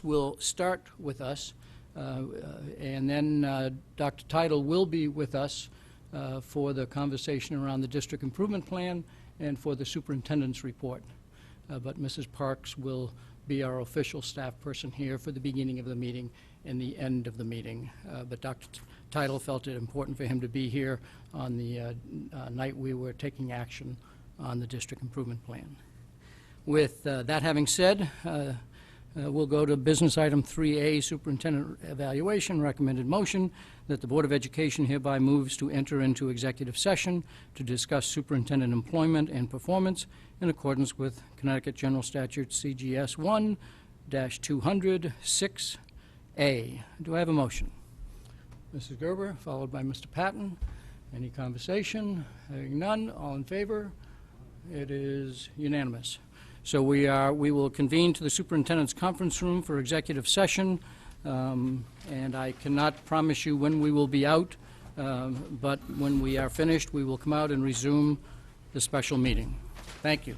will start with us, and then Dr. Title will be with us for the conversation around the district improvement plan and for the superintendent's report. But Mrs. Parks will be our official staff person here for the beginning of the meeting and the end of the meeting. But Dr. Title felt it important for him to be here on the night we were taking action on the district improvement plan. With that having said, we'll go to business item 3A, superintendent evaluation. Recommended motion that the Board of Education hereby moves to enter into executive session to discuss superintendent employment and performance in accordance with Connecticut General Statute CGS 1-200-6A. Do I have a motion? Mrs. Gerber, followed by Mr. Patton. Any conversation? Having none, all in favor? It is unanimous. So we will convene to the superintendent's conference room for executive session, and I cannot promise you when we will be out, but when we are finished, we will come out and resume the special meeting. Thank you.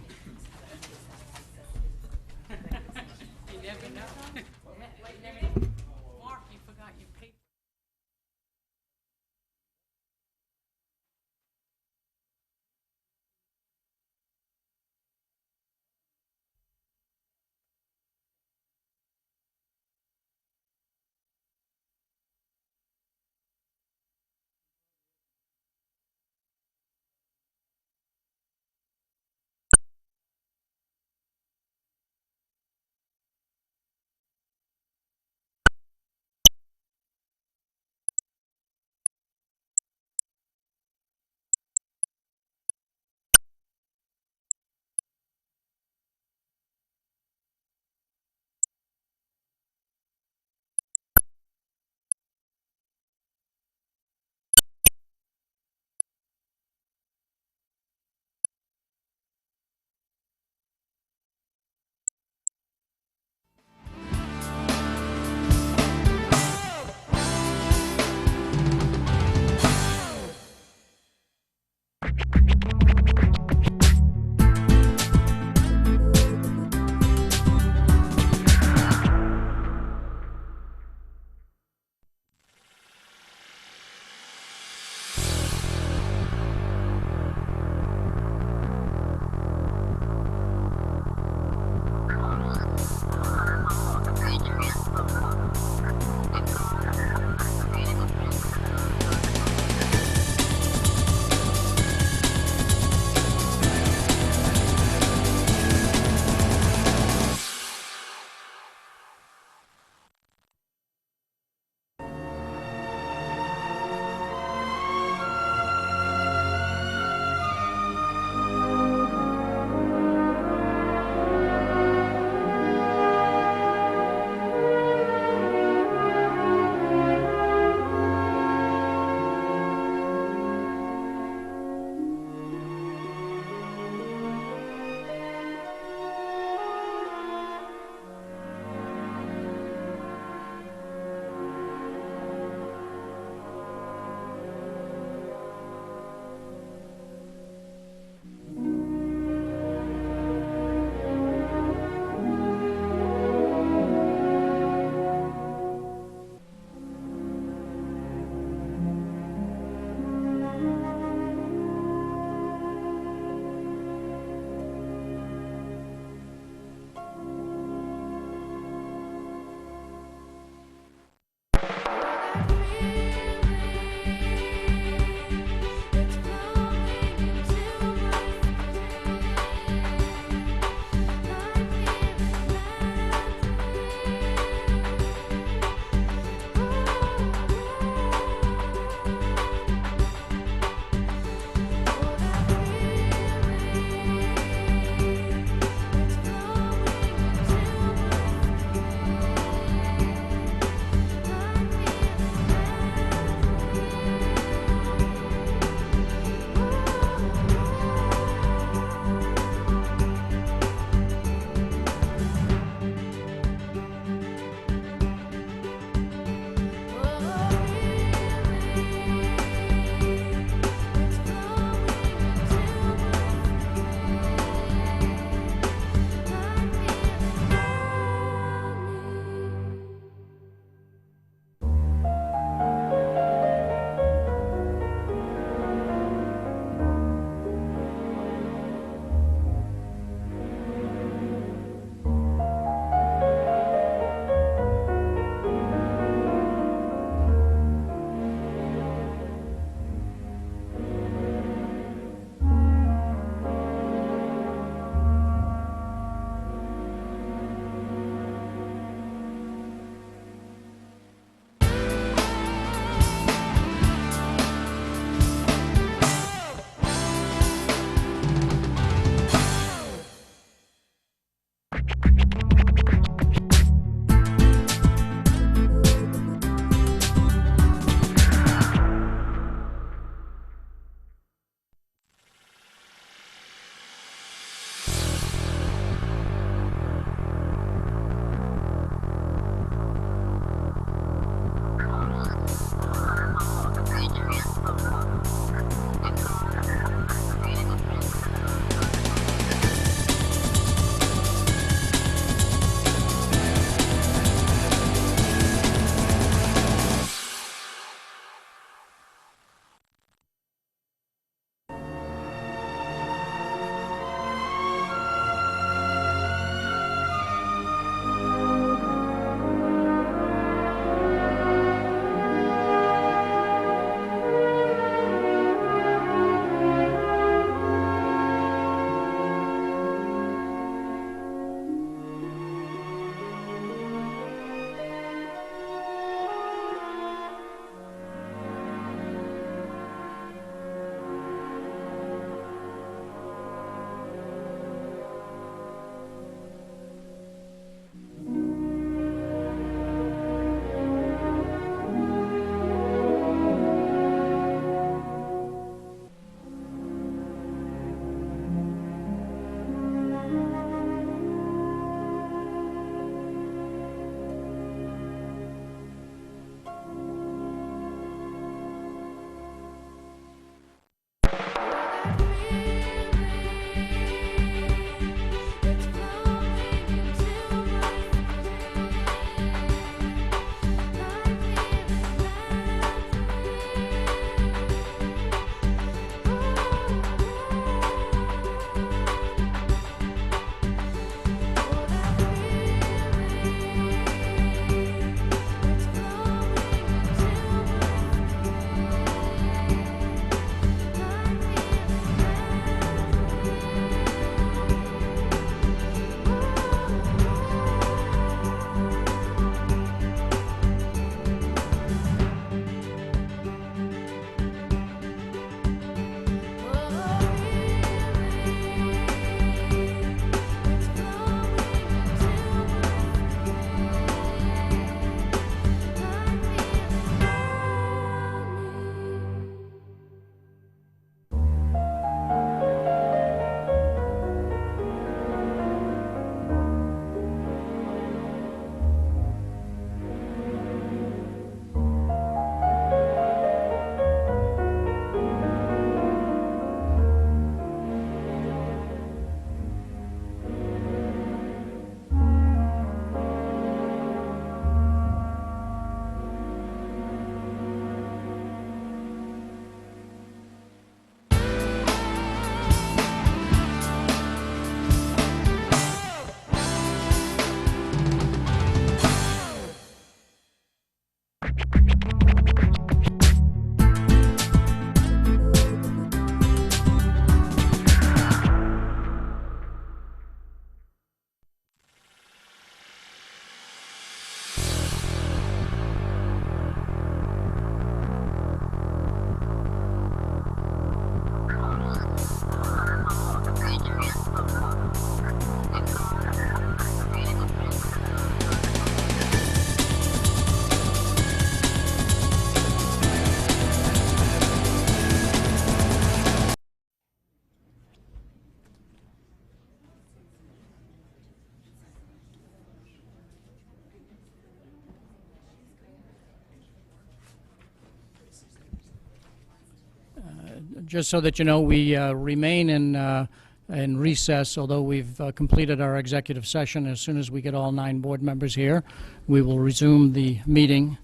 Just so that you know, we remain in recess, although we've completed our executive session. As soon as we get all 9 board members here, we will resume the meeting.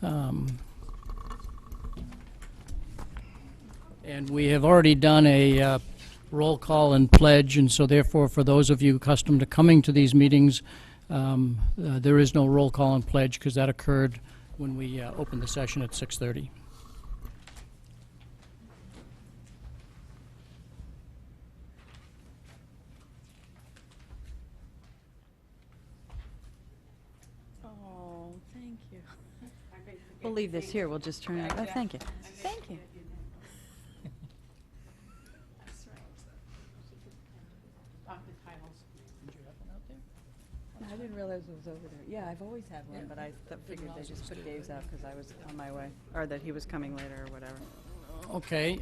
And we have already done a roll call and pledge, and so therefore, for those of you accustomed to coming to these meetings, there is no roll call and pledge because that occurred when we opened the session at 6:30. Oh, thank you. We'll leave this here, we'll just turn it, oh, thank you. Thank you. I didn't realize it was over there. Yeah, I've always had one, but I figured they just put Dave's out because I was on my way, or that he was coming later or whatever. Okay.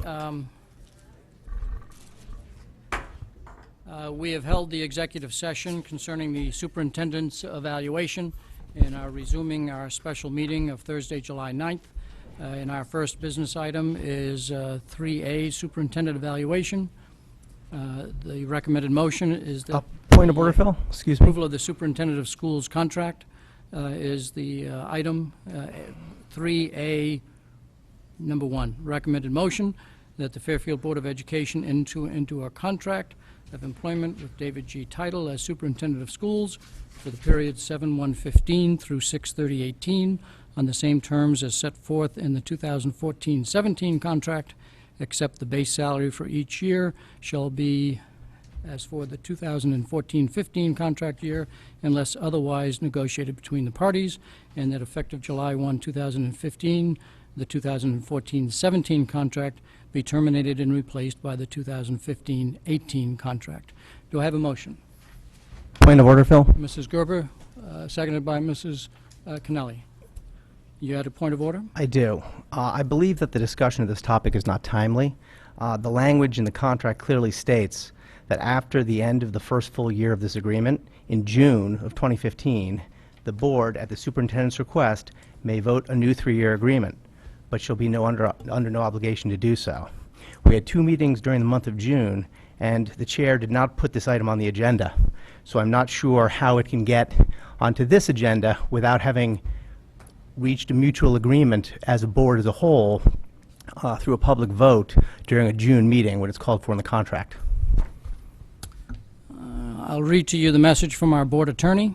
We have held the executive session concerning the superintendent's evaluation and are resuming our special meeting of Thursday, July 9th. And our first business item is 3A, superintendent evaluation. The recommended motion is that Point of order, Phil? Excuse me. approval of the superintendent of schools contract is the item 3A, number 1. Recommended motion that the Fairfield Board of Education into a contract of employment with David G. Title as superintendent of schools for the period 7/1/15 through 6/30/18 on the same terms as set forth in the 2014-17 contract, except the base salary for each year shall be as for the 2014-15 contract year unless otherwise negotiated between the parties, and that effective July 1, 2015, the 2014-17 contract be terminated and replaced by the 2015-18 contract. Do I have a motion? Point of order, Phil? Mrs. Gerber, seconded by Mrs. Kennelly. You had a point of order? I do. I believe that the discussion of this topic is not timely. The language in the contract clearly states that after the end of the first full year of this agreement, in June of 2015, the board, at the superintendent's request, may vote a new 3-year agreement, but shall be under no obligation to do so. We had 2 meetings during the month of June, and the chair did not put this item on the agenda. So I'm not sure how it can get onto this agenda without having reached a mutual agreement as a board as a whole through a public vote during a June meeting, what it's called for in the contract. I'll read to you the message from our board attorney.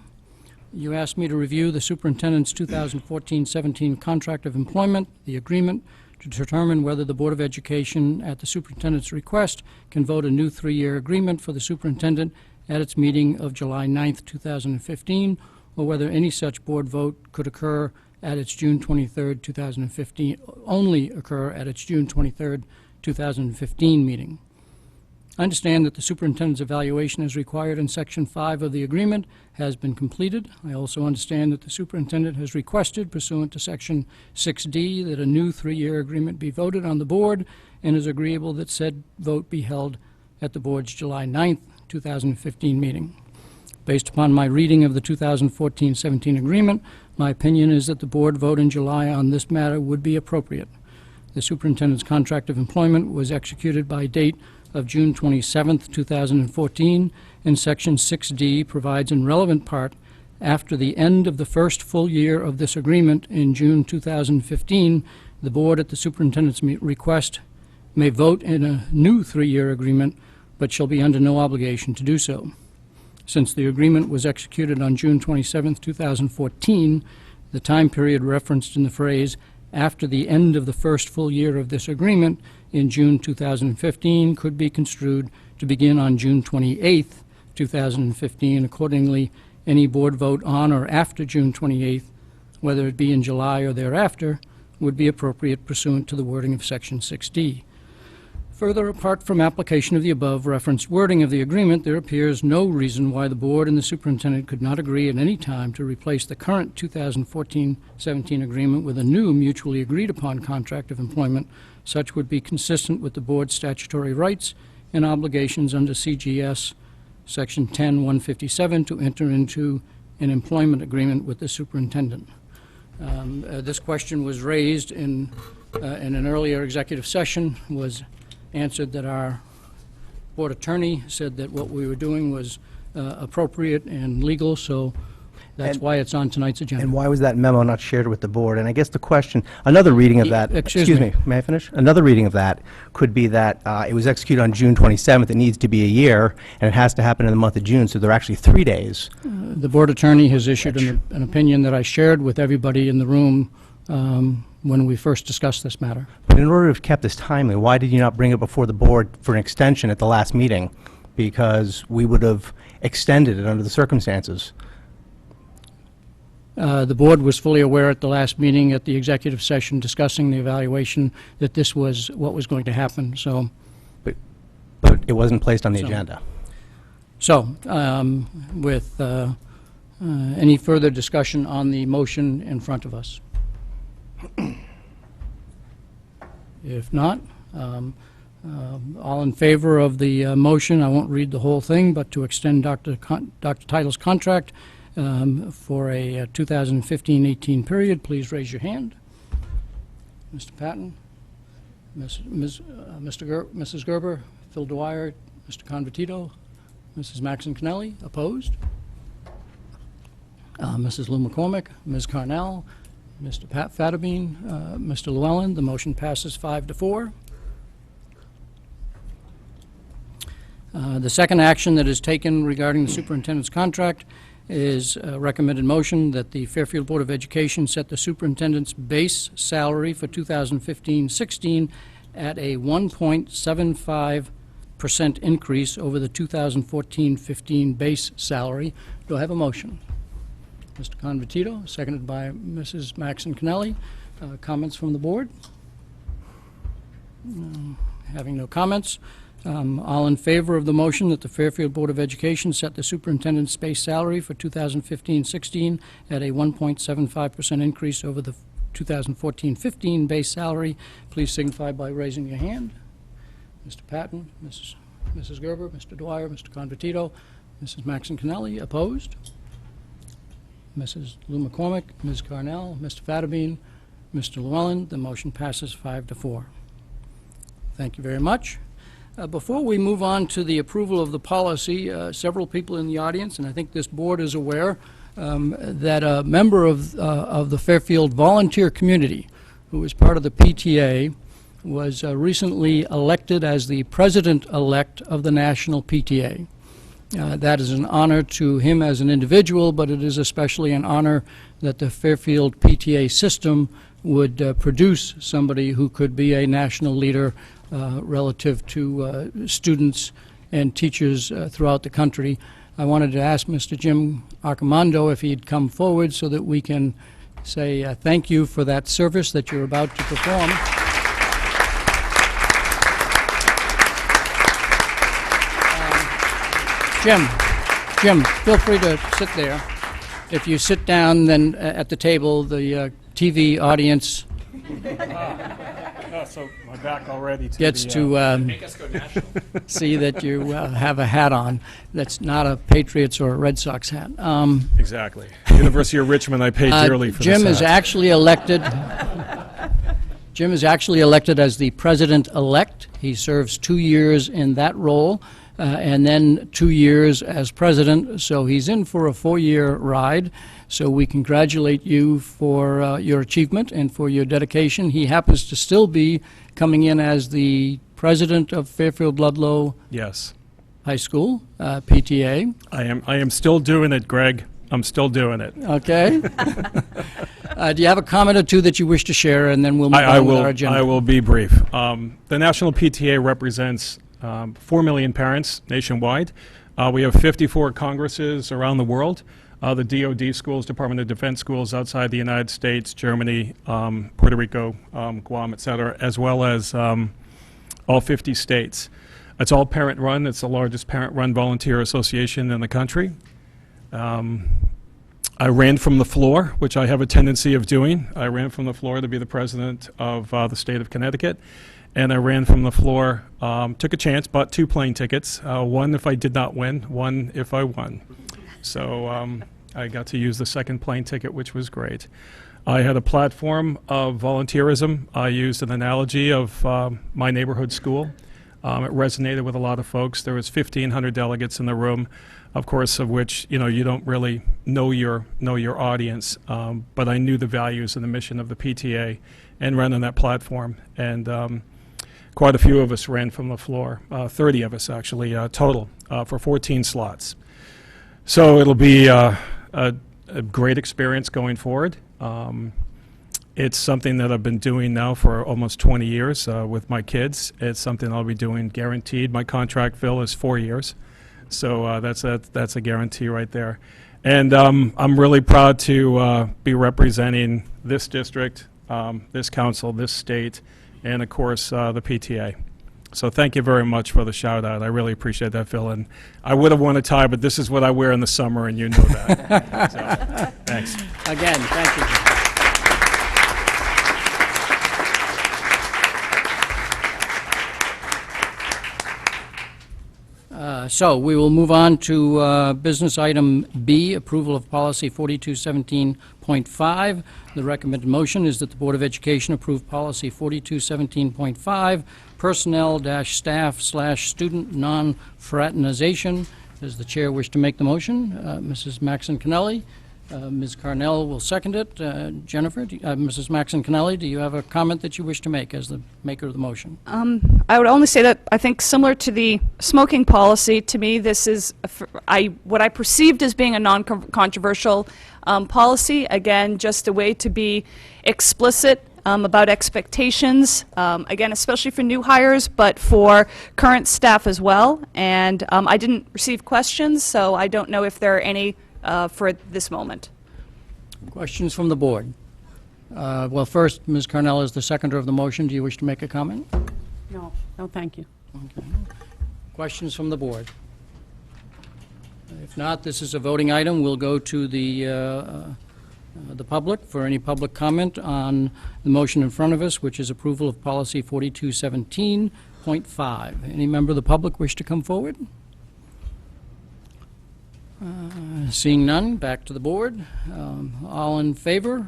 You asked me to review the superintendent's 2014-17 contract of employment, the agreement, to determine whether the Board of Education, at the superintendent's request, can vote a new 3-year agreement for the superintendent at its meeting of July 9th, 2015, or whether any such board vote could occur at its June 23rd, 2015, only occur at its June 23rd, 2015 meeting. I understand that the superintendent's evaluation as required in Section 5 of the agreement has been completed. I also understand that the superintendent has requested, pursuant to Section 6D, that a new 3-year agreement be voted on the board and is agreeable that said vote be held at the board's July 9th, 2015 meeting. Based upon my reading of the 2014-17 agreement, my opinion is that the board vote in July on this matter would be appropriate. The superintendent's contract of employment was executed by date of June 27, 2014, and Section 6D provides in relevant part, after the end of the first full year of this agreement in June 2015, the board, at the superintendent's request, may vote in a new 3-year agreement, but shall be under no obligation to do so. Since the agreement was executed on June 27, 2014, the time period referenced in the phrase after the end of the first full year of this agreement in June 2015 could be construed to begin on June 28, 2015. Accordingly, any board vote on or after June 28, whether it be in July or thereafter, would be appropriate pursuant to the wording of Section 6D. Further, apart from application of the above referenced wording of the agreement, there appears no reason why the board and the superintendent could not agree at any time to replace the current 2014-17 agreement with a new mutually agreed upon contract of employment. Such would be consistent with the board's statutory rights and obligations under CGS Section 10-157 to enter into an employment agreement with the superintendent. This question was raised in an earlier executive session, was answered that our board attorney said that what we were doing was appropriate and legal, so that's And- why it's on tonight's agenda. And why was that memo not shared with the board? And I guess the question, another reading of Yeah, that... excuse me. May I finish? Another reading of that could be that it was executed on June 27th. It needs to be a year, and it has to happen in the month of June, so there are actually 3 days. The board attorney has issued an opinion that I shared with everybody in the room when we first discussed this matter. But in order to have kept this timely, why did you not bring it before the board for an extension at the last meeting? Because we would have extended it under the circumstances. The board was fully aware at the last meeting at the executive session discussing the evaluation that this was what was going to happen, so... But it wasn't placed on the So- agenda. So, with any further discussion on the motion in front of us? If not, all in favor of the motion, I won't read the whole thing, but to extend Dr. Title's contract for a 2015-18 period, please raise your hand. Mr. Patton, Mrs. Gerber, Phil Dwyer, Mr. Convertito, Mrs. Maxon Connelly, opposed? Mrs. Lou McCormick, Ms. Carnell, Mr. Pat Fattabine, Mr. Llewellyn. The motion passes 5-4. The second action that is taken regarding the superintendent's contract is a recommended motion that the Fairfield Board of Education set the superintendent's base salary for 2015-16 at a 1.75% increase over the 2014-15 base salary. Do I have a motion? Mr. Convertito, seconded by Mrs. Maxon Connelly. Comments from the board? Having no comments, all in favor of the motion that the Fairfield Board of Education set the superintendent's base salary for 2015-16 at a 1.75% increase over the 2014-15 base salary, please signify by raising your hand. Mr. Patton, Mrs. Gerber, Mr. Dwyer, Mr. Convertito, Mrs. Maxon Connelly, opposed? Mrs. Lou McCormick, Ms. Carnell, Mr. Fattabine, Mr. Llewellyn. The motion passes 5-4. Thank you very much. Before we move on to the approval of the policy, several people in the audience, and I think this board is aware, that a member of the Fairfield volunteer community, who is part of the PTA, was recently elected as the president-elect of the National PTA. That is an honor to him as an individual, but it is especially an honor that the Fairfield PTA system would produce somebody who could be a national leader relative to students and teachers throughout the country. I wanted to ask Mr. Jim Arcomando if he'd come forward so that we can say thank you for that service that you're about to perform. Jim, feel free to sit there. If you sit down, then at the table, the TV audience So my back already to gets the, to Make us go national. see that you have a hat on that's not a Patriots or a Red Sox hat. Exactly. University of Richmond, I paid dearly for Jim this is hat. actually elected. Jim is actually elected as the president-elect. He serves 2 years in that role, and then 2 years as president. So he's in for a 4-year ride. So we congratulate you for your achievement and for your dedication. He happens to still be coming in as the president of Fairfield Ludlow Yes. High School, PTA. I am still doing it, Greg. I'm still doing it. Okay. Do you have a comment or two that you wish to share, and then we'll move on with our agenda? I will be brief. The National PTA represents 4 million parents nationwide. We have 54 congresses around the world. The DoD schools, Department of Defense schools outside the United States, Germany, Puerto Rico, Guam, et cetera, as well as all 50 states. It's all parent-run. It's the largest parent-run volunteer association in the country. I ran from the floor, which I have a tendency of doing. I ran from the floor to be the president of the state of Connecticut. And I ran from the floor, took a chance, bought 2 plane tickets, one if I did not win, one if I won. So I got to use the second plane ticket, which was great. I had a platform of volunteerism. I used an analogy of my neighborhood school. It resonated with a lot of folks. There was 1,500 delegates in the room, of course, of which, you don't really know your audience, but I knew the values and the mission of the PTA and ran on that platform. And quite a few of us ran from the floor, 30 of us actually, total, for 14 slots. So it'll be a great experience going forward. It's something that I've been doing now for almost 20 years with my kids. It's something I'll be doing guaranteed. My contract, Phil, is 4 years. So that's a guarantee right there. And I'm really proud to be representing this district, this council, this state, and of course the PTA. So thank you very much for the shout out. I really appreciate that, Phil. And I would have won a tie, but this is what I wear in the summer, and you know that. So, thanks. Again, thank you. So we will move on to business item B, approval of policy 4217.5. The recommended motion is that the Board of Education approve policy 4217.5, personnel-staff/student non-fraternization. Does the chair wish to make the motion? Mrs. Maxon Kennelly. Ms. Carnell will second it. Jennifer, Mrs. Maxon Kennelly, do you have a comment that you wish to make as the maker of the motion? I would only say that I think similar to the smoking policy, to me, this is what I perceived as being a non-controversial policy. Again, just a way to be explicit about expectations, again, especially for new hires, but for current staff as well. And I didn't receive questions, so I don't know if there are any for this moment. Questions from the board? Well, first, Ms. Carnell is the seconder of the motion. Do you wish to make a comment? No, thank you. Okay. Questions from the board? If not, this is a voting item. We'll go to the public for any public comment on the motion in front of us, which is approval of policy 4217.5. Any member of the public wish to come forward? Seeing none, back to the board. All in favor,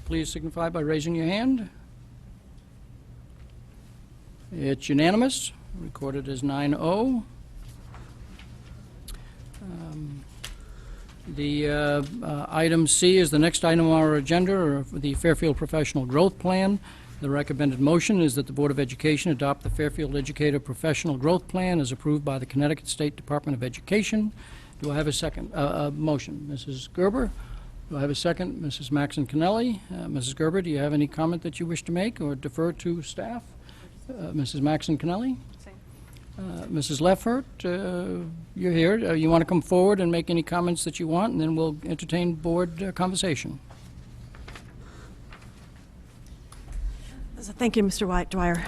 please signify by raising your hand. It's unanimous, recorded as 9-0. The item C is the next item on our agenda, the Fairfield Professional Growth Plan. The recommended motion is that the Board of Education adopt the Fairfield Educator Professional Growth Plan as approved by the Connecticut State Department of Education. Do I have a second motion? Mrs. Gerber? Do I have a second? Mrs. Maxon Kennelly? Mrs. Gerber, do you have any comment that you wish to make or defer to staff? Mrs. Maxon Kennelly? Mrs. Leffert, you're here. You want to come forward and make any comments that you want, and then we'll entertain board conversation. Thank you, Mr. Dwyer.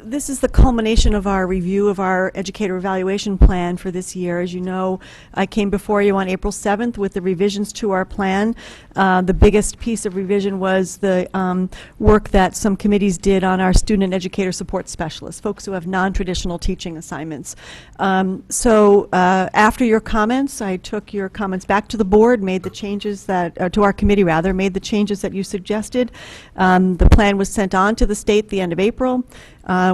This is the culmination of our review of our educator evaluation plan for this year. As you know, I came before you on April 7th with the revisions to our plan. The biggest piece of revision was the work that some committees did on our student and educator support specialists, folks who have non-traditional teaching assignments. After your comments, I took your comments back to the board, made the changes that, to our committee rather, made the changes that you suggested. The plan was sent on to the state the end of April.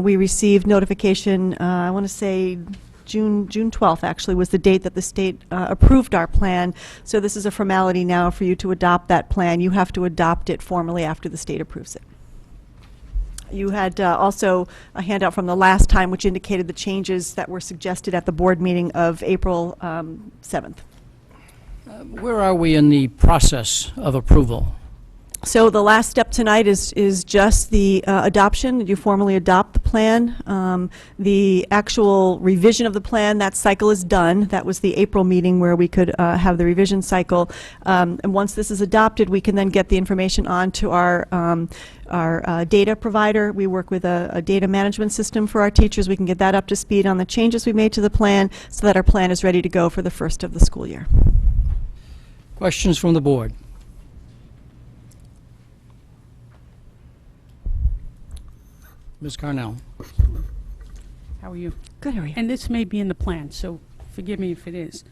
We received notification, I want to say June 12th actually was the date that the state approved our plan. So this is a formality now for you to adopt that plan. You have to adopt it formally after the state approves it. You had also a handout from the last time which indicated the changes that were suggested at the board meeting of April 7th. Where are we in the process of approval? So the last step tonight is just the adoption. You formally adopt the plan. The actual revision of the plan, that cycle is done. That was the April meeting where we could have the revision cycle. And once this is adopted, we can then get the information on to our data provider. We work with a data management system for our teachers. We can get that up to speed on the changes we made to the plan so that our plan is ready to go for the first of the school year. Questions from the board? Ms. Carnell. How are you? Good, how are you? And this may be in the plan, so forgive me if it is.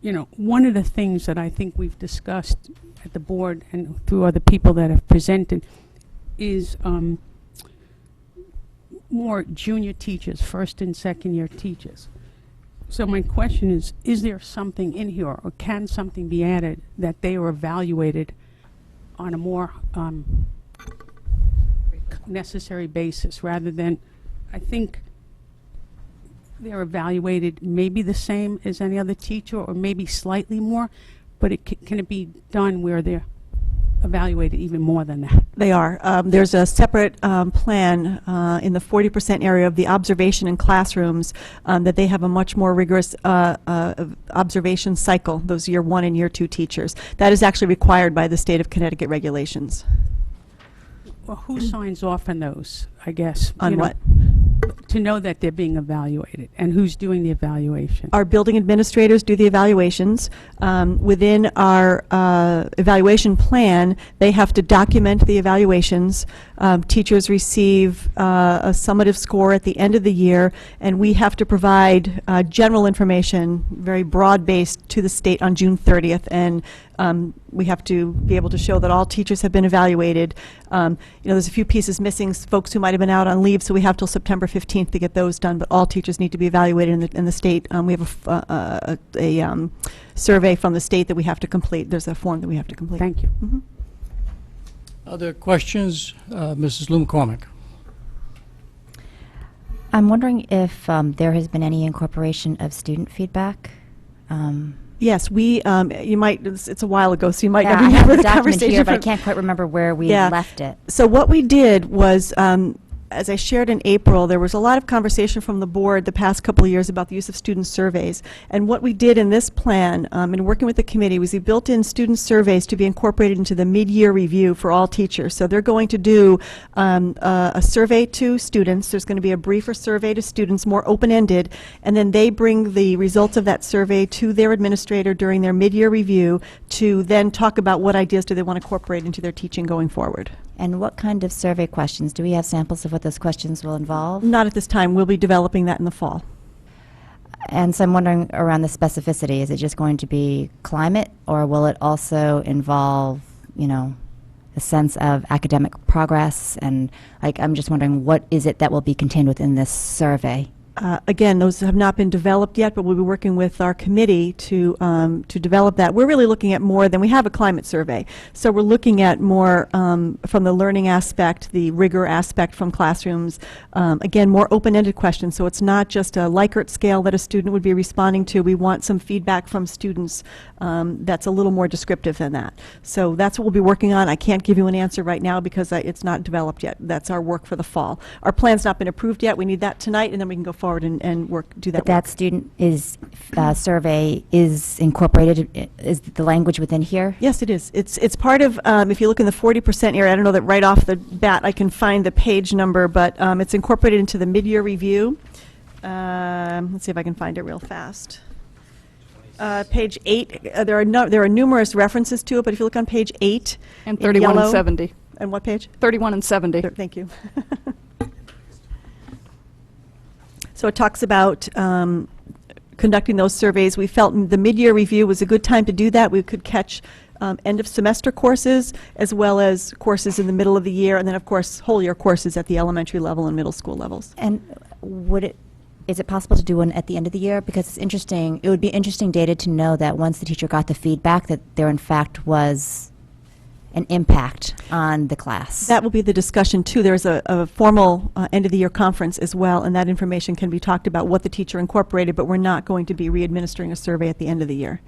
You know, one of the things that I think we've discussed at the board and through other people that have presented is more junior teachers, first and second year teachers. So my question is there something in here, or can something be added that they are evaluated on a more necessary basis, rather than, I think they're evaluated maybe the same as any other teacher, or maybe slightly more, but can it be done where they're evaluated even more than that? They are. There's a separate plan in the 40% area of the observation in classrooms that they have a much more rigorous observation cycle, those year 1 and year 2 teachers. That is actually required by the state of Connecticut regulations. Well, who signs off on those, I guess? On you know, what? To know that they're being evaluated, and who's doing the evaluation? Our building administrators do the evaluations. Within our evaluation plan, they have to document the evaluations. Teachers receive a summative score at the end of the year, and we have to provide general information, very broad-based, to the state on June 30th. And we have to be able to show that all teachers have been evaluated. There's a few pieces missing, folks who might have been out on leave, so we have till September 15th to get those done, but all teachers need to be evaluated in the state. We have a survey from the state that we have to complete. There's a form that we have to complete. Thank you. Mhm. Other questions? Mrs. Lou McCormick. I'm wondering if there has been any incorporation of student feedback. Yes, we, you might, it's a while ago, so you might Yeah, not I have remember the the document conversation. here, but I from- can't quite remember where we Yeah. left it. So what we did was, as I shared in April, there was a lot of conversation from the board the past couple of years about the use of student surveys. And what we did in this plan, in working with the committee, was we built in student surveys to be incorporated into the mid-year review for all teachers. So they're going to do a survey to students. There's going to be a briefer survey to students, more open-ended, and then they bring the results of that survey to their administrator during their mid-year review to then talk about what ideas do they want to incorporate into their teaching going forward. And what kind of survey questions? Do we have samples of what those questions will involve? Not at this time. We'll be developing that in the fall. And so I'm wondering around the specificity, is it just going to be climate, or will it also involve, a sense of academic progress? And I'm just wondering, what is it that will be contained within this survey? Again, those have not been developed yet, but we'll be working with our committee to develop that. We're really looking at more than, we have a climate survey. So we're looking at more from the learning aspect, the rigor aspect from classrooms. Again, more open-ended questions. So it's not just a Likert scale that a student would be responding to. We want some feedback from students that's a little more descriptive than that. So that's what we'll be working on. I can't give you an answer right now because it's not developed yet. That's our work for the fall. Our plan's not been approved yet. We need that tonight, and then we can go forward and do that But that work. student survey is incorporated, is the language within here? Yes, it is. It's part of, if you look in the 40% area, I don't know that right off the bat I can find the page number, but it's incorporated into the mid-year review. Let's see if I can find it real fast. Page 8, there are numerous references to it, but if you look on page 8. And in 31 and yellow- 70. And what page? 31 and 70. Thank you. So it talks about conducting those surveys. We felt the mid-year review was a good time to do that. We could catch end-of-semester courses as well as courses in the middle of the year, and then, of course, whole-year courses at the elementary level and middle school levels. And is it possible to do one at the end of the year? Because it's interesting, it would be interesting data to know that once the teacher got the feedback, that there in fact was an impact on the class. That will be the discussion, too. There's a formal end-of-the-year conference as well, and that information can be talked about, what the teacher incorporated, but we're not going to be re-administering a survey at the end of the year.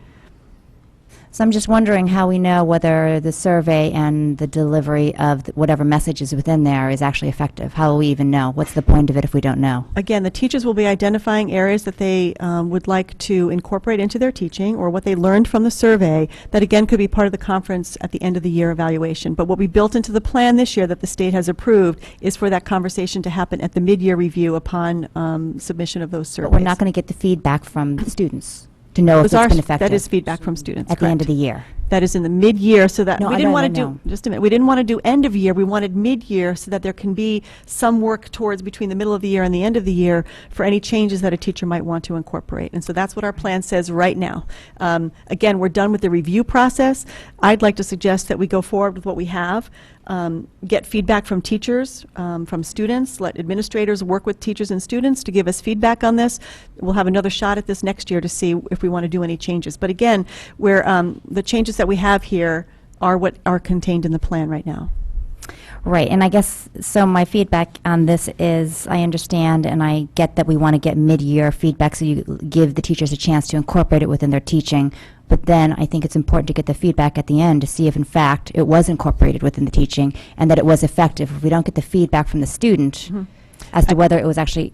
So I'm just wondering how we know whether the survey and the delivery of whatever message is within there is actually effective. How will we even know? What's the point of it if we don't know? Again, the teachers will be identifying areas that they would like to incorporate into their teaching, or what they learned from the survey. That, again, could be part of the conference at the end of the year evaluation. But what we built into the plan this year that the state has approved is for that conversation to happen at the mid-year review upon submission of those surveys. But we're not going to get the feedback from the students to know if Those it's are- been effective That is feedback from students, at the end correct. of the year. that is in the mid-year, so that No, we I didn't know, want I to do, know. just a minute, we didn't want to do end of year, we wanted mid-year so that there can be some work towards between the middle of the year and the end of the year for any changes that a teacher might want to incorporate. And so that's what our plan says right now. Again, we're done with the review process. I'd like to suggest that we go forward with what we have, get feedback from teachers, from students, let administrators work with teachers and students to give us feedback on this. We'll have another shot at this next year to see if we want to do any changes. But again, the changes that we have here are what are contained in the plan right now. Right, and I guess, so my feedback on this is, I understand and I get that we want to get mid-year feedback so you give the teachers a chance to incorporate it within their teaching, but then I think it's important to get the feedback at the end to see if in fact it was incorporated within the teaching and that it was effective. If we don't get the feedback from the student as to whether it was actually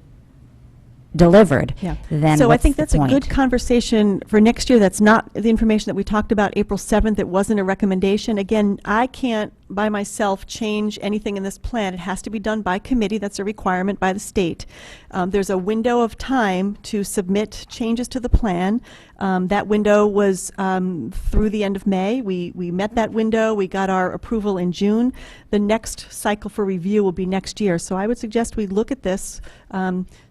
delivered, then So I what's think the that's a good point? conversation for next year. That's not the information that we talked about April 7th. It wasn't a recommendation. Again, I can't by myself change anything in this plan. It has to be done by committee. That's a requirement by the state. There's a window of time to submit changes to the plan. That window was through the end of May. We met that window. We got our approval in June. The next cycle for review will be next year. So I would suggest we look at this,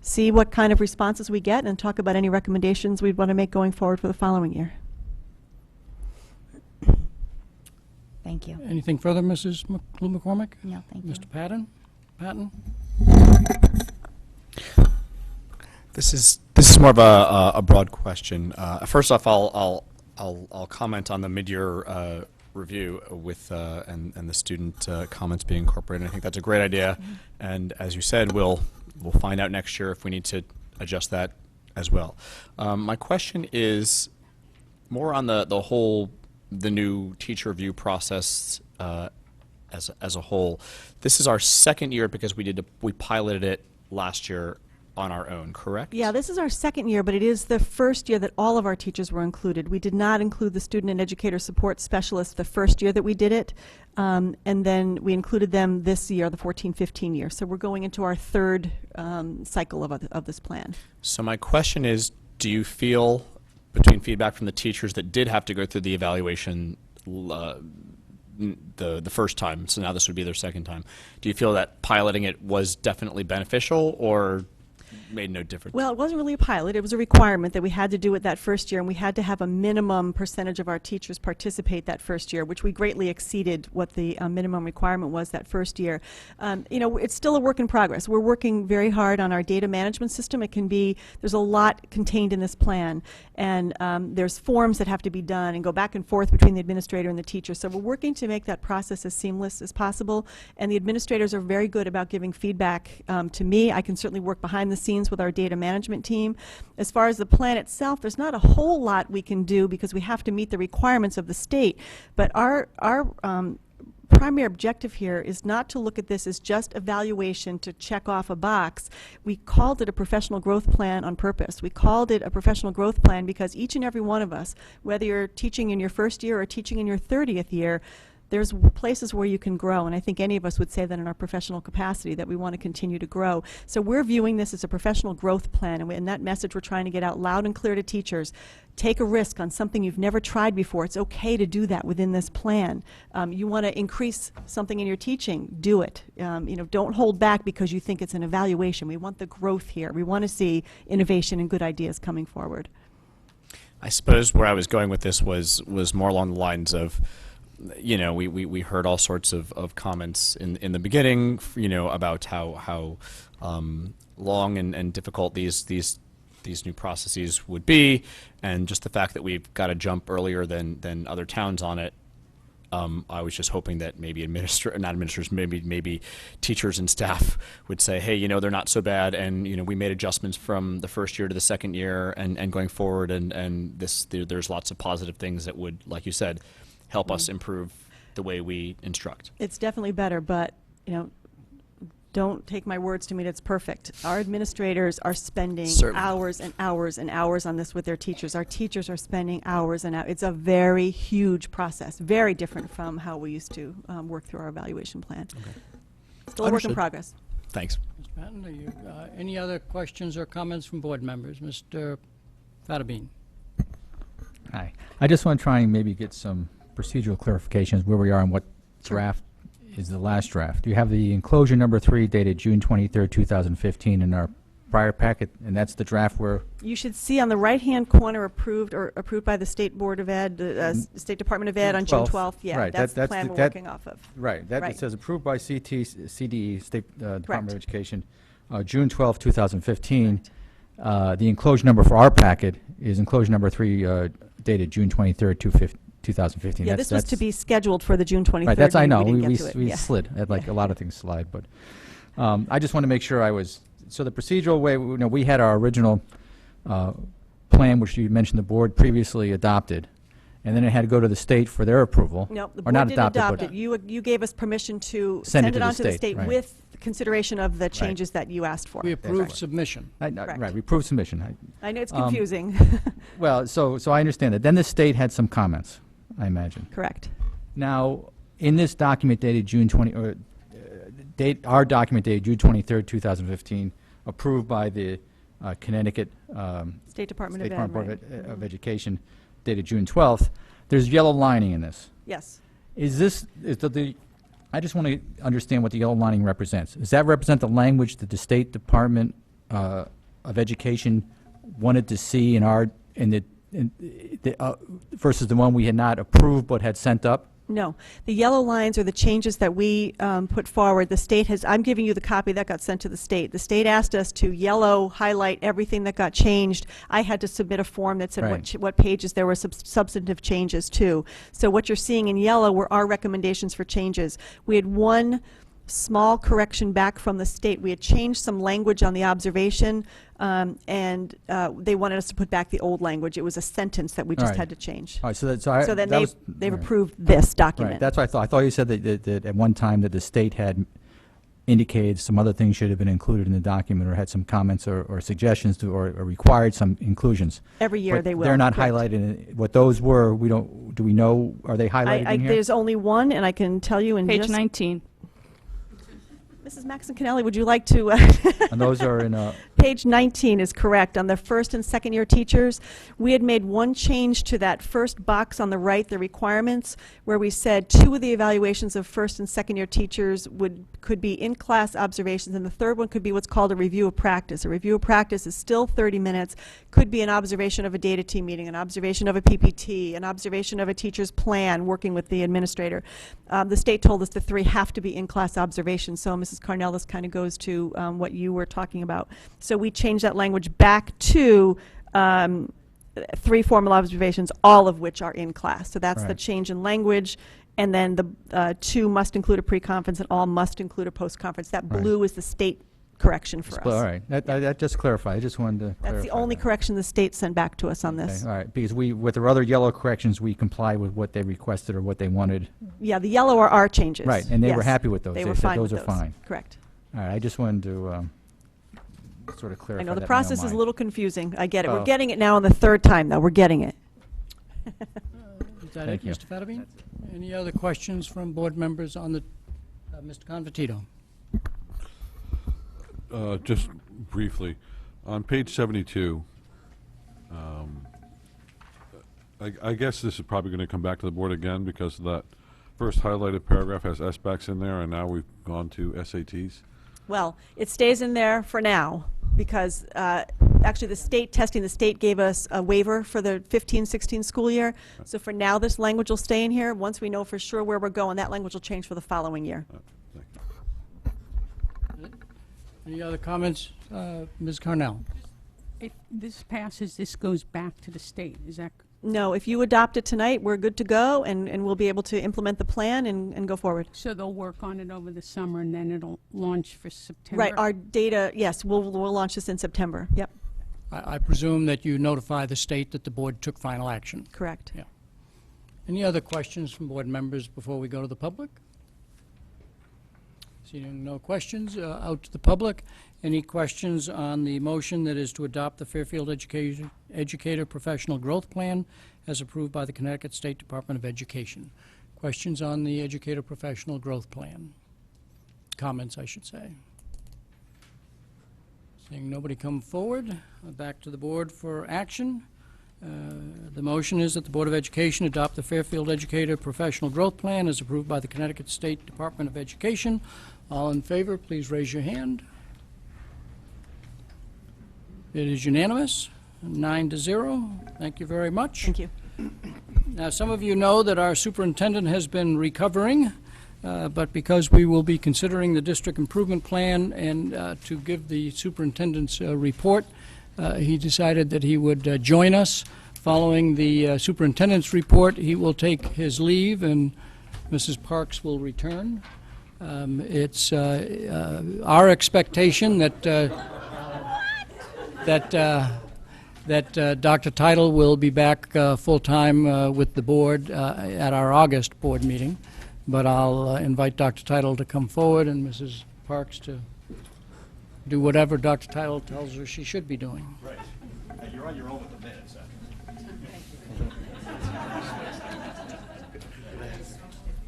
see what kind of responses we get, and talk about any recommendations we'd want to make going forward for the following year. Thank you. Anything further, Mrs. McCormick? No, thank you. Mr. Patton? This is more of a broad question. First off, I'll comment on the mid-year review with and the student comments being incorporated. I think that's a great idea, and as you said, we'll find out next year if we need to adjust that as well. My question is more on the new teacher review process as a whole. This is our second year because we piloted it last year on our own, correct? Yeah, this is our second year, but it is the first year that all of our teachers were included. We did not include the student and educator support specialists the first year that we did it, and then we included them this year, the 14-15 year. So we're going into our third cycle of this plan. So my question is, do you feel, between feedback from the teachers that did have to go through the evaluation the first time, so now this would be their second time, do you feel that piloting it was definitely beneficial or made no difference? Well, it wasn't really a pilot. It was a requirement that we had to do it that first year, and we had to have a minimum percentage of our teachers participate that first year, which we greatly exceeded what the minimum requirement was that first year. You know, it's still a work in progress. We're working very hard on our data management system. There's a lot contained in this plan, and there's forms that have to be done and go back and forth between the administrator and the teacher. So we're working to make that process as seamless as possible, and the administrators are very good about giving feedback to me. I can certainly work behind the scenes with our data management team. As far as the plan itself, there's not a whole lot we can do because we have to meet the requirements of the state. But our primary objective here is not to look at this as just evaluation to check off a box. We called it a professional growth plan on purpose. We called it a professional growth plan because each and every one of us, whether you're teaching in your first year or teaching in your 30th year, there's places where you can grow, and I think any of us would say that in our professional capacity, that we want to continue to grow. So we're viewing this as a professional growth plan, and that message we're trying to get out loud and clear to teachers. Take a risk on something you've never tried before. It's okay to do that within this plan. You want to increase something in your teaching, do it. You know, don't hold back because you think it's an evaluation. We want the growth here. We want to see innovation and good ideas coming forward. I suppose where I was going with this was more along the lines of, you know, we heard all sorts of comments in the beginning, you know, about how long and difficult these new processes would be, and just the fact that we've got to jump earlier than other towns on it. I was just hoping that maybe maybe teachers and staff would say, hey, you know, they're not so bad, and you know, we made adjustments from the first year to the second year and going forward, and there's lots of positive things that would, like you said, help us improve the way we instruct. It's definitely better, but, you know, don't take my words to mean it's perfect. Our administrators are spending Certainly. hours and hours and hours on this with their teachers. Our teachers are spending hours and hours. It's a very huge process, very different from how we used to work through our evaluation plan. Okay. Still a work in Understood. progress. Thanks. Ms. Patton, are you, any other questions or comments from board members? Mr. Fattabine? Hi. I just want to try and maybe get some procedural clarifications where we are and what draft is the last draft. You have the enclosure number 3 dated June 23rd, 2015 in our prior packet, and that's the draft where, You should see on the right-hand corner approved by the State Board of Ed, State Department of Ed on June 12th. Yeah, Right, that's the that's plan the- we're that- working off of. right, that Right. it says approved by CDE, State Department Correct. of Education, June 12th, 2015. The enclosure number for our packet is enclosure number 3 dated June 23rd, 2015. Yeah, this was to be scheduled for the June 23rd Right, that's, I meeting. know, We we didn't get to it. we Yeah. slid, like a lot of things slide, but I just want to make sure I was, so the procedural way, we had our original plan, which you mentioned the board previously adopted, and then it had to go to the state for their approval. No, the Or board not didn't adopted, adopt but- it. You gave us permission to Send it send to it the on to the state, state right. with consideration of the changes that you asked for. We approved Exactly. submission. Correct. Right, we approved submission. I know it's Um, confusing. Well, so I understand that. Then the state had some comments, I imagine. Correct. Now, in this document dated June 20, or our document dated June 23rd, 2015, approved by the Connecticut State Department State of Ed, Department right. of Education, dated June 12th, there's yellow lining in this. Yes. Is this, I just want to understand what the yellow lining represents. Does that represent the language that the State Department of Education wanted to see versus the one we had not approved but had sent up? No. The yellow lines are the changes that we put forward. The state has, I'm giving you the copy that got sent to the state. The state asked us to yellow highlight everything that got changed. I had to submit a form that said Right. what pages there were substantive changes to. So what you're seeing in yellow were our recommendations for changes. We had one small correction back from the state. We had changed some language on the observation, and they wanted us to put back the old language. It was a sentence that we just Right. had to change. All right, so So then they've right. approved this document. Right, that's what I thought. I thought you said that at one time that the state had indicated some other things should have been included in the document, or had some comments or suggestions to, or required some inclusions. Every year But they will. they're not correct. highlighted. What those were, do we know, are they highlighted in here? There's only one, and I can tell you in Page just... 19. Mrs. Maxon Kennelly, would you like to... And those are in, Page 19 is correct. On the first and second year teachers, we had made one change to that first box on the right, the requirements, where we said 2 of the evaluations of first and second year teachers could be in-class observations, and the third one could be what's called a review of practice. A review of practice is still 30 minutes, could be an observation of a data team meeting, an observation of a PPT, an observation of a teacher's plan working with the administrator. The state told us the 3 have to be in-class observations, so Mrs. Carnell, this kind of goes to what you were talking about. So we changed that language back to 3 formal observations, all of which are in class. So that's the Right. change in language. And then the 2 must include a pre-conference, and all must include a post-conference. That Right. blue is the state correction for us. all right, that just clarified. I just wanted to clarify. That's the only that. correction the state sent back to us on Okay, this. all right, because with our other yellow corrections, we complied with what they requested or what they wanted. Yeah, the yellow are our changes. Right, and they were Yes. happy with those. They They were said fine those with are those. fine. Correct. All right, I just wanted to sort of clarify I know the that in my own process is a mind. little confusing. I get it. We're Oh. getting it now on the 3rd time, though. We're getting it. Is that Thank it, you. Mr. Fattabine? Any other questions from board members on the, Mr. Convertito? Just briefly, on page 72, I guess this is probably going to come back to the board again because that first highlighted paragraph has SBACs in there, and now we've gone to SATs. Well, it stays in there for now because actually the state gave us a waiver for the 15-16 school year. So for now, this language will stay in here. Once we know for sure where we're going, that language will change for the following year. Thank you. Any other comments? Ms. Carnell? If this passes, this goes back to the state, is that? No, if you adopt it tonight, we're good to go, and we'll be able to implement the plan and go forward. So they'll work on it over the summer, and then it'll launch for September? Right, our data, yes, we'll launch this in September. Yep, I presume that you notify the state that the board took final action. correct. Yeah. Any other questions from board members before we go to the public? Seeing no questions, out to the public. Any questions on the motion that is to adopt the Fairfield Educator Professional Growth Plan as approved by the Connecticut State Department of Education? Questions on the Educator Professional Growth Plan? Comments, I should say. Seeing nobody come forward, back to the board for action. The motion is that the Board of Education adopt the Fairfield Educator Professional Growth Plan as approved by the Connecticut State Department of Education. All in favor, please raise your hand. It is unanimous, 9-0. Thank you very much. Thank you. Now, some of you know that our superintendent has been recovering, but because we will be considering the district improvement plan and to give the superintendent's report, he decided that he would join us. Following the superintendent's report, he will take his leave and Mrs. Parks will return. It's our expectation that Dr. Title will be back full-time with the board at our August board meeting. But I'll invite Dr. Title to come forward and Mrs. Parks to do whatever Dr. Title tells her she should be doing. Right. You're on your own with the minutes.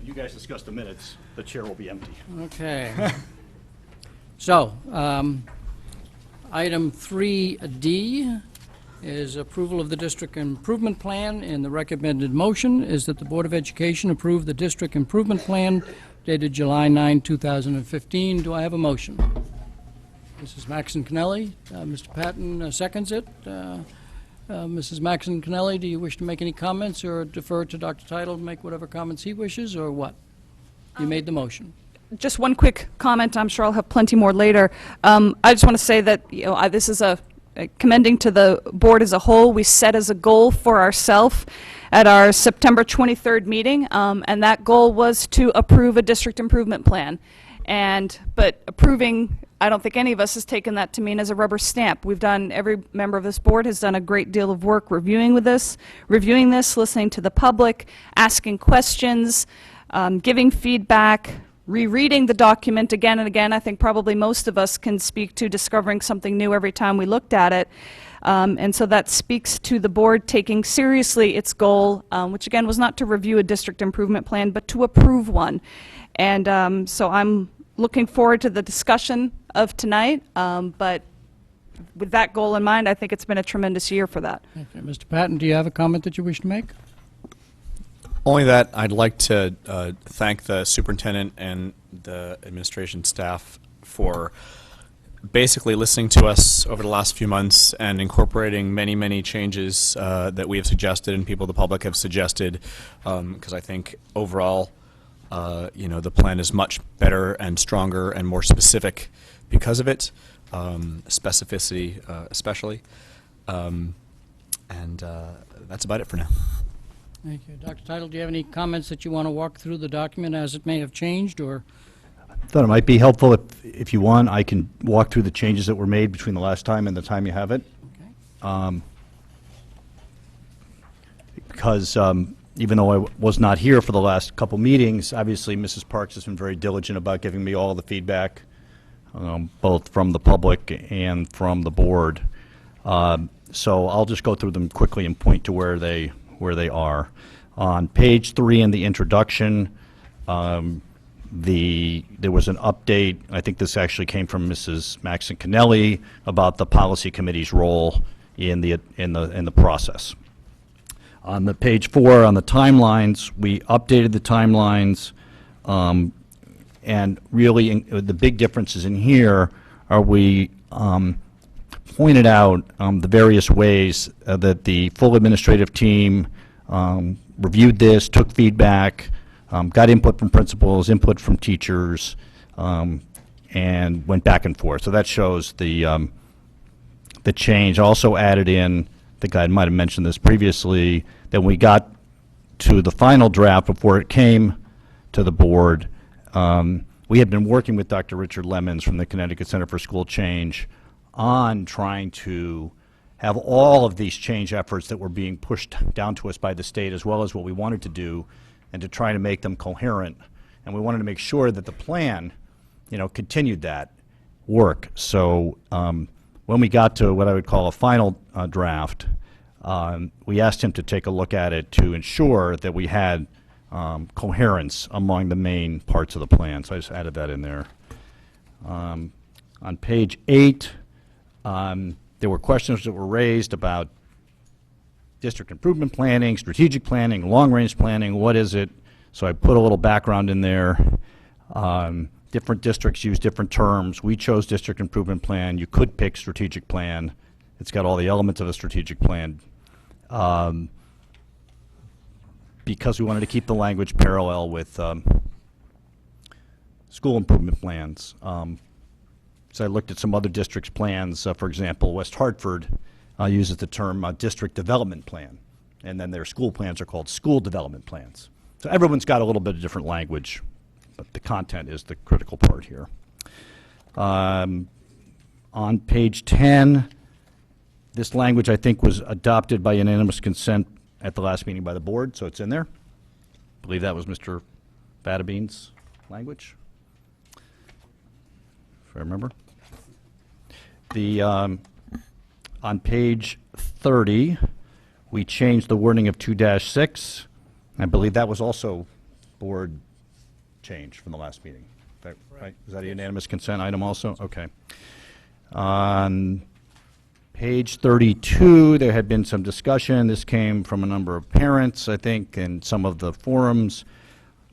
You guys discuss the minutes. The chair will be empty. Okay. So, item 3D is approval of the district improvement plan, and the recommended motion is that the Board of Education approve the district improvement plan dated July 9, 2015. Do I have a motion? Mrs. Maxon Kennelly, Mr. Patton seconds it. Mrs. Maxon Kennelly, do you wish to make any comments or defer to Dr. Title to make whatever comments he wishes, or what? You made the motion. Just one quick comment. I'm sure I'll have plenty more later. I just want to say that this is commending to the board as a whole. We set as a goal for ourselves at our September 23rd meeting, and that goal was to approve a district improvement plan. But approving, I don't think any of us has taken that to mean as a rubber stamp. Every member of this board has done a great deal of work reviewing this, listening to the public, asking questions, giving feedback, rereading the document again and again. I think probably most of us can speak to discovering something new every time we looked at it. And so that speaks to the board taking seriously its goal, which again was not to review a district improvement plan, but to approve one. And so I'm looking forward to the discussion of tonight, but with that goal in mind, I think it's been a tremendous year for that. Okay. Mr. Patton, do you have a comment that you wish to make? Only that I'd like to thank the superintendent and the administration staff for basically listening to us over the last few months and incorporating many changes that we have suggested and people, the public, have suggested, because I think overall, the plan is much better and stronger and more specific because of it, specificity especially, and that's about it for now. Thank you. Dr. Title, do you have any comments that you want to walk through the document as it may have changed, or? Thought it might be helpful if you want, I can walk through the changes that were made between the last time and the time you have it. Okay. Because even though I was not here for the last couple meetings, obviously Mrs. Parks has been very diligent about giving me all the feedback, both from the public and from the board. So I'll just go through them quickly and point to where they are. On page 3 in the introduction, there was an update. I think this actually came from Mrs. Maxon Kennelly about the policy committee's role in the process. On the page 4 on the timelines, we updated the timelines, and really the big differences in here are we pointed out the various ways that the full administrative team reviewed this, took feedback, got input from principals, input from teachers, and went back and forth. So that shows the change. Also added in, I think I might have mentioned this previously, that when we got to the final draft before it came to the board, we had been working with Dr. Richard Lemons from the Connecticut Center for School Change on trying to have all of these change efforts that were being pushed down to us by the state, as well as what we wanted to do, and to try to make them coherent. And we wanted to make sure that the plan, continued that work. So when we got to what I would call a final draft, we asked him to take a look at it to ensure that we had coherence among the main parts of the plan. So I just added that in there. On page 8, there were questions that were raised about district improvement planning, strategic planning, long-range planning, what is it? So I put a little background in there. Different districts use different terms. We chose district improvement plan. You could pick strategic plan. It's got all the elements of a strategic plan. Because we wanted to keep the language parallel with school improvement plans. So I looked at some other districts' plans. For example, West Hartford uses the term district development plan, and then their school plans are called school development plans. So everyone's got a little bit of different language, but the content is the critical part here. On page 10, this language, I think, was adopted by unanimous consent at the last meeting by the board, so it's in there. I believe that was Mr. Vatabene's language, if I remember. On page 30, we changed the wording of 2-6. I believe that was also board change from the last meeting. Right? Is that a unanimous consent item also? Okay. On page 32, there had been some discussion. This came from a number of parents, I think, and some of the forums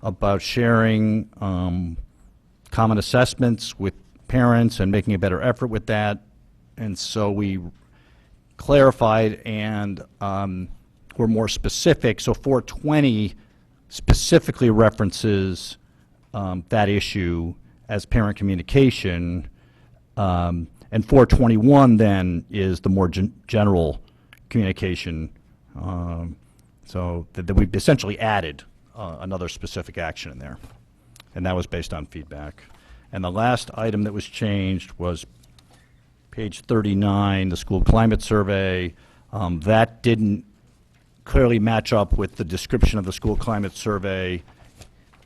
about sharing common assessments with parents and making a better effort with that. And so we clarified and were more specific. So 420 specifically references that issue as parent communication, and 421 then is the more general communication. So that we've essentially added another specific action in there, and that was based on feedback. And the last item that was changed was page 39, the school climate survey. That didn't clearly match up with the description of the school climate survey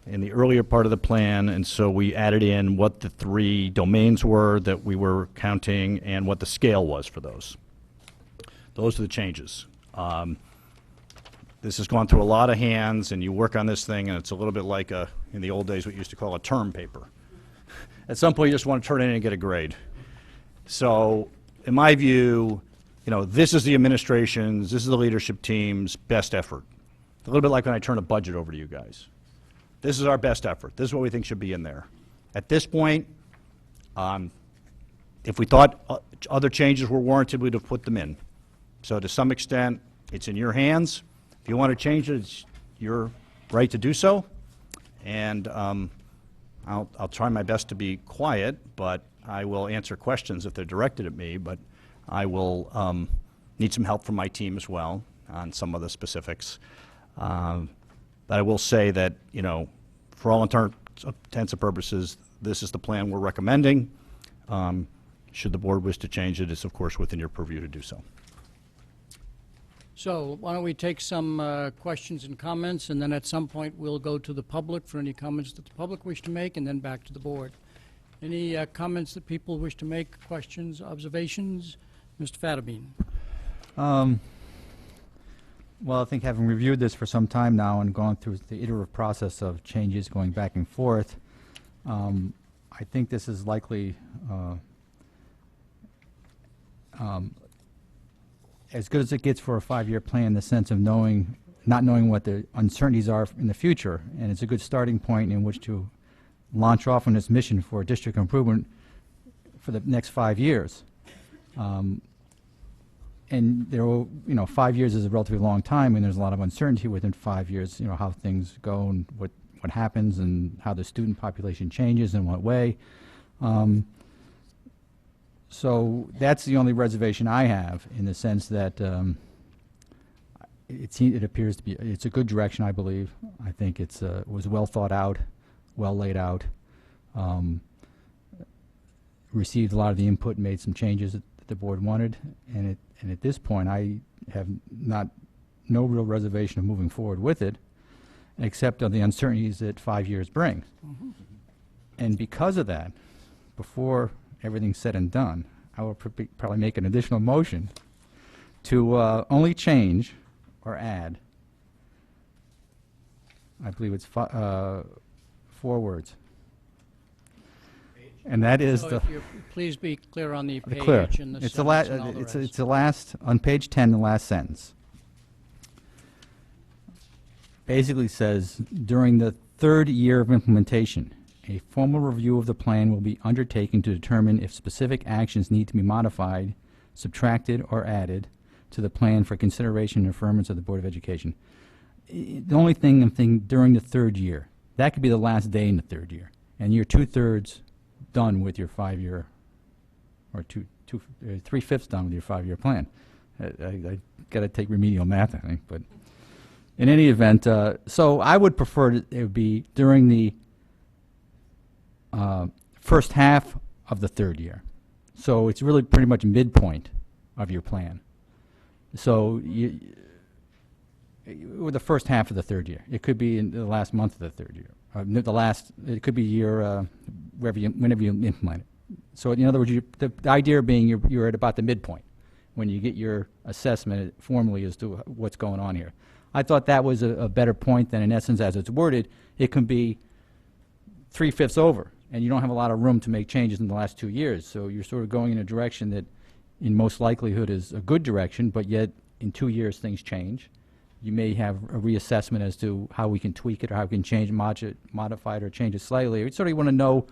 in the earlier part of the plan, and so we added in what the 3 domains were that we were counting and what the scale was for those. Those are the changes. This has gone through a lot of hands, and you work on this thing, and it's a little bit like in the old days, what you used to call a term paper. At some point, you just want to turn it in and get a grade. So, in my view, this is the administration's, this is the leadership team's best effort. A little bit like when I turn a budget over to you guys. This is our best effort. This is what we think should be in there. At this point, if we thought other changes were warranted, we'd have put them in. So to some extent, it's in your hands. If you want to change it, it's your right to do so. And I'll try my best to be quiet, but I will answer questions if they're directed at me. But I will need some help from my team as well on some of the specifics. But I will say that, for all intents and purposes, this is the plan we're recommending. Should the board wish to change it, it's of course within your purview to do so. So why don't we take some questions and comments, and then at some point we'll go to the public for any comments that the public wish to make, and then back to the board. Any comments that people wish to make, questions, observations? Mr. Fatabeen. Well, I think having reviewed this for some time now and gone through the iterative process of changes going back and forth, I think this is likely as good as it gets for a 5-year plan in the sense of not knowing what the uncertainties are in the future. And it's a good starting point in which to launch off on this mission for district improvement for the next 5 years. And there will, 5 years is a relatively long time, and there's a lot of uncertainty within 5 years, how things go and what happens and how the student population changes in what way. So that's the only reservation I have, in the sense that it appears to be, it's a good direction, I believe. I think it was well thought out, well laid out, received a lot of the input, made some changes that the board wanted, and at this point, I have no real reservation of moving forward with it, except on the uncertainties that 5 years bring. Mm-hmm. And because of that, before everything's said and done, I will probably make an additional motion to only change or add, I believe it's 4 words. And that is So the... if you please be clear on the Clear. page and the It's sentence and all the it's rest. the last, on page 10, the last sentence. basically says, during the third year of implementation, a formal review of the plan will be undertaken to determine if specific actions need to be modified, subtracted, or added to the plan for consideration and affirmance of the Board of Education. The only thing I'm thinking, during the third year, that could be the last day in the third year, and you're 2/3 done with your 5-year, or 3/5 done with your 5-year plan. I got to take remedial math, I think, but in any event, so I would prefer it would be during the first half of the third year. So it's really pretty much midpoint of your plan. So with the first half of the third year. It could be in the last month of the third year. It could be year, whenever you implement it. So in other words, the idea being you're at about the midpoint when you get your assessment formally as to what's going on here. I thought that was a better point than, in essence, as it's worded, it can be 3/5 over, and you don't have a lot of room to make changes in the last 2 years. So you're sort of going in a direction that, in most likelihood, is a good direction, but yet in 2 years things change. You may have a reassessment as to how we can tweak it or how we can change, modify it, or change it slightly. We sort of want to know,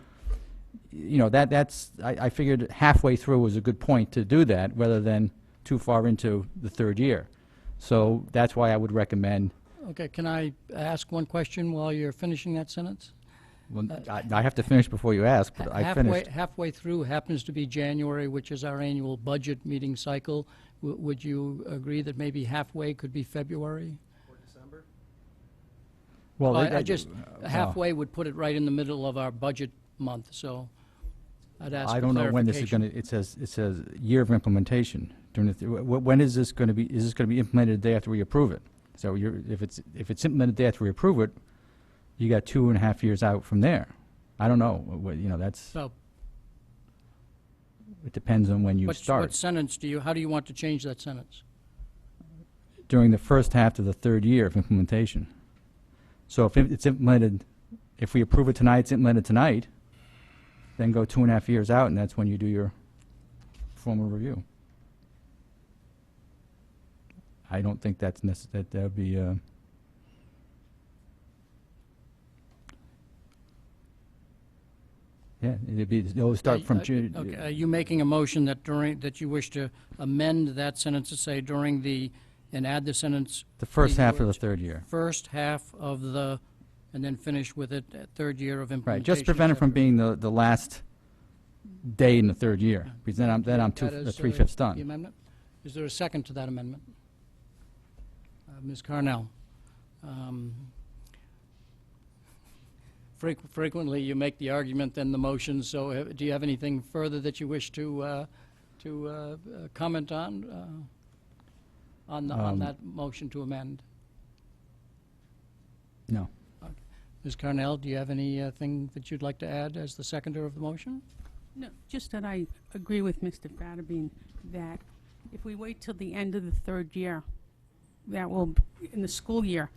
I figured halfway through was a good point to do that rather than too far into the third year. So that's why I would recommend. Okay, can I ask one question while you're finishing that sentence? Well, I have to finish before you ask, but I finished. Halfway through happens to be January, which is our annual budget meeting cycle. Would you agree that maybe halfway could be February? Or December? Well, I just, halfway would put it right in the middle of our budget month, so I'd ask for I don't know when this is going to, it says year of implementation. When is this going to be, is this going to be implemented the day after we approve it? So if it's implemented the day after we approve it, you got 2.5 years out from there. I don't know, that's, So it depends on when you start. what sentence how do you want to change that sentence? During the first half of the third year of implementation. So if it's implemented, if we approve it tonight, it's implemented tonight, then go 2.5 years out, and that's when you do your formal review. I don't think that's necessary. That would be. Yeah, it'll start from June. Okay, are you making a motion that you wish to amend that sentence to say and add the sentence? The first these half of the words, third year. First half of and then finish with it at third year of implementation. Right, just prevent it from being the last day in the third year, because then I'm That is, 3/5 the done. amendment? Is there a second to that amendment? Ms. Carnell. Frequently, you make the argument, then the motion, so do you have anything further that you wish to comment on that motion to amend? No. Okay. Ms. Carnell, do you have anything that you'd like to add as the seconder of the motion? No, just that I agree with Mr. Fattabine that if we wait till the end of the third year, that will, in the school year,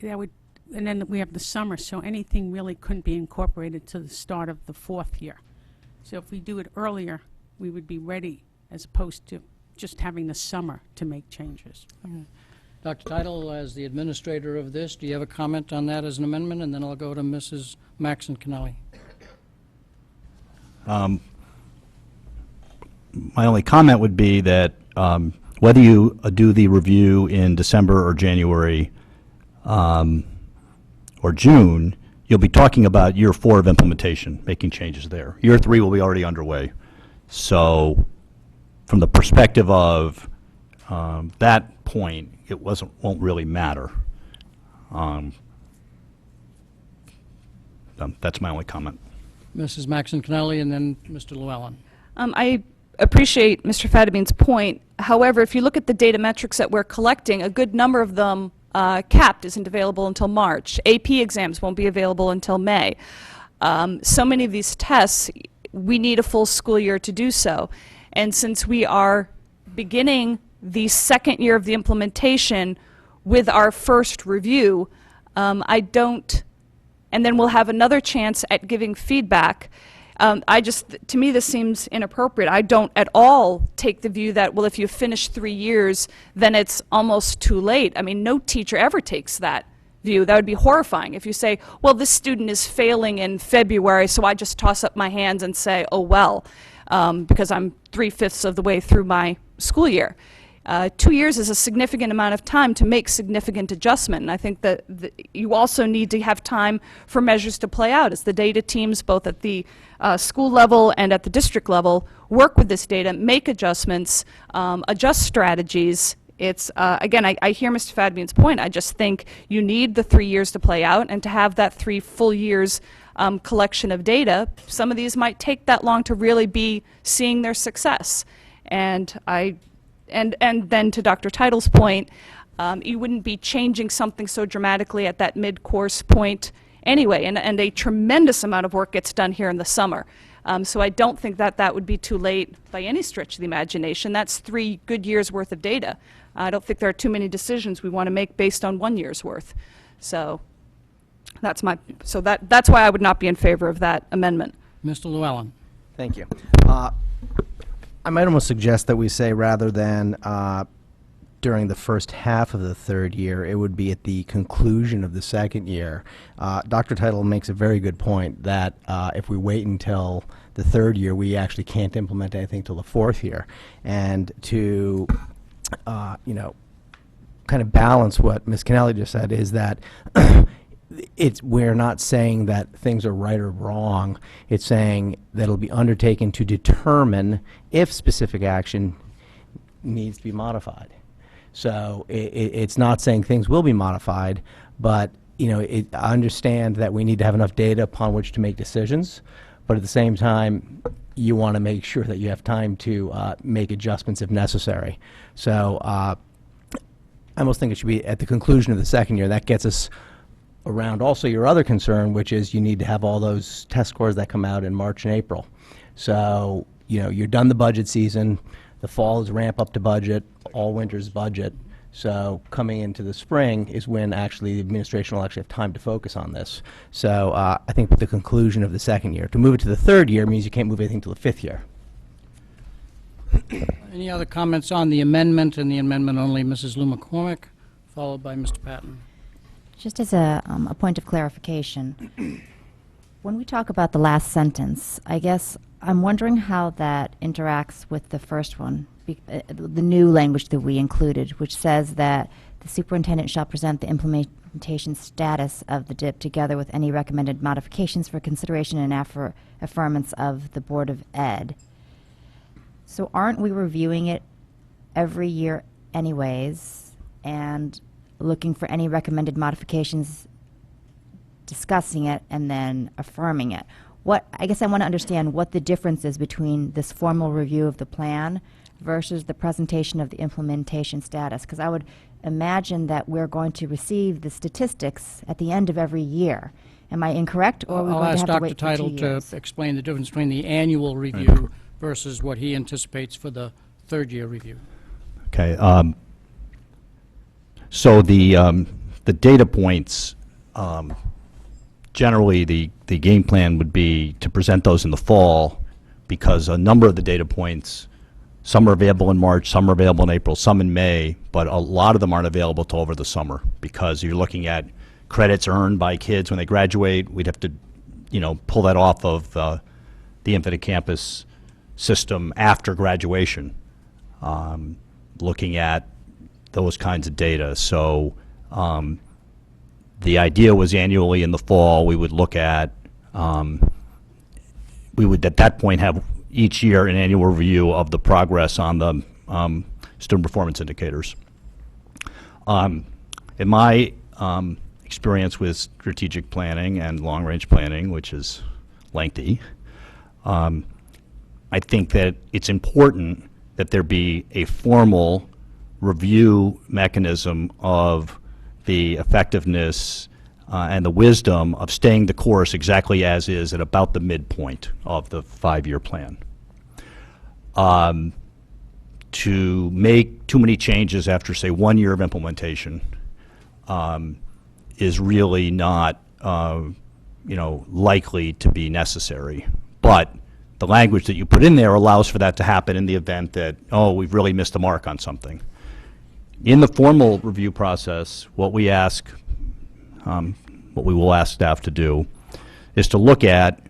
that would, and then we have the summer, so anything really couldn't be incorporated to the start of the fourth year. So if we do it earlier, we would be ready, as opposed to just having the summer to make changes. Okay. Dr. Teitel, as the administrator of this, do you have a comment on that as an amendment? And then I'll go to Mrs. Maxon Kennelly. My only comment would be that whether you do the review in December or January or June, you'll be talking about year 4 of implementation, making changes there. Year 3 will be already underway. So from the perspective of that point, it won't really matter. That's my only comment. Mrs. Maxon Kennelly, and then Mr. Llewellyn. I appreciate Mr. Fattabine's point. However, if you look at the data metrics that we're collecting, a good number of them, CAPT isn't available until March. AP exams won't be available until May. So many of these tests, we need a full school year to do so. And since we are beginning the second year of the implementation with our first review, and then we'll have another chance at giving feedback. To me, this seems inappropriate. I don't at all take the view that, well, if you finish 3 years, then it's almost too late. I mean, no teacher ever takes that view. That would be horrifying if you say, well, this student is failing in February, so I just toss up my hands and say, oh, well, because I'm 3/5 of the way through my school year. 2 years is a significant amount of time to make significant adjustment, and I think that you also need to have time for measures to play out as the data teams, both at the school level and at the district level, work with this data, make adjustments, adjust strategies. It's, again, I hear Mr. Fadbian's point. I just think you need the 3 years to play out, and to have that 3 full years collection of data, some of these might take that long to really be seeing their success. And then to Dr. Title's point, you wouldn't be changing something so dramatically at that mid-course point anyway, and a tremendous amount of work gets done here in the summer. So I don't think that that would be too late by any stretch of the imagination. That's 3 good years' worth of data. I don't think there are too many decisions we want to make based on 1 year's worth. So that's that's why I would not be in favor of that amendment. Mr. Llewellyn. Thank you. I might almost suggest that we say, rather than during the first half of the third year, it would be at the conclusion of the second year. Dr. Title makes a very good point that if we wait until the third year, we actually can't implement anything till the fourth year. And to, kind of balance what Ms. Kennelly just said is that we're not saying that things are right or wrong. It's saying that it'll be undertaken to determine if specific action needs to be modified. So it's not saying things will be modified, but I understand that we need to have enough data upon which to make decisions, but at the same time, you want to make sure that you have time to make adjustments if necessary. So I almost think it should be at the conclusion of the second year. That gets us around also your other concern, which is you need to have all those test scores that come out in March and April. So, you're done the budget season, the fall is ramp up to budget, all winter's budget. So coming into the spring is when actually the administration will actually have time to focus on this. So I think with the conclusion of the second year. To move it to the third year means you can't move anything to the fifth year. Any other comments on the amendment and the amendment only? Mrs. Lou McCormick, followed by Mr. Patton. Just as a point of clarification, when we talk about the last sentence, I guess I'm wondering how that interacts with the first one, the new language that we included, which says that the superintendent shall present the implementation status of the DIP together with any recommended modifications for consideration and affirmance of the Board of Ed. So aren't we reviewing it every year anyways and looking for any recommended modifications, discussing it, and then affirming it? I guess I want to understand what the difference is between this formal review of the plan versus the presentation of the implementation status, because I would imagine that we're going to receive the statistics at the end of every year. Am I incorrect, or are we I'll going to ask have to Dr. wait for 2 Title years? to explain the difference between the annual review versus what he anticipates for the third-year review. Okay. So the data points, generally the game plan would be to present those in the fall, because a number of the data points, some are available in March, some are available in April, some in May, but a lot of them aren't available till over the summer, because you're looking at credits earned by kids when they graduate. We'd have to, pull that off of the Infinite Campus system after graduation, looking at those kinds of data. So the idea was annually in the fall we would look at, we would at that point have each year an annual review of the progress on the student performance indicators. In my experience with strategic planning and long-range planning, which is lengthy, I think that it's important that there be a formal review mechanism of the effectiveness and the wisdom of staying the course exactly as is at about the midpoint of the 5-year plan. To make too many changes after, say, 1 year of implementation is really not, likely to be necessary. But the language that you put in there allows for that to happen in the event that, we've really missed the mark on something. In the formal review process, what we ask what we will ask staff to do, is to look at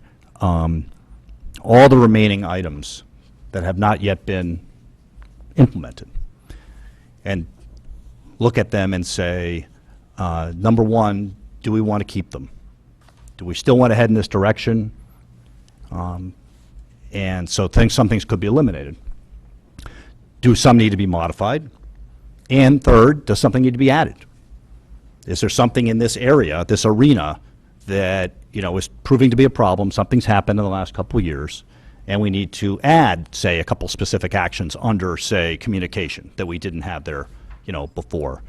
all the remaining items that have not yet been implemented, and look at them and say, number one, do we want to keep them? Do we still want to head in this direction? And so some things could be eliminated. Do some need to be modified? And third, does something need to be added? Is there something in this area, this arena, that is proving to be a problem? Something's happened in the last couple of years, and we need to add, say, a couple specific actions under, say, communication that we didn't have there, before.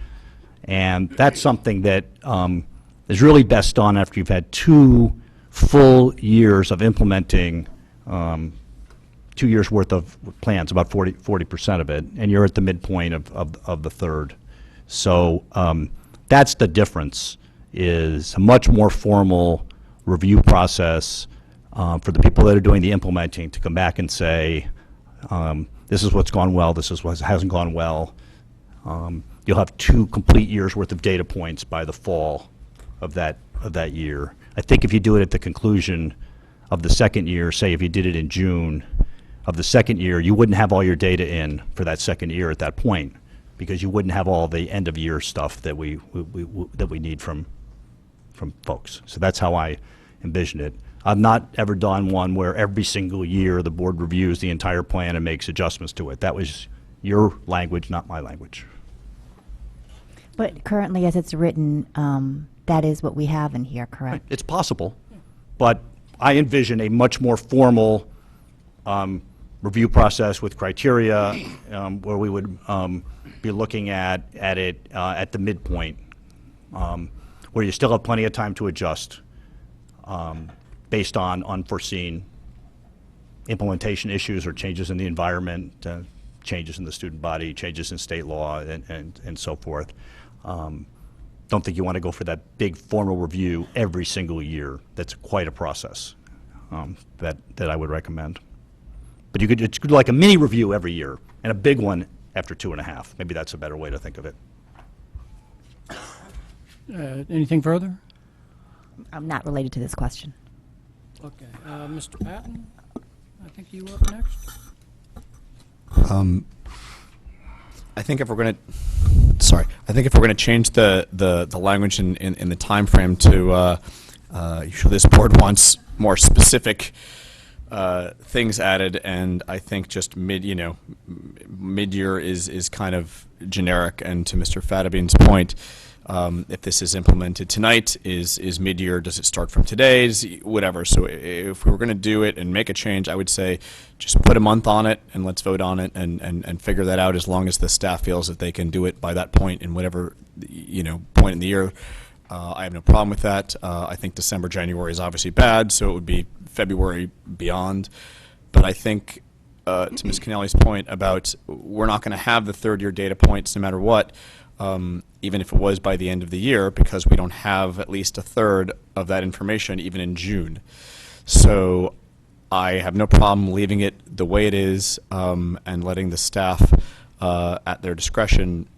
And that's something that is really best done after you've had 2 full years of implementing 2 years' worth of plans, about 40% of it, and you're at the midpoint of the third. So that's the difference, is a much more formal review process for the people that are doing the implementing to come back and say, this is what's gone well, this is what hasn't gone well. You'll have 2 complete years' worth of data points by the fall of that year. I think if you do it at the conclusion of the second year, say if you did it in June of the second year, you wouldn't have all your data in for that second year at that point, because you wouldn't have all the end of year stuff that we need from folks. So that's how I envision it. I've not ever done one where every single year the board reviews the entire plan and makes adjustments to it. That was your language, not my language. But currently, as it's written, that is what we have in here, correct? It's possible, but I envision a much more formal review process with criteria where we would be looking at it at the midpoint, where you still have plenty of time to adjust based on unforeseen implementation issues or changes in the environment, changes in the student body, changes in state law, and so forth. Don't think you want to go for that big formal review every single year. That's quite a process that I would recommend. But it's like a mini review every year and a big one after 2.5. Maybe that's a better way to think of it. Anything further? Not related to this question. Okay. Mr. Patton, I think you were up next. I think if we're going to change the language in the time frame to usually this board wants more specific things added, and I think just mid-year is kind of generic. And to Mr. Fadabian's point, if this is implemented tonight, is mid-year, does it start from today's, whatever. So if we were going to do it and make a change, I would say just put a month on it and let's vote on it and figure that out, as long as the staff feels that they can do it by that point in whatever point in the year. I have no problem with that. I think December, January is obviously bad, so it would be February beyond. But I think to Ms. Kennelly's point about we're not going to have the third-year data points no matter what, even if it was by the end of the year, because we don't have at least a third of that information even in June. So I have no problem leaving it the way it is and letting the staff at their discretion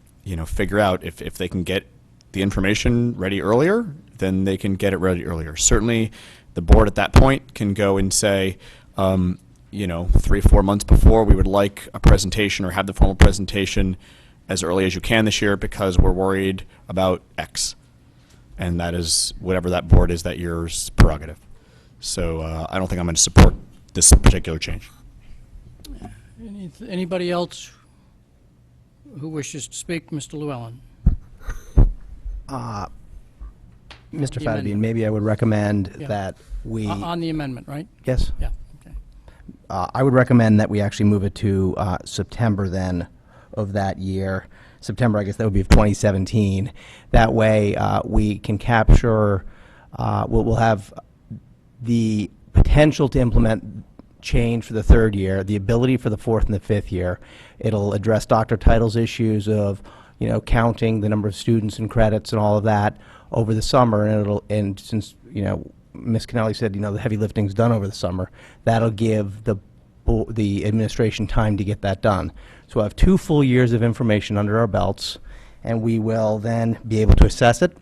figure out if they can get the information ready earlier, then they can get it ready earlier. Certainly the board at that point can go and say 3-4 months before, we would like a presentation or have the formal presentation as early as you can this year because we're worried about X. And that is whatever that board is that year's prerogative. So I don't think I'm going to support this particular change. Anybody else who wishes to speak? Mr. Llewellyn. Mr. The Fadabian, amendment. maybe I would recommend Yeah. that we... On the amendment, right? Yes. Yeah, okay. I would recommend that we actually move it to September then of that year. September, I guess that would be of 2017. That way we can capture, we'll have the potential to implement change for the third year, the ability for the fourth and the fifth year. It'll address Dr. Title's issues of, counting the number of students and credits and all of that over the summer, and since, Ms. Kennelly said, the heavy lifting's done over the summer, that'll give the administration time to get that done. So we'll have 2 full years of information under our belts, and we will then be able to assess it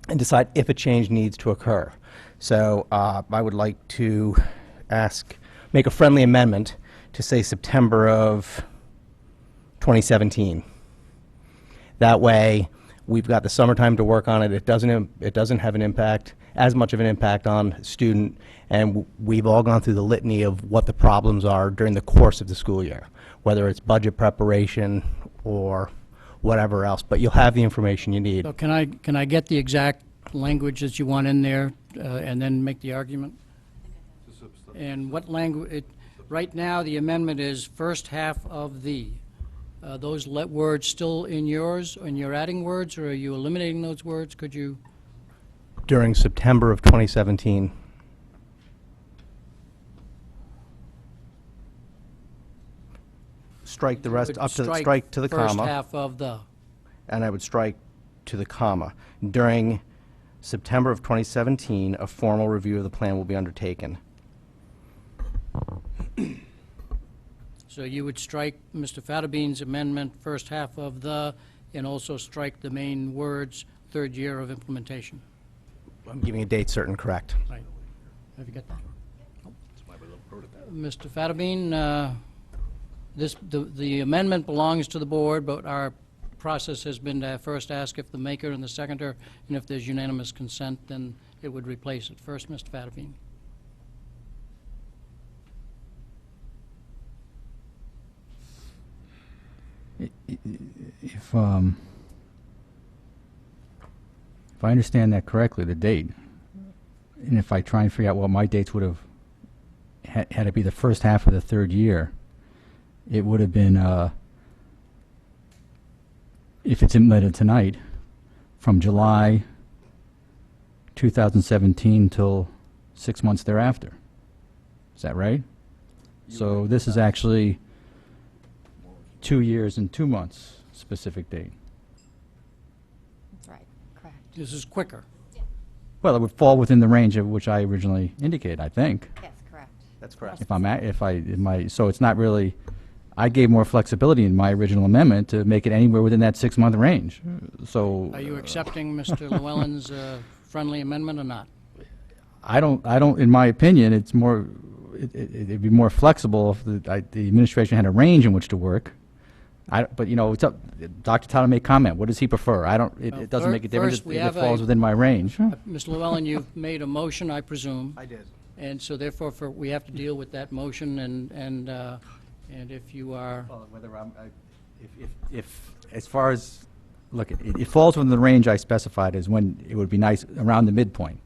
and decide if a change needs to occur. So I would like to make a friendly amendment to say September of 2017. That way, we've got the summertime to work on it. It doesn't have an impact, as much of an impact on student, and we've all gone through the litany of what the problems are during the course of the school year, whether it's budget preparation or whatever else. But you'll have the information you need. So can I get the exact language that you want in there, and then make the argument? And what language, right now, the amendment is first half of the. Those words still in yours, and you're adding words, or are you eliminating those words? Could you? During September of 2017. Strike the rest, would strike to the First comma, half of the. and I would strike to the comma. During September of 2017, a formal review of the plan will be undertaken. So you would strike Mr. Fatabean's amendment, first half of the, and also strike the main words, third year of implementation. I'm giving a date certain, correct? Right. Have you got that? Mr. Fatabean, the amendment belongs to the board, but our process has been to first ask if the maker and the seconder, and if there's unanimous consent, then it would replace it. First, Mr. Fatabean. If I understand that correctly, the date, and if I try and figure out what my dates would have had to be the first half of the third year, it would have been, if it's implemented tonight, from July 2017 till 6 months thereafter. Is that right? So this is actually 2 years and 2 months specific date. That's right, correct. This is quicker. Well, it would fall within the range of which I originally indicated, I think. Yes, correct. That's correct. So it's not really, I gave more flexibility in my original amendment to make it anywhere within that 6-month range. So. Are you accepting Mr. Llewellyn's friendly amendment or not? I don't, in my opinion, it's more, it'd be more flexible if the administration had a range in which to work. But, it's up, Dr. Tyler may comment. What does he prefer? It doesn't make a difference first we if it have falls a- within my range. Mr. Llewellyn, you've made a motion, I presume. I did. And so therefore, we have to deal with that motion, and if you are, Well, whether if as far as, look, it falls within the range I specified as when it would be nice around the midpoint.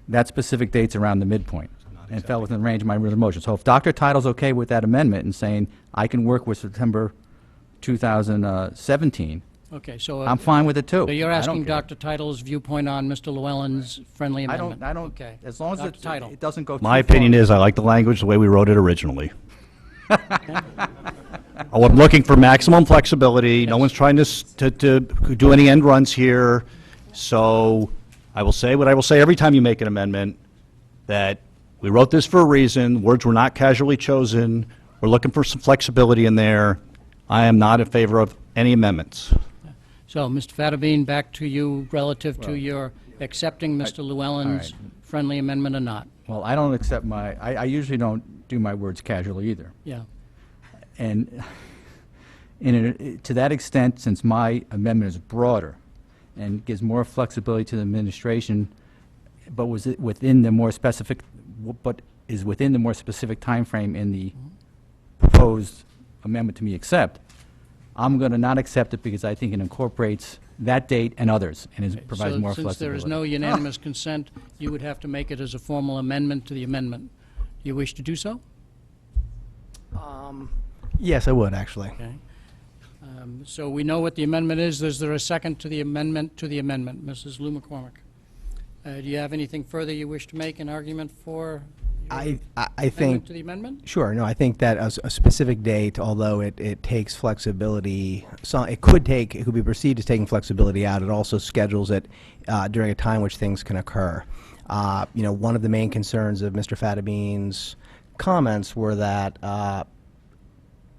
That specific date's around the midpoint, and it fell within the range of my original motion. So if Dr. Title's okay with that amendment and saying I can work with September 2017, okay, so. I'm fine with it too. So you're I don't asking care. Dr. Title's viewpoint on Mr. Llewellyn's friendly I amendment? don't, Okay. as long as Dr. Title. it doesn't go too My far. opinion is I like the language the way we wrote it originally. Oh, I'm looking for maximum flexibility. No one's trying to do any end runs here. So I will say what I will say every time you make an amendment, that we wrote this for a reason. Words were not casually chosen. We're looking for some flexibility in there. I am not in favor of any amendments. So, Mr. Fatabean, back to you relative to your accepting Mr. Llewellyn's friendly amendment or not? Well, I don't accept I usually don't do my words casually either. Yeah. And to that extent, since my amendment is broader and gives more flexibility to the administration, but was it within the more specific, but is within the more specific timeframe in the proposed amendment to me accept, I'm going to not accept it because I think it incorporates that date and others and provides more So flexibility. since there is no unanimous consent, you would have to make it as a formal amendment to the amendment. Do you wish to do so? Yes, I would, actually. Okay. So we know what the amendment is. Is there a second to the amendment to the amendment? Mrs. Lou McCormick. Do you have anything further you wish to make an argument for your I amendment think, to the amendment? sure, no, I think that a specific date, although it takes flexibility, so it could be perceived as taking flexibility out, it also schedules it during a time which things can occur. One of the main concerns of Mr. Fatabean's comments were that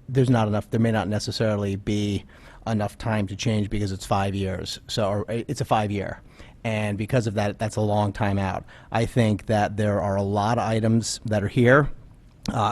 there may not necessarily be enough time to change because it's 5 years, or it's a 5-year. and because of that, that's a long time out. I think that there are a lot of items that are here.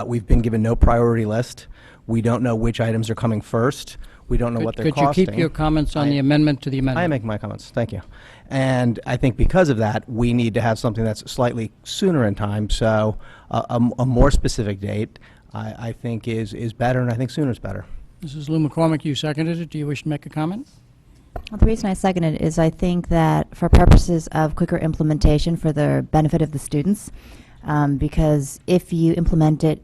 We've been given no priority list. We don't know which items are coming first. We don't know what they're Could you costing. keep your comments on the amendment to the I am amendment? making my comments. Thank you. And I think because of that, we need to have something that's slightly sooner in time. So a more specific date, I think, is better, and I think sooner is better. Mrs. Lou McCormick, you seconded it. Do you wish to make a comment? Well, the reason I second it is I think that for purposes of quicker implementation for the benefit of the students, because if you implement it,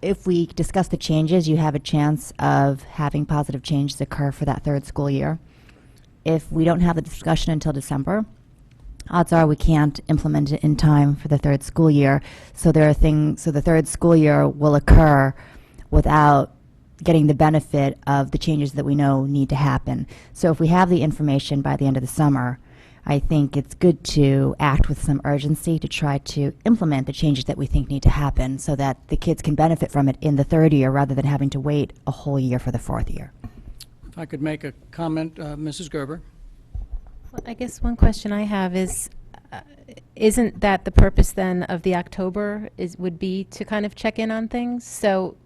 if we discuss the changes, you have a chance of having positive changes occur for that third school year. If we don't have the discussion until December, odds are we can't implement it in time for the third school year. So the third school year will occur without getting the benefit of the changes that we know need to happen. So if we have the information by the end of the summer, I think it's good to act with some urgency to try to implement the changes that we think need to happen so that the kids can benefit from it in the third year rather than having to wait a whole year for the fourth year. If I could make a comment, Mrs. Gerber. Well, I guess one question I have is, isn't that the purpose then of the October would be to kind of check in on things? So,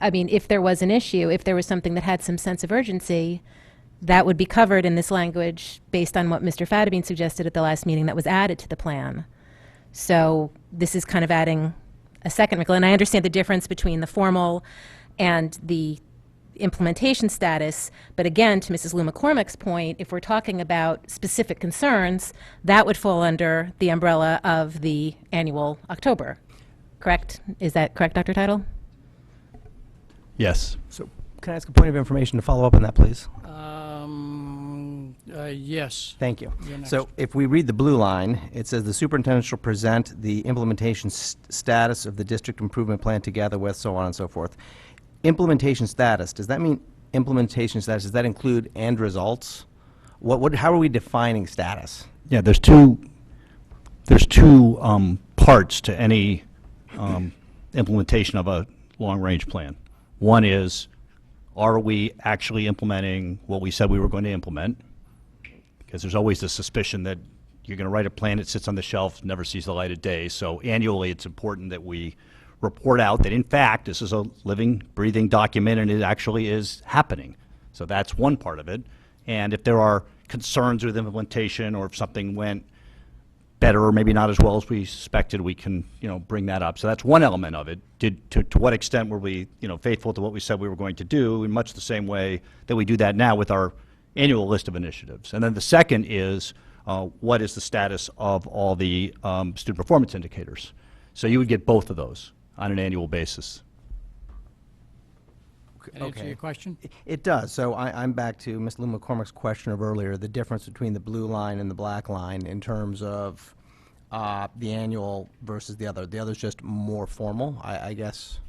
I mean, if there was an issue, if there was something that had some sense of urgency, that would be covered in this language based on what Mr. Fadabine suggested at the last meeting that was added to the plan. So this is kind of adding a second wrinkle, and I understand the difference between the formal and the implementation status, but again, to Mrs. Lou McCormick's point, if we're talking about specific concerns, that would fall under the umbrella of the annual October, correct? Is that correct, Dr. Title? Yes. So can I ask a point of information to follow up on that, please? Yes. Thank you. You're next. So if we read the blue line, it says the superintendent shall present the implementation status of the district improvement plan together with so on and so forth. Implementation status, does that mean implementation status? Does that include end results? How are we defining status? Yeah, there's two parts to any implementation of a long-range plan. One is, are we actually implementing what we said we were going to implement? Because there's always the suspicion that you're going to write a plan that sits on the shelf, never sees the light of day. So annually, it's important that we report out that, in fact, this is a living, breathing document, and it actually is happening. So that's one part of it. And if there are concerns with implementation, or if something went better or maybe not as well as we suspected, we can, bring that up. So that's one element of it. To what extent were we, faithful to what we said we were going to do, in much the same way that we do that now with our annual list of initiatives. And then the second is, what is the status of all the student performance indicators? So you would get both of those on an annual basis. Can I answer your question? It does. So I'm back to Ms. Lou McCormick's question of earlier, the difference between the blue line and the black line in terms of the annual versus the other. The other's just more formal, I guess.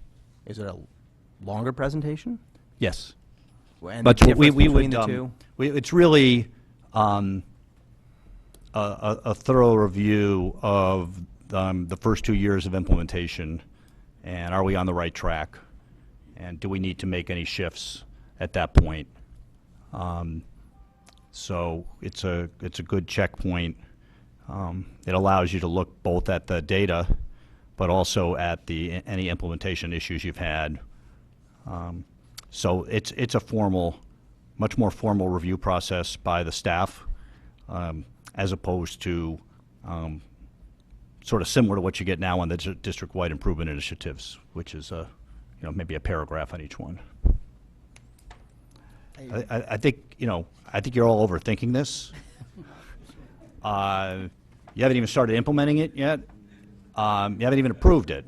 Is it a longer presentation? Yes. And But the we difference between would, the two? it's really a thorough review of the first 2 years of implementation, and are we on the right track? And do we need to make any shifts at that point? So it's a good checkpoint. It allows you to look both at the data, but also at any implementation issues you've had. So it's a formal, much more formal review process by the staff, as opposed to sort of similar to what you get now on the district-wide improvement initiatives, which is maybe a paragraph on each one. I think you're all overthinking this. You haven't even started implementing it yet. You haven't even approved it.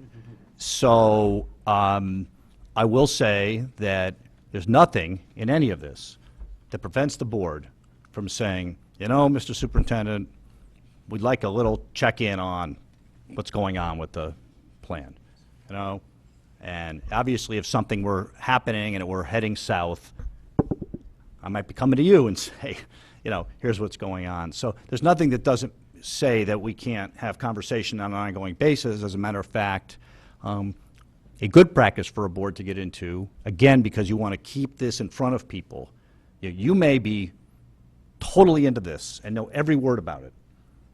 So I will say that there's nothing in any of this that prevents the board from saying, Mr. Superintendent, we'd like a little check-in on what's going on with the plan, And obviously, if something were happening and it were heading south, I might be coming to you and say, here's what's going on. So there's nothing that doesn't say that we can't have conversation on an ongoing basis. As a matter of fact, a good practice for a board to get into, again, because you want to keep this in front of people. You may be totally into this and know every word about it.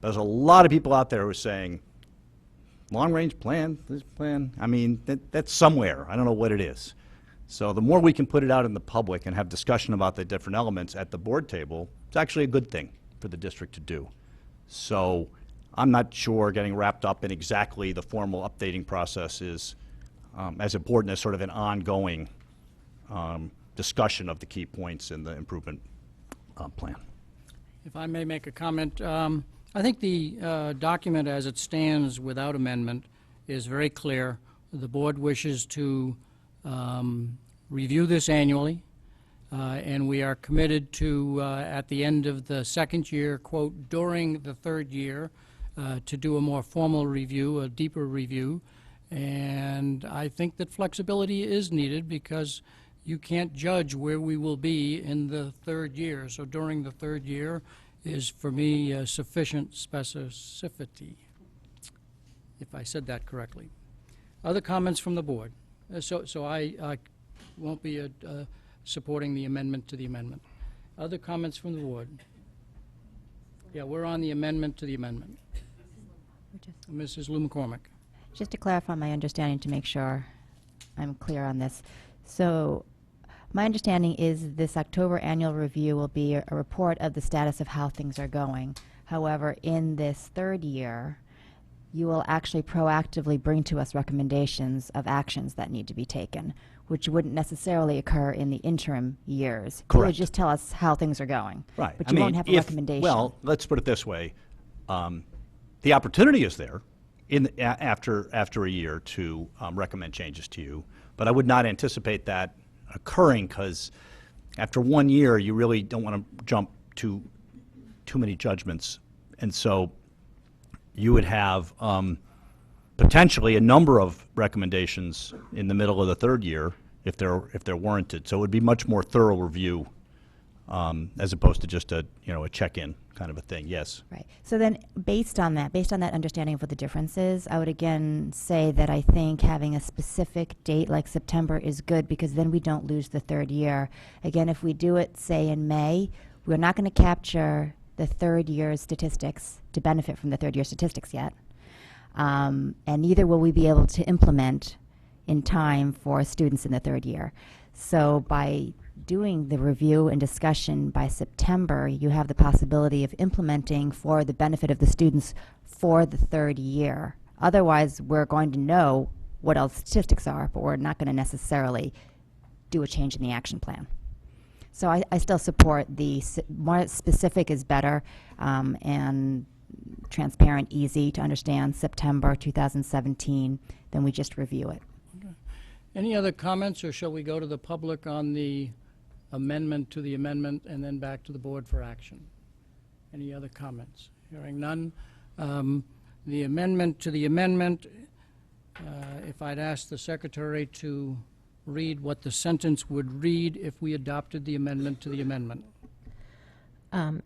There's a lot of people out there who are saying, long-range plan, this plan, I mean, that's somewhere. I don't know what it is. So the more we can put it out in the public and have discussion about the different elements at the board table, it's actually a good thing for the district to do. So I'm not sure getting wrapped up in exactly the formal updating process is as important as sort of an ongoing discussion of the key points in the improvement plan. If I may make a comment, I think the document as it stands without amendment is very clear. The board wishes to review this annually, and we are committed to, at the end of the second year, quote, during the third year, to do a more formal review, a deeper review. And I think that flexibility is needed because you can't judge where we will be in the third year. So during the third year is, for me, sufficient specificity, if I said that correctly. Other comments from the board? So I won't be supporting the amendment to the amendment. Other comments from the board? Yeah, we're on the amendment to the amendment. Mrs. Lou McCormick. Just to clarify my understanding to make sure I'm clear on this. So my understanding is this October annual review will be a report of the status of how things are going. However, in this third year, you will actually proactively bring to us recommendations of actions that need to be taken, which wouldn't necessarily occur in the interim years. You would Correct. just tell us how things are going. Right. But I you mean, won't have a if- recommendation. Well, let's put it this way. The opportunity is there after a year to recommend changes to you, but I would not anticipate that occurring because after 1 year, you really don't want to jump to too many judgments. And so you would have potentially a number of recommendations in the middle of the third year if they're warranted. So it would be much more thorough review as opposed to just a check-in kind of a thing. Yes. Right. So then, based on that understanding of what the difference is, I would again say that I think having a specific date like September is good because then we don't lose the third year. Again, if we do it, say, in May, we're not going to capture the third year's statistics to benefit from the third year statistics yet. And neither will we be able to implement in time for students in the third year. So by doing the review and discussion by September, you have the possibility of implementing for the benefit of the students for the third year. Otherwise, we're going to know what else statistics are, but we're not going to necessarily do a change in the action plan. So I still support the more specific is better and transparent, easy to understand, September 2017, then we just review it. Any other comments, or shall we go to the public on the amendment to the amendment and then back to the board for action? Any other comments? Hearing none. The amendment to the amendment, if I'd ask the secretary to read what the sentence would read if we adopted the amendment to the amendment.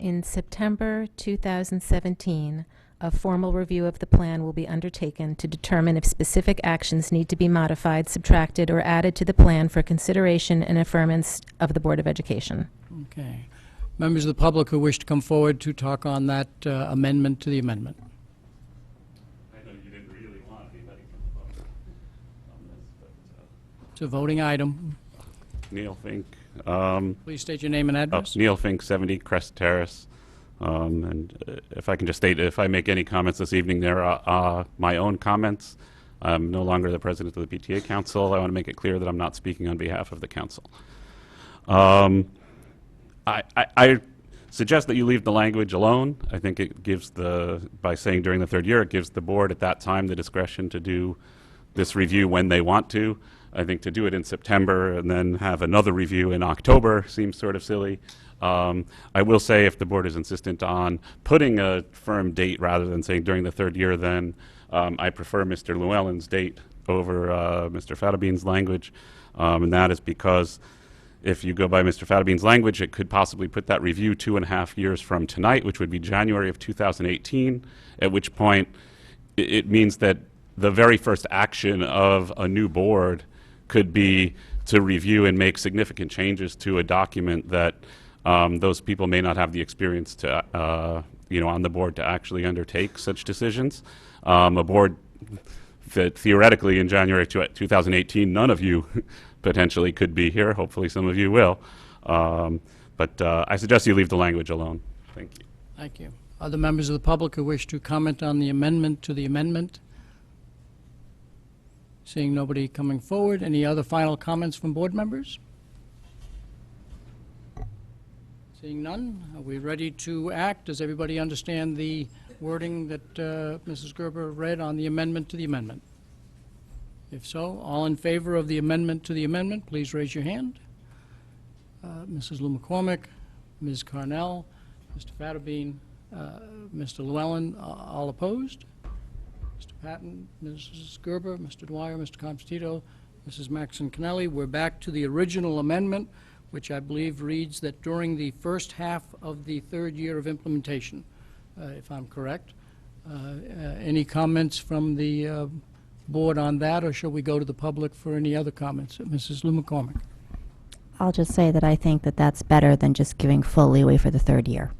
In September 2017, a formal review of the plan will be undertaken to determine if specific actions need to be modified, subtracted, or added to the plan for consideration and affirmance of the Board of Education. Okay. Members of the public who wish to come forward to talk on that amendment to the amendment. I know you didn't really want to be letting from the public on this, but... It's a voting item. Neil Fink. Please state your name and address. Neil Fink, 70 Crest Terrace. And if I can just state, if I make any comments this evening, they're my own comments. I'm no longer the president of the PTA Council. I want to make it clear that I'm not speaking on behalf of the council. I suggest that you leave the language alone. I think it gives by saying during the third year, it gives the board at that time the discretion to do this review when they want to. I think to do it in September and then have another review in October seems sort of silly. I will say if the board is insistent on putting a firm date rather than saying during the third year, then I prefer Mr. Llewellyn's date over Mr. Fatabean's language. And that is because if you go by Mr. Fatabean's language, it could possibly put that review 2.5 years from tonight, which would be January of 2018, at which point it means that the very first action of a new board could be to review and make significant changes to a document that those people may not have the experience to, on the board to actually undertake such decisions. A board that theoretically in January 2018, none of you potentially could be here. Hopefully some of you will. But I suggest you leave the language alone. Thank you. Thank you. Other members of the public who wish to comment on the amendment to the amendment? Seeing nobody coming forward, any other final comments from board members? Seeing none, are we ready to act? Does everybody understand the wording that Mrs. Gerber read on the amendment to the amendment? If so, all in favor of the amendment to the amendment, please raise your hand. Mrs. Lou McCormick, Ms. Carnell, Mr. Fatterbean, Mr. Llewellyn, all opposed? Mr. Patton, Mrs. Gerber, Mr. Dwyer, Mr. Constantino, Mrs. Maxon Connelly. We're back to the original amendment, which I believe reads that during the first half of the third year of implementation, if I'm correct. Any comments from the board on that, or shall we go to the public for any other comments? Mrs. Lou McCormick. I'll just say that I think that that's better than just giving full leeway for the third year.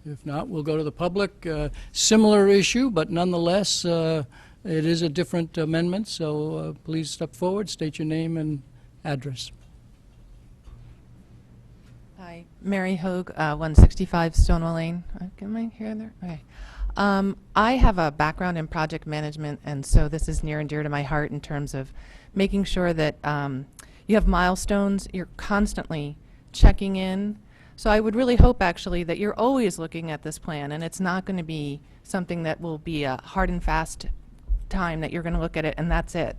If not, we'll go to the public. Similar issue, but nonetheless, it is a different amendment, so please step forward, state your name and address. Hi, Mary Hogue, 165 Stonewall Lane. Am I here there? Okay. I have a background in project management, and so this is near and dear to my heart in terms of making sure that you have milestones, you're constantly checking in. So I would really hope, actually, that you're always looking at this plan, and it's not going to be something that will be a hard and fast time that you're going to look at it and that's it.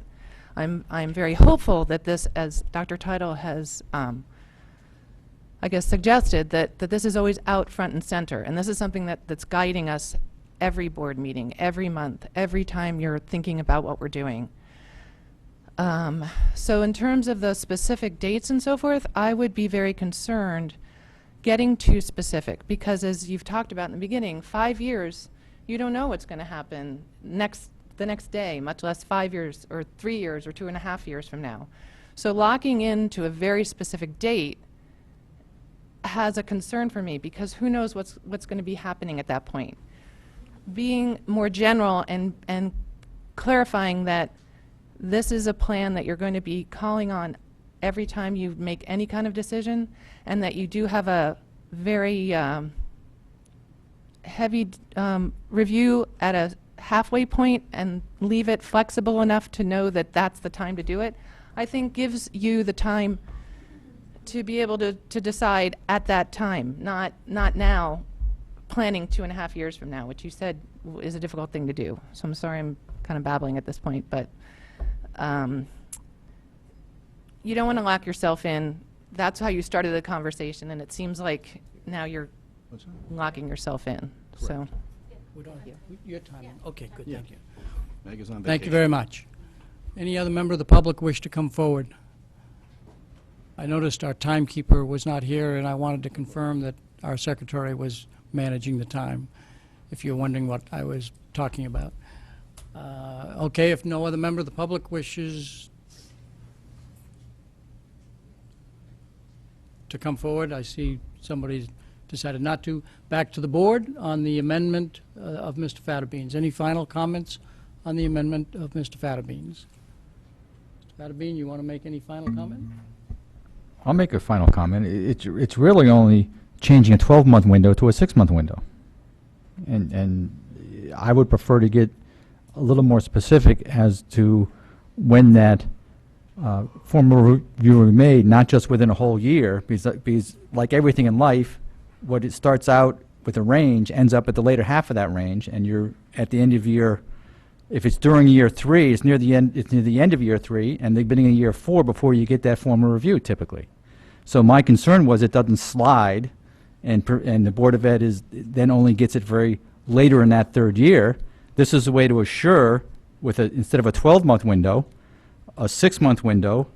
I'm very hopeful that this, as Dr. Title has, I guess, suggested, that this is always out front and center, and this is something that's guiding us every board meeting, every month, every time you're thinking about what we're doing. So in terms of the specific dates and so forth, I would be very concerned getting too specific, because as you've talked about in the beginning, 5 years, you don't know what's going to happen the next day, much less 5 years or 3 years or 2.5 years from now. So locking into a very specific date has a concern for me, because who knows what's going to be happening at that point. Being more general and clarifying that this is a plan that you're going to be calling on every time you make any kind of decision, and that you do have a very heavy review at a halfway point and leave it flexible enough to know that that's the time to do it, I think gives you the time to be able to decide at that time, not now, planning 2.5 years from now, which you said is a difficult thing to do. So I'm sorry I'm kind of babbling at this point, but you don't want to lock yourself in. That's how you started the conversation, and it seems like now you're locking yourself in. So, Your timing. Okay, good. Thank you. Meg is on Thank you vacation. very much. Any other member of the public wish to come forward? I noticed our timekeeper was not here, and I wanted to confirm that our secretary was managing the time, if you're wondering what I was talking about. Okay, if no other member of the public wishes to come forward, I see somebody decided not to. Back to the board on the amendment of Mr. Fatterbeans. Any final comments on the amendment of Mr. Fatterbeans? Mr. Fatterbean, you want to make any final comment? I'll make a final comment. It's really only changing a 12-month window to a 6-month window. And I would prefer to get a little more specific as to when that formal review will be made, not just within a whole year, because like everything in life, what it starts out with a range ends up at the later half of that range, and you're at the end of year. If it's during year 3, it's near the end of year 3, and the beginning of year 4 before you get that formal review, typically. So my concern was it doesn't slide, and the Board of Ed then only gets it very later in that third year. This is a way to assure, instead of a 12-month window, a 6-month window,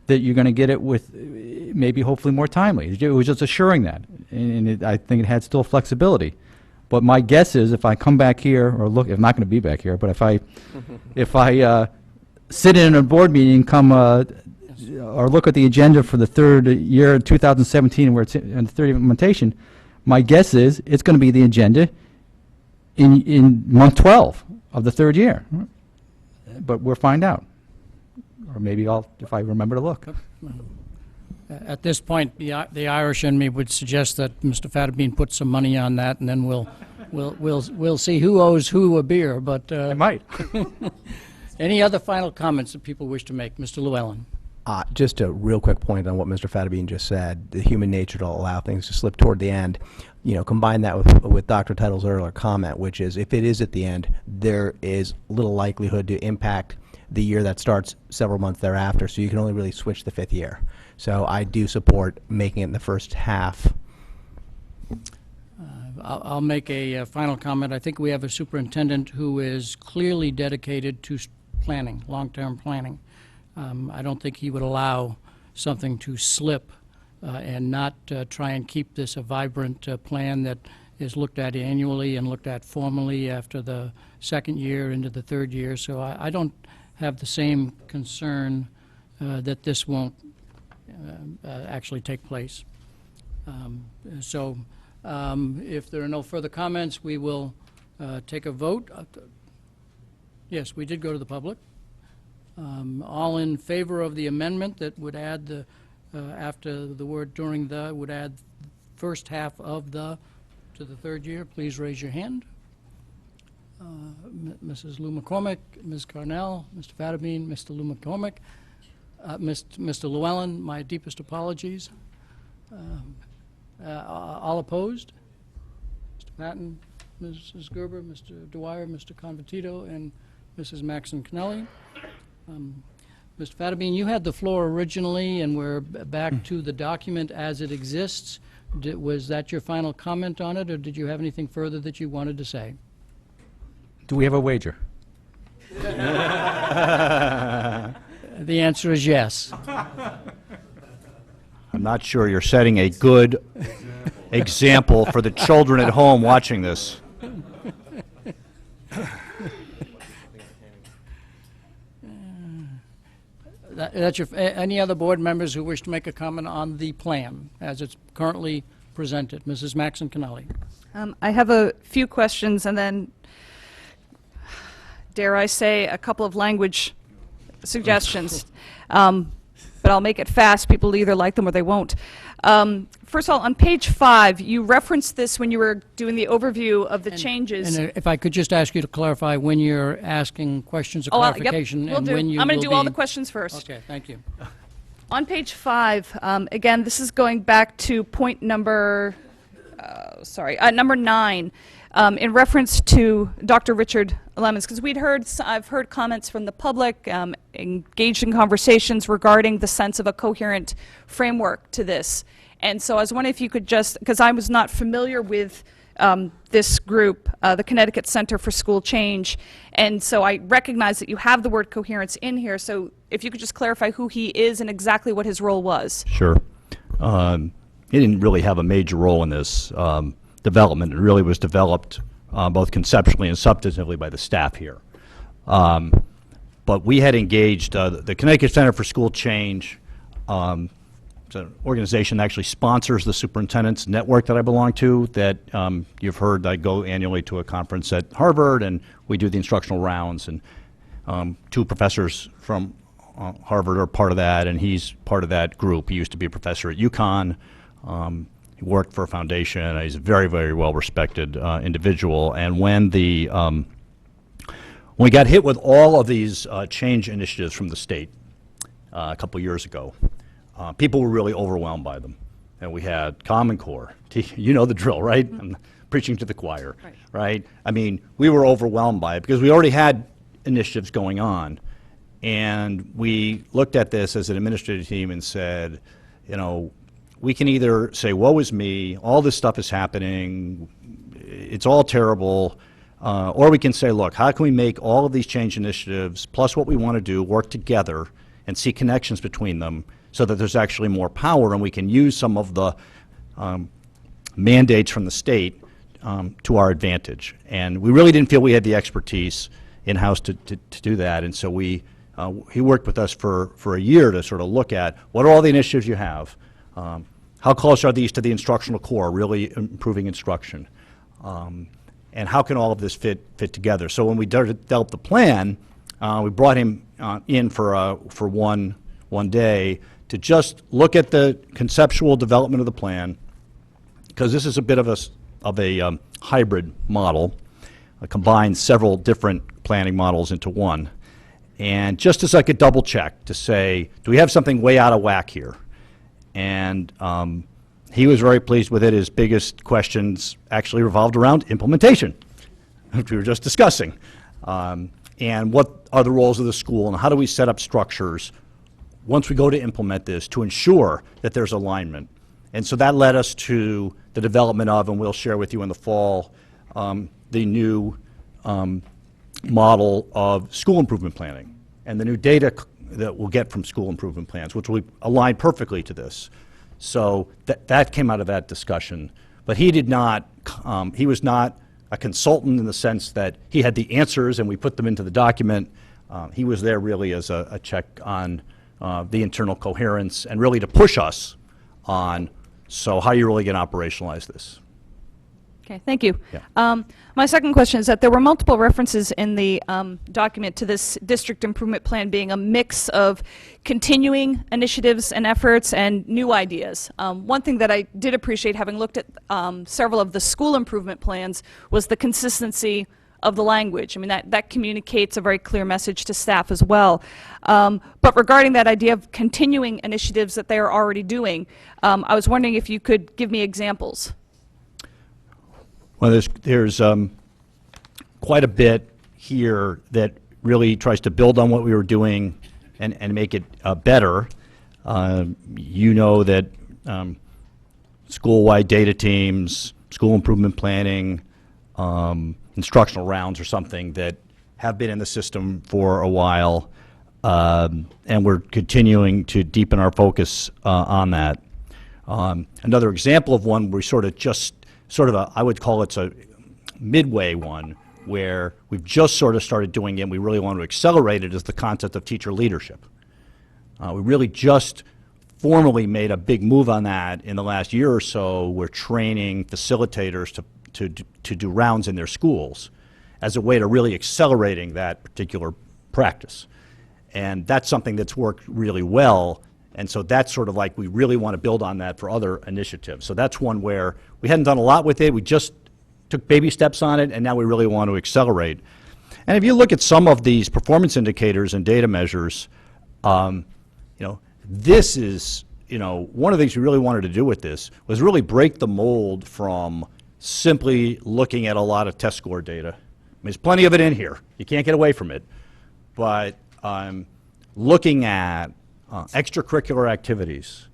that you're going to get it with maybe hopefully more timely. It was just assuring that, and I think it had still flexibility. But my guess is if I come back here, or look, I'm not going to be back here, but if I sit in a board meeting come or look at the agenda for the third year, 2017, where it's in the third implementation, my guess is it's going to be the agenda in month 12 of the third year. But we'll find out. Or maybe if I remember to look. At this point, the Irish in me would suggest that Mr. Fattabine put some money on that, and then we'll see who owes who a beer. But I might. any other final comments that people wish to make, Mr. Llewellyn? Just a real quick point on what Mr. Fattabine just said. The human nature to allow things to slip toward the end. Combine that with Dr. Title's earlier comment, which is if it is at the end, there is little likelihood to impact the year that starts several months thereafter. So you can only really switch the 5th year. So I do support making it in the first half. I'll make a final comment. I think we have a superintendent who is clearly dedicated to planning, long-term planning. I don't think he would allow something to slip and not try and keep this a vibrant plan that is looked at annually and looked at formally after the 2nd year into the 3rd year. So I don't have the same concern that this won't actually take place. If there are no further comments, we will take a vote. Yes, we did go to the public. All in favor of the amendment that would add the, after the word during the, would add first half of the to the 3rd year, please raise your hand. Mrs. Lou McCormick, Ms. Carnell, Mr. Fattabine, Mr. Lou McCormick, Mr. Llewellyn, my deepest apologies. All opposed? Mr. Patton, Mrs. Gerber, Mr. Dwyer, Mr. Convertito, and Mrs. Maxon Connelly. Mr. Fattabine, you had the floor originally, and we're back to the document as it exists. Was that your final comment on it, or did you have anything further that you wanted to say? Do we have a wager? The answer is yes. I'm not sure you're setting a good example for the children at home watching this. That's any other board members who wish to make a comment on the plan as it's currently presented? Mrs. Maxon Connelly. I have a few questions and then, dare I say, a couple of language suggestions. But I'll make it fast. People either like them or they won't. First of all, on page 5, you referenced this when you were doing the overview of the changes. And if I could just ask you to clarify when you're asking questions of clarification, yep, and when you I'm going will to do all be- the questions first. Okay, thank you. On page 5, again, this is going back to point number, number 9, in reference to Dr. Richard Lemons, because I've heard comments from the public, engaged in conversations regarding the sense of a coherent framework to this. And so I was wondering if you could just, because I was not familiar with this group, the Connecticut Center for School Change, and so I recognize that you have the word coherence in here, so if you could just clarify who he is and exactly what his role was. Sure. He didn't really have a major role in this development. It really was developed both conceptually and substantively by the staff here. But we had engaged the Connecticut Center for School Change. It's an organization that actually sponsors the superintendent's network that I belong to, that you've heard I go annually to a conference at Harvard, and we do the instructional rounds, and 2 professors from Harvard are part of that, and he's part of that group. He used to be a professor at UConn. He worked for a foundation. He's a very, very well-respected individual. And when we got hit with all of these change initiatives from the state a couple years ago, people were really overwhelmed by them. And we had Common Core. You know the drill, right? I'm preaching to the choir, right? I mean, we were overwhelmed by it because we already had initiatives going on. And we looked at this as an administrative team and said, you know, we can either say, woe is me, all this stuff is happening, it's all terrible, or we can say, look, how can we make all of these change initiatives, plus what we want to do, work together and see connections between them so that there's actually more power and we can use some of the mandates from the state to our advantage. And we really didn't feel we had the expertise in-house to do that, and so we He worked with us for a year to sort of look at what are all the initiatives you have, how close are these to the instructional core, really improving instruction, and how can all of this fit together. So when we developed the plan, we brought him in for one day to just look at the conceptual development of the plan, because this is a bit of a hybrid model, combines several different planning models into one. And just as like a double check to say, do we have something way out of whack here? And he was very pleased with it. His biggest questions actually revolved around implementation, which we were just discussing. And what are the roles of the school, and how do we set up structures once we go to implement this to ensure that there's alignment? And so that led us to the development of, and we'll share with you in the fall, the new model of school improvement planning and the new data that we'll get from school improvement plans, which will align perfectly to this. So that came out of that discussion. But he did not, he was not a consultant in the sense that he had the answers and we put them into the document. He was there really as a check on the internal coherence and really to push us on, so how are you really going to operationalize this? Okay, thank you. Yeah. My second question is that there were multiple references in the document to this district improvement plan being a mix of continuing initiatives and efforts and new ideas. One thing that I did appreciate, having looked at several of the school improvement plans, was the consistency of the language. I mean, that communicates a very clear message to staff as well. But regarding that idea of continuing initiatives that they are already doing, I was wondering if you could give me examples. Well, there's quite a bit here that really tries to build on what we were doing and make it better. You know that school-wide data teams, school improvement planning, instructional rounds are something that have been in the system for a while, and we're continuing to deepen our focus on that. Another example of one we I would call it a midway one, where we've just sort of started doing it and we really want to accelerate it, is the concept of teacher leadership. We really just formally made a big move on that in the last year or so. We're training facilitators to do rounds in their schools as a way to really accelerating that particular practice. And that's something that's worked really well. And so that's sort of like we really want to build on that for other initiatives. So that's one where we hadn't done a lot with it. We just took baby steps on it, and now we really want to accelerate. And if you look at some of these performance indicators and data measures, this is, one of the things we really wanted to do with this was really break the mold from simply looking at a lot of test score data. I mean, there's plenty of it in here. You can't get away from it. But looking at extracurricular activities,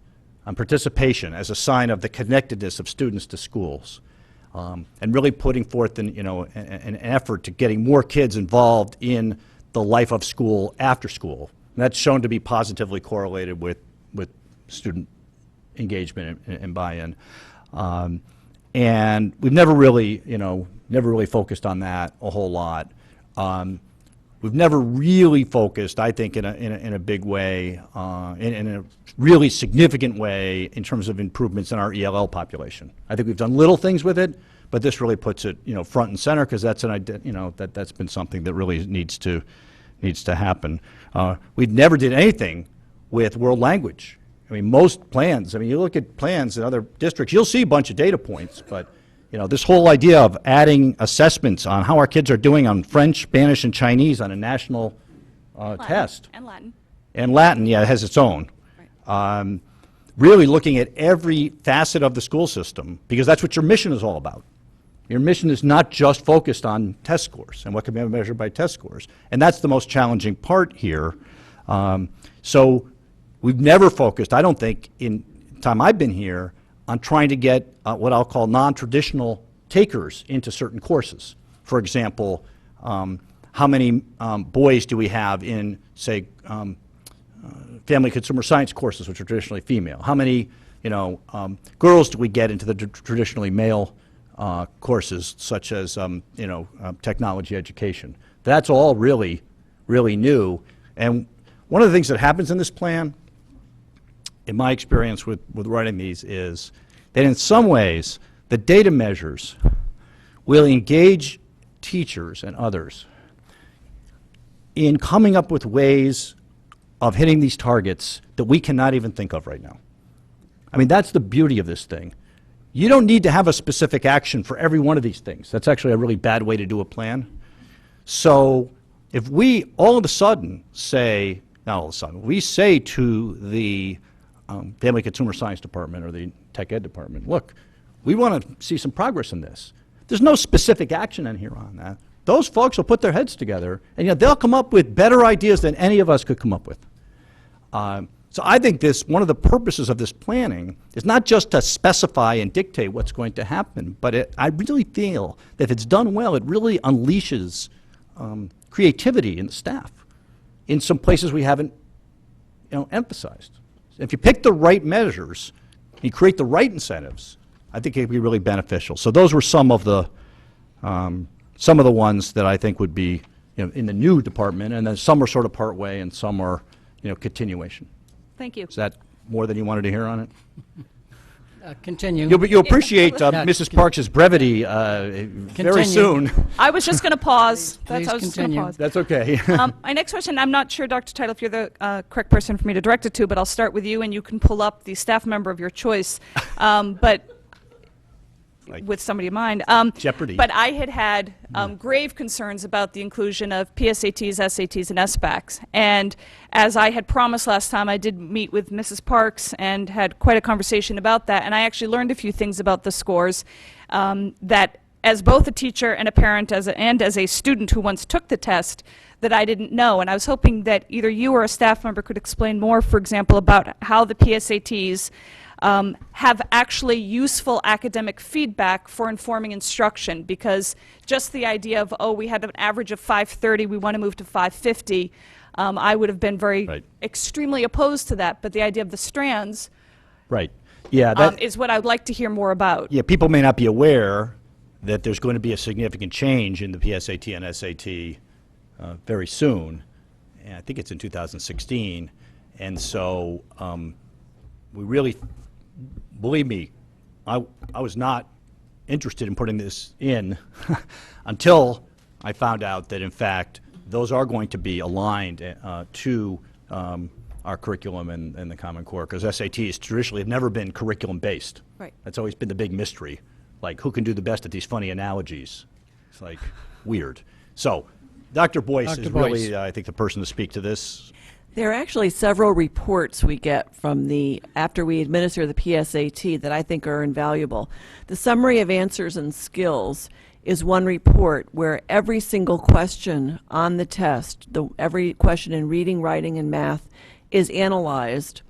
participation as a sign of the connectedness of students to schools, and really putting forth an effort to getting more kids involved in the life of school after school. And that's shown to be positively correlated with student engagement and buy-in. And we've never really focused on that a whole lot. We've never really focused, I think, in a big way, in a really significant way in terms of improvements in our ELL population. I think we've done little things with it, but this really puts it, front and center, because that's that's been something that really needs to happen. We never did anything with world language. I mean, most plans. I mean, you look at plans in other districts, you'll see a bunch of data points, but this whole idea of adding assessments on how our kids are doing on French, Spanish, and Chinese on a national test. And Latin. And Latin, yeah, it has its own. Right. Really looking at every facet of the school system, because that's what your mission is all about. Your mission is not just focused on test scores and what can be measured by test scores. And that's the most challenging part here. So we've never focused, I don't think, in the time I've been here, on trying to get what I'll call non-traditional takers into certain courses. For example, how many boys do we have in, say, family consumer science courses, which are traditionally female? How many girls do we get into the traditionally male courses, such as technology education? That's all really, really new. And one of the things that happens in this plan, in my experience with writing these, is that in some ways, the data measures will engage teachers and others in coming up with ways of hitting these targets that we cannot even think of right now. I mean, that's the beauty of this thing. You don't need to have a specific action for every one of these things. That's actually a really bad way to do a plan. So if we all of a sudden say, not all of a sudden, we say to the Family Consumer Science Department or the Tech Ed Department, look, we want to see some progress in this. There's no specific action in here on that. Those folks will put their heads together, and they'll come up with better ideas than any of us could come up with. So I think one of the purposes of this planning is not just to specify and dictate what's going to happen, but I really feel that if it's done well, it really unleashes creativity in the staff in some places we haven't emphasized. If you pick the right measures, you create the right incentives, I think it would be really beneficial. So those were some of the ones that I think would be in the new department, and then some are sort of part way and some are continuation. Thank you. Is that more than you wanted to hear on it? Continue. You'll appreciate Mrs. Parks' brevity very soon. I was just going to pause. Please I was just going to continue. pause. That's okay. My next question, I'm not sure, Dr. Title, if you're the correct person for me to direct it to, but I'll start with you, and you can pull up the staff member of your choice. But with somebody in mind. Jeopardy. But I had grave concerns about the inclusion of PSATs, SATs, and SBACs. And as I had promised last time, I did meet with Mrs. Parks and had quite a conversation about that. And I actually learned a few things about the scores that, as both a teacher and a parent and as a student who once took the test, that I didn't know. And I was hoping that either you or a staff member could explain more, for example, about how the PSATs have actually useful academic feedback for informing instruction, because just the idea of, oh, we had an average of 530, we want to move to 550, I would have been extremely opposed to that. But the idea of the strands Right. Yeah, that is what I would like to hear more about. Yeah, people may not be aware that there's going to be a significant change in the PSAT and SAT very soon. And I think it's in 2016. And so we really, believe me, I was not interested in putting this in until I found out that, in fact, those are going to be aligned to our curriculum and the Common Core, because SATs traditionally have never been curriculum-based. Right. That's always been the big mystery. Like, who can do the best at these funny analogies? It's like weird. So, Dr. Boyce is really, I think, the person to speak to this. There are actually several reports we get from after we administer the PSAT that I think are invaluable. The Summary of Answers and Skills is one report where every single question on the test, every question in reading, writing, and math is analyzed,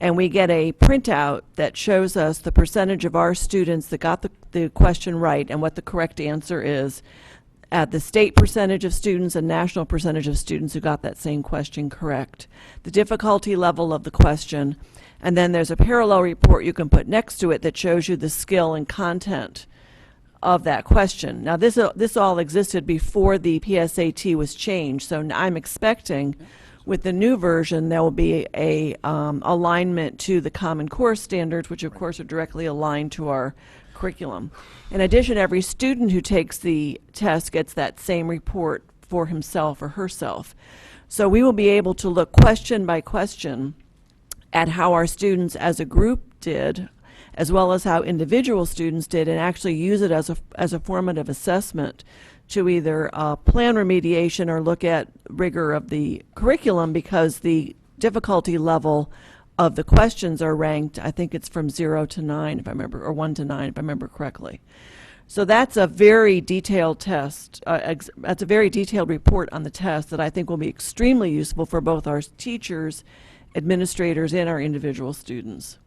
and we get a printout that shows us the percentage of our students that got the question right and what the correct answer is, at the state percentage of students and national percentage of students who got that same question correct, the difficulty level of the question, and then there's a parallel report you can put next to it that shows you the skill and content of that question. Now, this all existed before the PSAT was changed, so I'm expecting with the new version there will be a alignment to the Common Core standards, which of course are directly aligned to our curriculum. In addition, every student who takes the test gets that same report for himself or herself. So we will be able to look question by question at how our students as a group did, as well as how individual students did, and actually use it as a formative assessment to either plan remediation or look at rigor of the curriculum, because the difficulty level of the questions are ranked, I think it's from 0 to 9, if I remember, or 1 to 9, if I remember correctly. So that's a very detailed test. That's a very detailed report on the test that I think will be extremely useful for both our teachers, administrators, and our individual students.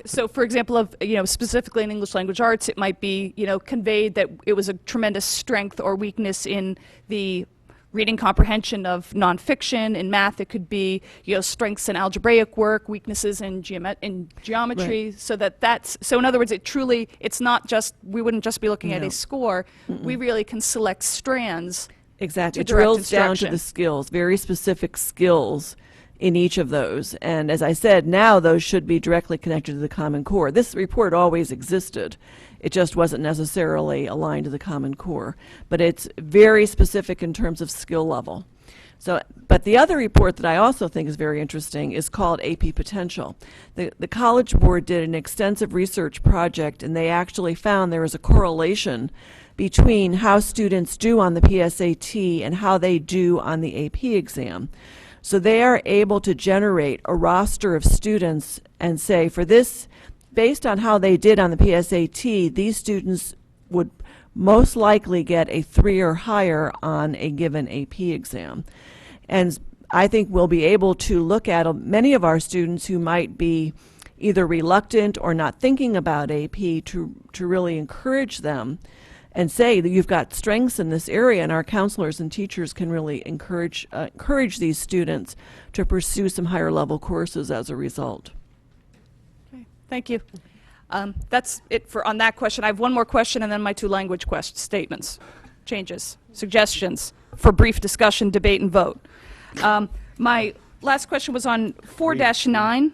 So, for example, specifically in English language arts, it might be, conveyed that it was a tremendous strength or weakness in the reading comprehension of nonfiction. In math, it could be, strengths in algebraic work, weaknesses in geometry. Right. So in other words, it's not just, we wouldn't just be looking at a score. We really can select strands Exactly. to It direct drills down to instruction. the skills, very specific skills in each of those. And as I said, now those should be directly connected to the Common Core. This report always existed. It just wasn't necessarily aligned to the Common Core. But it's very specific in terms of skill level. So, but the other report that I also think is very interesting is called AP Potential. The College Board did an extensive research project, and they actually found there was a correlation between how students do on the PSAT and how they do on the AP exam. So they are able to generate a roster of students and say, for this, based on how they did on the PSAT, these students would most likely get a 3 or higher on a given AP exam. And I think we'll be able to look at many of our students who might be either reluctant or not thinking about AP to really encourage them and say that you've got strengths in this area, and our counselors and teachers can really encourage these students to pursue some higher level courses as a result. Okay, thank you. That's it for on that question. I have one more question and then my 2 language statements, changes, suggestions for brief discussion, debate, and vote. My last question was on 4-9.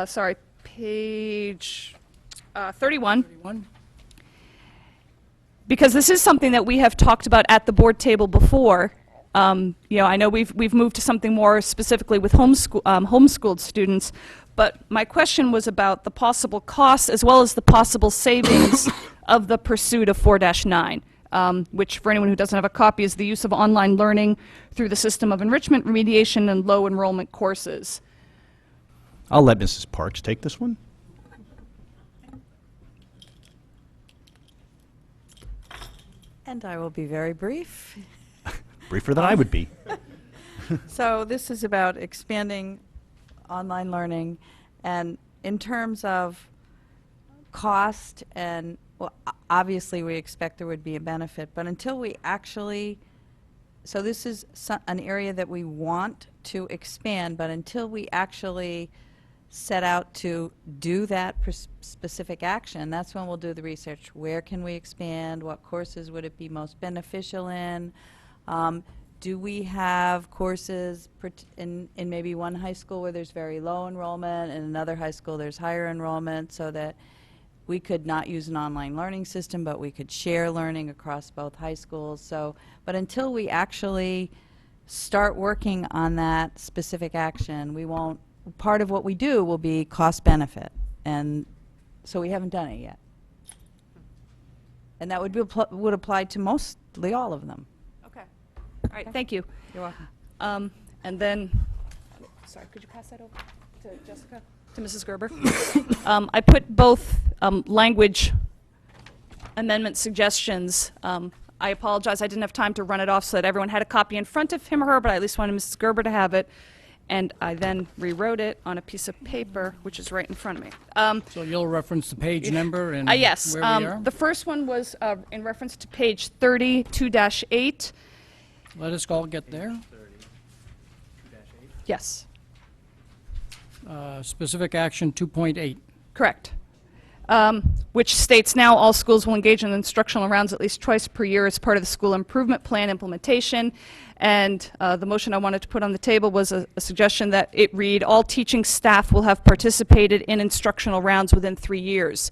Sorry, page 31. Because this is something that we have talked about at the board table before. You know, I know we've moved to something more specifically with homeschooled students, but my question was about the possible costs as well as the possible savings of the pursuit of 4-9, which for anyone who doesn't have a copy is the use of online learning through the system of enrichment, remediation, and low enrollment courses. I'll let Mrs. Parks take this one. And I will be very brief. Briefer than I would be. So this is about expanding online learning, and in terms of cost, and well, obviously we expect there would be a benefit, but until we actually, so this is an area that we want to expand, but until we actually set out to do that specific action, that's when we'll do the research. Where can we expand? What courses would it be most beneficial in? Do we have courses in maybe one high school where there's very low enrollment and another high school there's higher enrollment, so that we could not use an online learning system, but we could share learning across both high schools? So, but until we actually start working on that specific action, we won't, part of what we do will be cost benefit, and so we haven't done it yet. And that would apply to mostly all of them. Okay. All right, thank you. You're welcome. And then, sorry, could you pass that over to Jessica, to Mrs. Gerber? I put both language amendment suggestions. I apologize, I didn't have time to run it off so that everyone had a copy in front of him or her, but I at least wanted Mrs. Gerber to have it. And I then rewrote it on a piece of paper, which is right in front of me. So you'll reference the page number and Yes. where we are? The first one was in reference to page 32-8. Let us all get there. Yes, Specific action 2.8. correct. Which states now all schools will engage in instructional rounds at least twice per year as part of the school improvement plan implementation. And the motion I wanted to put on the table was a suggestion that it read, all teaching staff will have participated in instructional rounds within 3 years.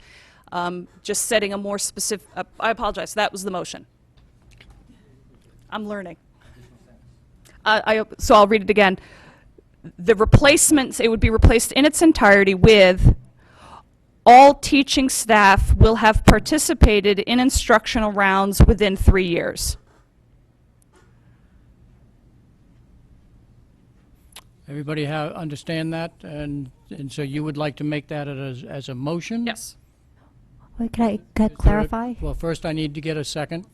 Just setting a more specific, I apologize, that was the motion. I'm learning. So I'll read it again. The replacements, it would be replaced in its entirety with, all teaching staff will have participated in instructional rounds within 3 years. Everybody understand that? And so you would like to make that as a motion? Yes. Wait, can I clarify? Well, first I need to get a second.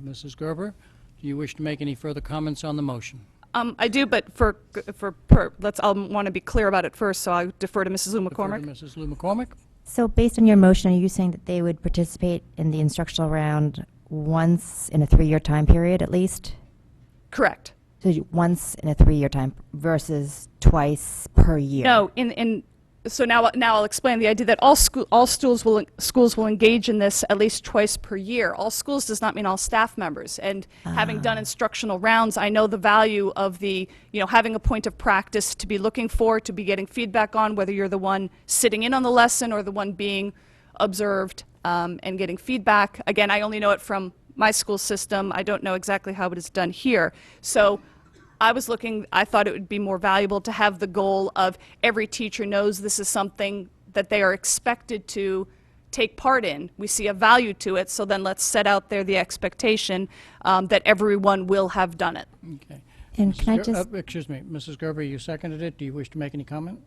Mrs. Gerber, do you wish to make any further comments on the motion? I do, but I'll want to be clear about it first, so I defer to Mrs. Lou McCormick. Defer to Mrs. Lou McCormick. So based on your motion, are you saying that they would participate in the instructional round once in a 3-year time period at least? Correct. So once in a 3-year time versus twice per year? No, in so now I'll explain the idea that all schools will engage in this at least twice per year. All schools does not mean all staff members. And having done instructional rounds, I know the value of having a point of practice to be looking for, to be getting feedback on, whether you're the one sitting in on the lesson or the one being observed and getting feedback. Again, I only know it from my school system. I don't know exactly how it is done here. So I thought it would be more valuable to have the goal of every teacher knows this is something that they are expected to take part in. We see a value to it, so then let's set out there the expectation that everyone will have done it. Okay. And can I just... excuse me, Mrs. Gerber, you seconded it. Do you wish to make any comment?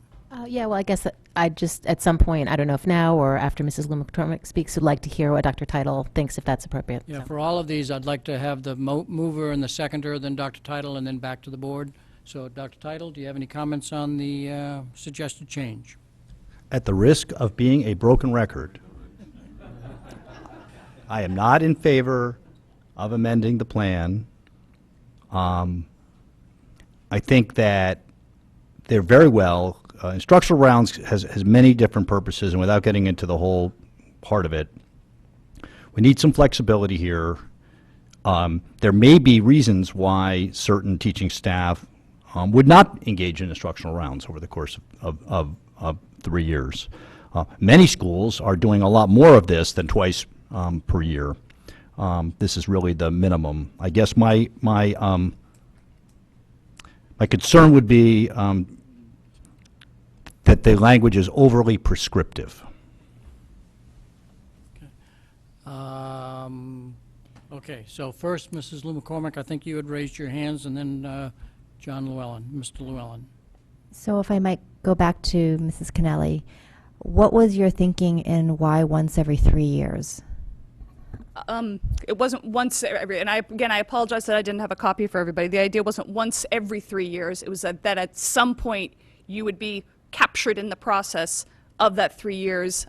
Yeah, well, I guess that I just, at some point, I don't know if now or after Mrs. Lou McCormick speaks, would like to hear what Dr. Title thinks, if that's appropriate. Yeah, So. for all of these, I'd like to have the mover and the seconder, then Dr. Title, and then back to the board. So, Dr. Title, do you have any comments on the suggested change? At the risk of being a broken record, I am not in favor of amending the plan. I think that they're very well, instructional rounds has many different purposes, and without getting into the whole part of it, we need some flexibility here. There may be reasons why certain teaching staff would not engage in instructional rounds over the course of 3 years. Many schools are doing a lot more of this than twice per year. This is really the minimum. I guess my concern would be that the language is overly prescriptive. Okay, so first, Mrs. Lou McCormick, I think you had raised your hands, and then John Llewellyn, Mr. Llewellyn. So if I might go back to Mrs. Kennelly, what was your thinking in why once every 3 years? It wasn't once every, and I apologize that I didn't have a copy for everybody. The idea wasn't once every 3 years. It was that at some point you would be captured in the process of that 3 years.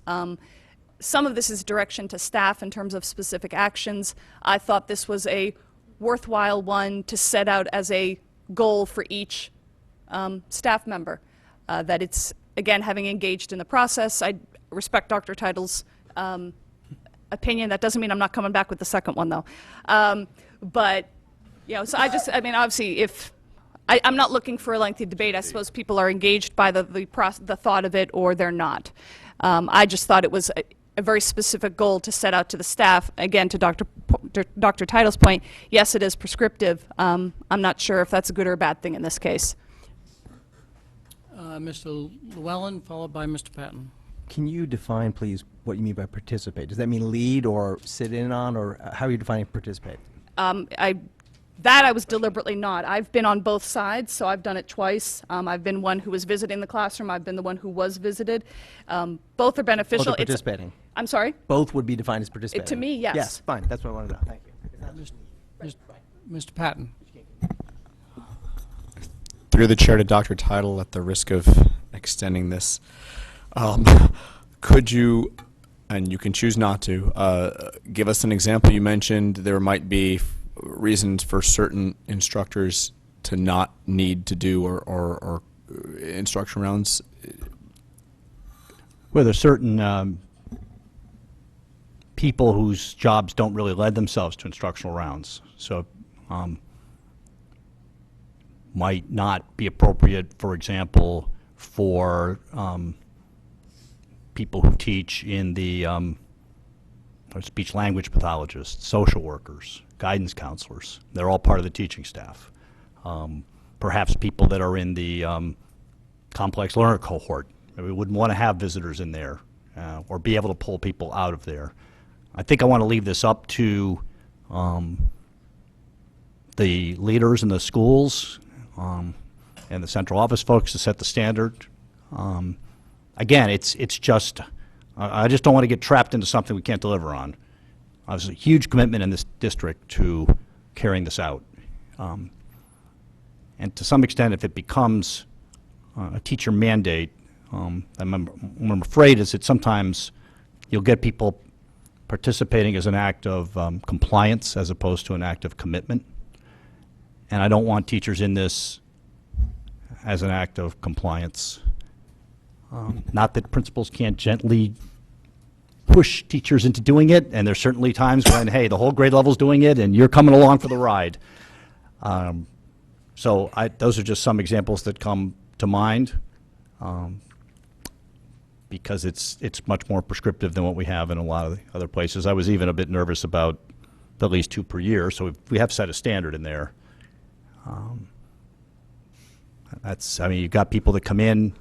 Some of this is direction to staff in terms of specific actions. I thought this was a worthwhile one to set out as a goal for each staff member. That it's, again, having engaged in the process. I respect Dr. Title's opinion. That doesn't mean I'm not coming back with the second one, though. But, so I mean, obviously, if I'm not looking for a lengthy debate. I suppose people are engaged by the thought of it, or they're not. I just thought it was a very specific goal to set out to the staff. Again, to Dr. Title's point, yes, it is prescriptive. I'm not sure if that's a good or a bad thing in this case. Mr. Llewellyn, followed by Mr. Patton. Can you define, please, what you mean by participate? Does that mean lead or sit in on, or how are you defining participate? That I was deliberately not. I've been on both sides, so I've done it twice. I've been one who was visiting the classroom. I've been the one who was visited. Both are beneficial. Both are participating. I'm sorry? Both would be defined as participating. To me, yes. Yes, fine. That's what I wanted to know. Thank you. Mr. Patton. Through the chair to Dr. Title, at the risk of extending this, could you, and you can choose not to, give us an example? You mentioned there might be reasons for certain instructors to not need to do or instruction rounds. Well, there's certain people whose jobs don't really lend themselves to instructional rounds, so might not be appropriate, for example, for people who teach in the speech language pathologists, social workers, guidance counselors. They're all part of the teaching staff. Perhaps people that are in the complex learner cohort. We wouldn't want to have visitors in there or be able to pull people out of there. I think I want to leave this up to the leaders in the schools and the central office folks to set the standard. Again, it's just, I just don't want to get trapped into something we can't deliver on. There's a huge commitment in this district to carrying this out. And to some extent, if it becomes a teacher mandate, what I'm afraid is that sometimes you'll get people participating as an act of compliance as opposed to an act of commitment. And I don't want teachers in this as an act of compliance. Not that principals can't gently push teachers into doing it, and there's certainly times when, hey, the whole grade level's doing it, and you're coming along for the ride. So those are just some examples that come to mind, because it's much more prescriptive than what we have in a lot of the other places. I was even a bit nervous about at least 2 per year, so we have set a standard in there. I mean, you've got people that come in,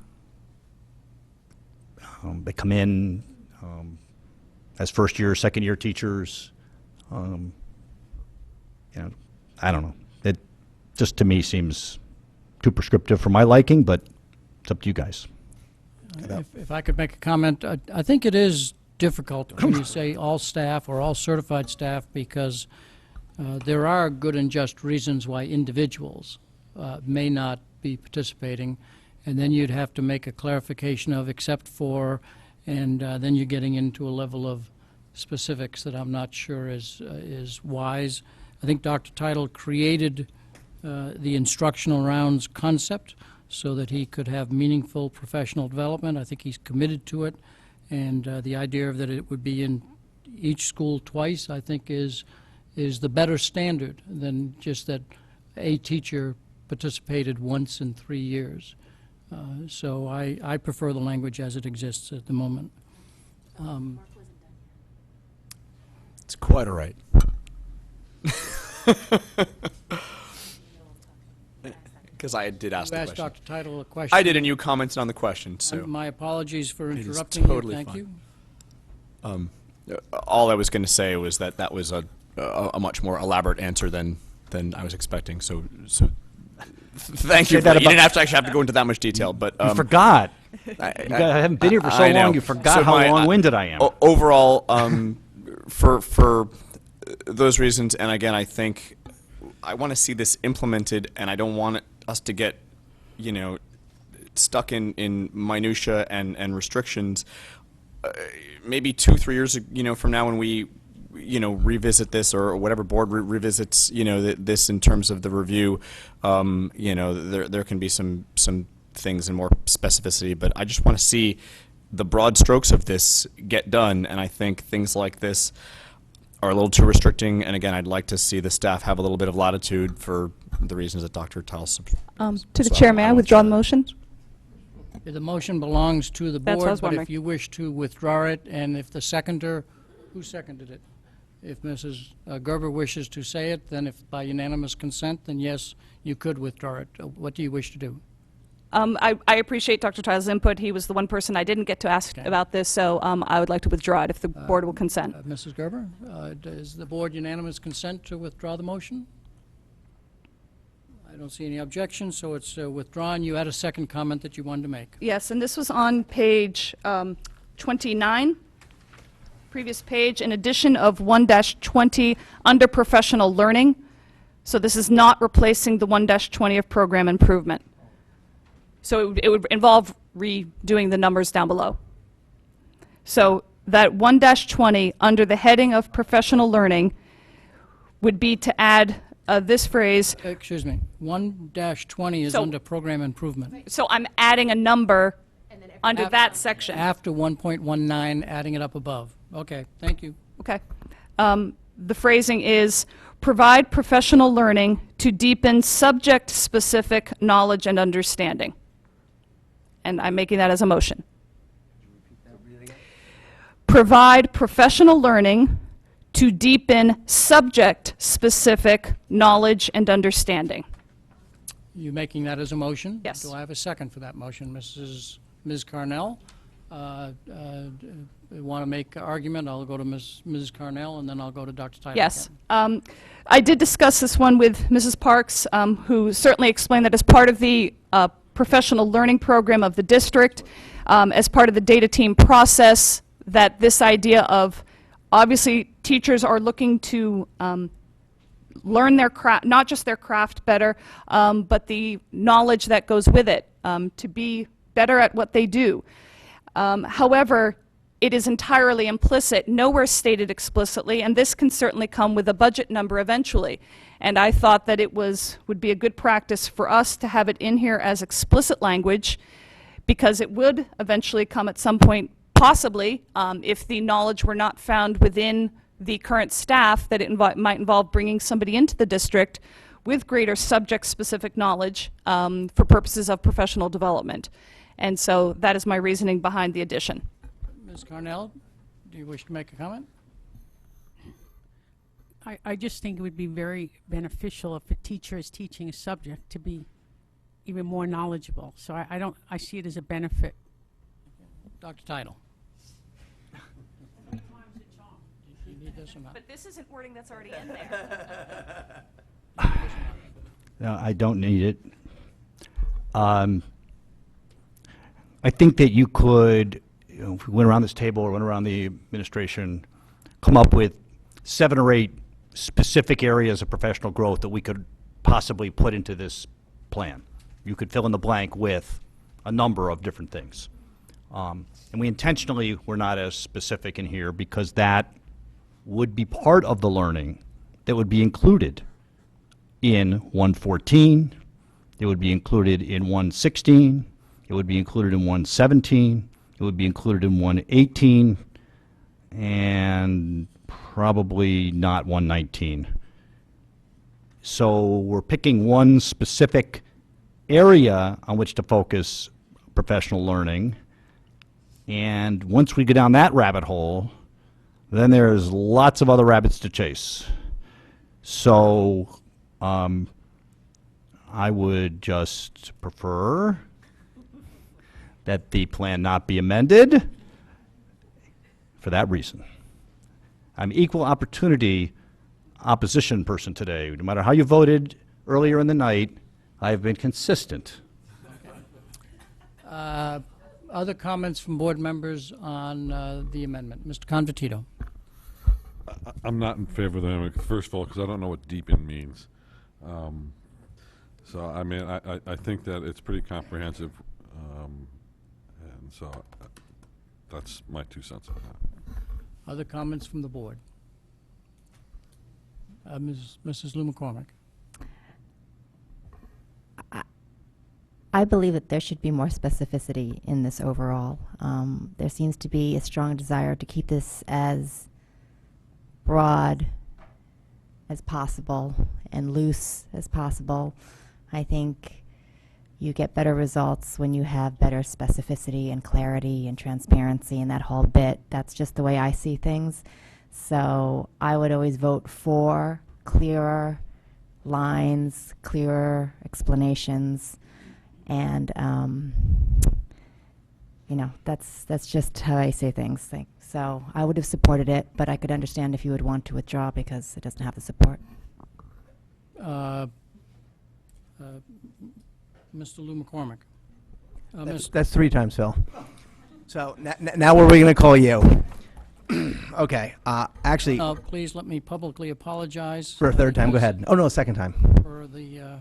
as first-year, second-year teachers. You know, I don't know. It just, to me, seems too prescriptive for my liking, but it's up to you guys. If I could make a comment, I think it is difficult when you say all staff or all certified staff, because there are good and just reasons why individuals may not be participating, and then you'd have to make a clarification of except for, and then you're getting into a level of specifics that I'm not sure is wise. I think Dr. Title created the instructional rounds concept so that he could have meaningful professional development. I think he's committed to it, and the idea of that it would be in each school twice, I think is the better standard than just that a teacher participated once in 3 years. So I prefer the language as it exists at the moment. It's quite all right. Because I did ask You the asked question. Dr. Title a question. I did, and you commented on the question, so. My apologies for It is interrupting you. totally Thank fine. you. All I was going to say was that was a much more elaborate answer than I was expecting. So thank you. Say that You didn't about- actually have to go into that much detail, but You forgot. I haven't been here for so I know. long, you forgot So how my, long-winded I am. Overall, for those reasons, and again, I think I want to see this implemented, and I don't want us to get, stuck in minutia and restrictions. Maybe 2-3 years, from now, when we, revisit this, or whatever board revisits, this in terms of the review, there can be some things in more specificity, but I just want to see the broad strokes of this get done, and I think things like this are a little too restricting, and again, I'd like to see the staff have a little bit of latitude for the reasons that Dr. Tiles. To the chair, may I withdraw the motion? The motion belongs to the That's what I board, was but if wondering. you wish to withdraw it, and if the seconder, who seconded it? If Mrs. Gerber wishes to say it, then if by unanimous consent, then yes, you could withdraw it. What do you wish to do? I appreciate Dr. Title's input. He was the one person I didn't get to ask about this, so I would like to withdraw it if the board will consent. Mrs. Gerber, does the board unanimous consent to withdraw the motion? I don't see any objections, so it's withdrawn. You had a second comment that you wanted to make. Yes, and this was on page 29, previous page, in addition of 1-20 under professional learning. So this is not replacing the 1-20 of program improvement. So it would involve redoing the numbers down below. So that 1-20 under the heading of professional learning would be to add this phrase. Excuse me, 1-20 is So- under program improvement. So I'm adding a number under that section. After 1.19, adding it up above. Okay, thank you. Okay. The phrasing is, provide professional learning to deepen subject-specific knowledge and understanding. And I'm making that as a motion. Provide professional learning to deepen subject-specific knowledge and understanding. You making that as a motion? Yes. Do I have a second for that motion? Ms. Carnell? Want to make an argument? I'll go to Mrs. Carnell, and then I'll go to Dr. Tyler. Yes. I did discuss this one with Mrs. Parks, who certainly explained that as part of the professional learning program of the district, as part of the data team process, that this idea of, obviously, teachers are looking to learn their craft, not just their craft better, but the knowledge that goes with it, to be better at what they do. However, it is entirely implicit, nowhere stated explicitly, and this can certainly come with a budget number eventually. And I thought that it would be a good practice for us to have it in here as explicit language, because it would eventually come at some point, possibly, if the knowledge were not found within the current staff, that it might involve bringing somebody into the district with greater subject-specific knowledge for purposes of professional development. And so that is my reasoning behind the addition. Ms. Carnell, do you wish to make a comment? I just think it would be very beneficial if a teacher is teaching a subject to be even more knowledgeable. So I see it as a benefit. Dr. Title. You need this or not? But this isn't wording that's already in there. No, I don't need it. I think that you could, if we went around this table or went around the administration, come up with 7 or 8 specific areas of professional growth that we could possibly put into this plan. You could fill in the blank with a number of different things. And we intentionally were not as specific in here because that would be part of the learning that would be included in 114, it would be included in 116, it would be included in 117, it would be included in 118, and probably not 119. So we're picking one specific area on which to focus professional learning, and once we go down that rabbit hole, then there's lots of other rabbits to chase. So I would just prefer that the plan not be amended for that reason. I'm equal opportunity opposition person today. No matter how you voted earlier in the night, I have been consistent. Other comments from board members on the amendment? Mr. Convertito. I'm not in favor of the amendment, first of all, because I don't know what deepen means. So, I mean, I think that it's pretty comprehensive, and so that's my 2 cents on that. Other comments from the board? Mrs. Lou McCormick. I believe that there should be more specificity in this overall. There seems to be a strong desire to keep this as broad as possible and loose as possible. I think you get better results when you have better specificity and clarity and transparency and that whole bit. That's just the way I see things. So I would always vote for clearer lines, clearer explanations, and you know, that's just how I say things. So I would have supported it, but I could understand if you would want to withdraw because it doesn't have the support. Mr. Lou McCormick. That's 3 times, Phil. So now what are we going to call you? Okay. Actually, please let me publicly apologize. for a 3rd time, go ahead. Oh, no, a 2nd time. For the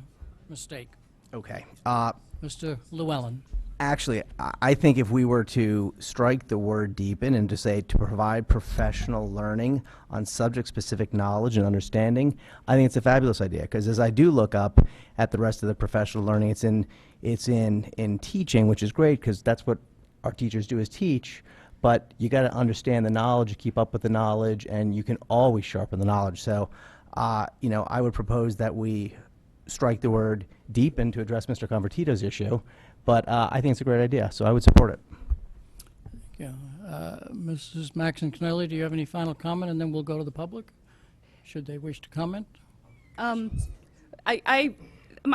mistake. Okay. Mr. Llewellyn. Actually, I think if we were to strike the word deepen and to say to provide professional learning on subject-specific knowledge and understanding, I think it's a fabulous idea. Because as I do look up at the rest of the professional learning, it's in teaching, which is great because that's what our teachers do is teach. But you got to understand the knowledge, keep up with the knowledge, and you can always sharpen the knowledge. So, you know, I would propose that we strike the word deepen to address Mr. Convertito's issue. But I think it's a great idea, so I would support it. Yeah. Mrs. Maxon Kennelly, do you have any final comment, and then we'll go to the public, should they wish to comment? I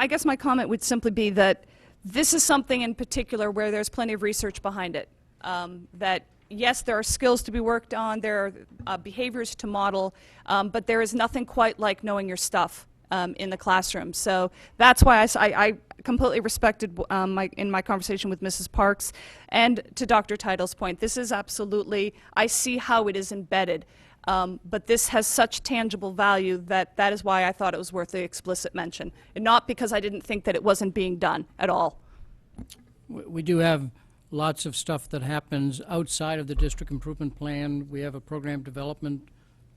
guess my comment would simply be that this is something in particular where there's plenty of research behind it. That yes, there are skills to be worked on, there are behaviors to model, but there is nothing quite like knowing your stuff in the classroom. So that's why I completely respected in my conversation with Mrs. Parks, and to Dr. Title's point, this is absolutely, I see how it is embedded, but this has such tangible value that is why I thought it was worth the explicit mention, and not because I didn't think that it wasn't being done at all. We do have lots of stuff that happens outside of the district improvement plan. We have a program development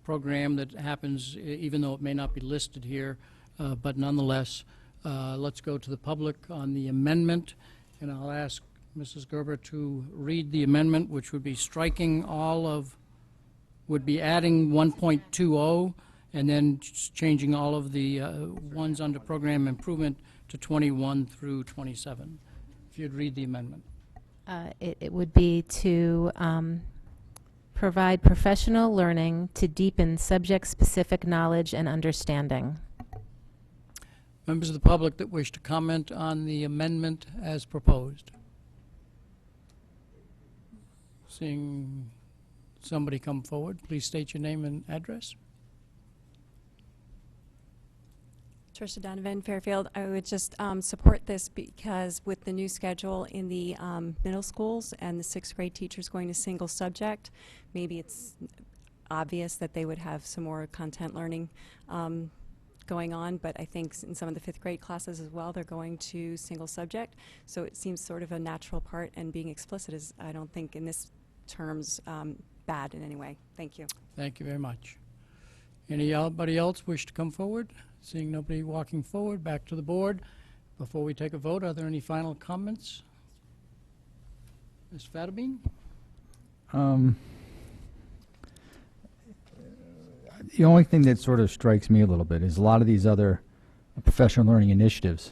program that happens even though it may not be listed here, but nonetheless, let's go to the public on the amendment, and I'll ask Mrs. Gerber to read the amendment, which would be striking all of, would be adding 1.20 and then changing all of the ones under program improvement to 21 through 27. If you'd read the amendment. It would be to provide professional learning to deepen subject-specific knowledge and understanding. Members of the public that wish to comment on the amendment as proposed. Seeing somebody come forward, please state your name and address. Tricia Donovan, Fairfield. I would just support this because with the new schedule in the middle schools and the 6th grade teachers going to single subject, maybe it's obvious that they would have some more content learning going on, but I think in some of the 5th grade classes as well, they're going to single subject. So it seems sort of a natural part, and being explicit is, I don't think in this terms, bad in any way. Thank you. Thank you very much. Anybody else wish to come forward? Seeing nobody walking forward, back to the board. Before we take a vote, are there any final comments? Ms. Fattabine? The only thing that sort of strikes me a little bit is a lot of these other professional learning initiatives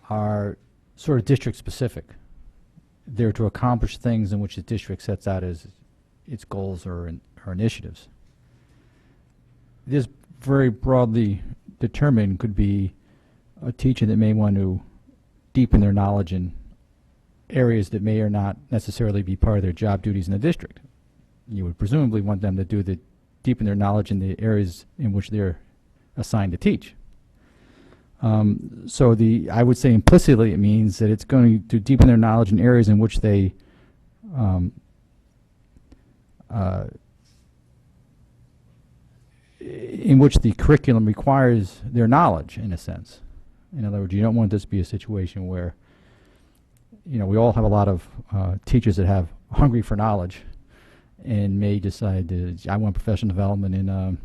are sort of district specific. They're to accomplish things in which the district sets out as its goals or initiatives. This very broadly determined could be a teacher that may want to deepen their knowledge in areas that may or not necessarily be part of their job duties in the district. You would presumably want them to deepen their knowledge in the areas in which they're assigned to teach. So I would say implicitly it means that it's going to deepen their knowledge in areas in which they in which the curriculum requires their knowledge, in a sense. In other words, you don't want this to be a situation where, you know, we all have a lot of teachers that have hungry for knowledge and may decide to, I want professional development in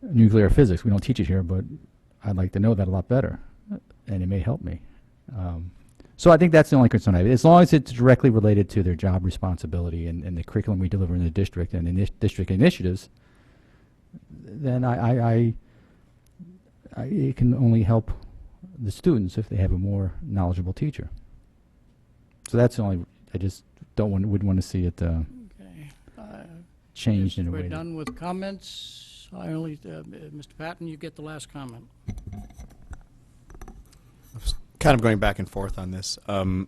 nuclear physics. We don't teach it here, but I'd like to know that a lot better, and it may help me. So I think that's the only concern I have. As long as it's directly related to their job responsibility and the curriculum we deliver in the district and district initiatives, then it can only help the students if they have a more knowledgeable teacher. So that's the only, I just wouldn't want to see it changed in a way. We're done with comments. Mr. Patton, you get the last comment. Kind of going back and forth on this. I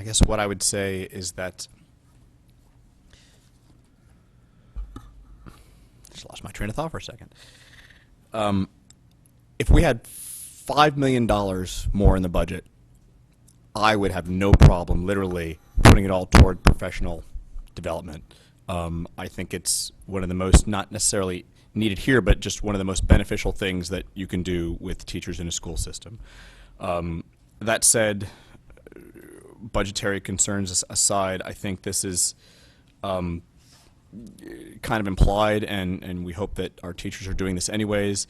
guess what I would say is that just lost my train of thought for a second. If we had $5 million more in the budget, I would have no problem literally putting it all toward professional development. I think it's one of the most, not necessarily needed here, but just one of the most beneficial things that you can do with teachers in a school system. That said, budgetary concerns aside, I think this is kind of implied, and we hope that our teachers are doing this anyways.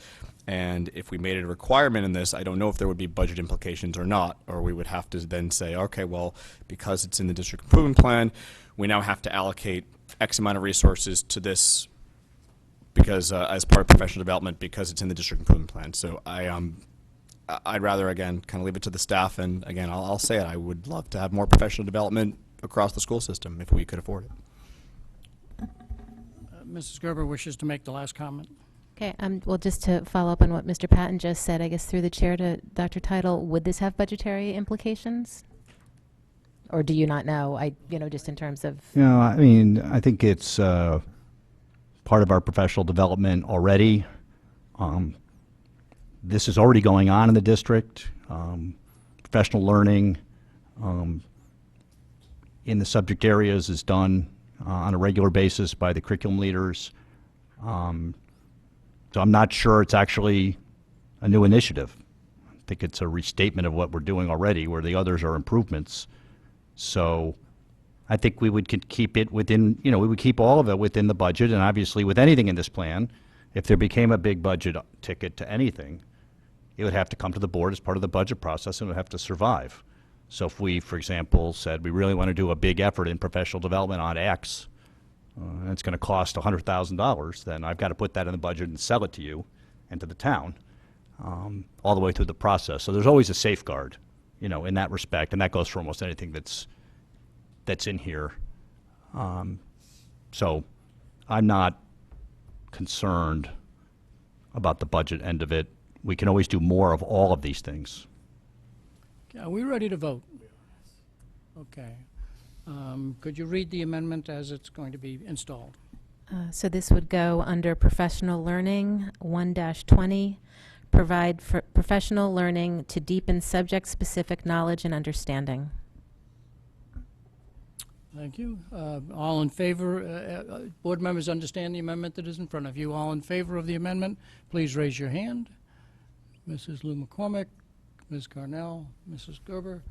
And if we made it a requirement in this, I don't know if there would be budget implications or not, or we would have to then say, okay, well, because it's in the district improvement plan, we now have to allocate X amount of resources to this because as part of professional development because it's in the district improvement plan. So I'd rather, again, kind of leave it to the staff, and again, I'll say it, I would love to have more professional development across the school system if we could afford it. Mrs. Gerber wishes to make the last comment. Okay, well, just to follow up on what Mr. Patton just said, I guess through the chair to Dr. Title, would this have budgetary implications? Or do you not know? Just in terms of... No, I mean, I think it's part of our professional development already. This is already going on in the district. Professional learning in the subject areas is done on a regular basis by the curriculum leaders. So I'm not sure it's actually a new initiative. I think it's a restatement of what we're doing already, where the others are improvements. So I think we would keep it within, we would keep all of it within the budget, and obviously with anything in this plan, if there became a big budget ticket to anything, it would have to come to the board as part of the budget process and it would have to survive. So if we, for example, said we really want to do a big effort in professional development on X, and it's going to cost $100,000, then I've got to put that in the budget and sell it to you and to the town, all the way through the process. So there's always a safeguard, you know, in that respect, and that goes for almost anything that's in here. So I'm not concerned about the budget end of it. We can always do more of all of these things. Are we ready to vote? Okay. Could you read the amendment as it's going to be installed? So this would go under professional learning 1-20, provide for professional learning to deepen subject-specific knowledge and understanding. Thank you. All in favor? Board members understand the amendment that is in front of you. All in favor of the amendment, please raise your hand. Mrs. Lou McCormick, Ms. Carnell, Mrs. Gerber,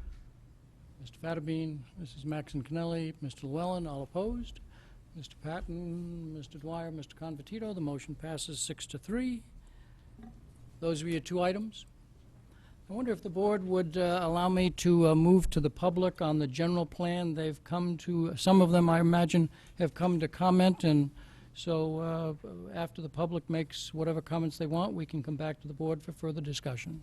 Mr. Fattabine, Mrs. Maxon Kennelly, Mr. Llewellyn, all opposed. Mr. Patton, Mr. Dwyer, Mr. Convertito, the motion passes 6-3. Those are your two items. I wonder if the board would allow me to move to the public on the general plan. They've come to, some of them I imagine have come to comment, and so after the public makes whatever comments they want, we can come back to the board for further discussion.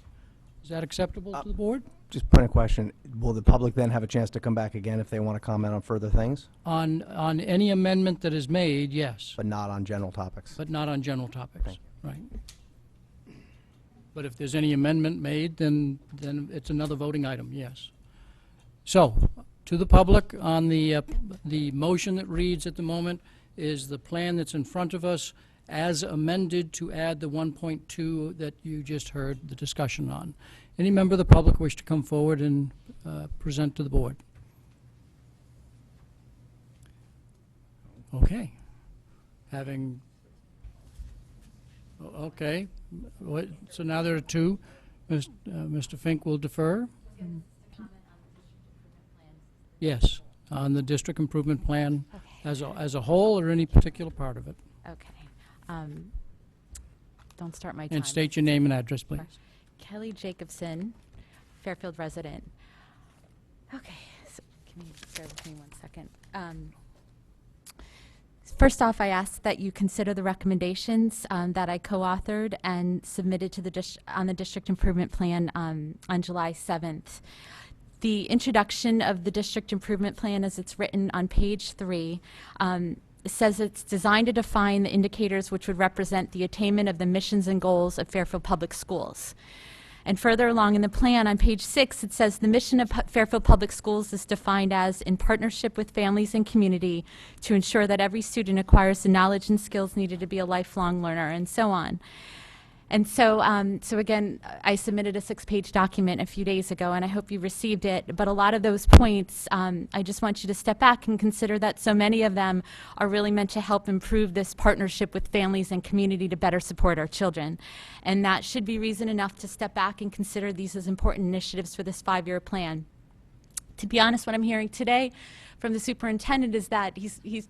Is that acceptable to the board? Just point of question, will the public then have a chance to come back again if they want to comment on further things? On any amendment that is made, yes, But not on general topics? but not on general topics, right? But if there's any amendment made, then it's another voting item, yes. So, to the public, on the motion that reads at the moment is the plan that's in front of us as amended to add the 1.2 that you just heard the discussion on. Any member of the public wish to come forward and present to the board? Okay. Having, okay. So now there are two. Mr. Fink will defer. Yes, on the district improvement plan as a whole, or any particular part of it. Okay. Don't start my time. And state your name and address, please. Kelly Jacobson, Fairfield resident. Okay, so can you bear with me 1 second? First off, I ask that you consider the recommendations that I co-authored and submitted to the on the district improvement plan on July 7th. The introduction of the district improvement plan, as it's written on page 3, says it's designed to define the indicators which would represent the attainment of the missions and goals of Fairfield Public Schools. And further along in the plan on page 6, it says the mission of Fairfield Public Schools is defined as in partnership with families and community to ensure that every student acquires the knowledge and skills needed to be a lifelong learner, and so on. And so, so again, I submitted a 6-page document a few days ago, and I hope you received it. But a lot of those points, I just want you to step back and consider that so many of them are really meant to help improve this partnership with families and community to better support our children. And that should be reason enough to step back and consider these as important initiatives for this 5-year plan. To be honest, what I'm hearing today from the superintendent is that he's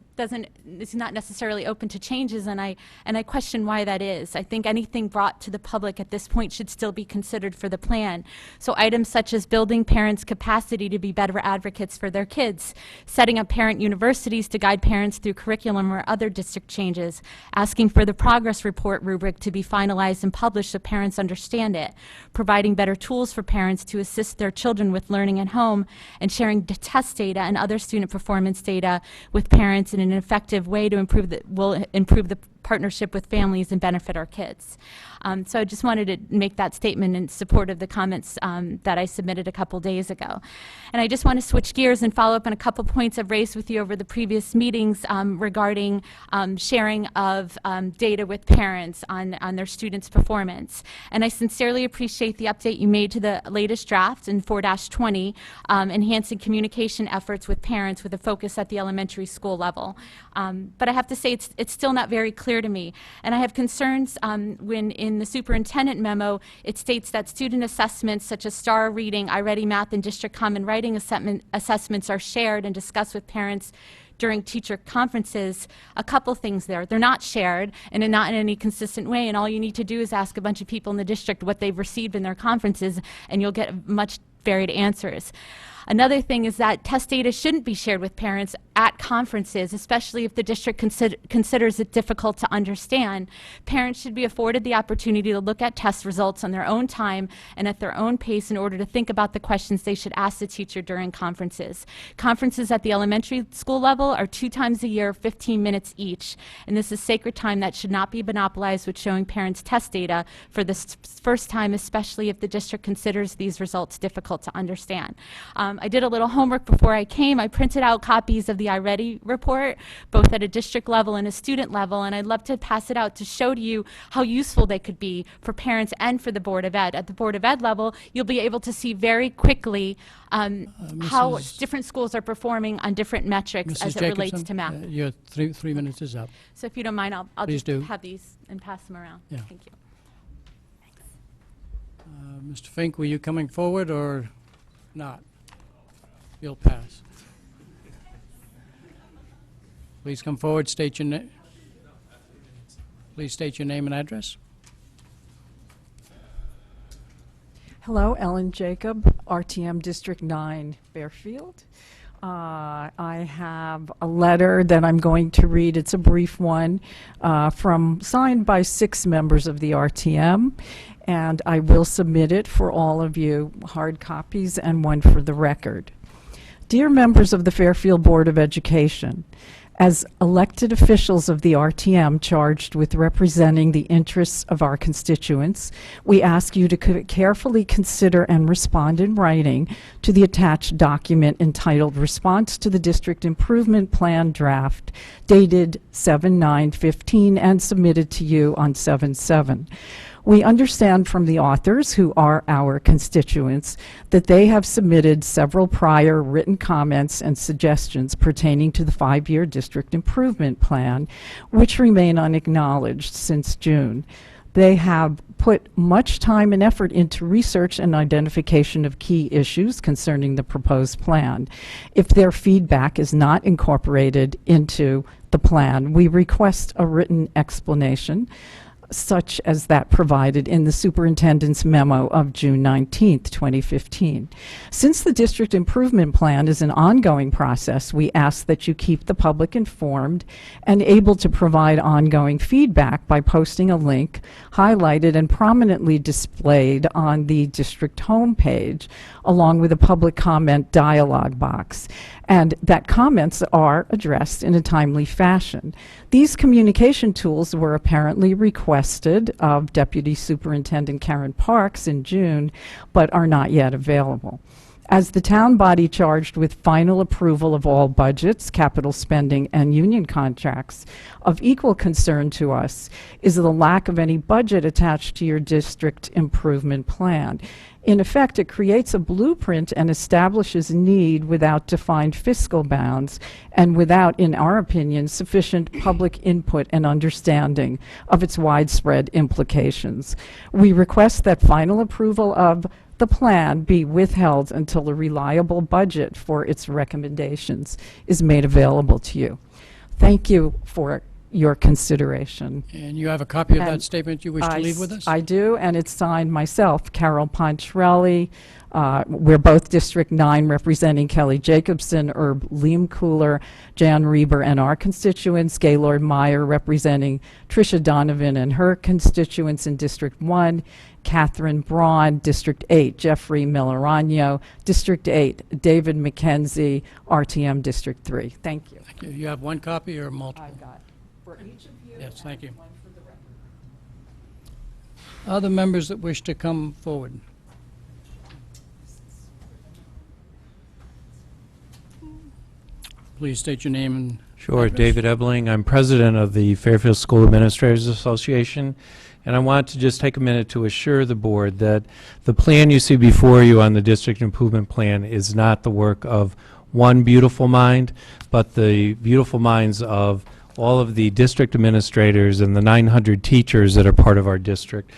not necessarily open to changes, and I question why that is. I think anything brought to the public at this point should still be considered for the plan. So items such as building parents' capacity to be better advocates for their kids, setting up parent universities to guide parents through curriculum or other district changes, asking for the progress report rubric to be finalized and published so parents understand it, providing better tools for parents to assist their children with learning at home, and sharing test data and other student performance data with parents in an effective way to improve the partnership with families and benefit our kids. So I just wanted to make that statement in support of the comments that I submitted a couple days ago. And I just want to switch gears and follow up on a couple points I've raised with you over the previous meetings regarding sharing of data with parents on their students' performance. And I sincerely appreciate the update you made to the latest draft in 4-20, enhancing communication efforts with parents with a focus at the elementary school level. But I have to say it's still not very clear to me. And I have concerns when in the superintendent memo it states that student assessments such as STAR reading, iReady Math, and District Common Writing assessments are shared and discussed with parents during teacher conferences. A couple things there. They're not shared and not in any consistent way, and all you need to do is ask a bunch of people in the district what they've received in their conferences, and you'll get much varied answers. Another thing is that test data shouldn't be shared with parents at conferences, especially if the district considers it difficult to understand. Parents should be afforded the opportunity to look at test results on their own time and at their own pace in order to think about the questions they should ask the teacher during conferences. Conferences at the elementary school level are 2 times a year, 15 minutes each, and this is sacred time that should not be monopolized with showing parents test data for the first time, especially if the district considers these results difficult to understand. I did a little homework before I came. I printed out copies of the iReady report, both at a district level and a student level, and I'd love to pass it out to show to you how useful they could be for parents and for the Board of Ed. At the Board of Ed level, you'll be able to see very quickly how different schools are performing on different metrics as it relates to math. Your 3 minutes is up. So if you don't mind, I'll Please just do. have these and pass them around. Yeah. Thank you. Mr. Fink, were you coming forward or not? You'll pass. Please come forward, state your name. Please state your name and address. Hello, Ellen Jacob, RTM District 9, Fairfield. I have a letter that I'm going to read. It's a brief one signed by 6 members of the RTM, and I will submit it for all of you, hard copies and one for the record. Dear members of the Fairfield Board of Education, as elected officials of the RTM charged with representing the interests of our constituents, we ask you to carefully consider and respond in writing to the attached document entitled Response to the District Improvement Plan Draft, dated 7/9/15 and submitted to you on 7/7. We understand from the authors, who are our constituents, that they have submitted several prior written comments and suggestions pertaining to the 5-year district improvement plan, which remain unacknowledged since June. They have put much time and effort into research and identification of key issues concerning the proposed plan. If their feedback is not incorporated into the plan, we request a written explanation, such as that provided in the superintendent's memo of June 19th, 2015. Since the district improvement plan is an ongoing process, we ask that you keep the public informed and able to provide ongoing feedback by posting a link highlighted and prominently displayed on the district homepage, along with a public comment dialog box, and that comments are addressed in a timely fashion. These communication tools were apparently requested of Deputy Superintendent Karen Parks in June, but are not yet available. As the town body charged with final approval of all budgets, capital spending, and union contracts, of equal concern to us is the lack of any budget attached to your district improvement plan. In effect, it creates a blueprint and establishes need without defined fiscal bounds and without, in our opinion, sufficient public input and understanding of its widespread implications. We request that final approval of the plan be withheld until a reliable budget for its recommendations is made available to you. Thank you for your consideration. And you have a copy of And that statement you wish to leave with us? I do, and it's signed myself, Carol Poncherelli. We're both District 9 representing Kelly Jacobson, Herb Leemkuhler, Jan Reber, and our constituents, Gaylord Meyer representing Tricia Donovan and her constituents in District 1, Catherine Braun, District 8, Jeffrey Millerano, District 8, David McKenzie, RTM District 3. Thank you. Thank you. You have one copy or multiple? I've got for each of you. Yes, thank you. Other members that wish to come forward? Please state your name and Sure, address. David Ebling. I'm president of the Fairfield School Administrators Association, and I want to just take a minute to assure the board that the plan you see before you on the district improvement plan is not the work of one beautiful mind, but the beautiful minds of all of the district administrators and the 900 teachers that are part of our district.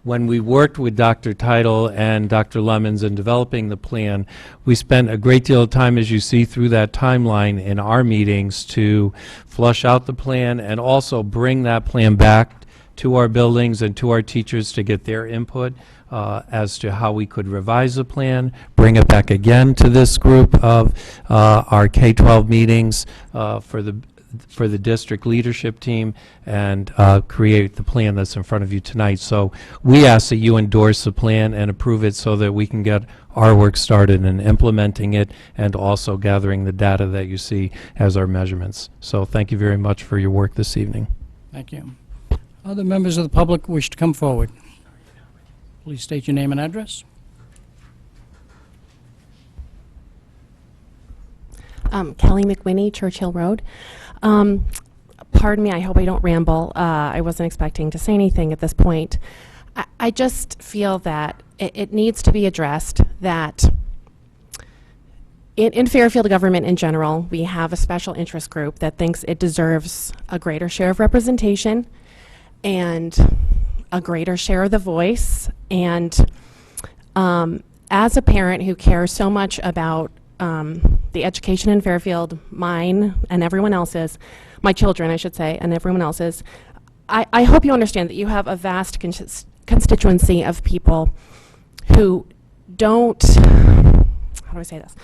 When we worked with Dr. Title and Dr. Lemons in developing the plan, we spent a great deal of time, as you see through that timeline, in our meetings to flush out the plan and also bring that plan back to our buildings and to our teachers to get their input. as to how we could revise the plan, bring it back again to this group of our K-12 meetings for the district leadership team, and create the plan that's in front of you tonight. So we ask that you endorse the plan and approve it so that we can get our work started in implementing it and also gathering the data that you see as our measurements. So thank you very much for your work this evening. Thank you. Other members of the public wish to come forward? Please state your name and address. Kelly McWinney, Churchill Road. Pardon me, I hope I don't ramble. I wasn't expecting to say anything at this point. I just feel that it needs to be addressed that in Fairfield government in general, we have a special interest group that thinks it deserves a greater share of representation and a greater share of the voice. And as a parent who cares so much about the education in Fairfield, mine and everyone else's, my children, I should say, and everyone else's, I hope you understand that you have a vast constituency of people who don't, how do I say this,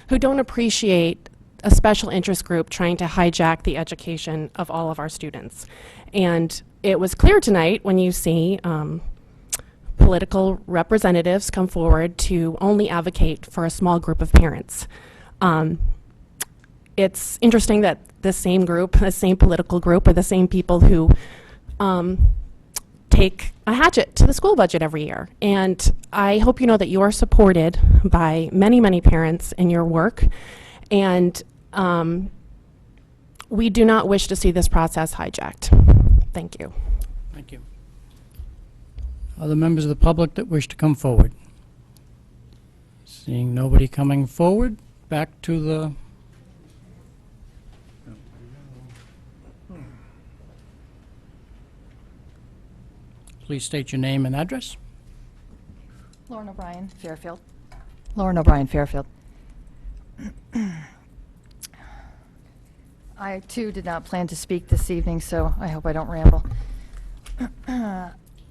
who don't appreciate a special interest group trying to hijack the education of all of our students. And it was clear tonight when you see political representatives come forward to only advocate for a small group of parents. It's interesting that the same group, the same political group, are the same people who take a hatchet to the school budget every year. And I hope you know that you are supported by many, many parents in your work. And we do not wish to see this process hijacked. Thank you. Thank you. Other members of the public that wish to come forward? Seeing nobody coming forward, back to the... Please state your name and address. Lauren O'Brien, Fairfield. Lauren O'Brien, Fairfield. I, too, did not plan to speak this evening, so I hope I don't ramble.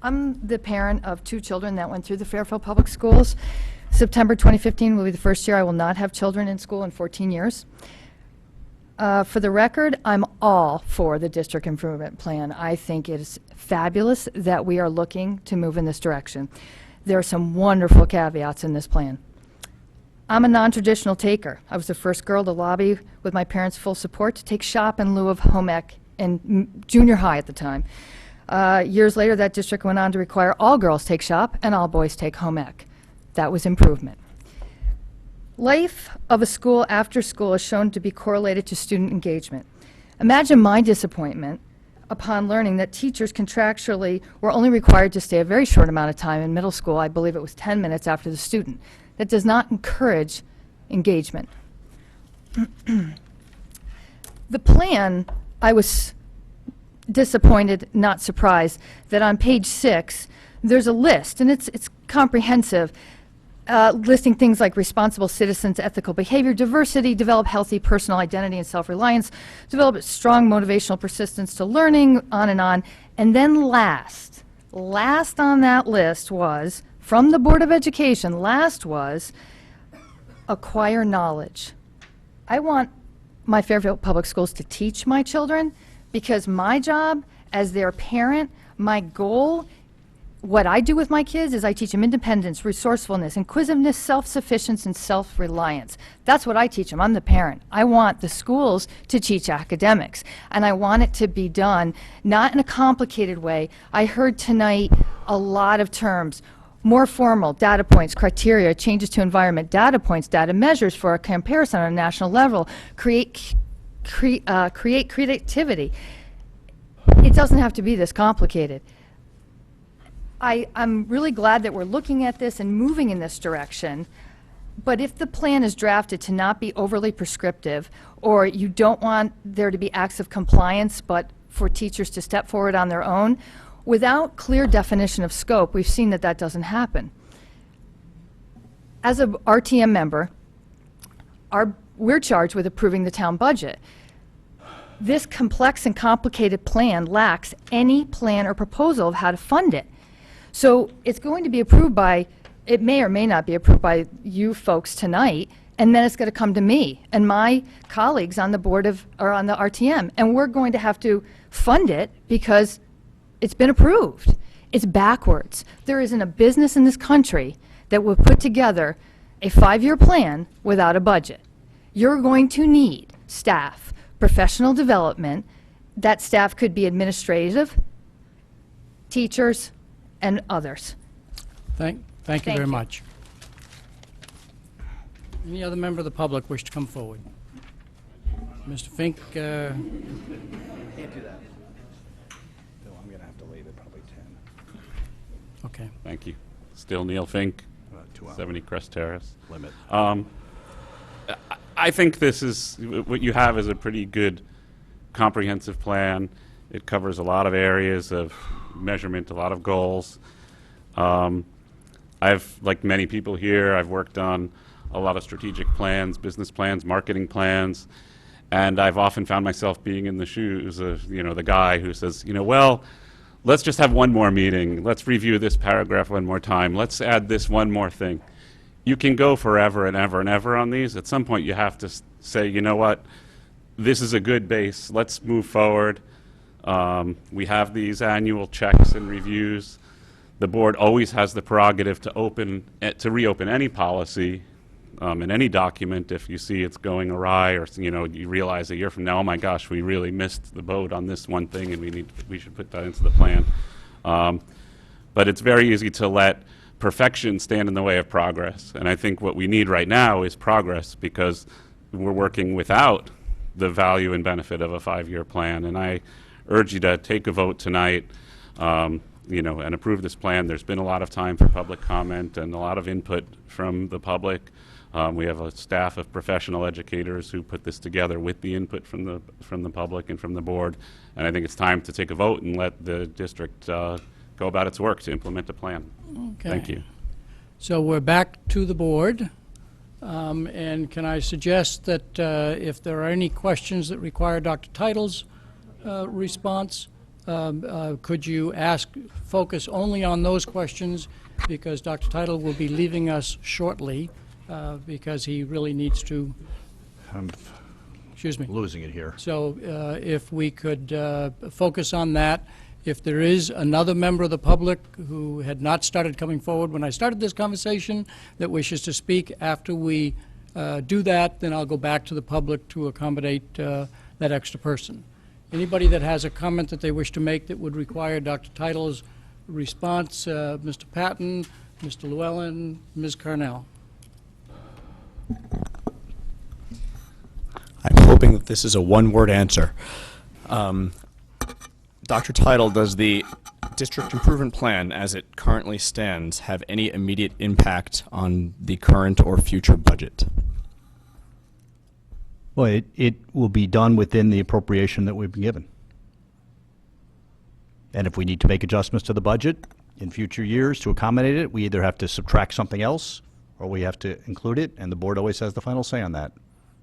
I'm the parent of 2 children that went through the Fairfield Public Schools. September 2015 will be the first year I will not have children in school in 14 years. For the record, I'm all for the district improvement plan. I think it is fabulous that we are looking to move in this direction. There are some wonderful caveats in this plan. I'm a non-traditional taker. I was the first girl to lobby with my parents' full support to take shop in lieu of home ec in junior high at the time. Years later, that district went on to require all girls take shop and all boys take home ec. That was improvement. Life of a school after school is shown to be correlated to student engagement. Imagine my disappointment upon learning that teachers contractually were only required to stay a very short amount of time in middle school. I believe it was 10 minutes after the student. That does not encourage engagement. The plan, I was disappointed, not surprised, that on page 6, there's a list, and it's comprehensive, listing things like responsible citizens, ethical behavior, diversity, develop healthy personal identity and self-reliance, develop strong motivational persistence to learning, on. And then last on that list was, from the Board of Education, last was acquire knowledge. I want my Fairfield Public Schools to teach my children, because my job as their parent, my goal, what I do with my kids is I teach them independence, resourcefulness, inquisitiveness, self-sufficiency, and self-reliance. That's what I teach them. I'm the parent. I want the schools to teach academics, and I want it to be done not in a complicated way. I heard tonight a lot of terms. More formal, data points, criteria, changes to environment, data points, data measures for a comparison on a national level, create creativity. It doesn't have to be this complicated. I'm really glad that we're looking at this and moving in this direction, but if the plan is drafted to not be overly prescriptive, or you don't want there to be acts of compliance, but for teachers to step forward on their own, without clear definition of scope, we've seen that that doesn't happen. As an RTM member, we're charged with approving the town budget. This complex and complicated plan lacks any plan or proposal of how to fund it. So it's going to be approved by, it may or may not be approved by you folks tonight, and then it's going to come to me and my colleagues on the board of, or on the RTM, and we're going to have to fund it because it's been approved. It's backwards. There isn't a business in this country that will put together a 5-year plan without a budget. You're going to need staff, professional development. That staff could be administrative, teachers, and others. Thank you Thank very you. much. Any other member of the public wish to come forward? Mr. Fink, Can't do that. Bill, I'm going to have to leave at probably 10. okay. Thank you. Still Neil Fink, 2 hours. 70 Crest Terrace. Limit. I think this is, what you have is a pretty good comprehensive plan. It covers a lot of areas of measurement, a lot of goals. I've, like many people here, I've worked on a lot of strategic plans, business plans, marketing plans, and I've often found myself being in the shoes of, the guy who says, well, let's just have one more meeting. Let's review this paragraph one more time. Let's add this one more thing. You can go forever and ever and ever on these. At some point, you have to say, you know what, this is a good base. Let's move forward. We have these annual checks and reviews. The board always has the prerogative to reopen any policy in any document if you see it's going awry, or you realize a year from now, oh my gosh, we really missed the boat on this one thing, and we should put that into the plan. But it's very easy to let perfection stand in the way of progress, and I think what we need right now is progress, because we're working without the value and benefit of a 5-year plan. And I urge you to take a vote tonight, and approve this plan. There's been a lot of time for public comment and a lot of input from the public. We have a staff of professional educators who put this together with the input from the public and from the board. And I think it's time to take a vote and let the district go about its work to implement a plan. Okay. Thank you. So we're back to the board. And can I suggest that if there are any questions that require Dr. Title's response, could you focus only on those questions, because Dr. Title will be leaving us shortly, because he really needs to, I'm excuse me. losing it here. So if we could focus on that. If there is another member of the public who had not started coming forward when I started this conversation that wishes to speak after we do that, then I'll go back to the public to accommodate that extra person. Anybody that has a comment that they wish to make that would require Dr. Title's response, Mr. Patton, Mr. Llewellyn, Ms. Carnell. I'm hoping that this is a one-word answer. Dr. Title, does the district improvement plan as it currently stands have any immediate impact on the current or future budget? Well, it will be done within the appropriation that we've been given. And if we need to make adjustments to the budget in future years to accommodate it, we either have to subtract something else or we have to include it, and the board always has the final say on that.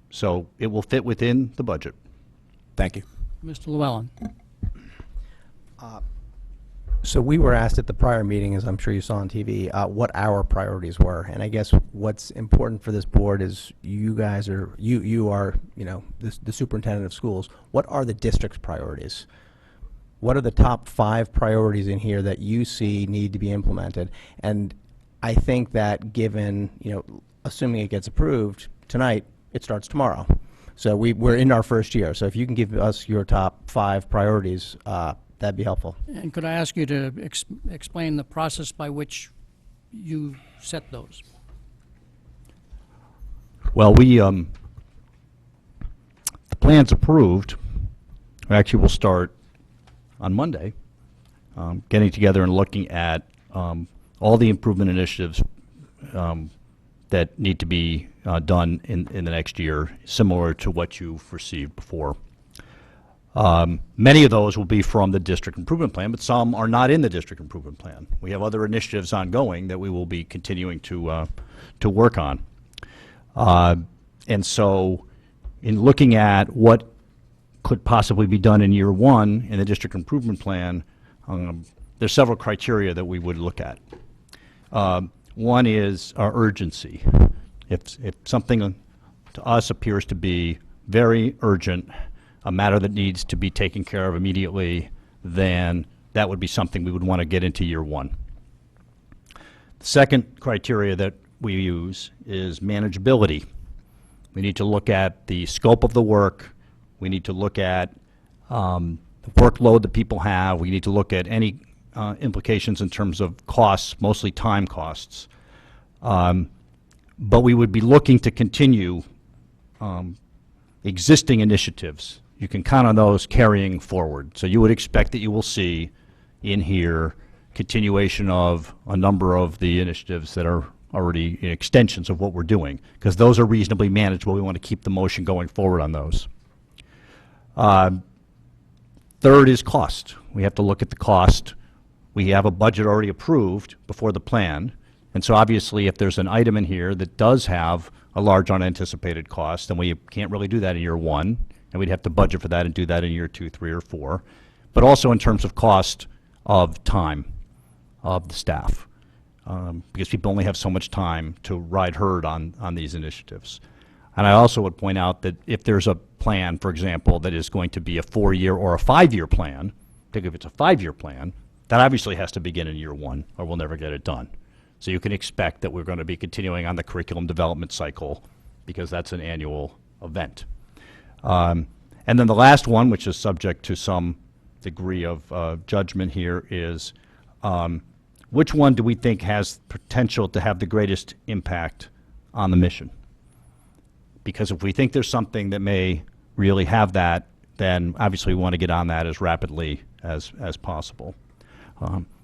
So it will fit within the budget. Thank you. Mr. Llewellyn. So we were asked at the prior meeting, as I'm sure you saw on TV, what our priorities were. And I guess what's important for this board is you guys are, you are, the superintendent of schools. What are the district's priorities? What are the top 5 priorities in here that you see need to be implemented? And I think that given, assuming it gets approved tonight, it starts tomorrow. So we're in our first year. So if you can give us your top 5 priorities, that'd be helpful. And could I ask you to explain the process by which you set those? Well, the plan's approved. Actually, we'll start on Monday, getting together and looking at all the improvement initiatives that need to be done in the next year, similar to what you've received before. Many of those will be from the district improvement plan, but some are not in the district improvement plan. We have other initiatives ongoing that we will be continuing to work on. And so in looking at what could possibly be done in year 1 in the district improvement plan, there's several criteria that we would look at. One is our urgency. If something to us appears to be very urgent, a matter that needs to be taken care of immediately, then that would be something we would want to get into year one. The second criteria that we use is manageability. We need to look at the scope of the work. We need to look at the workload that people have. We need to look at any implications in terms of costs, mostly time costs. But we would be looking to continue existing initiatives. You can count on those carrying forward. So you would expect that you will see in here continuation of a number of the initiatives that are already extensions of what we're doing, because those are reasonably manageable. We want to keep the motion going forward on those. Third is cost. We have to look at the cost. We have a budget already approved before the plan, and so obviously if there's an item in here that does have a large unanticipated cost, then we can't really do that in year one, and we'd have to budget for that and do that in year 2, 3, or 4. But also in terms of cost of time of the staff, because people only have so much time to ride herd on these initiatives. And I also would point out that if there's a plan, for example, that is going to be a 4-year or a 5-year plan, think if it's a 5-year plan, that obviously has to begin in year one or we'll never get it done. So you can expect that we're going to be continuing on the curriculum development cycle because that's an annual event. And then the last one, which is subject to some degree of judgment here, is which one do we think has potential to have the greatest impact on the mission? Because if we think there's something that may really have that, then obviously we want to get on that as rapidly as possible.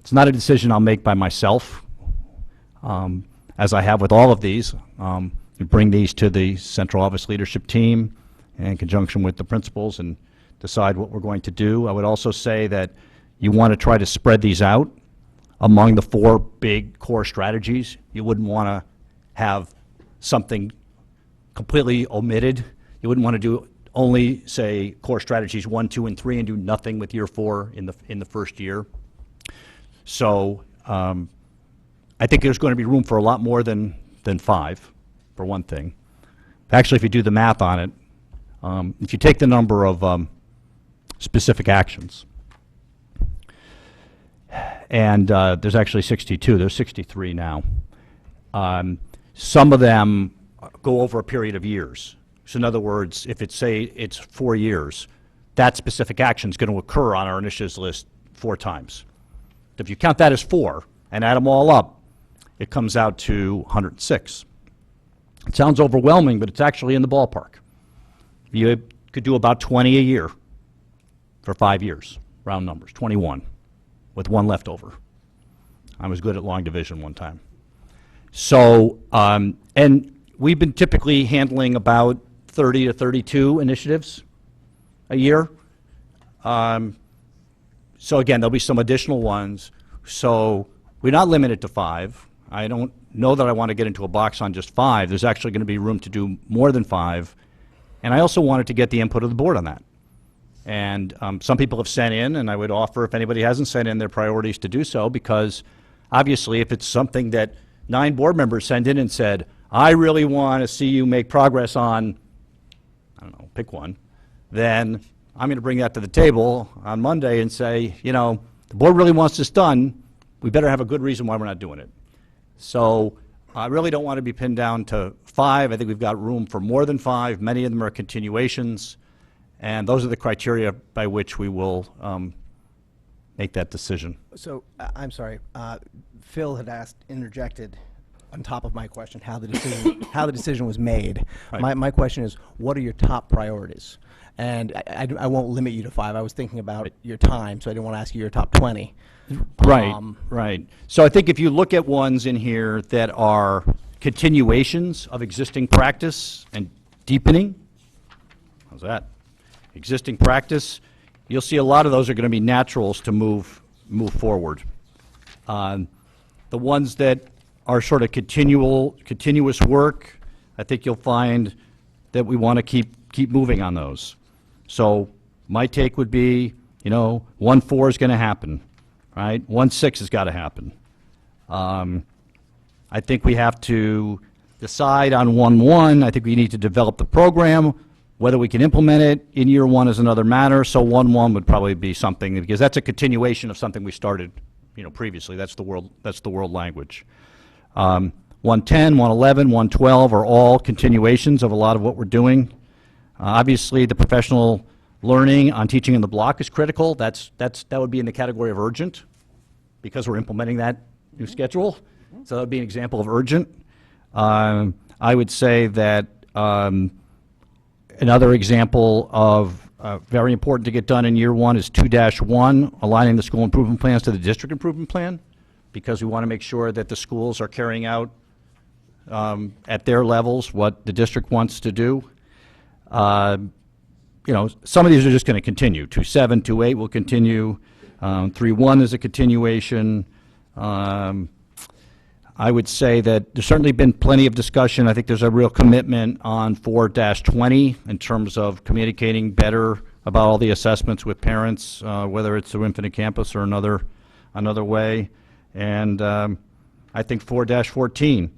It's not a decision I'll make by myself. As I have with all of these, we bring these to the central office leadership team in conjunction with the principals and decide what we're going to do. I would also say that you want to try to spread these out among the 4 big core strategies. You wouldn't want to have something completely omitted. You wouldn't want to do only, say, core strategies 1, 2, and 3 and do nothing with year 4 in the first year. So I think there's going to be room for a lot more than 5, for one thing. Actually, if you do the math on it, if you take the number of specific actions, and there's actually 62, there's 63 now. Some of them go over a period of years. So in other words, if it's, say, it's 4 years, that specific action is going to occur on our initiatives list 4 times. If you count that as 4 and add them all up, it comes out to 106. It sounds overwhelming, but it's actually in the ballpark. You could do about 20 a year for 5 years, round numbers, 21, with 1 left over. I was good at long division one time. So, and we've been typically handling about 30 to 32 initiatives a year. So again, there'll be some additional ones. So we're not limited to 5. I don't know that I want to get into a box on just 5. There's actually going to be room to do more than 5. And I also wanted to get the input of the board on that. And some people have sent in, and I would offer, if anybody hasn't sent in their priorities, to do so, because obviously if it's something that 9 board members send in and said, I really want to see you make progress on, I don't know, pick one, then I'm going to bring that to the table on Monday and say, you know, the board really wants this done. We better have a good reason why we're not doing it. So I really don't want to be pinned down to 5. I think we've got room for more than 5. Many of them are continuations. And those are the criteria by which we will make that decision. So, I'm sorry, Phil had interjected on top of my question how the decision was made. Right. My question is, what are your top priorities? And I won't limit you to 5. I was thinking about your time, so I didn't want to ask you your top 20. Right, right. So I think if you look at ones in here that are continuations of existing practice and deepening, how's that? Existing practice, you'll see a lot of those are going to be naturals to move forward. The ones that are sort of continuous work, I think you'll find that we want to keep moving on those. So my take would be, you know, 1-4 is going to happen. right? 1.6 has got to happen. I think we have to decide on 1.1. I think we need to develop the program. Whether we can implement it in year one is another matter. So 1.1 would probably be something, because that's a continuation of something we started, previously. That's the world language. 1.10, 1.11, 1.12 are all continuations of a lot of what we're doing. Obviously, the professional learning on teaching in the block is critical. That would be in the category of urgent, because we're implementing that new schedule. So that would be an example of urgent. I would say that another example of very important to get done in year one is 2-1, aligning the school improvement plans to the district improvement plan, because we want to make sure that the schools are carrying out at their levels what the district wants to do. Some of these are just going to continue. 2.7, 2.8 will continue. 3.1 is a continuation. I would say that there's certainly been plenty of discussion. I think there's a real commitment on 4-20 in terms of communicating better about all the assessments with parents, whether it's through Infinite Campus or another way. And I think 4-14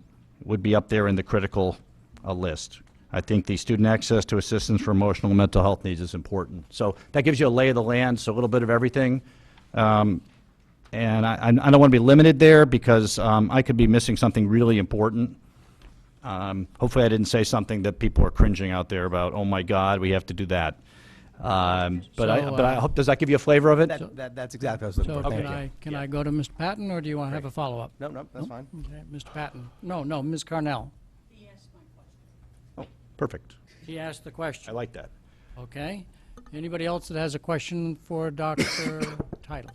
would be up there in the critical list. I think the student access to assistance for emotional and mental health needs is important. So that gives you a lay of the land, so a little bit of everything. And I don't want to be limited there, because I could be missing something really important. Hopefully I didn't say something that people are cringing out there about, oh my God, we have to do that. But I hope, does that give you a flavor of it? That's exactly what I was looking So for. Thank you. can I go to Mr. Patton, or do you want to have a follow-up? No, that's fine. Okay, Mr. Patton. No, Ms. Carnell. Oh, perfect. He asked the question. I like that. Okay. Anybody else that has a question for Dr. Title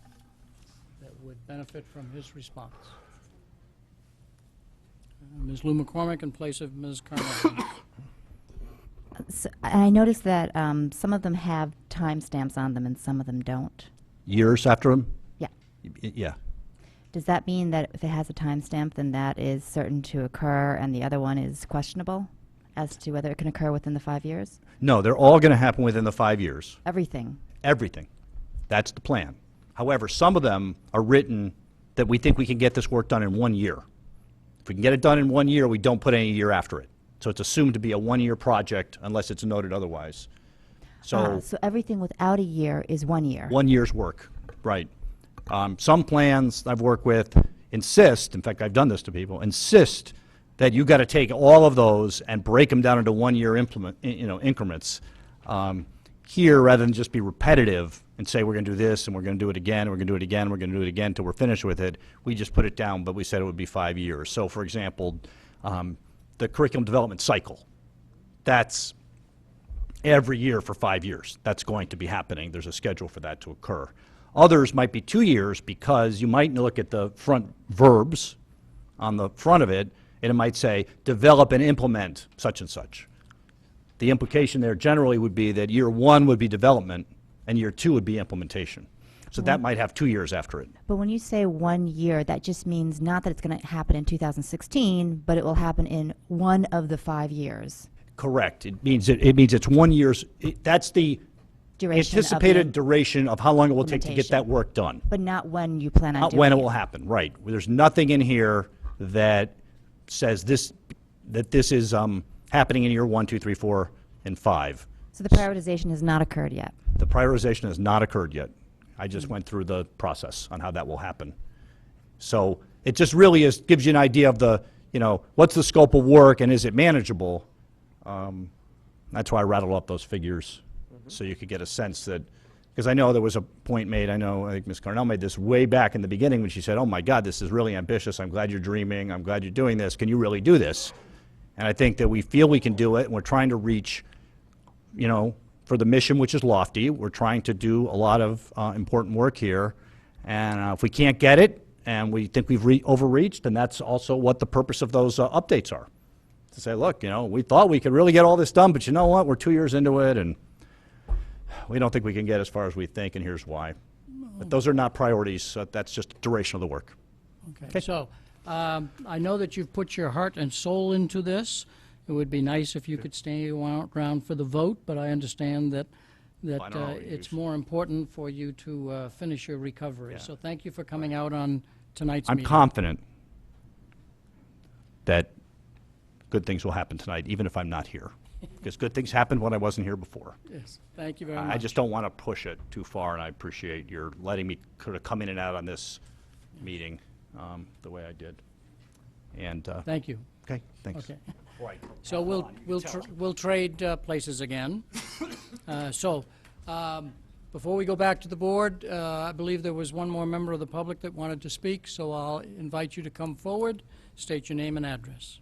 that would benefit from his response? Ms. Lou McCormick in place of Ms. Carnell. So, I noticed that some of them have timestamps on them and some of them don't. Years after them? Yeah. Yeah. Does that mean that if it has a timestamp, then that is certain to occur and the other one is questionable as to whether it can occur within the 5 years? No, they're all going to happen within the 5 years. Everything? Everything. That's the plan. However, some of them are written that we think we can get this work done in 1 year. If we can get it done in 1 year, we don't put any year after it. So it's assumed to be a 1-year project unless it's noted otherwise. So So everything without a year is 1 year? 1 year's work, right. Some plans I've worked with insist, in fact, I've done this to people, insist that you got to take all of those and break them down into 1-year increments. Here, rather than just be repetitive and say we're going to do this and we're going to do it again, and we're going to do it again, and we're going to do it again until we're finished with it, we just put it down, but we said it would be 5 years. So, for example, the curriculum development cycle, that's every year for 5 years. That's going to be happening. There's a schedule for that to occur. Others might be 2 years, because you might look at the front verbs on the front of it, and it might say, develop and implement such and such. The implication there generally would be that year one would be development, and year two would be implementation. So that might have 2 years after it. But when you say 1 year, that just means not that it's going to happen in 2016, but it will happen in one of the 5 years. Correct. It means it's 1 year's. That's the Duration anticipated of duration of how long it will take to get that work done. But not when you plan on Not doing when it it. will happen. Right. There's nothing in here that says this is happening in year 1, 2, 3, 4, and 5. So the prioritization has not occurred yet. The prioritization has not occurred yet. I just went through the process on how that will happen. So it just really gives you an idea of the, what's the scope of work and is it manageable? That's why I rattled up those figures, so you could get a sense that, because I know there was a point made, I think Ms. Carnell made this way back in the beginning when she said, oh my God, this is really ambitious. I'm glad you're dreaming. I'm glad you're doing this. Can you really do this? And I think that we feel we can do it, and we're trying to reach, for the mission, which is lofty. We're trying to do a lot of important work here. And if we can't get it, and we think we've overreached, then that's also what the purpose of those updates are. To say, look, we thought we could really get all this done, but you know what? We're 2 years into it, and we don't think we can get as far as we think, and here's why. But those are not priorities. So that's just the duration of the work. Okay. So I know that you've put your heart and soul into this. It would be nice if you could stay around for the vote, but I understand that that Find our own it's use. more important for you to finish your recovery. So thank you for coming out on tonight's I'm meeting. confident that good things will happen tonight, even if I'm not here. Because good things happened when I wasn't here before. Yes, thank you very much. I just don't want to push it too far, and I appreciate your letting me kind of come in and out on this meeting the way I did. And Thank you. Okay, thanks. Okay. Right. So we'll trade places again. Before we go back to the board, I believe there was one more member of the public that wanted to speak, so I'll invite you to come forward, state your name and address.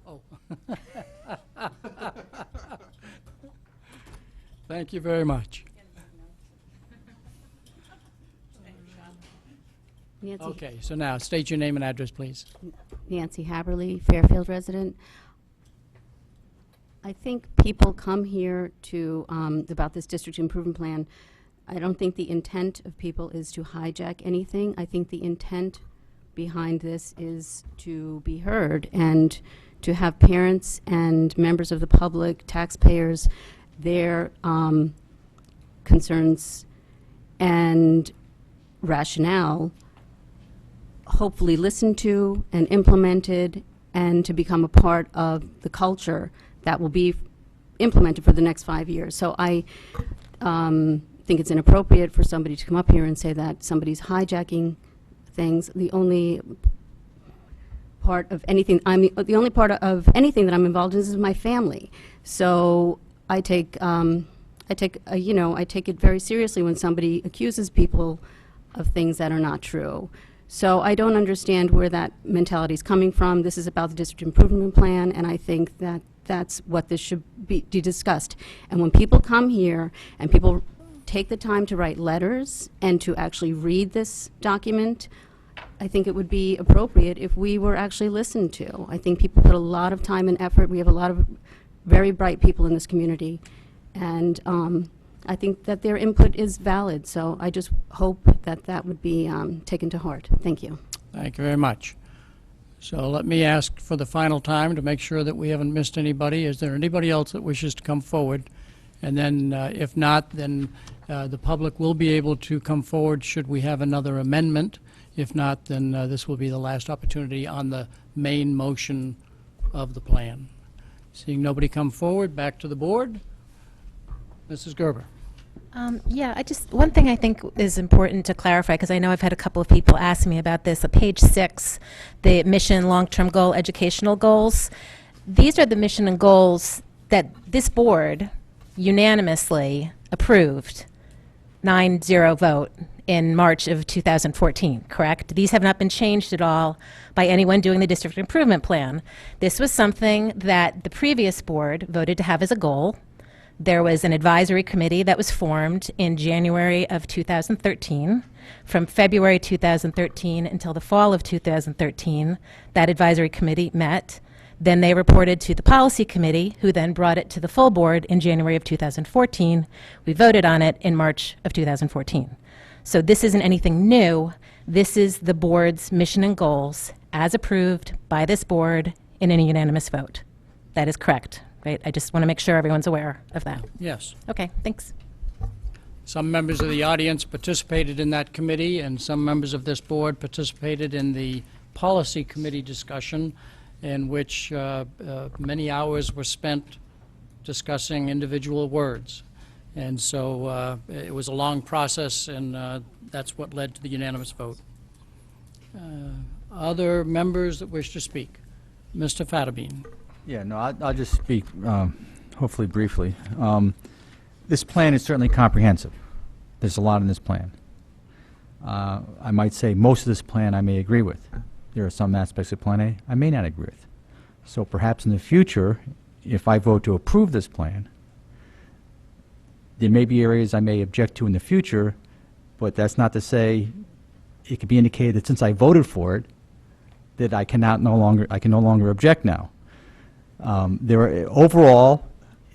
Oh. Thank you very much. Nancy. Okay, so now state your name and address, please. Nancy Haberly, Fairfield resident. I think people come here to, about this district improvement plan. I don't think the intent of people is to hijack anything. I think the intent behind this is to be heard and to have parents and members of the public, taxpayers, their concerns and rationale hopefully listened to and implemented, and to become a part of the culture that will be implemented for the next 5 years. So I think it's inappropriate for somebody to come up here and say that somebody's hijacking things. The only part of anything the only part of anything that I'm involved in is my family. So I take it very seriously when somebody accuses people of things that are not true. So I don't understand where that mentality is coming from. This is about the district improvement plan, and I think that that's what this should be discussed. And when people come here and people take the time to write letters and to actually read this document, I think it would be appropriate if we were actually listened to. I think people put a lot of time and effort. We have a lot of very bright people in this community, and I think that their input is valid. So I just hope that that would be taken to heart. Thank you. Thank you very much. So let me ask for the final time to make sure that we haven't missed anybody. Is there anybody else that wishes to come forward? And then if not, then the public will be able to come forward should we have another amendment. If not, then this will be the last opportunity on the main motion of the plan. Seeing nobody come forward, back to the board. Mrs. Gerber. Yeah, one thing I think is important to clarify, because I know I've had a couple of people ask me about this, page 6, the mission, long-term goal, educational goals. These are the mission and goals that this board unanimously approved, 9-0 vote, in March of 2014, correct? These have not been changed at all by anyone doing the district improvement plan. This was something that the previous board voted to have as a goal. There was an advisory committee that was formed in January of 2013. From February 2013 until the fall of 2013, that advisory committee met. Then they reported to the policy committee, who then brought it to the full board in January of 2014. We voted on it in March of 2014. So this isn't anything new. This is the board's mission and goals as approved by this board in a unanimous vote. That is correct. Right? I just want to make sure everyone's aware of that. Yes. Okay, thanks. Some members of the audience participated in that committee, and some members of this board participated in the policy committee discussion, in which many hours were spent discussing individual words. And so it was a long process, and that's what led to the unanimous vote. Other members that wish to speak? Mr. Fattabine. Yeah, no, I'll just speak, hopefully briefly. This plan is certainly comprehensive. There's a lot in this plan. I might say most of this plan I may agree with. There are some aspects of Plan A I may not agree with. So perhaps in the future, if I vote to approve this plan, there may be areas I may object to in the future, but that's not to say it could be indicated that since I voted for it, that I can no longer object now. Overall,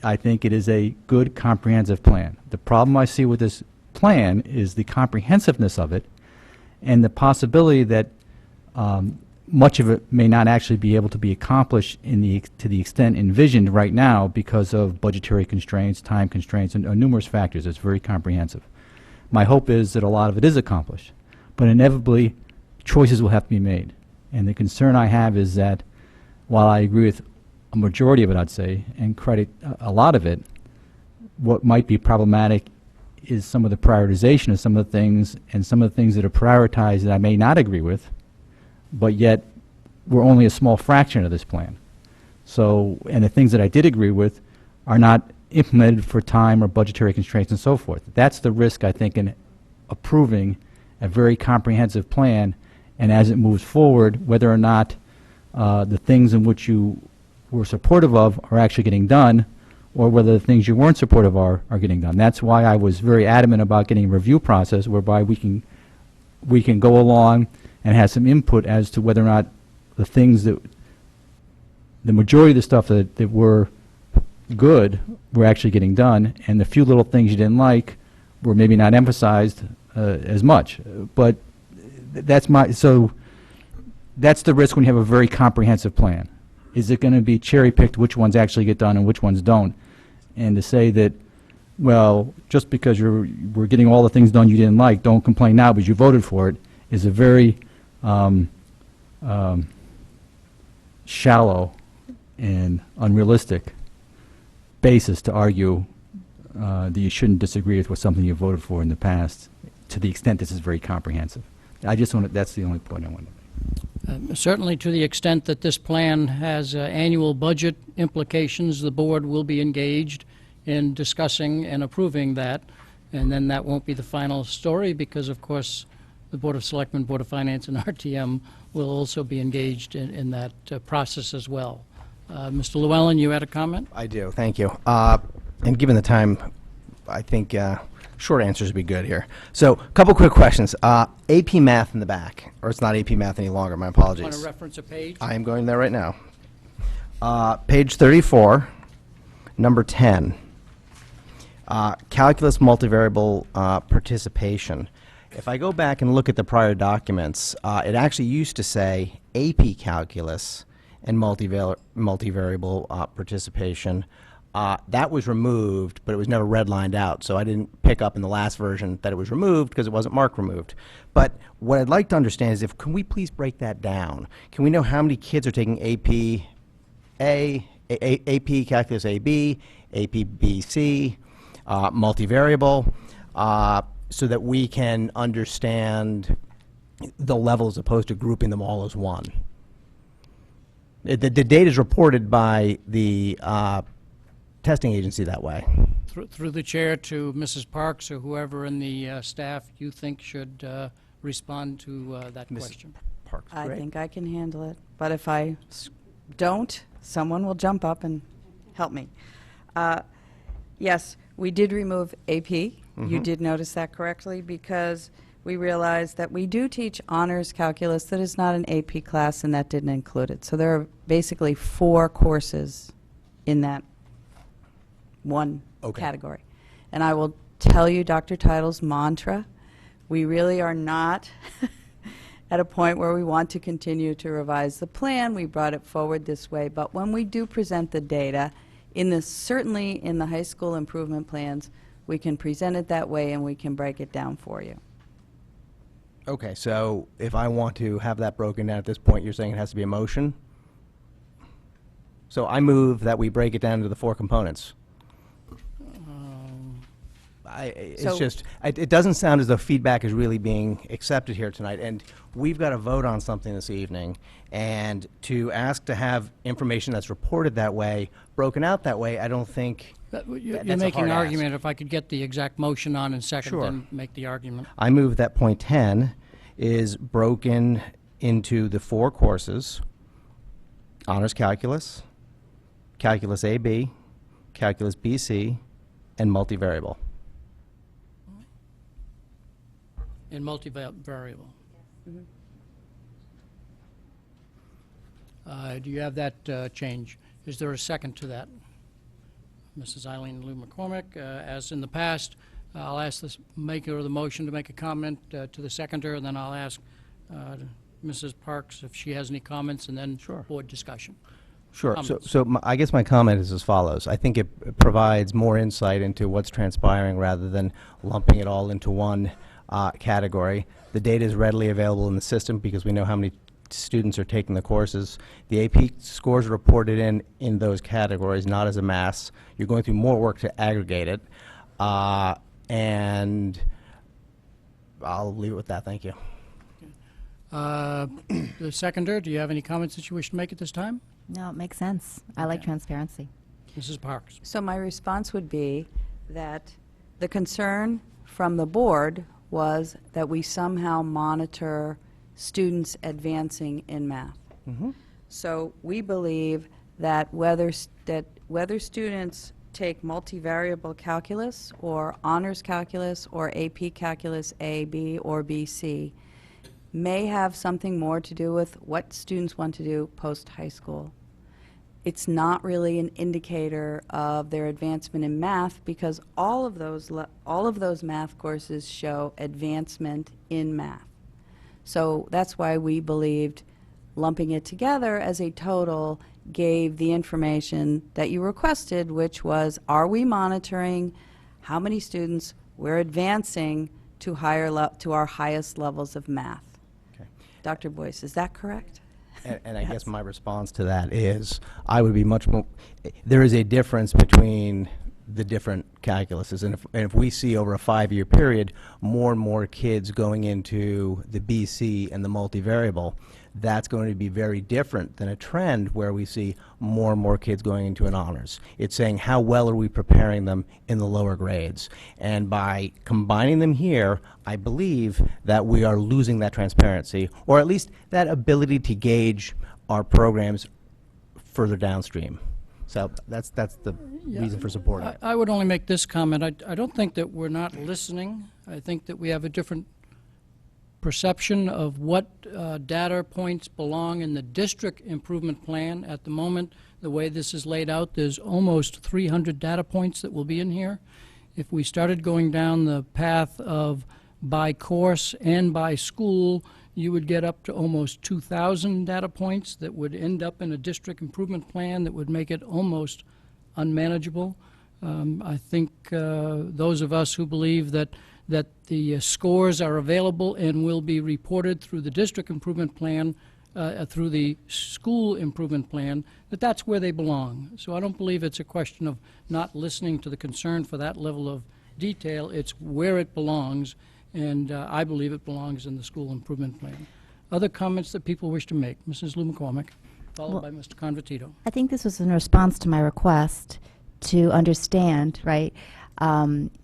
I think it is a good, comprehensive plan. The problem I see with this plan is the comprehensiveness of it and the possibility that much of it may not actually be able to be accomplished to the extent envisioned right now because of budgetary constraints, time constraints, and numerous factors. It's very comprehensive. My hope is that a lot of it is accomplished, but inevitably choices will have to be made. And the concern I have is that while I agree with a majority of it, I'd say, and credit a lot of it, what might be problematic is some of the prioritization of some of the things, and some of the things that are prioritized that I may not agree with, but yet we're only a small fraction of this plan. So, and the things that I did agree with are not implemented for time or budgetary constraints and so forth. That's the risk, I think, in approving a very comprehensive plan, and as it moves forward, whether or not the things in which you were supportive of are actually getting done, or whether the things you weren't supportive of are getting done. That's why I was very adamant about getting a review process whereby we can go along and have some input as to whether or not the things that, the majority of the stuff that were good were actually getting done, and the few little things you didn't like were maybe not emphasized as much. But that's that's the risk when you have a very comprehensive plan. Is it going to be cherry-picked which ones actually get done and which ones don't? And to say that, well, just because we're getting all the things done you didn't like, don't complain now because you voted for it, is a very shallow and unrealistic basis to argue that you shouldn't disagree with something you voted for in the past, to the extent this is very comprehensive. I just want to, that's the only point I wanted to make. Certainly to the extent that this plan has annual budget implications, the board will be engaged in discussing and approving that, and then that won't be the final story because, of course, the Board of Selectmen, Board of Finance, and RTM will also be engaged in that process as well. Mr. Llewellyn, you had a comment? I do, thank you. And given the time, I think short answers would be good here. So, a couple quick questions. AP Math in the back, or it's not AP Math any longer, my apologies. Want to reference a page? I am going there right now. Page 34, number 10. Calculus multivariable participation. If I go back and look at the prior documents, it actually used to say AP Calculus and multivariable participation. That was removed, but it was never redlined out, so I didn't pick up in the last version that it was removed because it wasn't marked removed. But what I'd like to understand is, can we please break that down? Can we know how many kids are taking AP Calculus AB, AP BC, multivariable, so that we can understand the level as opposed to grouping them all as one? The data is reported by the testing agency that way. Through the chair to Mrs. Parks or whoever in the staff you think should respond to that question. Parks, I think I can handle it, but if I don't, someone will jump up and help me. Yes, we did remove AP. You did notice that correctly, because we realized that we do teach honors calculus that is not an AP class, and that didn't include it. So there are basically 4 courses in that one category. And I will tell you Dr. Title's mantra, we really are not at a point where we want to continue to revise the plan. We brought it forward this way, but when we do present the data, certainly in the high school improvement plans, we can present it that way and we can break it down for you. Okay, so if I want to have that broken down at this point, you're saying it has to be a motion? So I move that we break it down into the 4 components. It doesn't sound as though feedback is really being accepted here tonight, and we've got to vote on something this evening, and to ask to have information that's reported that way, broken out that way, I don't think You're that's a making hard an ask. argument. If I could get the exact motion on in second, Sure. then make the argument. I move that point 10 is broken into the 4 courses: Honors Calculus, Calculus AB, Calculus BC, and Multivariable. In multivariable. Do you have that change? Is there a second to that? Mrs. Eileen Lou McCormick, as in the past, I'll ask the maker of the motion to make a comment to the seconder, and then I'll ask Mrs. Parks if she has any comments, and then board discussion. Sure. Comments? I guess my comment is as follows. I think it provides more insight into what's transpiring rather than lumping it all into one category. The data is readily available in the system because we know how many students are taking the courses. The AP scores are reported in those categories, not as a mass. You're going through more work to aggregate it. And I'll leave it with that. Thank you. The seconder, do you have any comments that you wish to make at this time? No, it makes sense. I like transparency. Mrs. Parks. So my response would be that the concern from the board was that we somehow monitor students advancing in math. So we believe that whether students take multivariable calculus or honors calculus or AP calculus A, B, or BC may have something more to do with what students want to do post-high school. It's not really an indicator of their advancement in math because all of those math courses show advancement in math. So that's why we believed lumping it together as a total gave the information that you requested, which was, are we monitoring how many students we're advancing to our highest levels of math? Okay. Dr. Boyce, is that correct? And I guess my response to that is I would be much more, there is a difference between the different calculuses. And if we see over a 5-year period more and more kids going into the BC and the multivariable, that's going to be very different than a trend where we see more and more kids going into an honors. It's saying how well are we preparing them in the lower grades. And by combining them here, I believe that we are losing that transparency, or at least that ability to gauge our programs further downstream. So that's the reason for supporting it. I would only make this comment. I don't think that we're not listening. I think that we have a different perception of what data points belong in the district improvement plan. At the moment, the way this is laid out, there's almost 300 data points that will be in here. If we started going down the path of by course and by school, you would get up to almost 2,000 data points that would end up in a district improvement plan that would make it almost unmanageable. I think those of us who believe that the scores are available and will be reported through the district improvement plan, through the school improvement plan, that's where they belong. So I don't believe it's a question of not listening to the concern for that level of detail. It's where it belongs, and I believe it belongs in the school improvement plan. Other comments that people wish to make? Mrs. Lou McCormick, followed by Mr. Convertito. I think this was in response to my request to understand, right,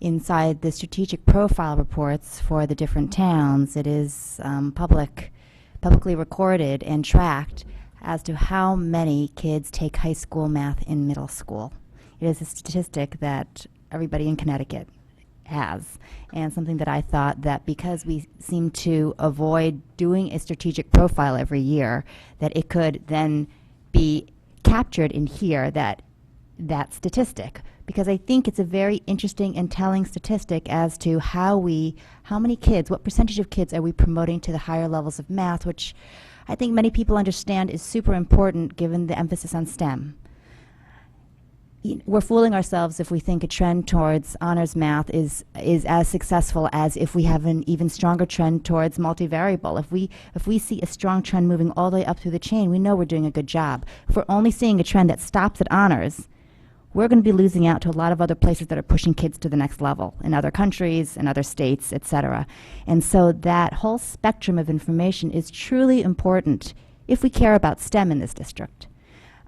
inside the strategic profile reports for the different towns, it is publicly recorded and tracked as to how many kids take high school math in middle school. It is a statistic that everybody in Connecticut has, and something that I thought that because we seem to avoid doing a strategic profile every year, that it could then be captured in here, that statistic, because I think it's a very interesting and telling statistic as to how many kids, what percentage of kids are we promoting to the higher levels of math, which I think many people understand is super important given the emphasis on STEM. We're fooling ourselves if we think a trend towards honors math is as successful as if we have an even stronger trend towards multivariable. If we see a strong trend moving all the way up through the chain, we know we're doing a good job. If we're only seeing a trend that stops at honors, we're going to be losing out to a lot of other places that are pushing kids to the next level in other countries, in other states, etc. And so that whole spectrum of information is truly important if we care about STEM in this district.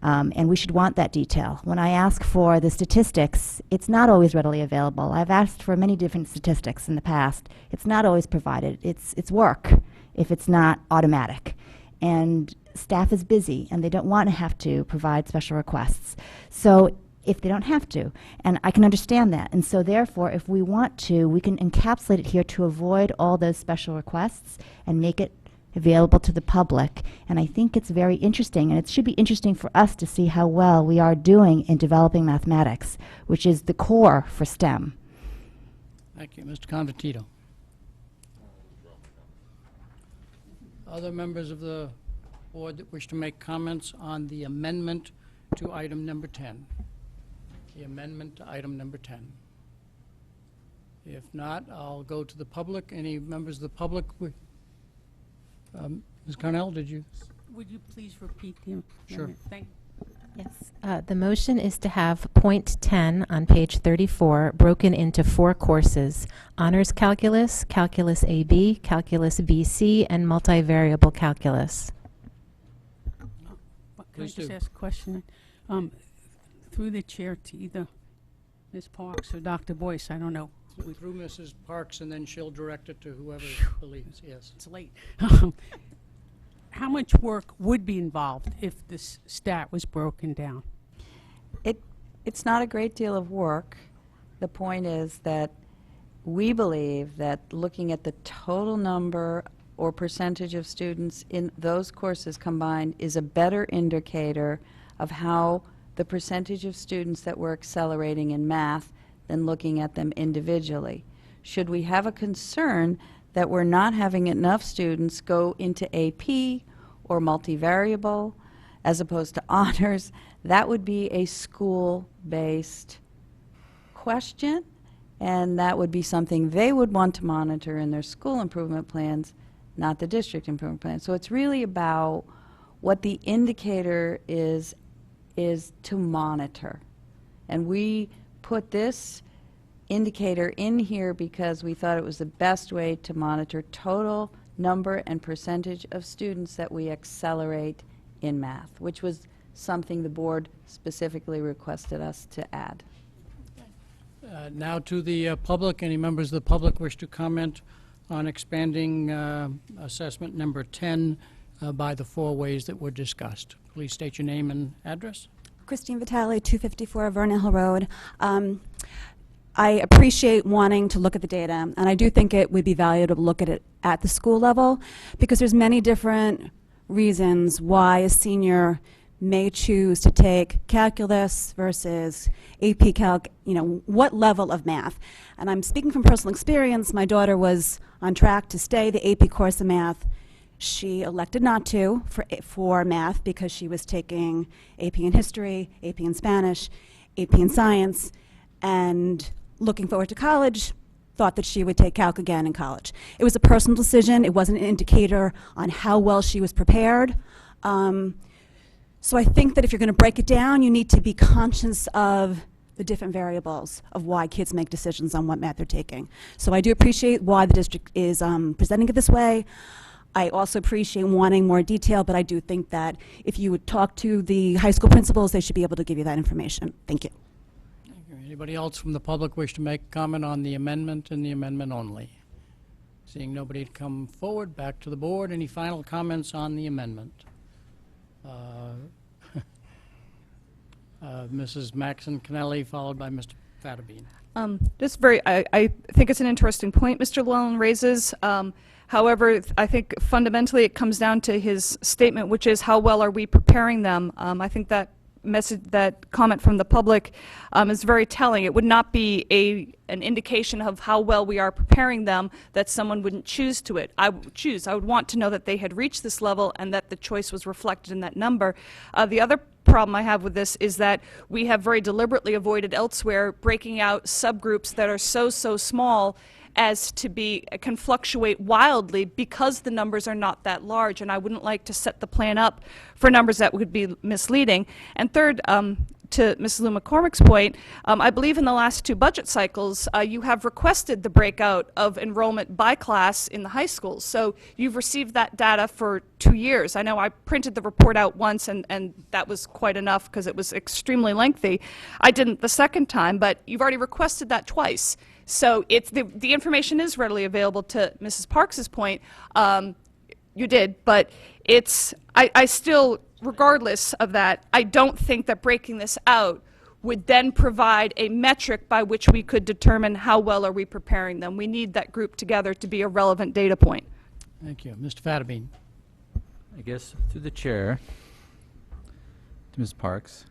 And we should want that detail. When I ask for the statistics, it's not always readily available. I've asked for many different statistics in the past. It's not always provided. It's work if it's not automatic. And staff is busy, and they don't want to have to provide special requests. So if they don't have to, and I can understand that. And so therefore, if we want to, we can encapsulate it here to avoid all those special requests and make it available to the public. And I think it's very interesting, and it should be interesting for us to see how well we are doing in developing mathematics, which is the core for STEM. Thank you. Mr. Convertito. Other members of the board that wish to make comments on the amendment to item number 10? The amendment to item number 10. If not, I'll go to the public. Any members of the public? Ms. Cornell, did you? Would you please repeat the Sure. amendment? Thank Yes. The motion is to have point 10 on page 34 broken into 4 courses: Honors Calculus, Calculus AB, Calculus BC, and Multivariable Calculus. Can I Please just do. ask a question? Through the chair to either Ms. Parks or Dr. Boyce, I don't know. Through Mrs. Parks, and then she'll direct it to whoever believes, yes. It's late. How much work would be involved if this stat was broken down? It's not a great deal of work. The point is that we believe that looking at the total number or percentage of students in those courses combined is a better indicator of how the percentage of students that we're accelerating in math than looking at them individually. Should we have a concern that we're not having enough students go into AP or multivariable as opposed to honors, that would be a school-based question, and that would be something they would want to monitor in their school improvement plans, not the district improvement plan. So it's really about what the indicator is to monitor. And we put this indicator in here because we thought it was the best way to monitor total number and percentage of students that we accelerate in math, which was something the board specifically requested us to add. Now to the public. Any members of the public wish to comment on expanding assessment number 10 by the 4 ways that were discussed? Please state your name and address. Christine Vitale, 254 Vernon Hill Road. I appreciate wanting to look at the data, and I do think it would be valuable to look at it at the school level, because there's many different reasons why a senior may choose to take calculus versus AP Calc, what level of math. And I'm speaking from personal experience. My daughter was on track to stay the AP course of math. She elected not to for math because she was taking AP in history, AP in Spanish, AP in science, and looking forward to college, thought that she would take calc again in college. It was a personal decision. It wasn't an indicator on how well she was prepared. So I think that if you're going to break it down, you need to be conscious of the different variables of why kids make decisions on what math they're taking. So I do appreciate why the district is presenting it this way. I also appreciate wanting more detail, but I do think that if you would talk to the high school principals, they should be able to give you that information. Thank you. Anybody else from the public wish to make comment on the amendment and the amendment only? Seeing nobody come forward, back to the board. Any final comments on the amendment? Mrs. Maxon Kennelly, followed by Mr. Fattabine. I think it's an interesting point Mr. Llewellyn raises. However, I think fundamentally it comes down to his statement, which is how well are we preparing them. I think that that comment from the public is very telling. It would not be an indication of how well we are preparing them that someone wouldn't choose to it. I would want to know that they had reached this level and that the choice was reflected in that number. The other problem I have with this is that we have very deliberately avoided elsewhere breaking out subgroups that are so small as to can fluctuate wildly because the numbers are not that large, and I wouldn't like to set the plan up for numbers that would be misleading. And third, to Mrs. Lou McCormick's point, I believe in the last 2 budget cycles, you have requested the breakout of enrollment by class in the high schools. So you've received that data for 2 years. I know I printed the report out once, and that was quite enough because it was extremely lengthy. I didn't the second time, but you've already requested that twice. So it's the information is readily available. To Mrs. Parks's point, you did, but I still, regardless of that, I don't think that breaking this out would then provide a metric by which we could determine how well are we preparing them. We need that group together to be a relevant data point. Thank you. Mr. Fattabine. I guess through the chair, to Ms. Parks,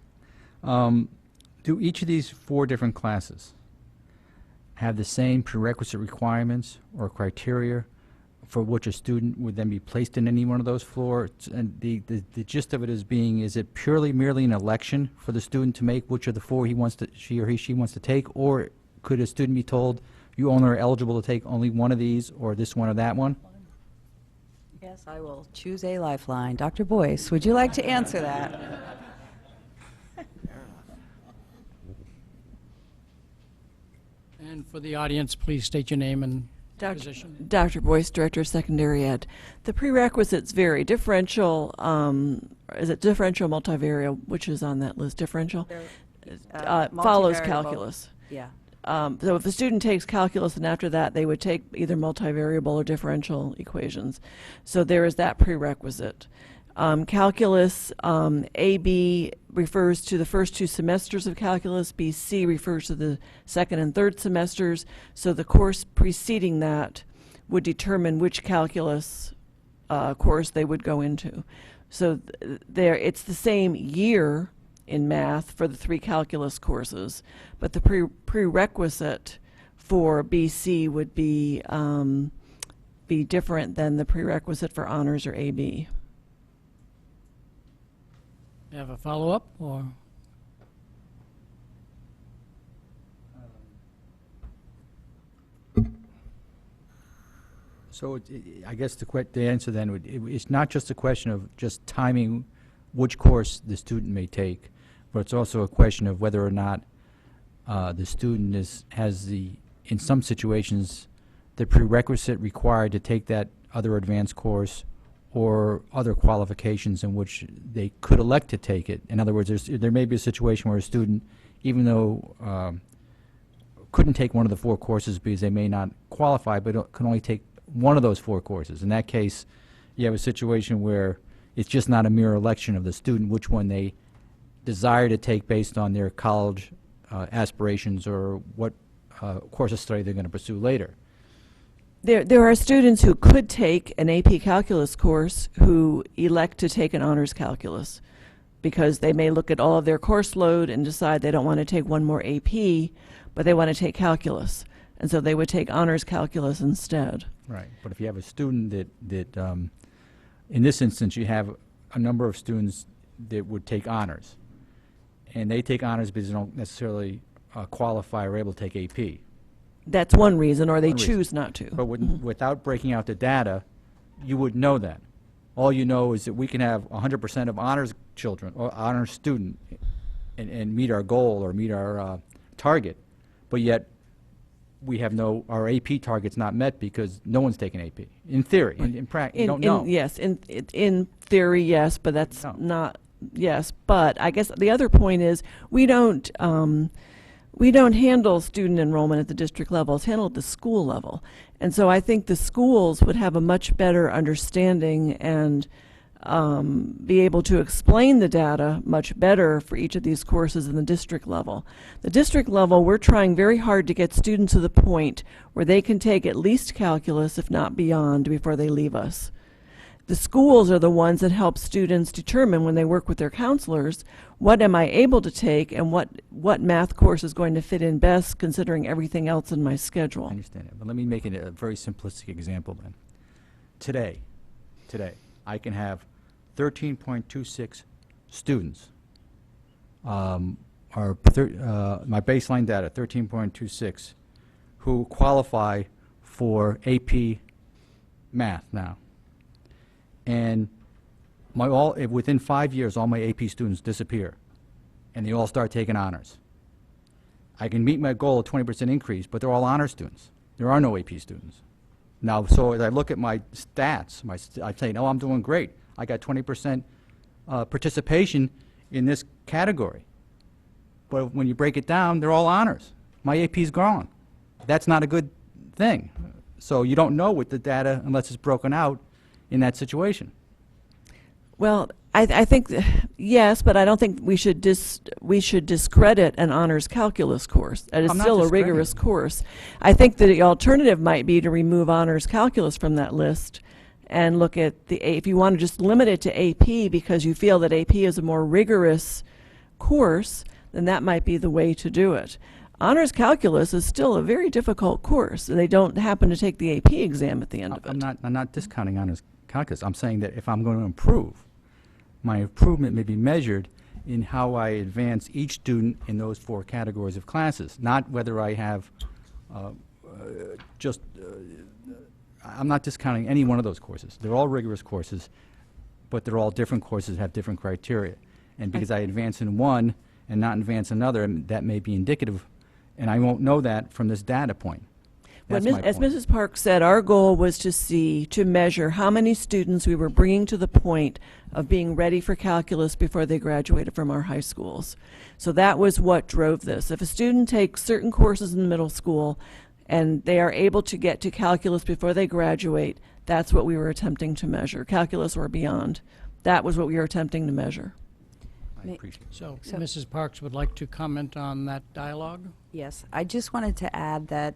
do each of these 4 different classes have the same prerequisite requirements or criteria for which a student would then be placed in any one of those floors? And the gist of it is it purely merely an election for the student to make which of the four she wants to take, or could a student be told, you only are eligible to take only one of these, or this one or that one? Yes, I will choose a lifeline. Dr. Boyce, would you like to answer that? And for the audience, please state your name and position. Dr. Boyce, Director of Secondary Ed. The prerequisites vary. Differential, is it differential multivariate, which is on that list? Differential? Follows Multivariable. calculus. Yeah. So if a student takes calculus and after that they would take either multivariable or differential equations. So there is that prerequisite. Calculus, AB refers to the first 2 semesters of calculus, BC refers to the second and third semesters, so the course preceding that would determine which calculus course they would go into. So it's the same year in math for the 3 calculus courses, but the prerequisite for BC would be different than the prerequisite for honors or AB. You have a follow-up, or? So I guess the answer then would, it's not just a question of just timing which course the student may take, but it's also a question of whether or not the student has in some situations, the prerequisite required to take that other advanced course or other qualifications in which they could elect to take it. In other words, there may be a situation where a student, even though couldn't take one of the 4 courses because they may not qualify, but can only take one of those 4 courses. In that case, you have a situation where it's just not a mere election of the student which one they desire to take based on their college aspirations or what course of study they're going to pursue later. There are students who could take an AP calculus course who elect to take an honors calculus because they may look at all of their course load and decide they don't want to take one more AP, but they want to take calculus. And so they would take honors calculus instead. Right. But if you have a student that in this instance, you have a number of students that would take honors, and they take honors because they don't necessarily qualify or able to take AP. That's one reason, or they One reason. choose not to. But without breaking out the data, you would know that. All you know is that we can have 100% of honors children or honors student and meet our goal or meet our target, but yet we have our AP target's not met because no one's taken AP. In theory, in practice, you don't know. Yes, in theory, yes, but that's not, yes. But I guess the other point is we don't handle student enrollment at the district level. It's handled at the school level. And so I think the schools would have a much better understanding and be able to explain the data much better for each of these courses in the district level. The district level, we're trying very hard to get students to the point where they can take at least calculus, if not beyond, before they leave us. The schools are the ones that help students determine when they work with their counselors, what am I able to take and what math course is going to fit in best considering everything else in my schedule. I understand it, but let me make it a very simplistic example then. Today, I can have 13.26 students. My baseline data, 13.26, who qualify for AP math now. And within 5 years, all my AP students disappear, and they all start taking honors. I can meet my goal of 20% increase, but they're all honor students. There are no AP students. Now, so as I look at my stats, I say, no, I'm doing great. I got 20% participation in this category. But when you break it down, they're all honors. My AP's gone. That's not a good thing. So you don't know with the data unless it's broken out in that situation. Well, I think, yes, but I don't think we should discredit an honors calculus course. That is I'm not still a discrediting rigorous it. course. I think that the alternative might be to remove honors calculus from that list and look at if you want to just limit it to AP because you feel that AP is a more rigorous course, then that might be the way to do it. Honors Calculus is still a very difficult course. They don't happen to take the AP exam at the end of it. I'm not discounting honors calculus. I'm saying that if I'm going to improve, my improvement may be measured in how I advance each student in those 4 categories of classes, not whether I have I'm not discounting any one of those courses. They're all rigorous courses, but they're all different courses, have different criteria. And because I advance in one and not advance another, that may be indicative, and I won't know that from this data point. That's my As point. Mrs. Parks said, our goal was to measure how many students we were bringing to the point of being ready for calculus before they graduated from our high schools. So that was what drove this. If a student takes certain courses in middle school and they are able to get to calculus before they graduate, that's what we were attempting to measure, calculus or beyond. That was what we were attempting to measure. I appreciate it. So Mrs. Parks would like to comment on that dialogue? Yes, I just wanted to add that,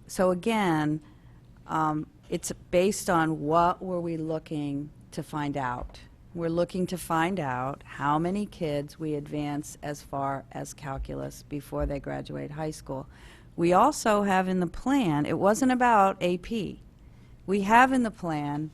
so again, it's based on what were we looking to find out. We're looking to find out how many kids we advance as far as calculus before they graduate high school. We also have in the plan, it wasn't about AP. We have in the plan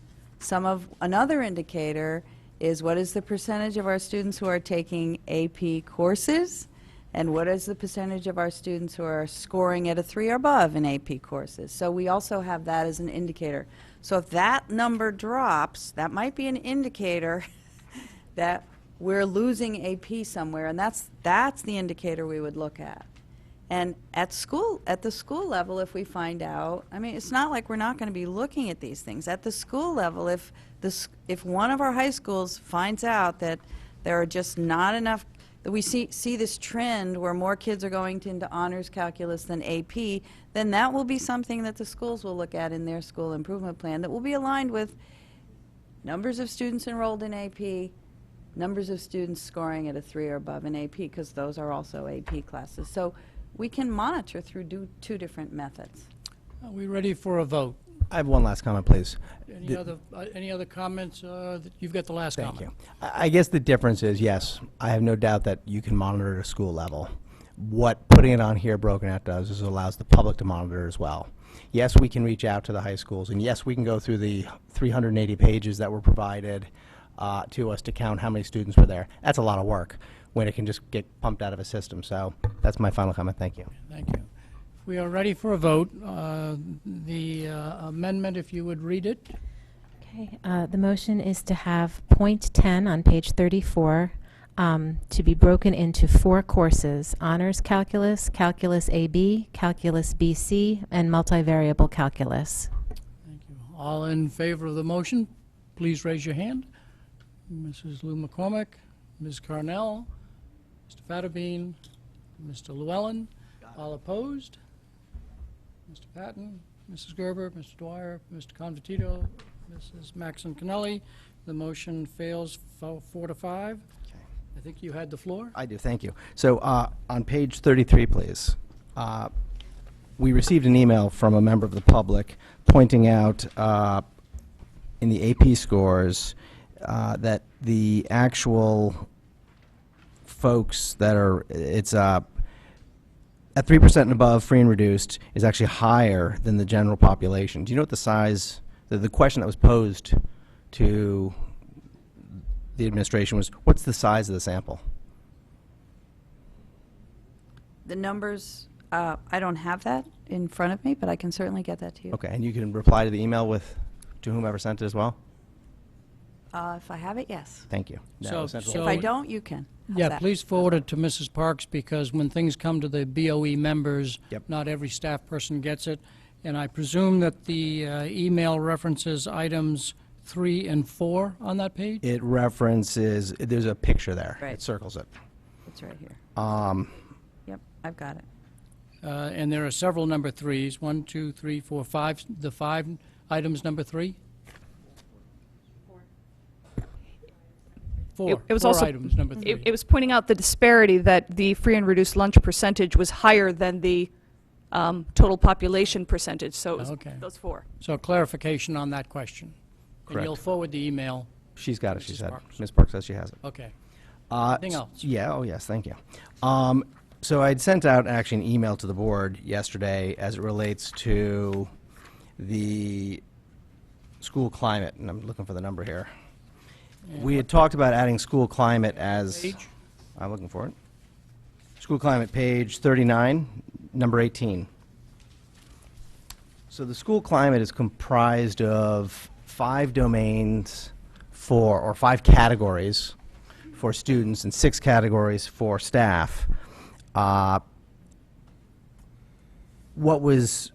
another indicator is what is the percentage of our students who are taking AP courses, and what is the percentage of our students who are scoring at a 3 or above in AP courses. So we also have that as an indicator. So if that number drops, that might be an indicator that we're losing AP somewhere, and that's the indicator we would look at. And at the school level, if we find out, I mean, it's not like we're not going to be looking at these things. At the school level, if one of our high schools finds out that there are just not enough, that we see this trend where more kids are going into honors calculus than AP, then that will be something that the schools will look at in their school improvement plan that will be aligned with numbers of students enrolled in AP, numbers of students scoring at a 3 or above in AP, because those are also AP classes. So we can monitor through 2 different methods. Are we ready for a vote? I have one last comment, please. Any other comments? You've got the last comment. Thank you. I guess the difference is, yes, I have no doubt that you can monitor at a school level. What putting it on here broken out does is it allows the public to monitor as well. Yes, we can reach out to the high schools, and yes, we can go through the 380 pages that were provided to us to count how many students were there. That's a lot of work when it can just get pumped out of a system. So that's my final comment. Thank you. Thank you. We are ready for a vote. The amendment, if you would read it. Okay, the motion is to have point 10 on page 34 to be broken into 4 courses: honors calculus, calculus AB, calculus BC, and multivariable calculus. Thank you. All in favor of the motion, please raise your hand. Mrs. Lou McCormick, Ms. Carnell, Mr. Fatterbean, Mr. Llewellyn. All opposed? Mr. Patton, Mrs. Gerber, Mr. Dwyer, Mr. Convertito, Mrs. Maxon Cannelli. The motion fails 4 to 5. I think you had the floor. I do, thank you. So on page 33, please, we received an email from a member of the public pointing out in the AP scores that the actual folks that are, it's at 3% and above, free and reduced, is actually higher than the general population. Do you know what the size, the question that was posed to the administration was, what's the size of the sample? The numbers, I don't have that in front of me, but I can certainly get that to you. Okay, and you can reply to the email to whomever sent it as well? If I have it, yes. Thank you. If I don't, you can. How's Yeah, that? please forward it to Mrs. Parks, because when things come to the BOE members, not every staff person gets it. And I presume that the email references items 3 and 4 on that page? It references, there's a picture there. Right. It circles it. It's right here. Um, Yep, I've got it. And there are several number 3s, 1, 2, 3, 4, 5. The 5 items number 3? 4. It was 4 also items number 3. It was pointing out the disparity that the free and reduced lunch percentage was higher than the total population percentage. So it was Okay. those 4. So clarification on that question. Correct. And you'll forward the email. She's got it, she Mrs. said. Parks. Ms. Parks says she has it. Okay. Anything else? Yeah, oh yes, thank you. So I'd sent out actually an email to the board yesterday as it relates to the school climate, and I'm looking for the number here. We had talked about adding school climate as... Page? I'm looking for it. School climate, page 39, number 18. So the school climate is comprised of 5 domains or 5 categories for students and 6 categories for staff. What was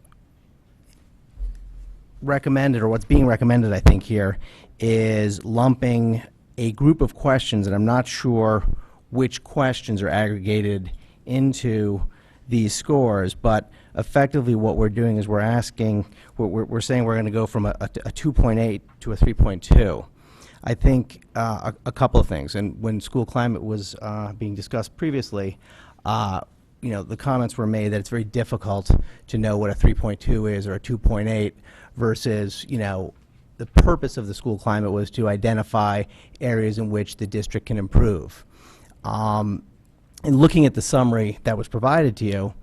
recommended, or what's being recommended, I think, here, is lumping a group of questions, and I'm not sure which questions are aggregated into these scores, but effectively what we're doing is we're asking, we're saying we're going to go from a 2.8 to a 3.2. I think a couple of things, and when school climate was being discussed previously, the comments were made that it's very difficult to know what a 3.2 is or a 2.8 versus, the purpose of the school climate was to identify areas in which the district can improve. In looking at the summary that was provided to you,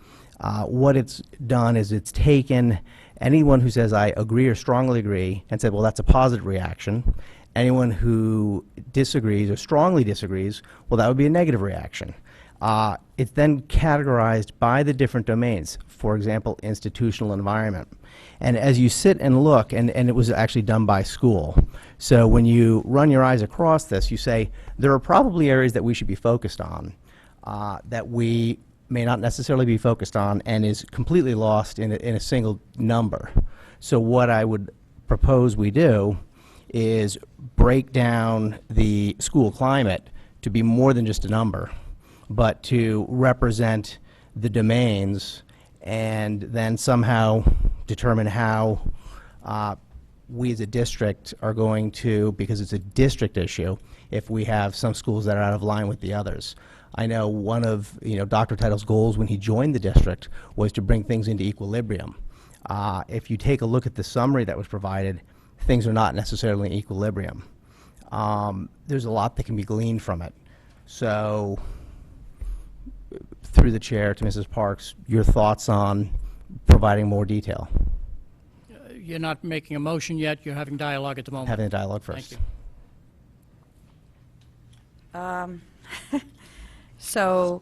what it's done is it's taken anyone who says, I agree or strongly agree, and said, well, that's a positive reaction. Anyone who disagrees or strongly disagrees, well, that would be a negative reaction. It's then categorized by the different domains, for example, institutional environment. And as you sit and look, and it was actually done by school, so when you run your eyes across this, you say, there are probably areas that we should be focused on that we may not necessarily be focused on and is completely lost in a single number. So what I would propose we do is break down the school climate to be more than just a number, but to represent the domains and then somehow determine how we as a district are going to, because it's a district issue, if we have some schools that are out of line with the others. I know one of Dr. Title's goals when he joined the district was to bring things into equilibrium. If you take a look at the summary that was provided, things are not necessarily in equilibrium. There's a lot that can be gleaned from it. So, through the chair to Mrs. Parks, your thoughts on providing more detail? You're not making a motion yet, you're having dialogue at the moment. Having a dialogue first. Thank you. So,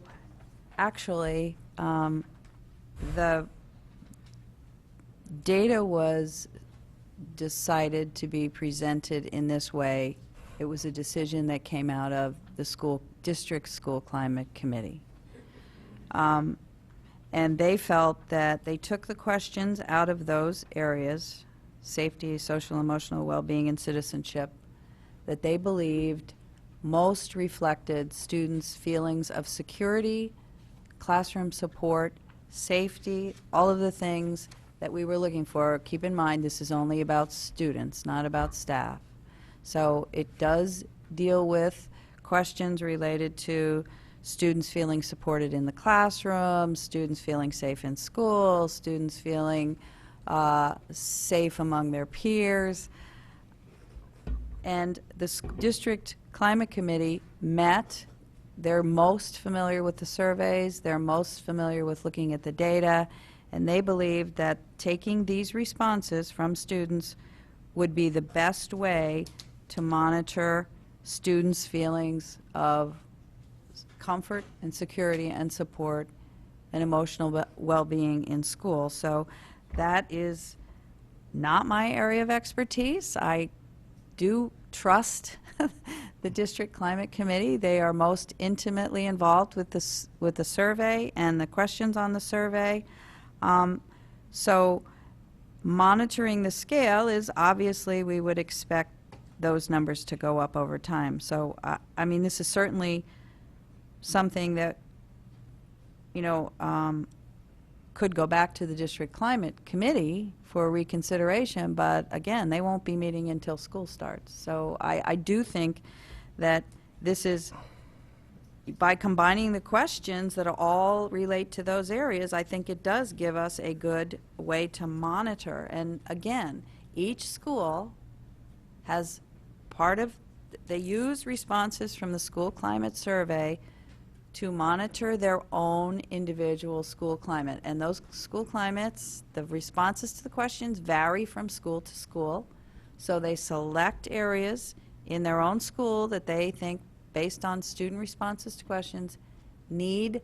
actually, the data was decided to be presented in this way. It was a decision that came out of the district school climate committee. And they felt that they took the questions out of those areas, safety, social, emotional well-being, and citizenship, that they believed most reflected students' feelings of security, classroom support, safety, all of the things that we were looking for. Keep in mind, this is only about students, not about staff. So it does deal with questions related to students feeling supported in the classroom, students feeling safe in school, students feeling safe among their peers. And the district climate committee met. They're most familiar with the surveys, they're most familiar with looking at the data, and they believed that taking these responses from students would be the best way to monitor students' feelings of comfort and security and support and emotional well-being in school. So that is not my area of expertise. I do trust the district climate committee. They are most intimately involved with the survey and the questions on the survey. So monitoring the scale is obviously we would expect those numbers to go up over time. So I mean, this is certainly something that could go back to the district climate committee for reconsideration, but again, they won't be meeting until school starts. So I do think that this is, by combining the questions that all relate to those areas, I think it does give us a good way to monitor. And again, each school has they use responses from the school climate survey to monitor their own individual school climate. And those school climates, the responses to the questions vary from school to school. So they select areas in their own school that they think, based on student responses to questions, need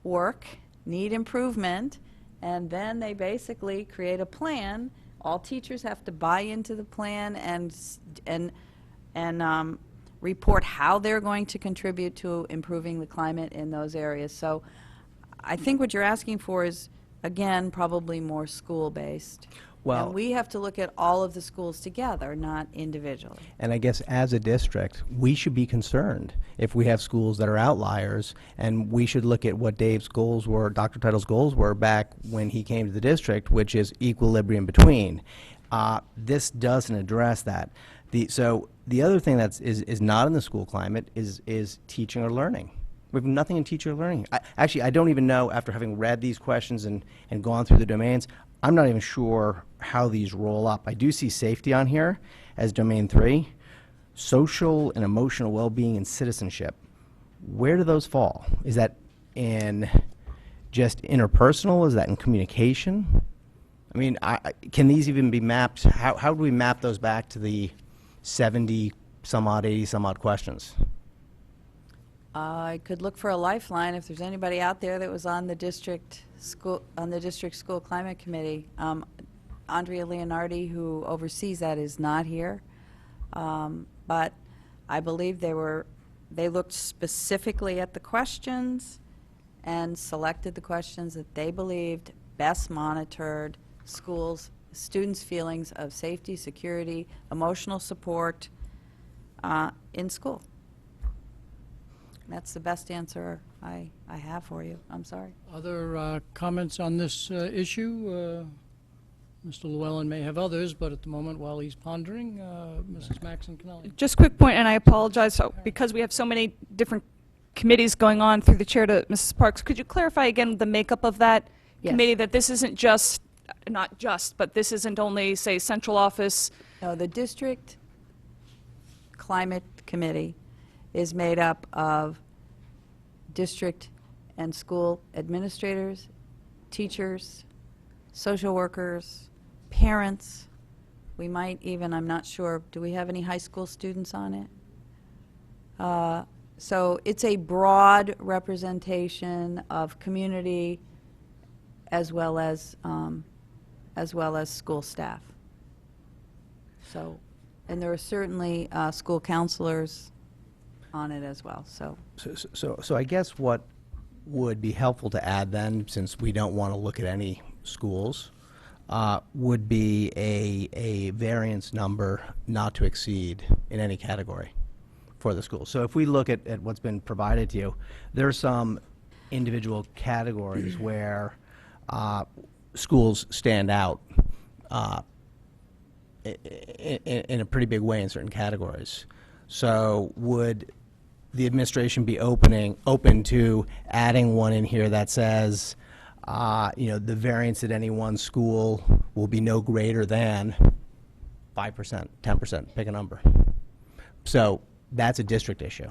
work, need improvement, and then they basically create a plan. All teachers have to buy into the plan and report how they're going to contribute to improving the climate in those areas. So I think what you're asking for is, again, probably more school-based. Well- And we have to look at all of the schools together, not individually. And I guess as a district, we should be concerned if we have schools that are outliers, and we should look at what Dave's goals were, Dr. Title's goals were back when he came to the district, which is equilibrium between. This doesn't address that. So the other thing is not in the school climate is teaching or learning. We have nothing in teacher learning. Actually, I don't even know, after having read these questions and gone through the domains, I'm not even sure how these roll up. I do see safety on here as domain 3. Social and emotional well-being and citizenship. Where do those fall? Is that in just interpersonal? Is that in communication? I mean, can these even be mapped? How do we map those back to the 70 some odd, 80 some odd questions? I could look for a lifeline if there's anybody out there that was on the district school climate committee. Andrea Leonardi, who oversees that, is not here, but I believe they looked specifically at the questions and selected the questions that they believed best monitored students' feelings of safety, security, emotional support in school. That's the best answer I have for you. I'm sorry. Other comments on this issue? Mr. Llewellyn may have others, but at the moment, while he's pondering, Mrs. Maxon Connelly. Just quick point, and I apologize, so because we have so many different committees going on, through the chair to Mrs. Parks, could you clarify again the makeup of that committee, that this isn't just, not just, but this isn't only, say, central office? No, the district climate committee is made up of district and school administrators, teachers, social workers, parents. We might even, I'm not sure, do we have any high school students on it? So it's a broad representation of community as well as school staff. So, and there are certainly school counselors on it as well. So I guess what would be helpful to add then, since we don't want to look at any schools, would be a variance number not to exceed in any category for the school. So if we look at what's been provided to you, there are some individual categories where schools stand out in a pretty big way in certain categories. So would the administration be open to adding one in here that says, the variance at any one school will be no greater than 5%, 10%, pick a number. So that's a district issue.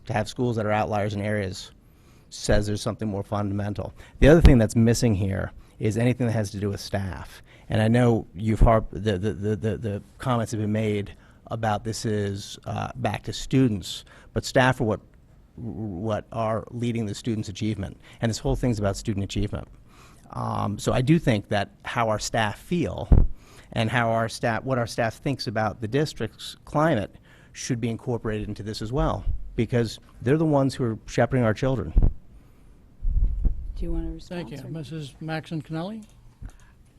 To have schools that are outliers in areas says there's something more fundamental. The other thing that's missing here is anything that has to do with staff. And I know you've the comments have been made about this is back to students, but staff are what are leading the students' achievement, and this whole thing's about student achievement. So I do think that how our staff feel and what our staff thinks about the district's climate should be incorporated into this as well, because they're the ones who are shepherding our children. Do you want to respond? Thank you. Mrs. Maxon Connelly?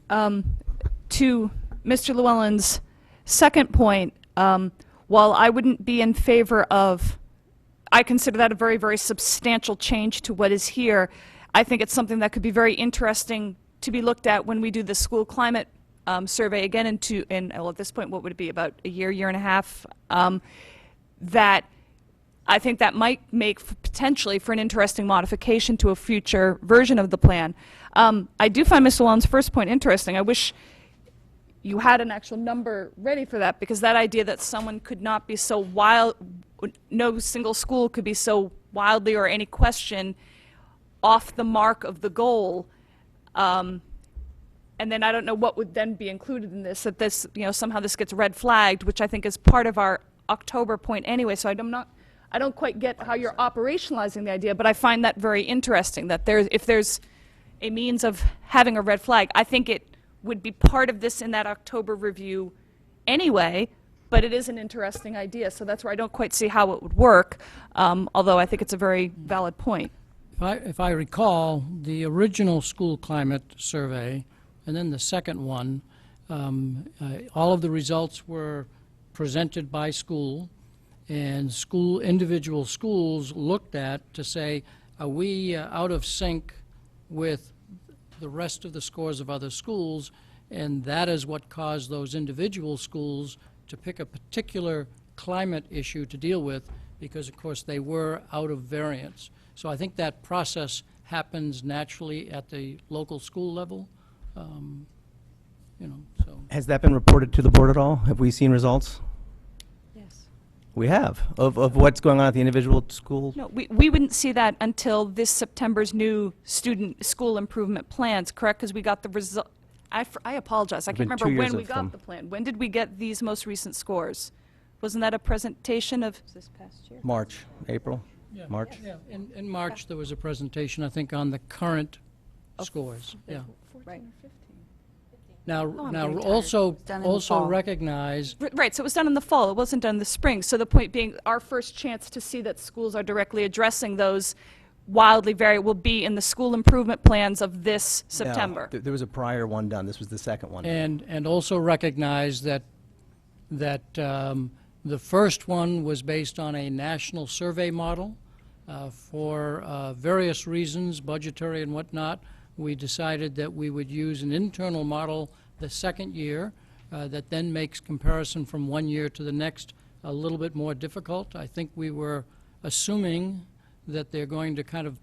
To Mr. Llewellyn's second point, while I wouldn't be in favor of, I consider that a very, very substantial change to what is here, I think it's something that could be very interesting to be looked at when we do the school climate survey again at this point, what would it be, about a year and a half, that I think that might make potentially for an interesting modification to a future version of the plan. I do find Mr. Llewellyn's first point interesting. I wish you had an actual number ready for that, because that idea that someone could not be so wild, no single school could be so wildly or any question off the mark of the goal. And then I don't know what would then be included in this, that this, somehow this gets red flagged, which I think is part of our October point anyway, so I don't quite get how you're operationalizing the idea, but I find that very interesting, that if there's a means of having a red flag, I think it would be part of this in that October review anyway, but it is an interesting idea, so that's where I don't quite see how it would work, although I think it's a very valid point. If I recall, the original school climate survey, and then the second one, all of the results were presented by school, and individual schools looked at to say, are we out of sync with the rest of the scores of other schools, and that is what caused those individual schools to pick a particular climate issue to deal with, because of course they were out of variance. So I think that process happens naturally at the local school level. So. Has that been reported to the board at all? Have we seen results? Yes. We have, of what's going on at the individual school? No, we wouldn't see that until this September's new school improvement plans, correct? Because we got the result. I apologize. I can't remember when we got the plan. When did we get these most recent scores? Wasn't that a presentation of this past year? March, April, Yeah, March. Yeah, in March there was a presentation, I think, on the current scores. Yeah. Right. Now, I'm now getting tired. also It's done in the also fall. recognize Right, so it was done in the fall, it wasn't done in the spring. So the point being, our first chance to see that schools are directly addressing those wildly vary will be in the school improvement plans of this September. No, there was a prior one done. This was the second one. and also recognize that the first one was based on a national survey model. For various reasons, budgetary and whatnot, we decided that we would use an internal model the second year that then makes comparison from one year to the next a little bit more difficult. I think we were assuming that they're going to kind of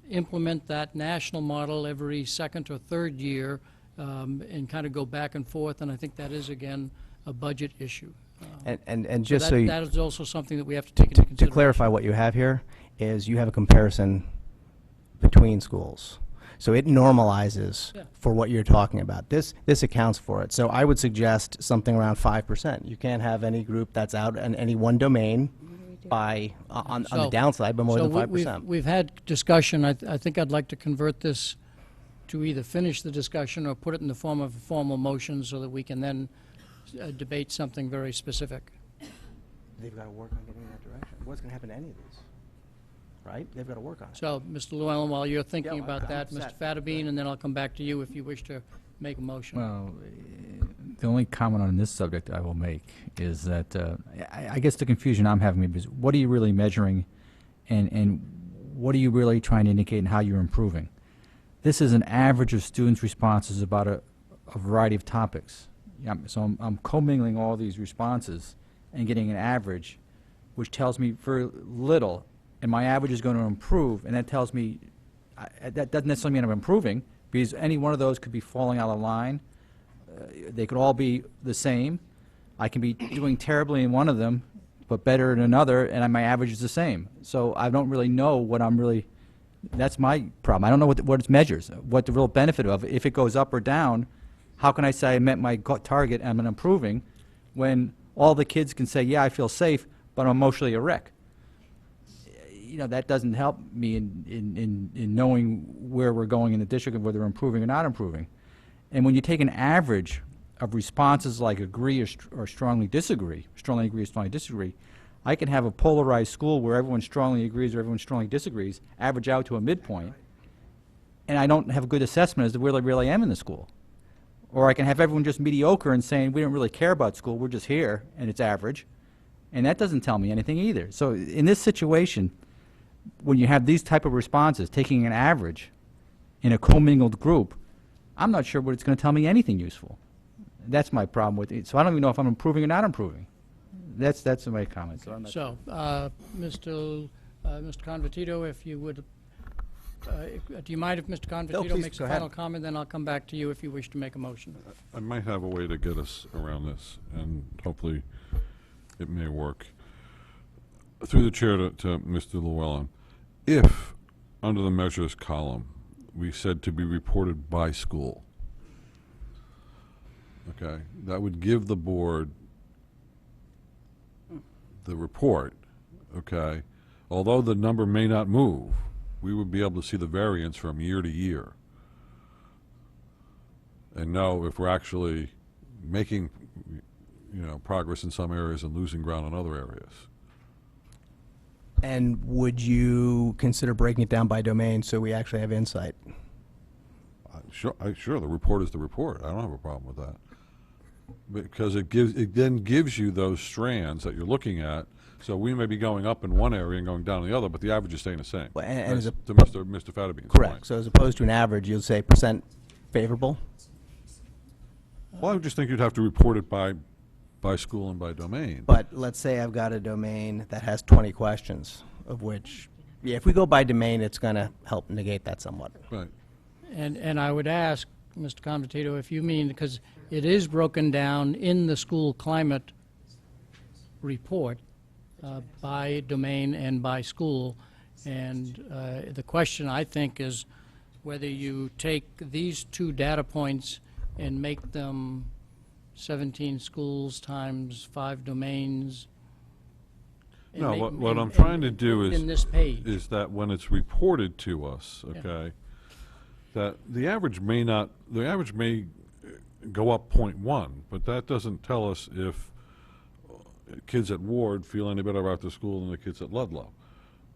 implement that national model every second or third year and kind of go back and forth, and I think that is, again, a budget issue. And just so you, that is also something that we have to take into to consideration. clarify what you have here is you have a comparison between schools. So it normalizes for what you're talking about. This accounts for it. So I would suggest something around 5%. You can't have any group that's out in any one domain by on the downside by more than 5%. We've had discussion. I think I'd like to convert this to either finish the discussion or put it in the form of a formal motion so that we can then debate something very specific. They've got to work on getting in that direction. What's going to happen to any of these? Right? They've got to work on it. So, Mr. Llewellyn, while you're thinking Yeah, about I'm that, Mr. set. Fattabine, and then I'll come back to you if you wish to make a motion. Well, the only comment on this subject I will make is that I guess the confusion I'm having is what are you really measuring and what are you really trying to indicate and how you're improving? This is an average of students' responses about a variety of topics. So I'm commingling all these responses and getting an average, which tells me very little, and my average is going to improve, and that tells me that doesn't necessarily mean I'm improving, because any one of those could be falling out of line. They could all be the same. I can be doing terribly in one of them, but better in another, and my average is the same. So I don't really know what I'm really, that's my problem. I don't know what it measures, what the real benefit of, if it goes up or down. How can I say I met my target and I'm improving when all the kids can say, yeah, I feel safe, but I'm emotionally a wreck? You know, that doesn't help me in knowing where we're going in the district and whether we're improving or not improving. And when you take an average of responses like agree or strongly disagree, strongly agree or strongly disagree, I can have a polarized school where everyone strongly agrees or everyone strongly disagrees, average out to a midpoint, and I don't have a good assessment as to where I really am in the school. Or I can have everyone just mediocre and saying we don't really care about school, we're just here, and it's average. And that doesn't tell me anything either. So in this situation, when you have these type of responses, taking an average in a commingled group, I'm not sure what it's going to tell me anything useful. That's my problem with it. So I don't even know if I'm improving or not improving. That's my comment. So, I'm not Mr. Convertito, if you would, do you mind if Mr. Convertito please, makes go a ahead. final comment? Then I'll come back to you if you wish to make a motion. I might have a way to get us around this, and hopefully it may work. Through the chair to Mr. Llewellyn, if, under the measures column, we said to be reported by school, okay, that would give the board the report, okay? Although the number may not move, we would be able to see the variance from year to year and know if we're actually making, progress in some areas and losing ground in other areas. And would you consider breaking it down by domain so we actually have insight? Sure, the report is the report. I don't have a problem with that. Because it then gives you those strands that you're looking at. So we may be going up in one area and going down in the other, but the average is staying the same. Well, and That's as to Mr. Fadabean's Correct. point. So as opposed to an average, you'll say percent favorable? Well, I would just think you'd have to report it by school and by domain. But let's say I've got a domain that has 20 questions, of which, if we go by domain, it's going to help negate that somewhat. Right. And I would ask, Mr. Convertito, if you mean, because it is broken down in the school climate report by domain and by school, and the question, I think, is whether you take these two data points and make them 17 schools times 5 domains. and No, make- what I'm and trying to do put it is. in this page. Is that when it's reported to us, Yeah. okay, that the average may go up 0.1, but that doesn't tell us if kids at Ward feel any better about their school than the kids at Ludlow,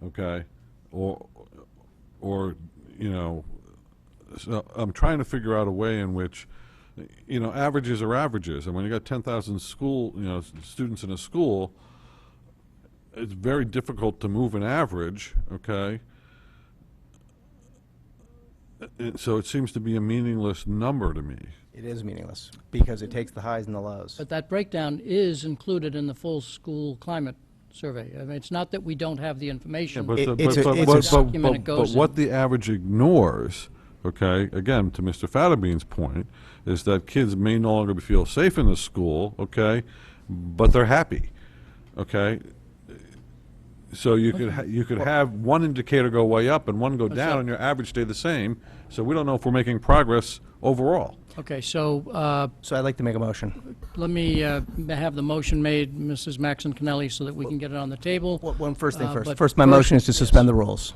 okay? Or, so I'm trying to figure out a way in which, averages are averages, and when you got 10,000 students in a school, it's very difficult to move an average, okay? So it seems to be a meaningless number to me. It is meaningless, because it takes the highs and the lows. But that breakdown is included in the full school climate survey. I mean, it's not that we don't have the information. But It's a document it goes what in. the average ignores, okay, again, to Mr. Fadabean's point, is that kids may no longer feel safe in the school, okay, but they're happy, okay? So you could have one indicator go way up and one go down, and your average stay the same. So we don't know if we're making progress overall. Okay, so So I'd like to make a motion. let me have the motion made, Mrs. Maxon Kennelly, so that we can get it on the table. One first thing first. But First, my motion is to suspend the rules.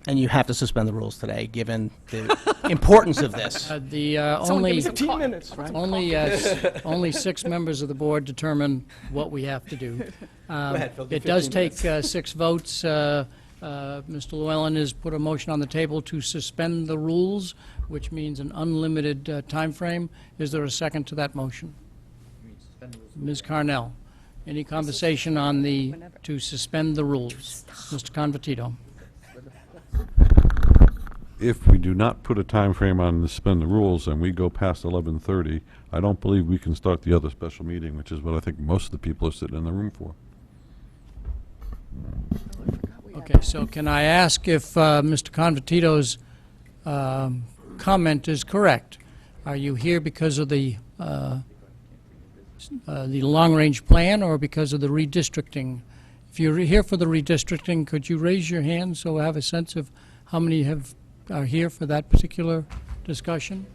And you have to suspend the rules today, given the importance of this. Only 15 minutes, right? only 6 members of the board determine what we have to do. ahead, Phil, give It does 15 take 6 votes. Mr. Llewellyn has put a motion on the table to suspend the rules, which means an unlimited time frame. Is there a second to that motion? Ms. Carnell, any conversation on to suspend the rules? Mr. Convertito. If we do not put a time frame on to suspend the rules and we go past 11:30, I don't believe we can start the other special meeting, which is what I think most of the people are sitting in the room for. Okay, so can I ask if Mr. Convertito's comment is correct? Are you here because of the long-range plan or because of the redistricting? If you're here for the redistricting, could you raise your hand so I have a sense of how many are here for that particular discussion?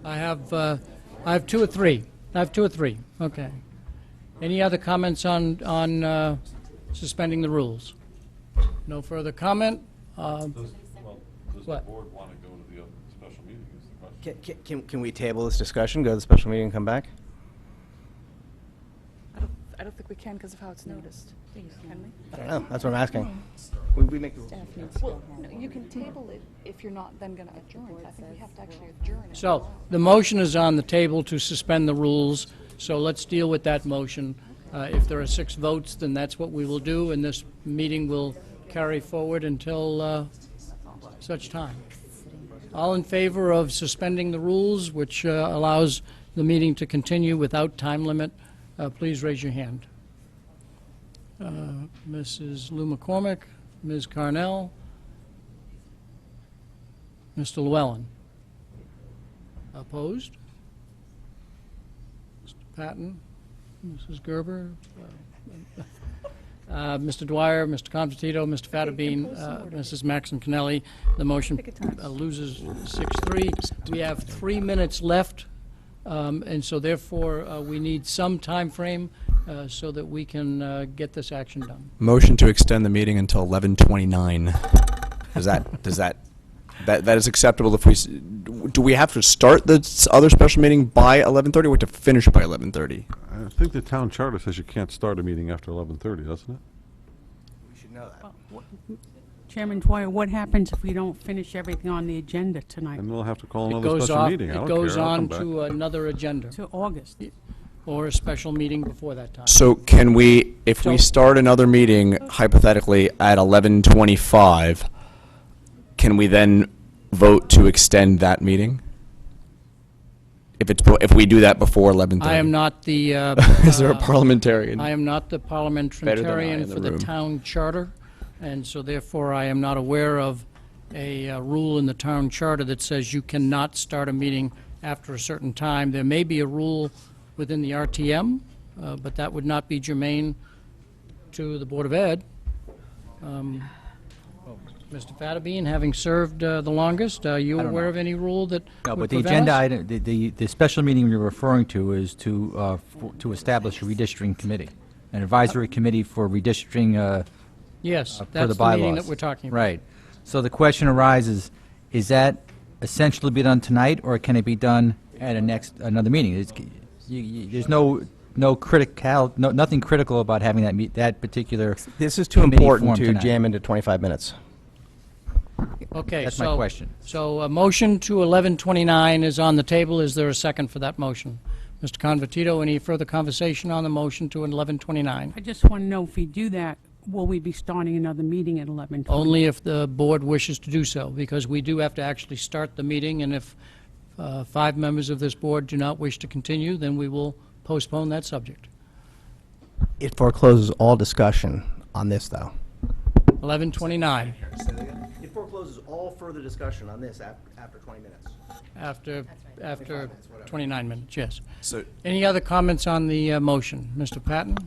I have 2 or 3. I have 2 or 3. Okay. Any other comments on suspending the rules? No further comment? Does What? the board want to go to the other special meeting is the question. Can we table this discussion, go to the special meeting and come back? I don't think we can because of how it's noticed. Can we? I don't know, that's what I'm asking. We make the rules. Well, no, you can table it if you're not then going to adjourn. I think we have to actually adjourn it. So the motion is on the table to suspend the rules, so let's deal with that motion. If there are 6 votes, then that's what we will do, and this meeting will carry forward until such time. All in favor of suspending the rules, which allows the meeting to continue without time limit, please raise your hand. Mrs. Lou McCormick, Ms. Carnell, Mr. Llewellyn. Opposed? Mr. Patton, Mrs. Gerber, Mr. Dwyer, Mr. Confortito, Mr. Fattabine, Mrs. Maxon Connelly. The motion loses 6-3. We have 3 minutes left, and so therefore we need some time frame so that we can get this action done. Motion to extend the meeting until 11:29. That is acceptable if do we have to start the other special meeting by 11:30 or we have to finish by 11:30? I think the town charter says you can't start a meeting after 11:30, doesn't it? We should know that. Chairman Dwyer, what happens if we don't finish everything on the agenda tonight? And we'll have to call It another goes special off, meeting. I it don't goes care. I'll on come to back. another agenda, To August. or a special meeting before that time. So can we, if we start another meeting hypothetically at 11:25, can we then vote to extend that meeting? If we do that before 11:30? I am not the... Is there a parliamentarian? I am not the parliamentarian in for the the room. town charter, and so therefore I am not aware of a rule in the town charter that says you cannot start a meeting after a certain time. There may be a rule within the RTM, but that would not be germane to the Board of Ed. Mr. Fattabine, having served the longest, are you I don't aware know. of any rule that No, would but the prevent agenda us? item, the special meeting you're referring to is to establish a redistricting committee, an advisory committee for redistricting, Yes, per the that's the meeting bylaws. that we're talking about. Right. So the question arises, is that essentially be done tonight, or can it be done at another meeting? There's nothing critical about having that particular This is too committee important formed to tonight. jam into 25 minutes. Okay, That's my so- question. So a motion to 11:29 is on the table. Is there a second for that motion? Mr. Convertito, any further conversation on the motion to 11:29? I just want to know, if we do that, will we be starting another meeting at 11:20? Only if the board wishes to do so, because we do have to actually start the meeting, and if 5 members of this board do not wish to continue, then we will postpone that subject. It forecloses all discussion on this, though. 11:29, It forecloses all further discussion on this after 20 minutes. after 29 minutes, yes. So- Any other comments on the motion? Mr. Patton?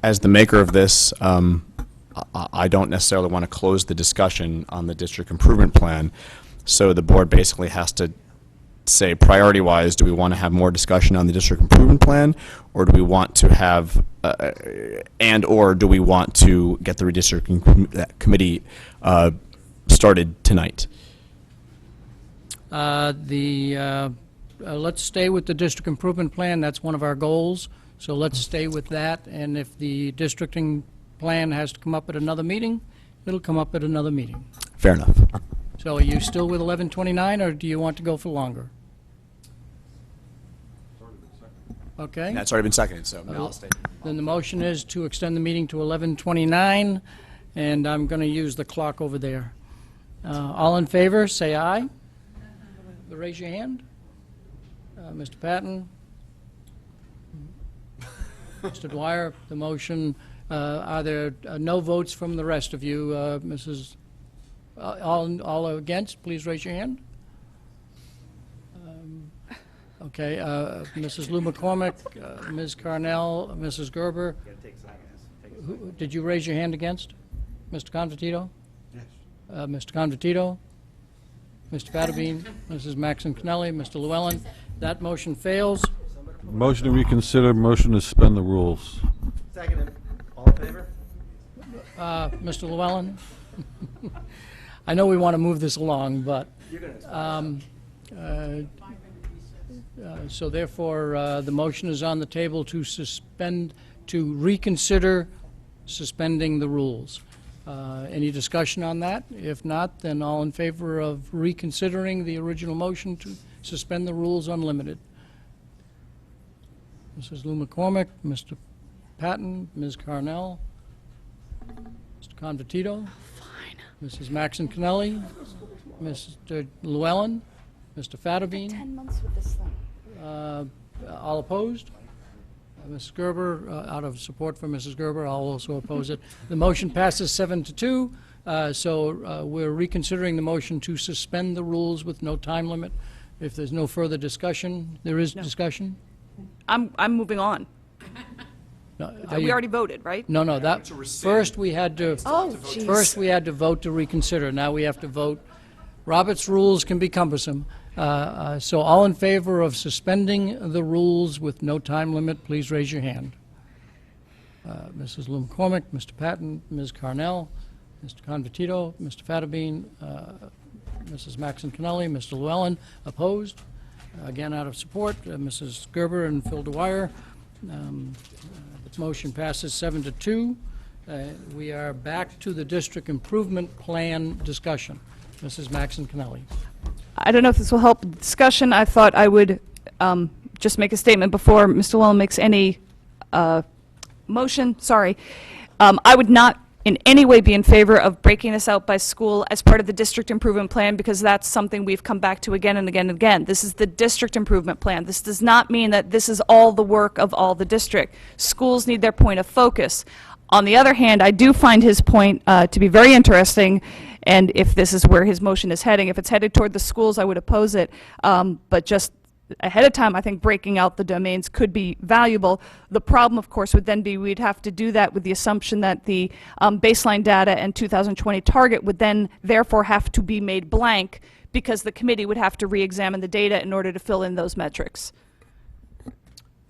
As the maker of this, I don't necessarily want to close the discussion on the district improvement plan, so the board basically has to say, priority-wise, do we want to have more discussion on the district improvement plan, or do we want to have, or do we want to get the redistricting committee started tonight? Let's stay with the district improvement plan. That's one of our goals. So let's stay with that. And if the districting plan has to come up at another meeting, it'll come up at another meeting. Fair enough. So are you still with 11:29, or do you want to go for longer? Okay. That's already been seconded, so now I'll stay. Then the motion is to extend the meeting to 11:29, and I'm going to use the clock over there. All in favor, say aye. Raise your hand. Mr. Patton? Mr. Dwyer, the motion, are there no votes from the rest of you? Mrs., all against, please raise your hand. Okay, Mrs. Lou McCormick, Ms. Carnell, Mrs. Gerber. Did you raise your hand against? Mr. Convertito? Yes. Mr. Convertito? Mr. Fattabine? Mrs. Maxon Connelly? Mr. Llewellyn? That motion fails. Motion to reconsider, motion to suspend the rules. Second. All in favor? Mr. Llewellyn? I know we want to move this along, but, so therefore, the motion is on the table to suspend, to reconsider suspending the rules. Any discussion on that? If not, then all in favor of reconsidering the original motion to suspend the rules unlimited? Mrs. Lou McCormick, Mr. Patton, Ms. Carnell, Mr. Convertito? Fine. Mrs. Maxon Connelly, Mr. Llewellyn, Mr. Fattabine? 10 months with this thing. All opposed? Mrs. Gerber, out of support for Mrs. Gerber, I'll also oppose it. The motion passes 7-2, so we're reconsidering the motion to suspend the rules with no time limit. If there's no further discussion, there is discussion? I'm moving on. No, We already voted, right? No, no, that, first we had to, Oh, jeez. first we had to vote to reconsider. Now we have to vote. Robert's rules can be cumbersome. So all in favor of suspending the rules with no time limit, please raise your hand. Mrs. Lou McCormick, Mr. Patton, Ms. Carnell, Mr. Convertito, Mr. Fattabine, Mrs. Maxon Cannelli, Mr. Llewellyn, opposed. Again, out of support, Mrs. Gerber and Phil Dwyer. The motion passes 7-2. We are back to the district improvement plan discussion. Mrs. Maxon Cannelli. I don't know if this will help the discussion. I thought I would just make a statement before Mr. Llewellyn makes any motion. Sorry. I would not in any way be in favor of breaking this out by school as part of the district improvement plan, because that's something we've come back to again and again and again. This is the district improvement plan. This does not mean that this is all the work of all the district. Schools need their point of focus. On the other hand, I do find his point to be very interesting, and if this is where his motion is heading, if it's headed toward the schools, I would oppose it. But just ahead of time, I think breaking out the domains could be valuable. The problem, of course, would then be we'd have to do that with the assumption that the baseline data and 2020 target would then therefore have to be made blank, because the committee would have to re-examine the data in order to fill in those metrics.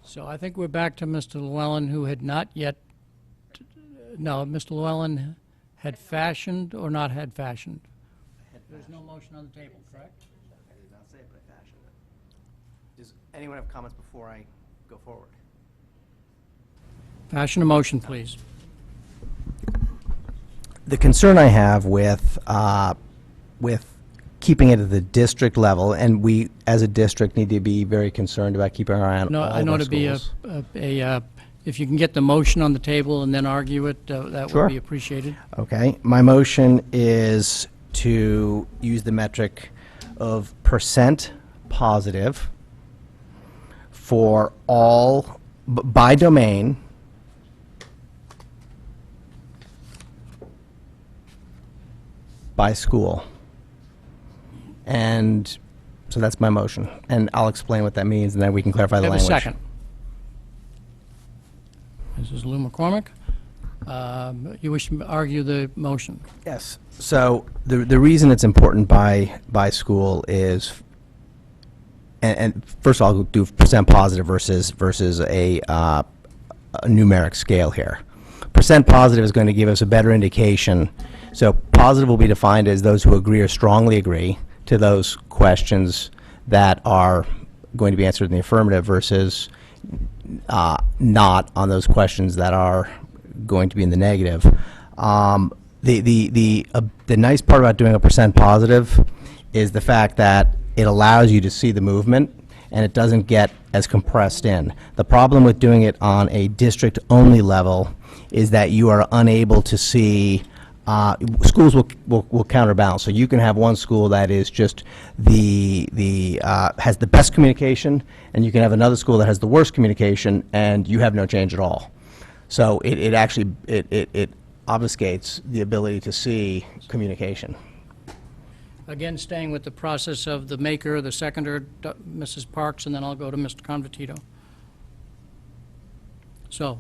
So I think we're back to Mr. Llewellyn, who had not yet, no, Mr. Llewellyn had fashioned or not had fashioned? There's no motion on the table, correct? I did not say it, but I fashioned it. Does anyone have comments before I go forward? Fashion a motion, please. The concern I have with keeping it at the district level, and we, as a district, need to be very concerned about keeping our eye on No, all I of know our to be schools. if you can get the motion on the table and then argue it, that Sure. would be appreciated. Okay, my motion is to use the metric of percent positive for all, by domain, by school. And so that's my motion. And I'll explain what that means, and then we can clarify the Have a language. second. Mrs. Lou McCormick, you wish to argue the motion? Yes. So the reason it's important by school is, and first of all, I'll do percent positive versus a numeric scale here. Percent positive is going to give us a better indication. So positive will be defined as those who agree or strongly agree to those questions that are going to be answered in the affirmative versus not on those questions that are going to be in the negative. The nice part about doing a percent positive is the fact that it allows you to see the movement and it doesn't get as compressed in. The problem with doing it on a district-only level is that you are unable to see schools will counterbalance. So you can have one school that is just has the best communication, and you can have another school that has the worst communication, and you have no change at all. So it actually obfuscates the ability to see communication. Again, staying with the process of the maker, the seconder, Mrs. Parks, and then I'll go to Mr. Convertito. So,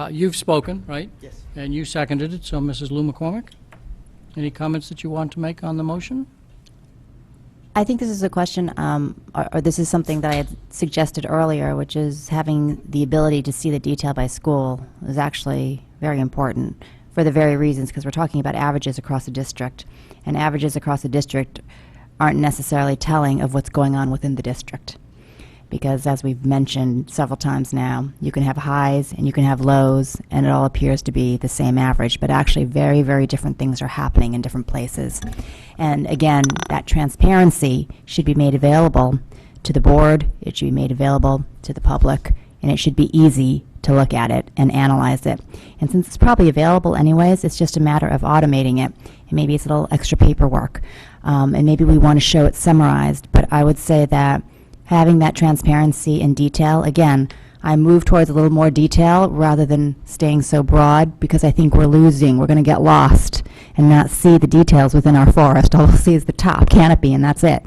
you've spoken, right? Yes. And you seconded it, so Mrs. Lou McCormick, any comments that you want to make on the motion? I think this is a question, or this is something that I had suggested earlier, which is having the ability to see the detail by school is actually very important for the very reasons, because we're talking about averages across the district, and averages across the district aren't necessarily telling of what's going on within the district. Because as we've mentioned several times now, you can have highs and you can have lows, and it all appears to be the same average, but actually very, very different things are happening in different places. And again, that transparency should be made available to the board, it should be made available to the public, and it should be easy to look at it and analyze it. And since it's probably available anyways, it's just a matter of automating it, and maybe it's a little extra paperwork. And maybe we want to show it summarized, but I would say that having that transparency and detail, again, I move towards a little more detail rather than staying so broad, because I think we're going to get lost and not see the details within our forest. All we'll see is the top canopy, and that's it.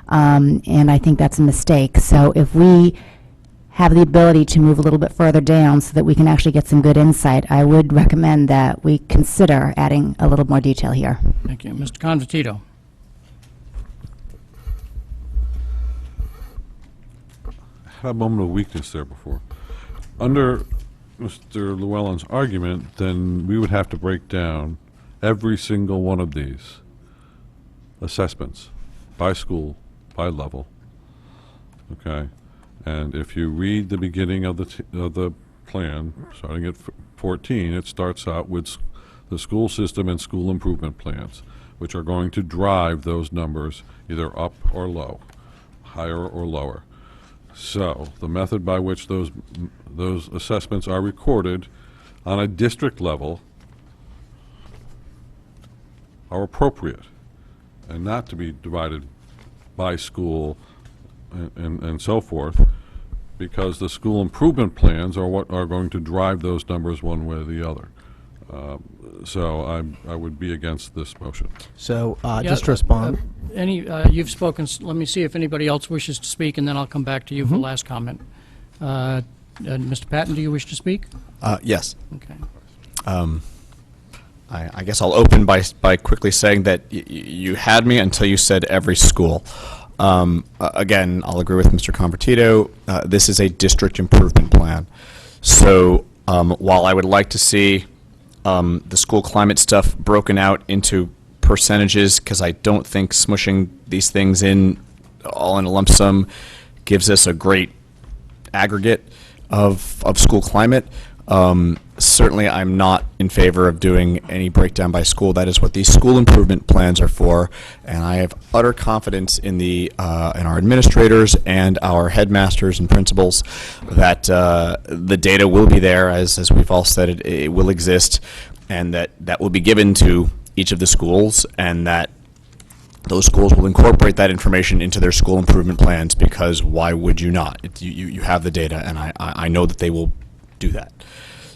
And I think that's a mistake. So if we have the ability to move a little bit further down so that we can actually get some good insight, I would recommend that we consider adding a little more detail here. Thank you. Mr. Convertito? I had a moment of weakness there before. Under Mr. Llewellyn's argument, then we would have to break down every single one of these assessments by school, by level. Okay? And if you read the beginning of the plan, starting at 14, it starts out with the school system and school improvement plans, which are going to drive those numbers either up or low, higher or lower. So the method by which those assessments are recorded on a district level are appropriate and not to be divided by school and so forth, because the school improvement plans are what are going to drive those numbers one way or the other. So I would be against this motion. So just to respond. You've spoken, let me see if anybody else wishes to speak, and then I'll come back to you for last comment. Mr. Patton, do you wish to speak? Yes. Okay. I guess I'll open by quickly saying that you had me until you said every school. Again, I'll agree with Mr. Convertito. This is a district improvement plan. So while I would like to see the school climate stuff broken out into percentages, because I don't think smushing these things in all in a lump sum gives us a great aggregate of school climate. Certainly, I'm not in favor of doing any breakdown by school. That is what these school improvement plans are for, and I have utter confidence in in our administrators and our headmasters and principals that the data will be there, as we've all said, it will exist, and that will be given to each of the schools, and that those schools will incorporate that information into their school improvement plans, because why would you not? You have the data, and I know that they will do that.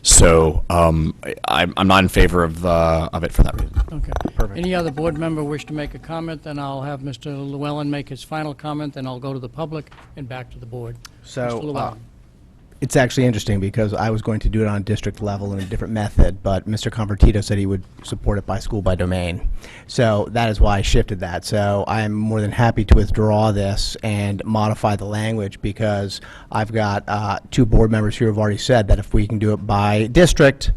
So I'm not in favor of it for that reason. Okay. Perfect. Any other board member wish to make a comment? Then I'll have Mr. Llewellyn make his final comment, then I'll go to the public and back to the board. Mr. So Llewellyn. it's actually interesting because I was going to do it on district level in a different method, but Mr. Convertito said he would support it by school, by domain. So that is why I shifted that. So I'm more than happy to withdraw this and modify the language, because I've got two board members who have already said that if we can do it by district,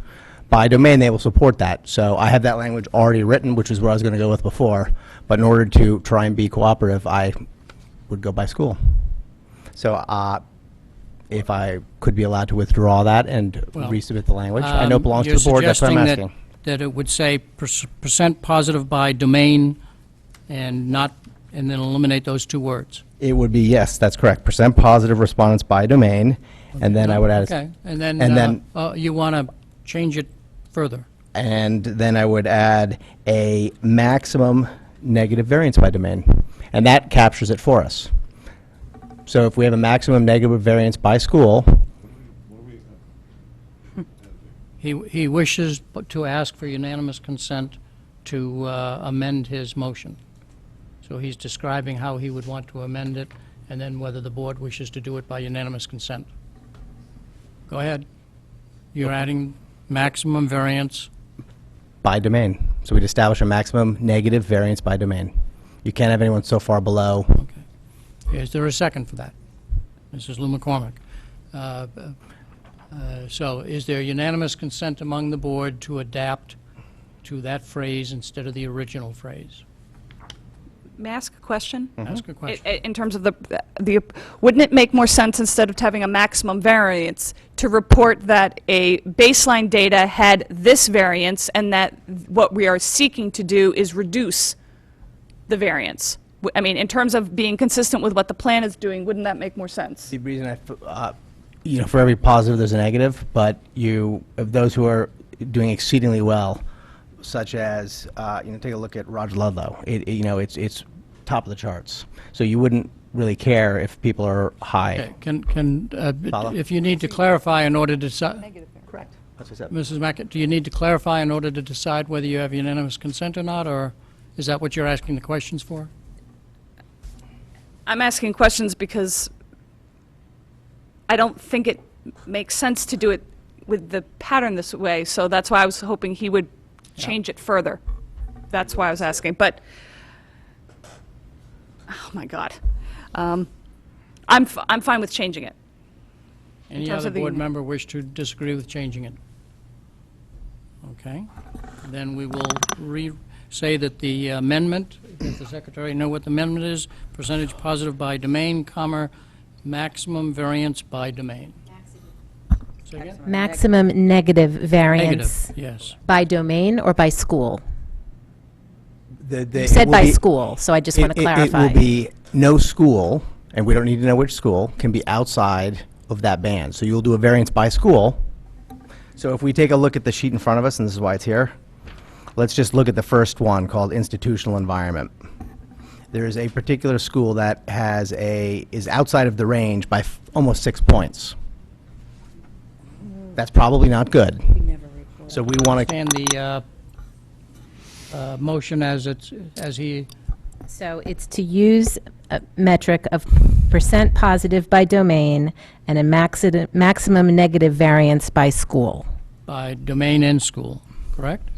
by domain, they will support that. So I have that language already written, which is what I was going to go with before. But in order to try and be cooperative, I would go by school. So if I could be allowed to withdraw that and resubmit the language. I know it belongs to the board, that's what I'm asking. You're suggesting that it would say percent positive by domain and not, and then eliminate those two words. It would be, yes, that's correct. Percent positive respondents by domain, and then I would add. Okay, and then you want to change it further. And then I would add a maximum negative variance by domain, and that captures it for us. So if we have a maximum negative variance by school. He wishes to ask for unanimous consent to amend his motion. So he's describing how he would want to amend it, and then whether the board wishes to do it by unanimous consent. Go ahead. You're adding maximum variance. By domain. So we'd establish a maximum negative variance by domain. You can't have anyone so far below. Is there a second for that? Mrs. Lou McCormick. So is there unanimous consent among the board to adapt to that phrase instead of the original phrase? May I ask a question? Ask a question. In terms of wouldn't it make more sense, instead of having a maximum variance, to report that a baseline data had this variance, and that what we are seeking to do is reduce the variance? I mean, in terms of being consistent with what the plan is doing, wouldn't that make more sense? The reason for every positive there's a negative, but of those who are doing exceedingly well, such as take a look at Roger Ludlow. It's top of the charts. So you wouldn't really care if people are high. Okay. If you need to clarify in order to decide. Correct. That's what I said. Mrs. Mackett, do you need to clarify in order to decide whether you have unanimous consent or not, or is that what you're asking the questions for? I'm asking questions because I don't think it makes sense to do it with the pattern this way, so that's why I was hoping he would change it further. That's why I was asking, but, oh my God. I'm fine with changing it. Any terms other of the board union. member wish to disagree with changing it? Okay. Then we will say that the amendment, does the secretary know what the amendment is? Percentage positive by domain, comma, maximum variance by domain. Say again? Maximum negative variance. Negative, yes. By domain or by school? You You said by school, so I just want to clarify. It will be no school, and we don't need to know which school, can be outside of that band. So you'll do a variance by school. So if we take a look at the sheet in front of us, and this is why it's here, let's just look at the first one called institutional environment. There is a particular school that is outside of the range by almost 6 points. That's probably not good. So we want to. And the motion as he, So it's to use a metric of percent positive by domain and a maximum negative variance by school. by domain and school, correct?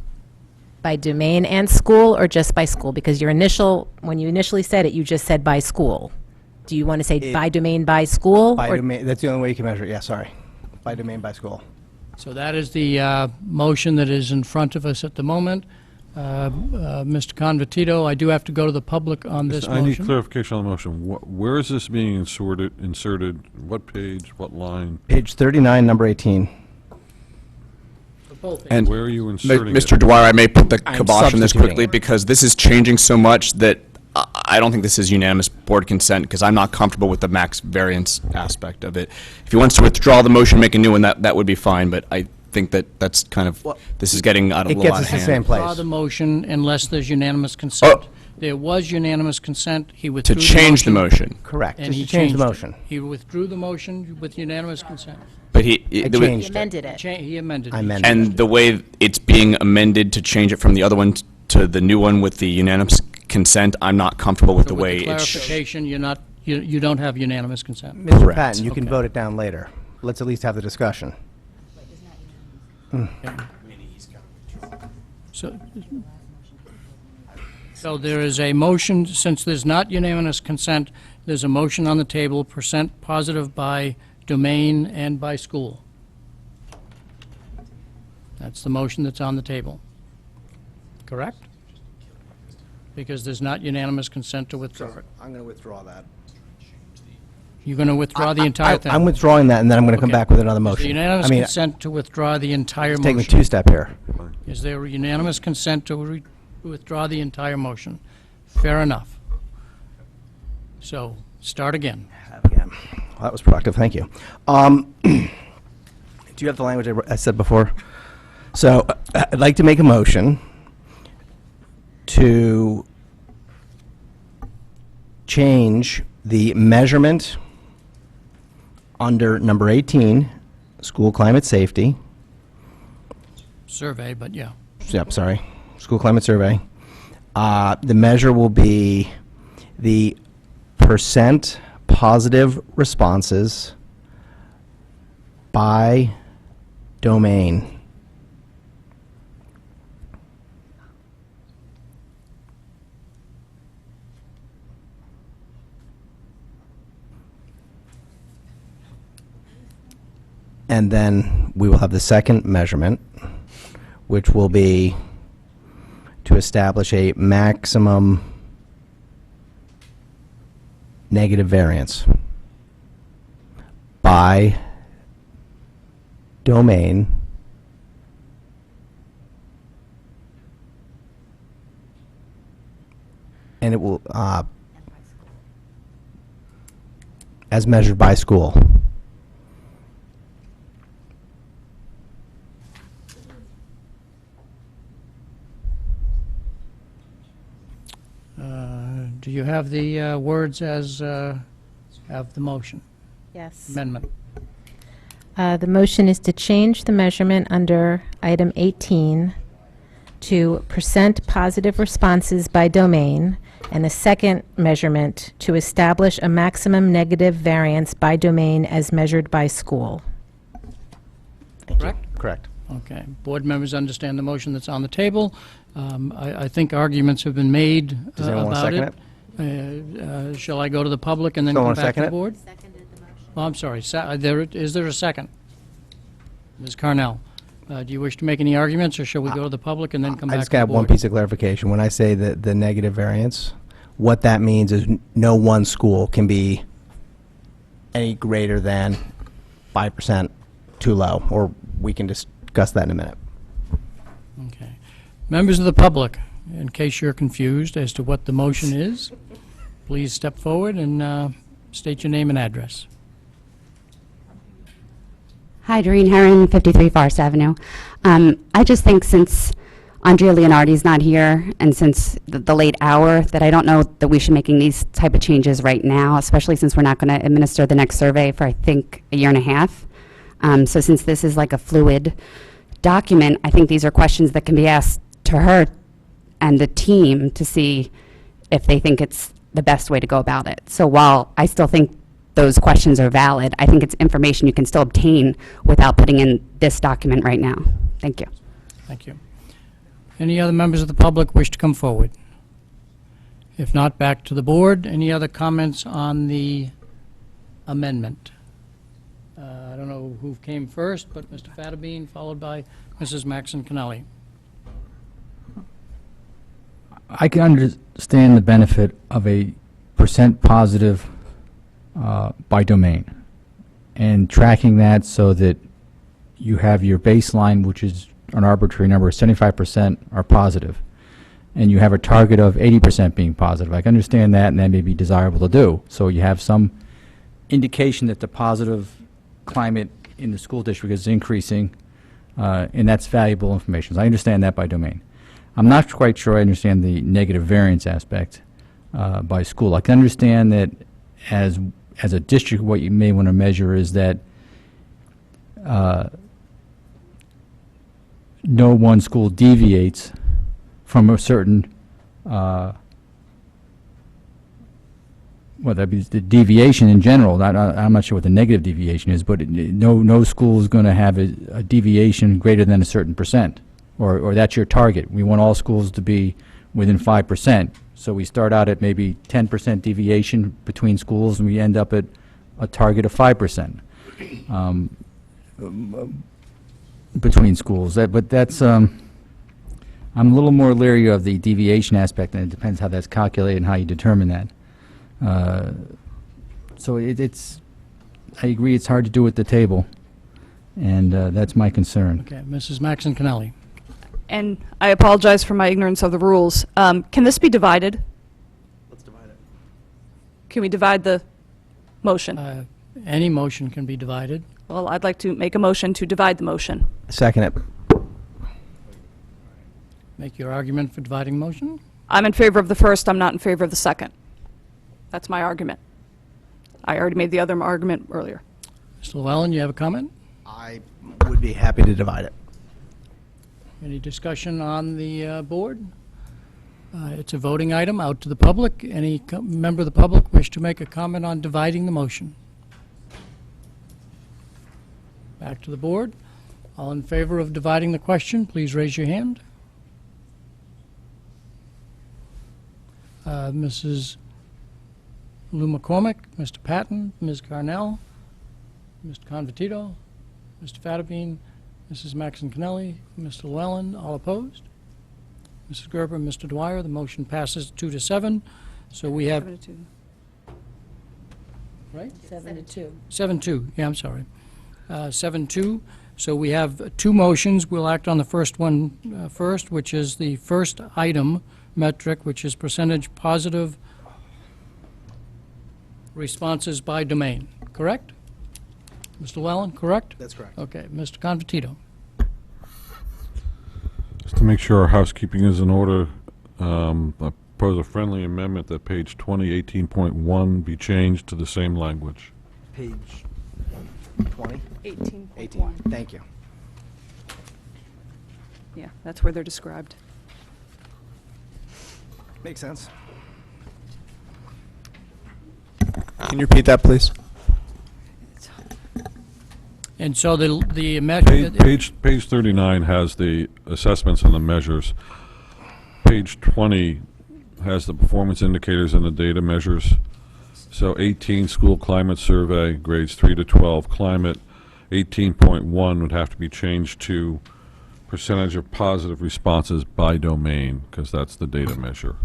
By domain and school, or just by school? Because when you initially said it, you just said by school. Do you want to say by domain, by school? By or- domain, that's the only way you can measure it, yeah, sorry. By domain, by school. So that is the motion that is in front of us at the moment. Mr. Convertito, I do have to go to the public on this I need motion. clarification on the motion. Where is this being inserted? What page, what line? Page 39, number 18. And Where are you inserting Mr. it? Dwyer, I may put the I'm kibosh on this substituting. quickly because this is changing so much that I don't think this is unanimous board consent because I'm not comfortable with the max variance aspect of it. If he wants to withdraw the motion, make a new one, that would be fine, but I think that's kind of, this is getting out of It a gets lot of us the hand. same place. Withdraw the motion unless there's unanimous consent. There was unanimous consent. He withdrew the motion. change the motion. Correct, And just he to change the changed it. motion. He withdrew the motion with unanimous consent. But I there was- changed it. Amended it. He amended. I it. amended And the way it's being amended to change it from the other one to the new one with the unanimous consent, I'm not comfortable with the With way the it's. clarification, you don't have unanimous consent. Mr. Correct. Patton, you can Okay. vote it down later. Let's at least have the discussion. So there is a motion, since there's not unanimous consent, there's a motion on the table, percent positive by domain and by school. That's the motion that's on the table. Correct? Because there's not unanimous consent to withdraw it. I'm going to withdraw that. You're going to withdraw the entire thing? I'm withdrawing that, and then I'm going to come Okay. back with another Is there motion. unanimous I mean, consent to withdraw the entire it's motion? taking a two-step here. Is there unanimous consent to withdraw the entire motion? Fair enough. So, start again. Again. Well, that was productive, thank you. Do you have the language I said before? So, I'd like to make a motion to change the measurement under number 18, school climate safety. Survey, but yeah. Yep, sorry, school climate survey. The measure will be the percent positive responses by domain. And then we will have the second measurement, which will be to establish a maximum negative variance by domain and it will as measured by school. Do you have the words as have the motion? Yes. Amendment. The motion is to change the measurement under item 18 to percent positive responses by domain, and a second measurement to establish a maximum negative variance by domain as measured by school. Correct? Correct. Okay. Board members understand the motion that's on the table. I think arguments have been made Does anyone want to about second it. Shall I go to the public and then Someone come back to second the it? board? Oh, I'm sorry. Is there a second? Ms. Carnell, do you wish to make any arguments, or shall we go to the public and then come I back just to the got one board? piece of clarification. When I say the negative variance, what that means is no one school can be any greater than 5% too low, or we can discuss that in a minute. Okay. Members of the public, in case you're confused as to what the motion is, please step forward and state your name and address. Hi, Doreen Herron, 53 Forest Avenue. I just think since Andrea Leonardi's not here, and since the late hour, that I don't know that we should be making these type of changes right now, especially since we're not going to administer the next survey for, I think, a year and a half. So since this is like a fluid document, I think these are questions that can be asked to her and the team to see if they think it's the best way to go about it. So while I still think those questions are valid, I think it's information you can still obtain without putting in this document right now. Thank you. Thank you. Any other members of the public wish to come forward? If not, back to the board. Any other comments on the amendment? I don't know who came first, but Mr. Fattabine, followed by Mrs. Maxon Connelly. I can understand the benefit of a percent positive by domain, and tracking that so that you have your baseline, which is an arbitrary number, 75% are positive, and you have a target of 80% being positive. I can understand that, and that may be desirable to do. So you have some indication that the positive climate in the school district is increasing, and that's valuable information. So I understand that by domain. I'm not quite sure I understand the negative variance aspect by school. I can understand that as a district, what you may want to measure is that no one school deviates from a certain, well, that'd be the deviation in general. I'm not sure what the negative deviation is, but no school is going to have a deviation greater than a certain percent, or that's your target. We want all schools to be within 5%. So we start out at maybe 10% deviation between schools, and we end up at a target of 5%. Between schools. But that's, I'm a little more leery of the deviation aspect, and it depends how that's calculated and how you determine that. So it's, I agree, it's hard to do at the table, and that's my concern. Okay, Mrs. Maxon Connelly. And I apologize for my ignorance of the rules. Can this be divided? Let's divide it. Can we divide the motion? Any motion can be divided. Well, I'd like to make a motion to divide the motion. Second it. Make your argument for dividing motion. I'm in favor of the first, I'm not in favor of the second. That's my argument. I already made the other argument earlier. Mr. Llewellyn, you have a comment? I would be happy to divide it. Any discussion on the board? It's a voting item out to the public. Any member of the public wish to make a comment on dividing the motion? Back to the board. All in favor of dividing the question, please raise your hand. Mrs. Lou McCormick, Mr. Patton, Ms. Carnell, Mr. Convertito, Mr. Fattabine, Mrs. Maxon Connelly, Mr. Llewellyn, all opposed? Mrs. Gerber, Mr. Dwyer, the motion passes 2-7. So we have... 7-2. Right? 7-2. 7-2, yeah, I'm sorry. 7-2. So we have two motions. We'll act on the first one first, which is the first item metric, which is percentage positive responses by domain, correct? Mr. Llewellyn, correct? That's correct. Okay, Mr. Convertito. Just to make sure our housekeeping is in order, I propose a friendly amendment that page 2018.1 be changed to the same language. Page 20? 18. 18. Thank you. Yeah, that's where they're described. Makes sense. Can you repeat that, please? And so the Page 39 has the assessments and the measures. Page 20 has the performance indicators and the data measures. So 18, school climate survey, grades 3 to 12, climate. 18.1 would have to be changed to percentage of positive responses by domain, because that's the data measure,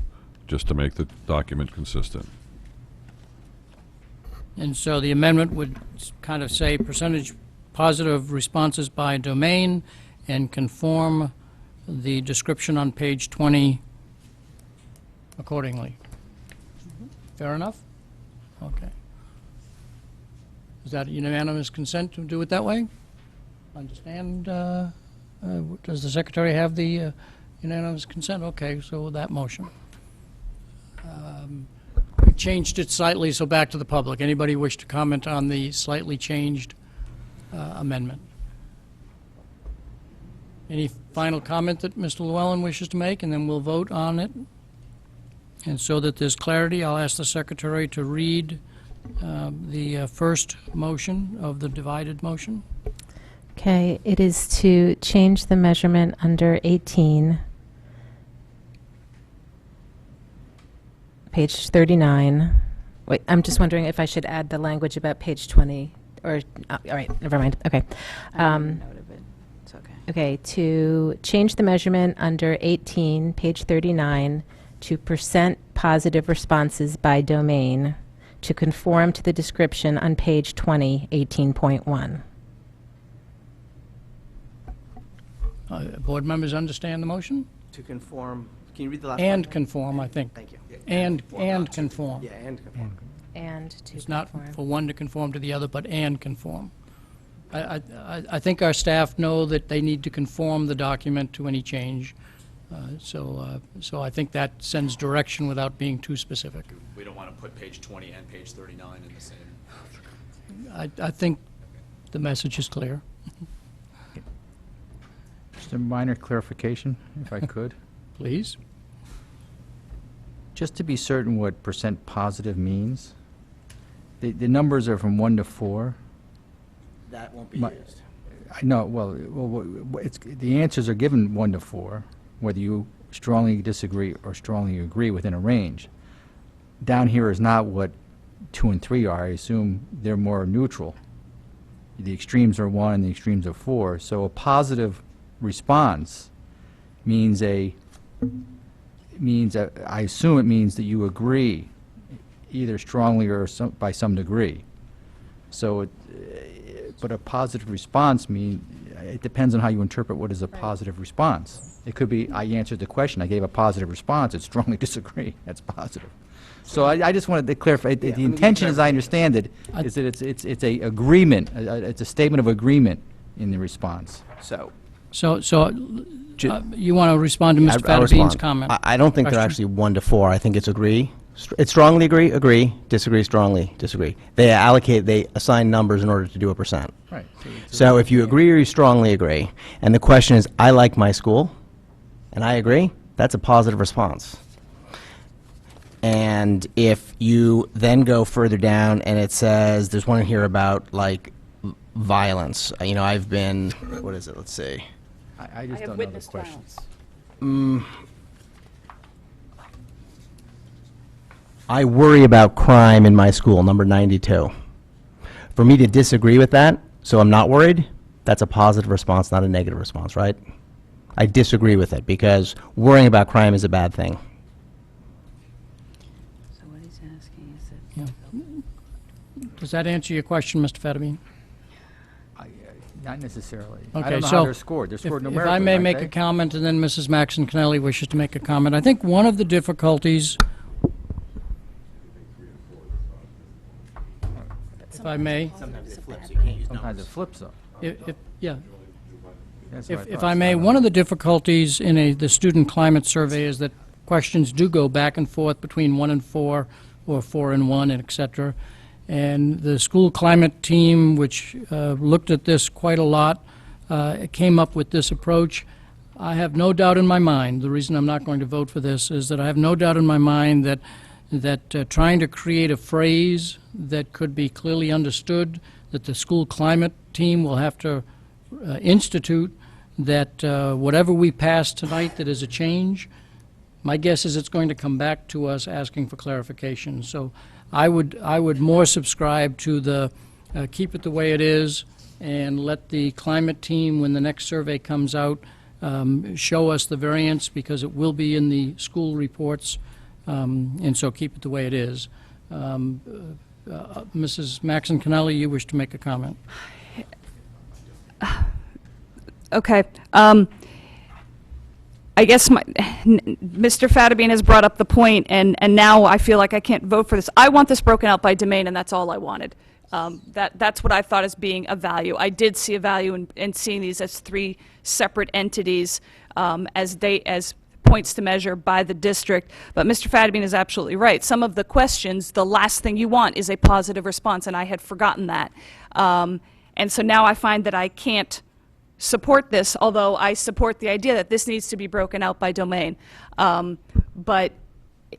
just to make the document consistent. And so the amendment would kind of say percentage positive responses by domain and conform the description on page 20 accordingly. Fair enough? Okay. Is that unanimous consent to do it that way? Understand? Does the secretary have the unanimous consent? Okay, so that motion. We changed it slightly, so back to the public. Anybody wish to comment on the slightly changed amendment? Any final comment that Mr. Llewellyn wishes to make, and then we'll vote on it? And so that there's clarity, I'll ask the secretary to read the first motion of the divided motion. Okay, it is to change the measurement under 18, page 39. Wait, I'm just wondering if I should add the language about page 20, or, all right, never mind, okay. Okay, to change the measurement under 18, page 39, to percent positive responses by domain to conform to the description on page 20, 18.1. Board members understand the motion? To conform, can you read the last And part? conform, I think. Thank you. And conform. Yeah, and conform. And to It's not conform. for one to conform to the other, but and conform. I think our staff know that they need to conform the document to any change. So I think that sends direction without being too specific. We don't want to put page 20 and page 39 in the same. I think the message is clear. Just a minor clarification, if I could. Please. Just to be certain what percent positive means, the numbers are from 1 to 4. That won't be My- used. I know, well, it's, the answers are given 1 to 4, whether you strongly disagree or strongly agree within a range. Down here is not what 2 and 3 are. I assume they're more neutral. The extremes are 1 and the extremes are 4. So a positive response means I assume it means that you agree, either strongly or by some degree. So, but a positive response it depends on how you interpret what is a positive response. It could be, I answered the question, I gave a positive response, it's strongly disagree, that's positive. So I just wanted to clarify, the intention, as I understand it, is that it's a agreement, it's a statement of agreement in the response. So, You want to respond to Mr. I'll Fatabean's respond. comment? I don't think they're Question? actually 1 to 4. I think it's agree. It's strongly agree, disagree, strongly disagree. They assign numbers in order to do a percent. Right. So if you agree or you strongly agree, and the question is, I like my school, and I agree, that's a positive response. And if you then go further down and it says, there's one here about like violence. I've been, what is it? Let's see. I just don't know the questions. I worry about crime in my school, number 92. For me to disagree with that, so I'm not worried, that's a positive response, not a negative response, right? I disagree with it because worrying about crime is a bad thing. So what he's asking is that Does that answer your question, Mr. Fatabean? Not necessarily. I Okay, don't know so how they're scored. They're scored if numerically, I may aren't make they? a comment, and then Mrs. Maxon Kennelly wishes to make a comment. I think one of the difficulties, if I may, Sometimes it flips, you can't use Sometimes it flips though. yeah. That's what I If thought. I may, one of the difficulties in the student climate survey is that questions do go back and forth between 1 and 4, or 4 and 1, and et cetera. And the school climate team, which looked at this quite a lot, came up with this approach. I have no doubt in my mind, the reason I'm not going to vote for this is that I have no doubt in my mind that trying to create a phrase that could be clearly understood, that the school climate team will have to institute, that whatever we pass tonight that is a change, my guess is it's going to come back to us asking for clarification. So I would more subscribe to the keep it the way it is and let the climate team, when the next survey comes out, show us the variance, because it will be in the school reports, and so keep it the way it is. Mrs. Maxon Connelly, you wish to make a comment? Okay. I guess Mr. Fattabine has brought up the point, and now I feel like I can't vote for this. I want this broken out by domain, and that's all I wanted. That's what I thought as being a value. I did see a value in seeing these as 3 separate entities, as points to measure by the district. But Mr. Fattabine is absolutely right. Some of the questions, the last thing you want is a positive response, and I had forgotten that. And so now I find that I can't support this, although I support the idea that this needs to be broken out by domain. But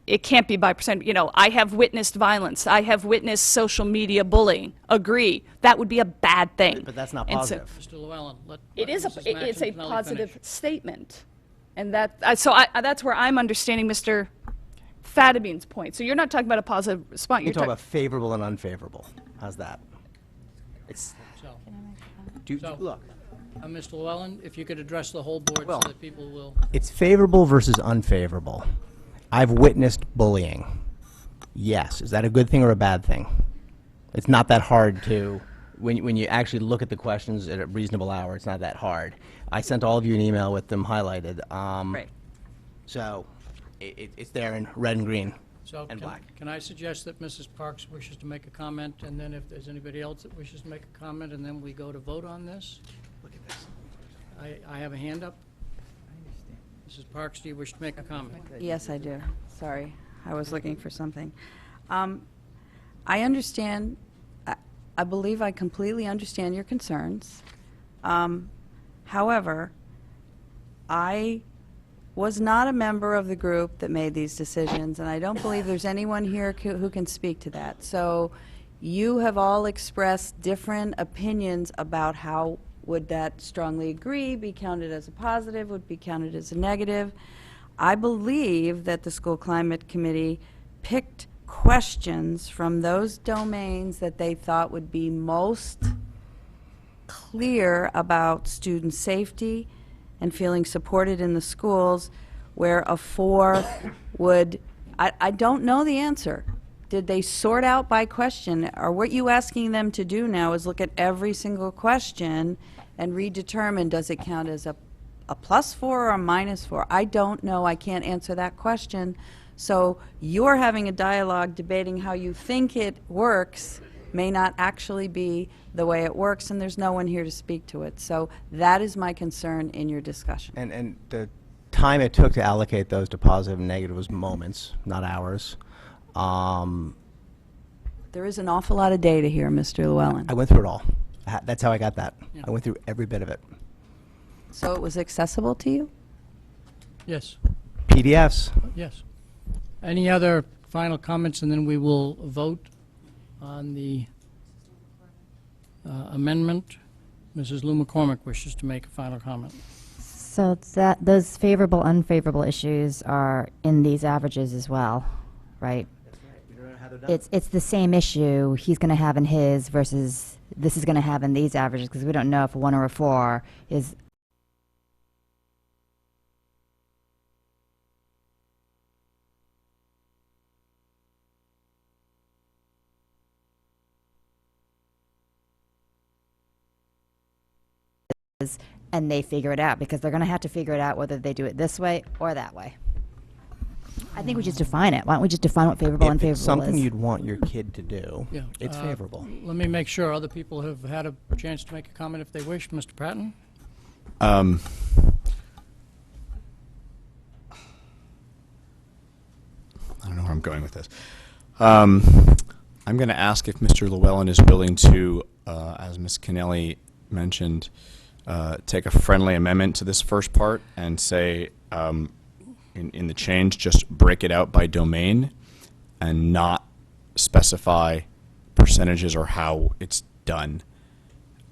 it can't be by percent. You know, I have witnessed violence. I have witnessed social media bullying. Agree. That would be a bad thing. But that's not And so- positive. Mr. Llewellyn, let it's Mrs. a Maxon Connelly positive finish. statement, and that's where I'm understanding Mr. Fattabine's point. So you're not talking about a positive response. You You're talk talking about favorable and unfavorable. How's that? It's, look, Mr. Llewellyn, if you could address the whole board so that people will... it's favorable versus unfavorable. I've witnessed bullying. Yes. Is that a good thing or a bad thing? It's not that hard to, when you actually look at the questions at a reasonable hour, it's not that hard. I sent all of you an email with them highlighted. Right. So it's there in red and green So and black. can I suggest that Mrs. Parks wishes to make a comment, and then if there's anybody else that wishes to make a comment, and then we go to vote on this? Look at this. I have a hand up. Mrs. Parks, do you wish to make a comment? Yes, I do. Sorry, I was looking for something. I understand, I believe I completely understand your concerns. However, I was not a member of the group that made these decisions, and I don't believe there's anyone here who can speak to that. So you have all expressed different opinions about how would that strongly agree, be counted as a positive, would be counted as a negative. I believe that the School Climate Committee picked questions from those domains that they thought would be most clear about student safety and feeling supported in the schools, where a 4 would, I don't know the answer. Did they sort out by question? Or what you asking them to do now is look at every single question and redetermine, does it count as a +4 or a -4? I don't know. I can't answer that question. So you're having a dialogue debating how you think it works may not actually be the way it works, and there's no one here to speak to it. So that is my concern in your discussion. And the time it took to allocate those to positive and negative was moments, not hours. There is an awful lot of data here, Mr. Llewellyn. I went through it all. That's how I got that. I went through every bit of it. So it was accessible to you? Yes. PDFs. Yes. Any other final comments, and then we will vote on the amendment? Mrs. Lou McCormick wishes to make a final comment. So that those favorable, unfavorable issues are in these averages as well, right? It's the same issue he's going to have in his versus this is going to have in these averages, because we don't know if a 1 or a 4 is and they figure it out, because they're going to have to figure it out whether they do it this way or that way. I think we just define it. Why don't we just define what favorable and If unfavorable it's something is? you'd want your kid to do, Yeah. it's favorable. Let me make sure other people have had a chance to make a comment if they wish. Mr. Patton? I don't know where I'm going with this. I'm going to ask if Mr. Llewellyn is willing to, as Ms. Kennelly mentioned, take a friendly amendment to this first part and say, in the change, just break it out by domain and not specify percentages or how it's done.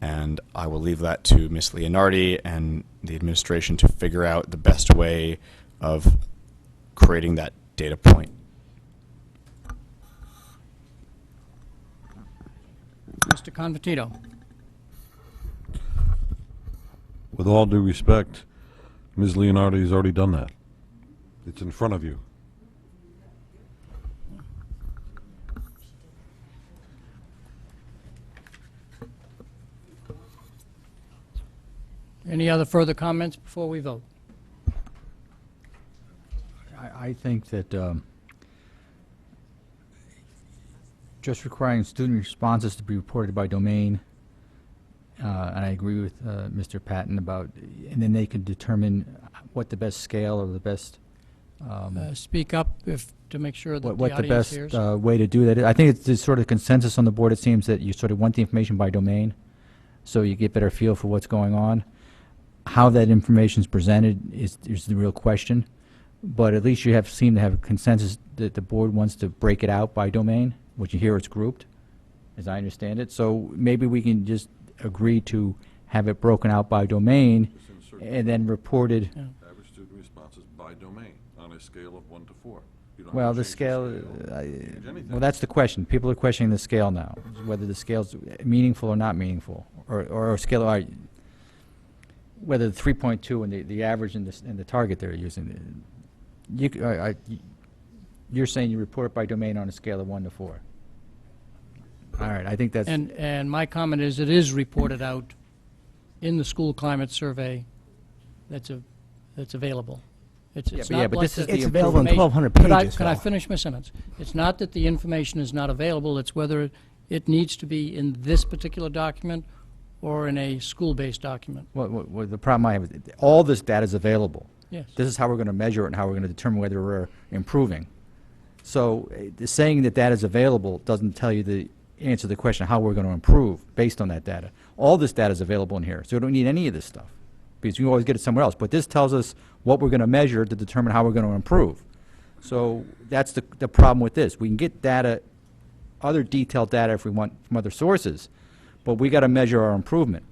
And I will leave that to Ms. Leonardi and the administration to figure out the best way of creating that data point. Mr. Convertito. With all due respect, Ms. Leonardi has already done that. It's in front of you. Any other further comments before we vote? I think that just requiring student responses to be reported by domain, and I agree with Mr. Patton about, and then they can determine what the best scale or the best Speak up to make sure that the what the audience best hears. way to do that is. I think it's sort of consensus on the board. It seems that you sort of want the information by domain, so you get better feel for what's going on. How that information is presented is the real question, but at least you seem to have a consensus that the board wants to break it out by domain, which you hear it's grouped, as I understand it. So maybe we can just agree to have it broken out by domain and then reported. Yeah. Average student responses by domain on a scale of 1 to 4. You don't Well, have to the change scale, change anything. well, that's the question. People are questioning the scale now, whether the scale's meaningful or not meaningful, or a scale, whether the 3.2 and the average and the target they're using. You're saying you report it by domain on a scale of 1 to 4. All right, I think that's. And my comment is it is reported out in the school climate survey that's available. It's Yeah, it's but- not yeah, but like this is the the It's available in information- 1,200 Could I- pages, Can I though. finish my sentence? It's not that the information is not available, it's whether it needs to be in this particular document or in a school-based document. Well, the problem I have is all this data is available. Yes. This is how we're going to measure it and how we're going to determine whether we're improving. So saying that data is available doesn't tell you the answer to the question how we're going to improve based on that data. All this data is available in here, so we don't need any of this stuff because you can always get it somewhere else. But this tells us what we're going to measure to determine how we're going to improve. So that's the problem with this. We can get data, other detailed data if we want from other sources, but we got to measure our improvement.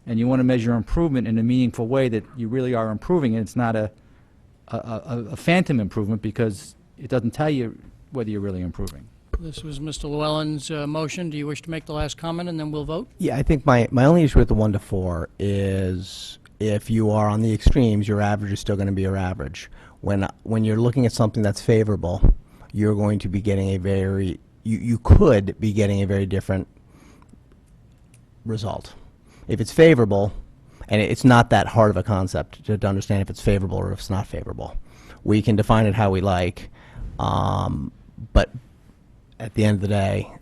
And you want to measure improvement in a meaningful way that you really are improving, and it's not a phantom improvement because it doesn't tell you whether you're really improving. This was Mr. Llewellyn's motion. Do you wish to make the last comment, and then we'll vote? Yeah, I think my only issue with the 1 to 4 is if you are on the extremes, your average is still going to be your average. When you're looking at something that's favorable, you're going to be getting you could be getting a very different result. If it's favorable, and it's not that hard of a concept to understand if it's favorable or if it's not favorable. We can define it how we like, but at the end of the day,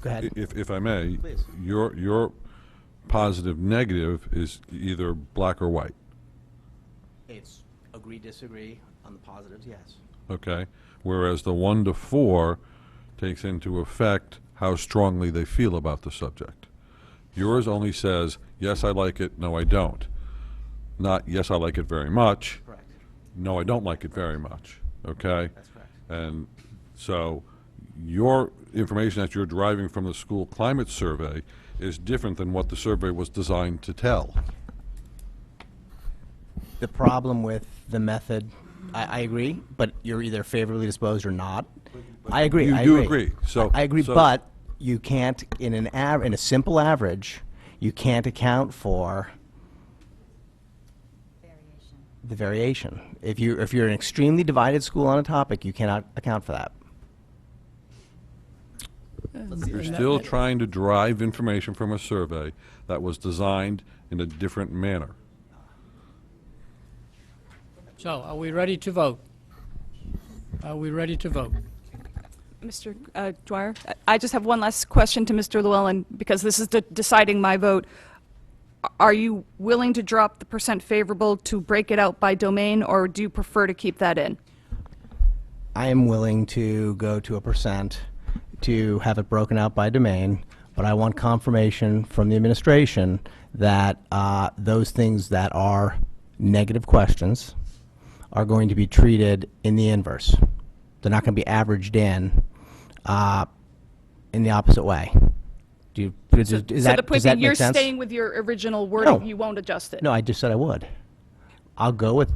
go ahead. If I may, Please. your positive negative is either black or white, It's agree, disagree on the positives, yes. okay? Whereas the 1 to 4 takes into effect how strongly they feel about the subject. Yours only says, yes, I like it, no, I don't. Not, yes, I like it very much. Correct. No, I don't like it very much, okay? That's correct. And so your information that you're deriving from the school climate survey is different than what the survey was designed to tell. The problem with the method, I agree, but you're either favorably disposed or not. I agree. You I do agree. agree. So- I agree, so- but you can't in a simple average, you can't account for the variation. If you're an extremely divided school on a topic, you cannot account for that. You're still trying to derive information from a survey that was designed in a different manner. So, are we ready to vote? Are we ready to vote? Mr. Dwyer, I just have one last question to Mr. Llewellyn, because this is deciding my vote. Are you willing to drop the percent favorable to break it out by domain, or do you prefer to keep that in? I am willing to go to a percent to have it broken out by domain, but I want confirmation from the administration that those things that are negative questions are going to be treated in the inverse. They're not going to be averaged in the opposite way. Do you, does So that, the does point being, that you're make sense? staying with your original wording, No. you won't adjust it? No, I just said I would. I'll go with,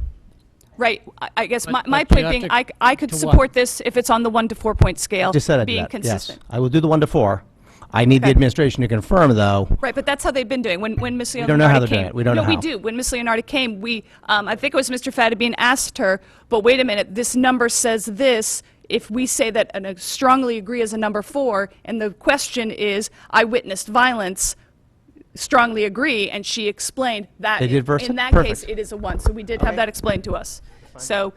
Right, I guess my But you point have being, to- I could to what? support this if it's on the 1 to 4 point scale, just said I'd do being that, consistent. yes. I will do the 1 to 4. I need the Okay. administration to confirm, though. Right, but that's how they've been doing. When Ms. Leonardi We don't know how they're came, doing it. We don't know no, we how. do. When Ms. Leonardi came, we, I think it was Mr. Fadabine asked her, but wait a minute, this number says this. If we say that and strongly agree as a number 4, and the question is, I witnessed violence, strongly agree, and she explained that They did versa? in that Perfect. case, it is a 1. So we did have that explained to us. So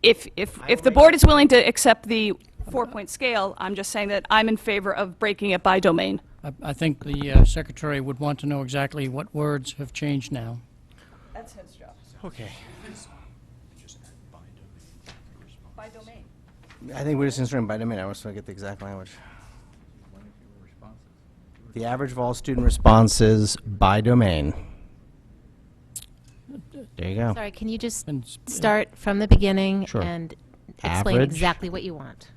if the board is willing to accept the 4-point scale, I'm just saying that I'm in favor of breaking it by domain. I think the secretary would want to know exactly what words have changed now. That's his job. Okay. By domain. I think we're just inserting by domain. I just want to get the exact language. The average of all student responses by domain. There you go. Sorry, can you just And start from the beginning Sure. and explain Average. exactly what you want?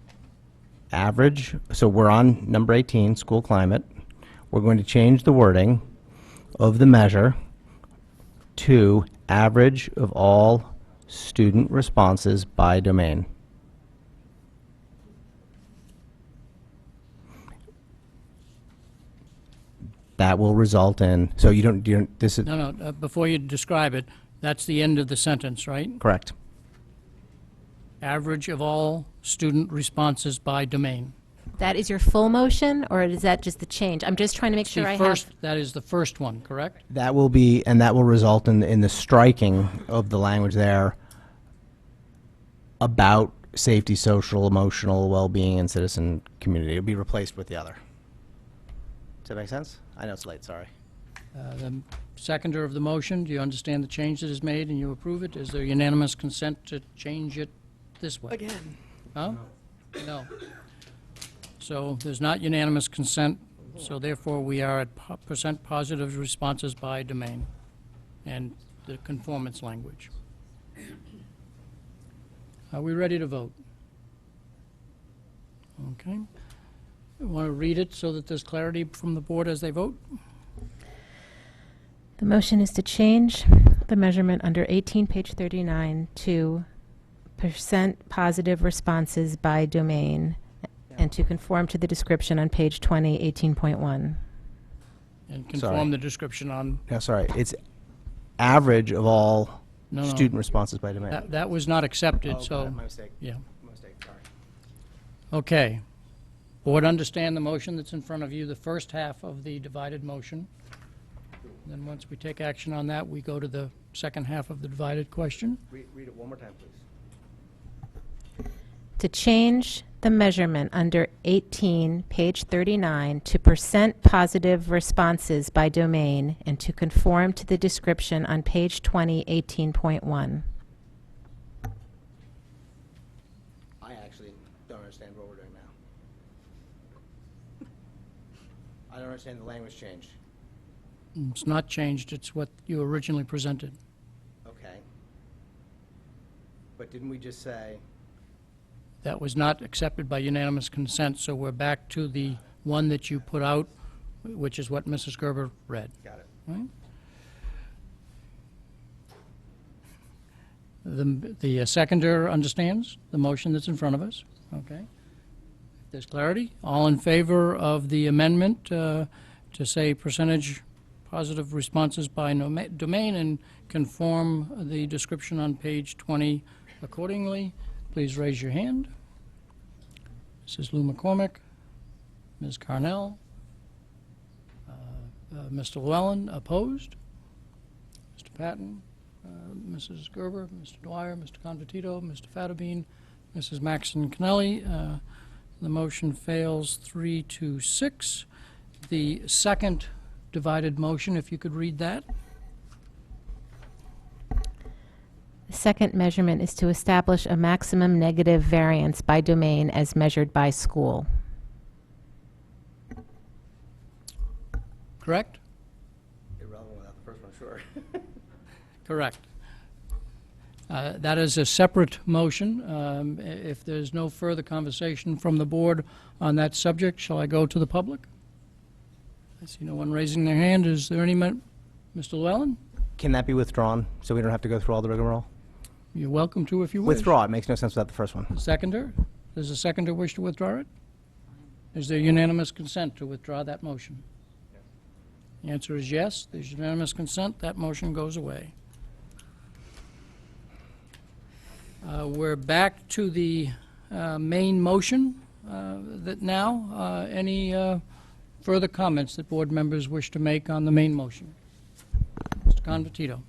Average, so we're on number 18, school climate. We're going to change the wording of the measure to average of all student responses by domain. That will result in, so you don't, this is, No, before you describe it, that's the end of the sentence, right? correct. Average of all student responses by domain. That is your full motion, or is that just the change? I'm just trying to make sure I have. That is the first one, correct? That will be, and that will result in the striking of the language there about safety, social, emotional well-being, and citizen community. It'll be replaced with the other. Does that make sense? I know it's late, sorry. The seconder of the motion, do you understand the change that is made and you approve it? Is there unanimous consent to change it this way? Again. Huh? No. So there's not unanimous consent, so therefore we are at percent positive responses by domain and the conformance language. Are we ready to vote? Okay. Want to read it so that there's clarity from the board as they vote? The motion is to change the measurement under 18, page 39, to percent positive responses by domain, and to conform to the description on page 20, 18.1. And conform the description on, No, sorry, it's average of all No, no. student responses by domain. that was not accepted, Oh, so. my mistake. Yeah. My mistake, sorry. Okay. Board understand the motion that's in front of you, the first half of the divided motion. Then once we take action on that, we go to the second half of the divided question. Read it one more time, please. To change the measurement under 18, page 39, to percent positive responses by domain, and to conform to the description on page 20, 18.1. I actually don't understand what we're doing now. I don't understand the language change. It's not changed, it's what you originally presented. Okay. But didn't we just say? That was not accepted by unanimous consent, so we're back to the one that you put out, which is what Mrs. Gerber read. Got it. Right? The seconder understands the motion that's in front of us, okay? If there's clarity, all in favor of the amendment to say percentage positive responses by domain and conform the description on page 20 accordingly, please raise your hand. Mrs. Lou McCormick, Ms. Carnell, Mr. Llewellyn, opposed? Mr. Patton, Mrs. Gerber, Mr. Dwyer, Mr. Convertito, Mr. Fadabine, Mrs. Maxon Kennelly. The motion fails 3-6. The second divided motion, if you could read that. The second measurement is to establish a maximum negative variance by domain as measured by school. correct? Irrelevant without the first one, sure. Correct. That is a separate motion. If there's no further conversation from the board on that subject, shall I go to the public? I see no one raising their hand. Is there any, Mr. Llewellyn? Can that be withdrawn, so we don't have to go through all the rigmarole? You're welcome to if you wish. Withdraw, it makes no sense without the first one. Seconder? Does the seconder wish to withdraw it? Is there unanimous consent to withdraw that motion? The answer is yes. There's unanimous consent. That motion goes away. We're back to the main motion that now. Any further comments that board members wish to make on the main motion? Mr. Convertito.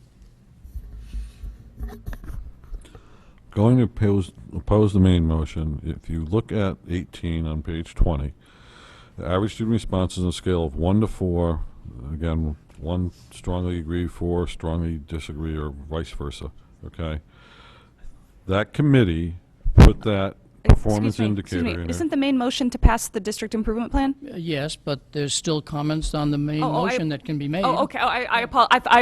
Going to oppose the main motion. If you look at 18 on page 20, the average student responses on a scale of 1 to 4, again, 1 strongly agree, 4 strongly disagree, or vice versa, okay? That committee put that performance indicator in there. Isn't the main motion to pass the district improvement plan? Yes, but there's still comments on the main motion that can be made. Oh, okay. I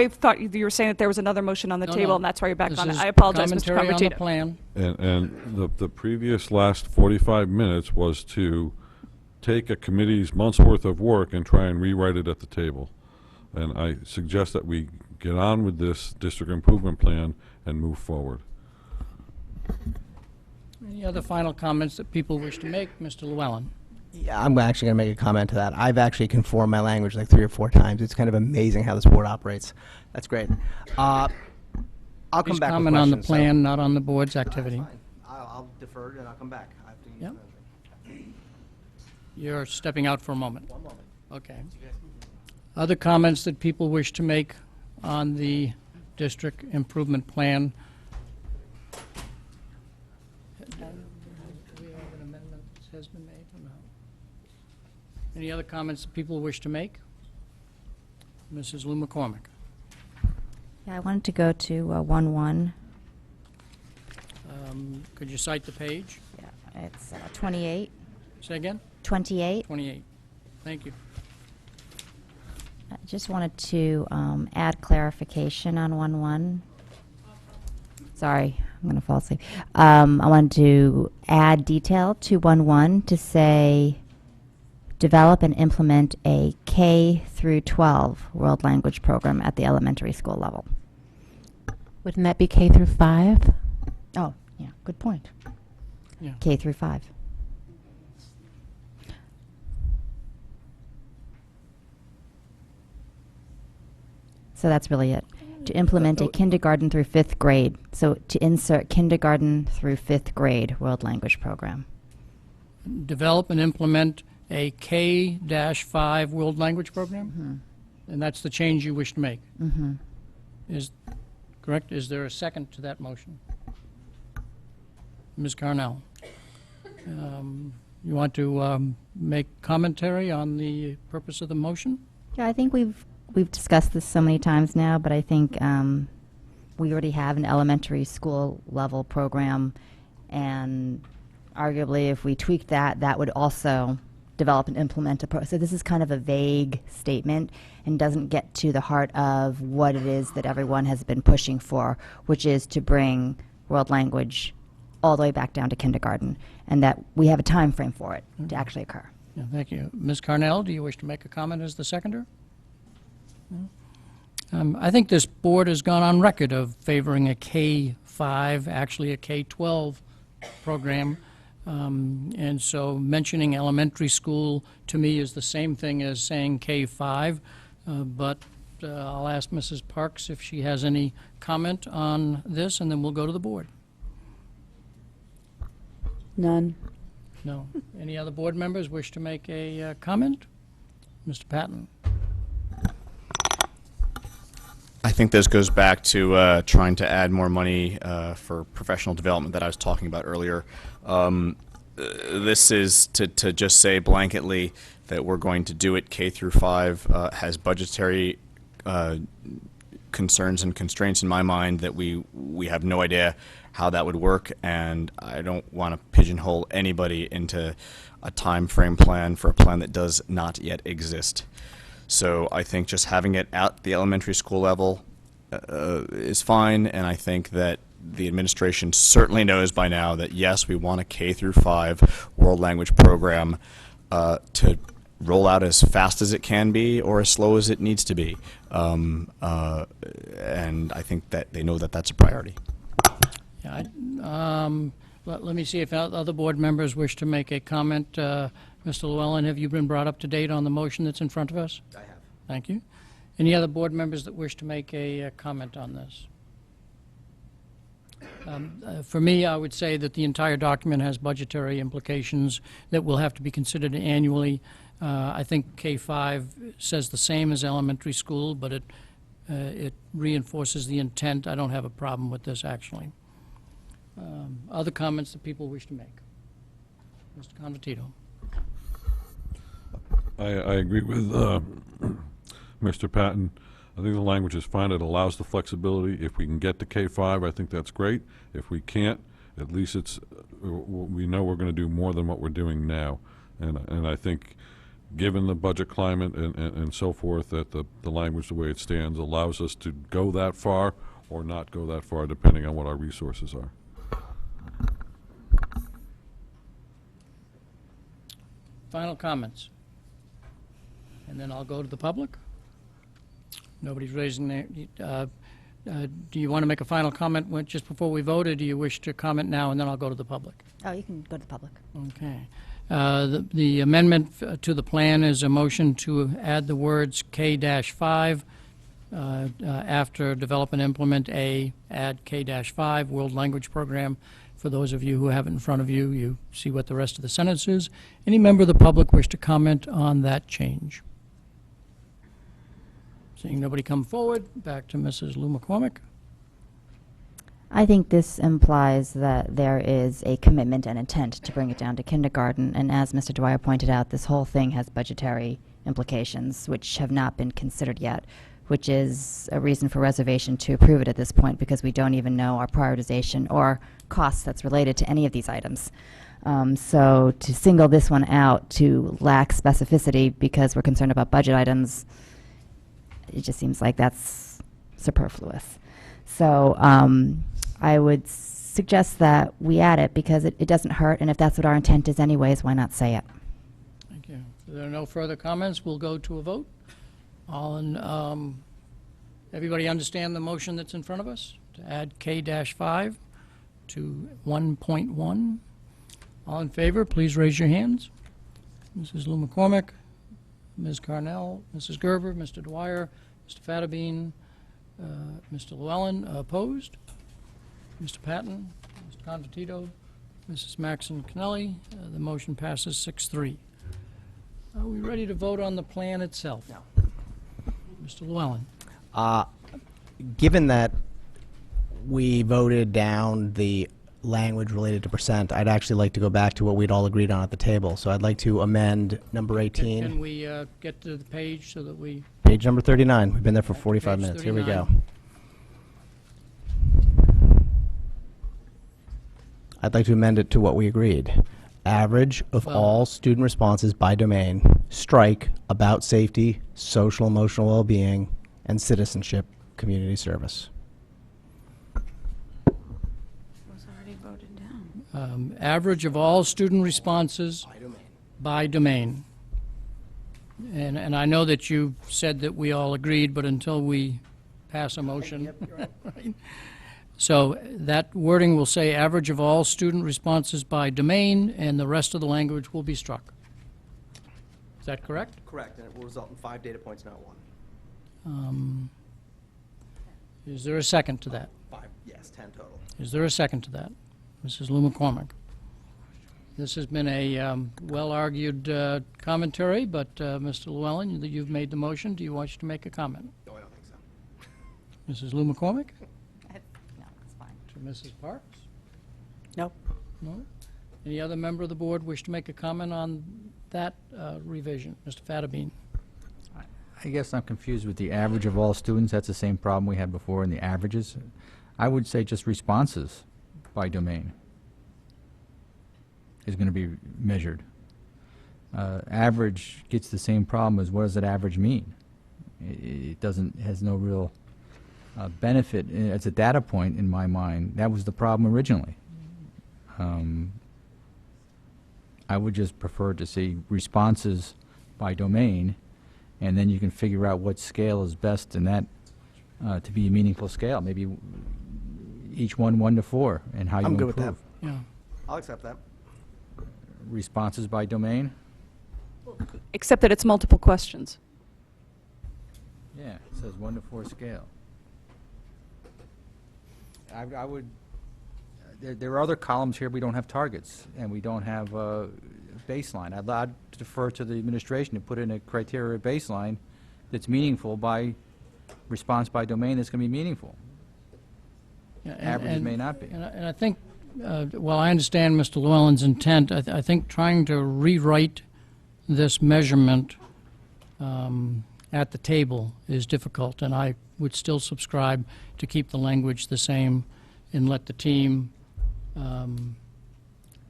thought you were saying that there was another motion on the table, and that's why you're back on it. I apologize, Mr. Commentary on the Convertito. plan. And the previous last 45 minutes was to take a committee's month's worth of work and try and rewrite it at the table. And I suggest that we get on with this district improvement plan and move forward. Any other final comments that people wish to make? Mr. Llewellyn? Yeah, I'm actually going to make a comment to that. I've actually conformed my language like 3 or 4 times. It's kind of amazing how this board operates. That's great. I'll come Please back with comment on the questions, plan, not on the board's activity. I'll defer and I'll come back. Yep. You're stepping out for a moment. One moment. Okay. Other comments that people wish to make on the district improvement plan? Do we have an amendment that has been made or no? Any other comments that people wish to make? Mrs. Lou McCormick. Yeah, I wanted to go to 1-1. Could you cite the page? Yeah, it's 28. Say again? 28. 28. Thank you. I just wanted to add clarification on 1-1. Sorry, I'm going to fall asleep. I wanted to add detail to 1-1 to say develop and implement a K through 12 world language program at the elementary school level. Wouldn't that be K through 5? Oh, yeah, good point. Yeah. K through 5. So that's really it. To implement a kindergarten through 5th grade. So to insert kindergarten through 5th grade world language program. Develop and implement a K-5 world language program? And that's the change you wish to make? Mm-hmm. Is correct? Is there a second to that motion? Ms. Carnell, you want to make commentary on the purpose of the motion? Yeah, I think we've discussed this so many times now, but I think we already have an elementary school level program, and arguably if we tweaked that, that would also develop and implement a so this is kind of a vague statement and doesn't get to the heart of what it is that everyone has been pushing for, which is to bring world language all the way back down to kindergarten, and that we have a time frame for it to actually occur. Yeah, thank you. Ms. Carnell, do you wish to make a comment as the seconder? I think this board has gone on record of favoring a K-5, actually a K-12 program. And so mentioning elementary school to me is the same thing as saying K-5. But I'll ask Mrs. Parks if she has any comment on this, and then we'll go to the board. None. No. Any other board members wish to make a comment? Mr. Patton. I think this goes back to trying to add more money for professional development that I was talking about earlier. This is to just say blanketly that we're going to do it K through 5 has budgetary concerns and constraints in my mind that we have no idea how that would work, and I don't want to pigeonhole anybody into a time frame plan for a plan that does not yet exist. So I think just having it at the elementary school level is fine, and I think that the administration certainly knows by now that yes, we want a K through 5 world language program to roll out as fast as it can be or as slow as it needs to be. And I think that they know that that's a priority. Yeah, let me see if other board members wish to make a comment. Mr. Llewellyn, have you been brought up to date on the motion that's in front of us? I have. Thank you. Any other board members that wish to make a comment on this? For me, I would say that the entire document has budgetary implications that will have to be considered annually. I think K-5 says the same as elementary school, but it reinforces the intent. I don't have a problem with this, actually. Other comments that people wish to make? Mr. Convertito. I agree with Mr. Patton. I think the language is fine. It allows the flexibility. If we can get to K-5, I think that's great. If we can't, at least it's we know we're going to do more than what we're doing now. And I think, given the budget climate and so forth, that the language, the way it stands, allows us to go that far or not go that far, depending on what our resources are. Final comments? And then I'll go to the public. Nobody's raising their, do you want to make a final comment just before we vote, or do you wish to comment now and then I'll go to the public? Oh, you can go to the public. Okay. The amendment to the plan is a motion to add the words K-5 after develop and implement add K-5 World Language Program. For those of you who have it in front of you, you see what the rest of the sentence is. Any member of the public wish to comment on that change? Seeing nobody come forward, back to Mrs. Lou McCormick. I think this implies that there is a commitment and intent to bring it down to kindergarten, and as Mr. Dwyer pointed out, this whole thing has budgetary implications which have not been considered yet, which is a reason for reservation to approve it at this point, because we don't even know our prioritization or costs that's related to any of these items. So to single this one out to lack specificity because we're concerned about budget items, it just seems like that's superfluous. So I would suggest that we add it because it doesn't hurt, and if that's what our intent is anyways, why not say it? Thank you. If there are no further comments, we'll go to a vote. All in, everybody understand the motion that's in front of us to add K-5 to 1.1? All in favor, please raise your hands. Mrs. Lou McCormick, Ms. Carnell, Mrs. Gerber, Mr. Dwyer, Mr. Fattabine, Mr. Llewellyn, opposed. Mr. Patton, Mr. Convertito, Mrs. Maxon Kennelly. The motion passes 6-3. Are we ready to vote on the plan itself? No. Mr. Llewellyn. Given that we voted down the language related to percent, I'd actually like to go back to what we'd all agreed on at the table. So I'd like to amend number 18. Can we get to the page so that we... Page number 39. We've been there for 45 minutes. Here we go. I'd like to amend it to what we agreed. Average of all student responses by domain, strike about safety, social emotional well-being, and citizenship community service. Average of all student responses by domain. And I know that you said that we all agreed, but until we pass a motion. Right. So that wording will say average of all student responses by domain, and the rest of the language will be struck. Is that correct? Correct, and it will result in 5 data points, not 1. Is there a second to that? 5, yes, 10 total. Is there a second to that? Mrs. Lou McCormick. This has been a well-argued commentary, but Mr. Llewellyn, you've made the motion. Do you wish to make a comment? No, I don't think so. Mrs. Lou McCormick? No, it's fine. To Mrs. Parks? No. No? Any other member of the board wish to make a comment on that revision? Mr. Fattabine? I guess I'm confused with the average of all students. That's the same problem we had before in the averages. I would say just responses by domain is going to be measured. Average gets the same problem as what does that average mean? It doesn't, has no real benefit as a data point in my mind. That was the problem originally. I would just prefer to see responses by domain, and then you can figure out what scale is best in that to be a meaningful scale. Maybe each one 1 to 4, and how you I'm improve. good with that. Yeah. I'll accept that. Responses by domain? Except that it's multiple questions. Yeah, it says 1 to 4 scale. I would, there are other columns here, we don't have targets, and we don't have a baseline. I'd defer to the administration to put in a criteria baseline that's meaningful by response by domain that's going to be meaningful. Yeah, Averages may not be. And I think, while I understand Mr. Llewellyn's intent, I think trying to rewrite this measurement at the table is difficult, and I would still subscribe to keep the language the same and let the team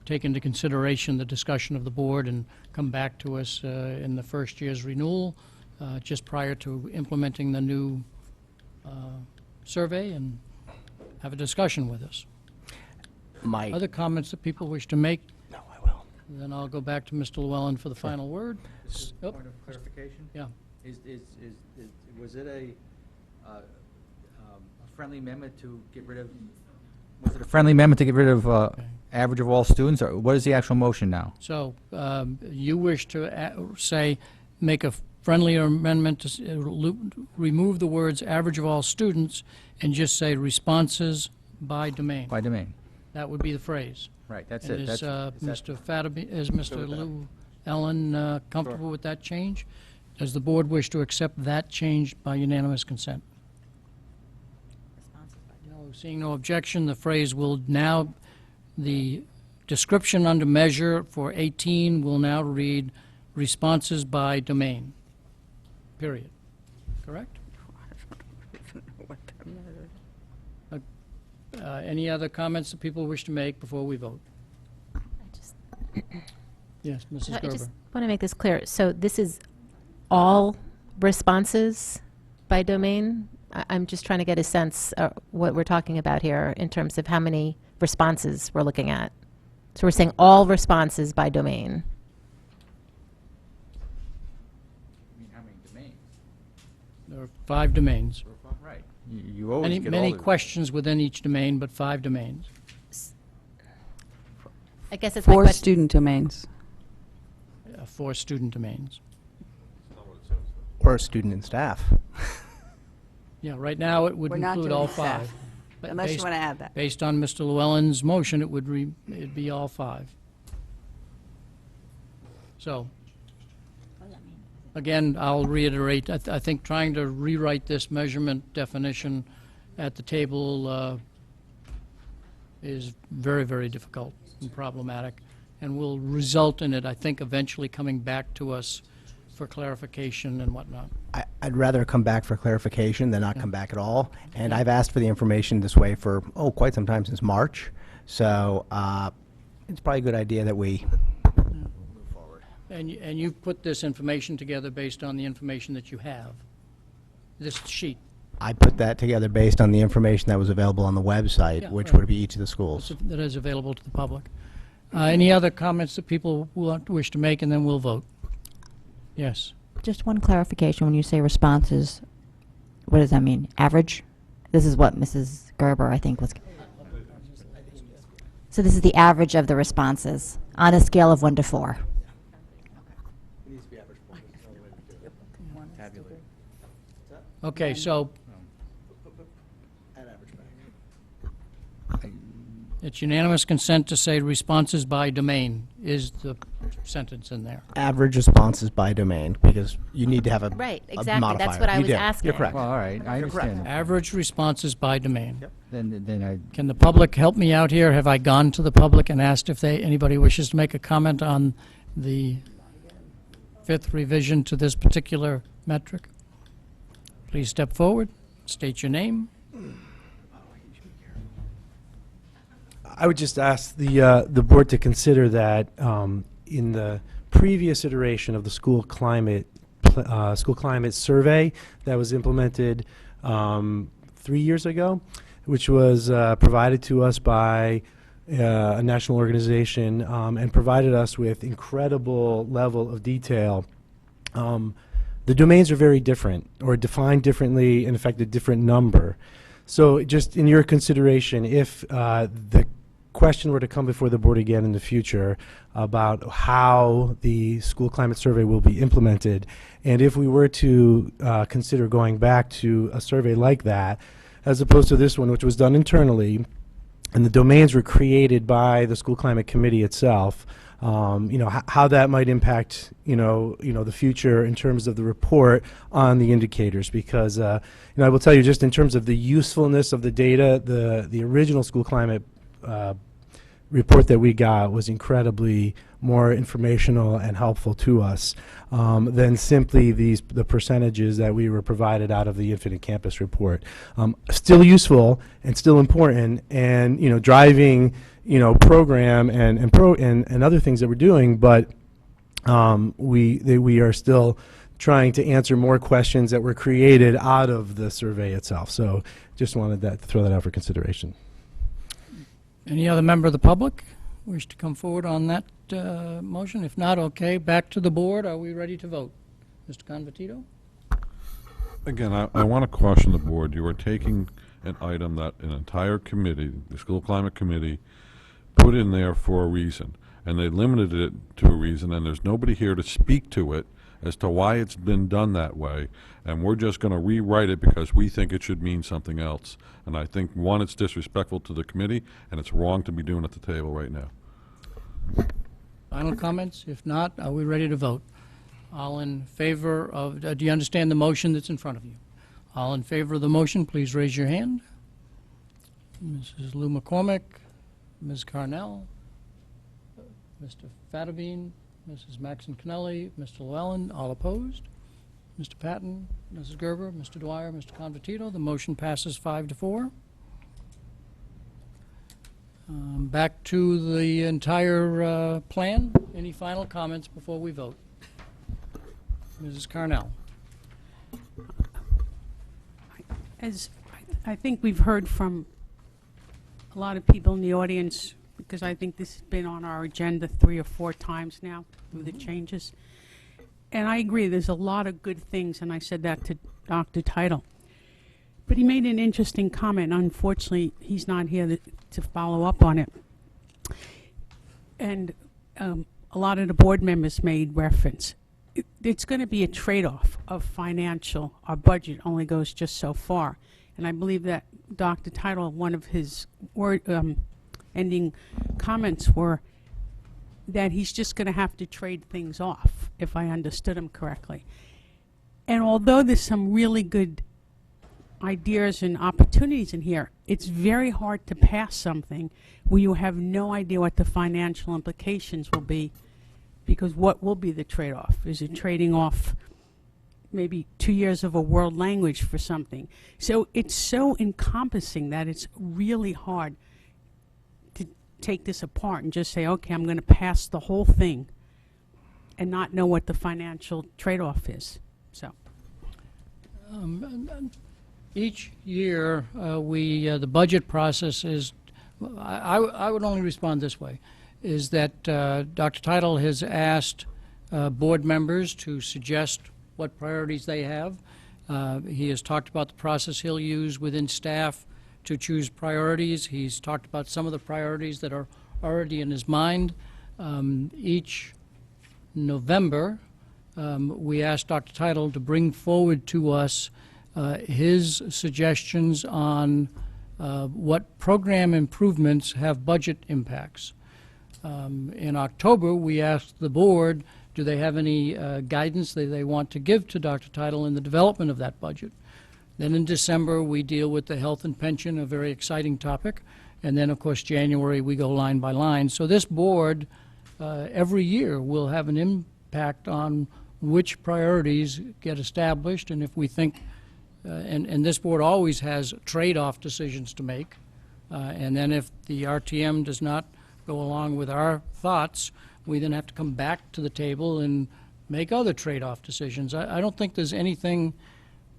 take into consideration the discussion of the board and come back to us in the first year's renewal, just prior to implementing the new survey, and have a discussion with us. Other comments that people wish to make? No, I will. Then I'll go back to Mr. Llewellyn for the final word. Oh, Point of clarification? Yeah. Was it a friendly amendment to get rid of, was it a friendly amendment to get rid of average of all students, or what is the actual motion now? So you wish to make a friendlier amendment to remove the words "average of all students" and just say "responses by domain." By domain. That would be the phrase. Right, that's And it. Is Mr. Llewellyn comfortable with that change? Does the board wish to accept that change by unanimous consent? No, seeing no objection, the phrase will now, the description under measure for 18 will now read responses by domain, period. Correct? Any other comments that people wish to make before we vote? Yes, Mrs. I Gerber. just want to make this clear. So this is all responses by domain? I'm just trying to get a sense of what we're talking about here in terms of how many responses we're looking at. So we're saying all responses by domain. I mean, how many domains? There are 5 domains. Right. You always get all Many the... questions within each domain, but 5 domains. I guess it's my 4 question. student domains. 4 student domains. Or student and staff. Yeah, right now it would We're not include doing all staff, 5. But unless you based- wanna add that. Based on Mr. Llewellyn's motion, it would it'd be all 5. So, again, I'll reiterate, I think trying to rewrite this measurement definition at the table is very, very difficult and problematic, and will result in it, I think, eventually coming back to us for clarification and whatnot. I'd rather come back for clarification than not come back at all. And I've asked for the information this way for, quite some time, since March. So it's probably a good idea that we move forward. And you've put this information together based on the information that you have, this sheet. I put that together based on the information that was available on the website, Yeah, which right. would be each of the schools. That is available to the public. Any other comments that people wish to make, and then we'll vote? Yes. Just one clarification, when you say responses, what does that mean? Average? This is what Mrs. Gerber, I think, was... So this is the average of the responses on a scale of 1 to 4. Okay, so it's unanimous consent to say responses by domain is the sentence in there. Average responses by domain, because you need to have a Right, a exactly. That's modifier. what I You was do. asking. You're correct. Well, all right, I understand. Average responses by domain. Then I... Can the public help me out here? Have I gone to the public and asked if anybody wishes to make a comment on the 5th revision to this particular metric? Please step forward, state your name. I would just ask the board to consider that in the previous iteration of the school climate school climate survey that was implemented 3 years ago, which was provided to us by a national organization and provided us with incredible level of detail. The domains are very different, or defined differently, and in fact a different number. So just in your consideration, if the question were to come before the board again in the future about how the school climate survey will be implemented, and if we were to consider going back to a survey like that, as opposed to this one, which was done internally, and the domains were created by the school climate committee itself, how that might impact, the future in terms of the report on the indicators. Because, I will tell you, just in terms of the usefulness of the data, the original school climate report that we got was incredibly more informational and helpful to us than simply the percentages that we were provided out of the Infinite Campus report. Still useful and still important, and driving program and other things that we're doing, but we are still trying to answer more questions that were created out of the survey itself. So just wanted to throw that out for consideration. Any other member of the public wish to come forward on that motion? If not, okay, back to the board. Are we ready to vote? Mr. Convertito? Again, I want to caution the board. You are taking an item that an entire committee, the school climate committee, put in there for a reason, and they limited it to a reason, and there's nobody here to speak to it as to why it's been done that way, and we're just going to rewrite it because we think it should mean something else. And I think, one, it's disrespectful to the committee, and it's wrong to be doing it at the table right now. Final comments? If not, are we ready to vote? All in favor of, do you understand the motion that's in front of you? All in favor of the motion, please raise your hand. Mrs. Lou McCormick, Ms. Carnell, Mr. Fattabine, Mrs. Maxon Kennelly, Mr. Llewellyn, all opposed. Mr. Patton, Mrs. Gerber, Mr. Dwyer, Mr. Convertito. The motion passes 5-4. Back to the entire plan. Any final comments before we vote? Mrs. Carnell. As I think we've heard from a lot of people in the audience, because I think this has been on our agenda 3 or 4 times now through the changes. And I agree, there's a lot of good things, and I said that to Dr. Title. But he made an interesting comment. Unfortunately, he's not here to follow up on it. And a lot of the board members made reference. It's going to be a trade-off of financial. Our budget only goes just so far. And I believe that Dr. Title, one of his ending comments were that he's just going to have to trade things off, if I understood him correctly. And although there's some really good ideas and opportunities in here, it's very hard to pass something where you have no idea what the financial implications will be, because what will be the trade-off? Is it trading off maybe 2 years of a world language for something? So it's so encompassing that it's really hard to take this apart and just say, okay, I'm going to pass the whole thing and not know what the financial trade-off is. So. Each year, the budget process is, I would only respond this way, is that Dr. Title has asked board members to suggest what priorities they have. He has talked about the process he'll use within staff to choose priorities. He's talked about some of the priorities that are already in his mind. Each November, we asked Dr. Title to bring forward to us his suggestions on what program improvements have budget impacts. In October, we asked the board, do they have any guidance that they want to give to Dr. Title in the development of that budget? Then in December, we deal with the health and pension, a very exciting topic. And then, of course, January, we go line by line. So this board, every year, will have an impact on which priorities get established, and if we think, and this board always has trade-off decisions to make, and then if the RTM does not go along with our thoughts, we then have to come back to the table and make other trade-off decisions. I don't think there's anything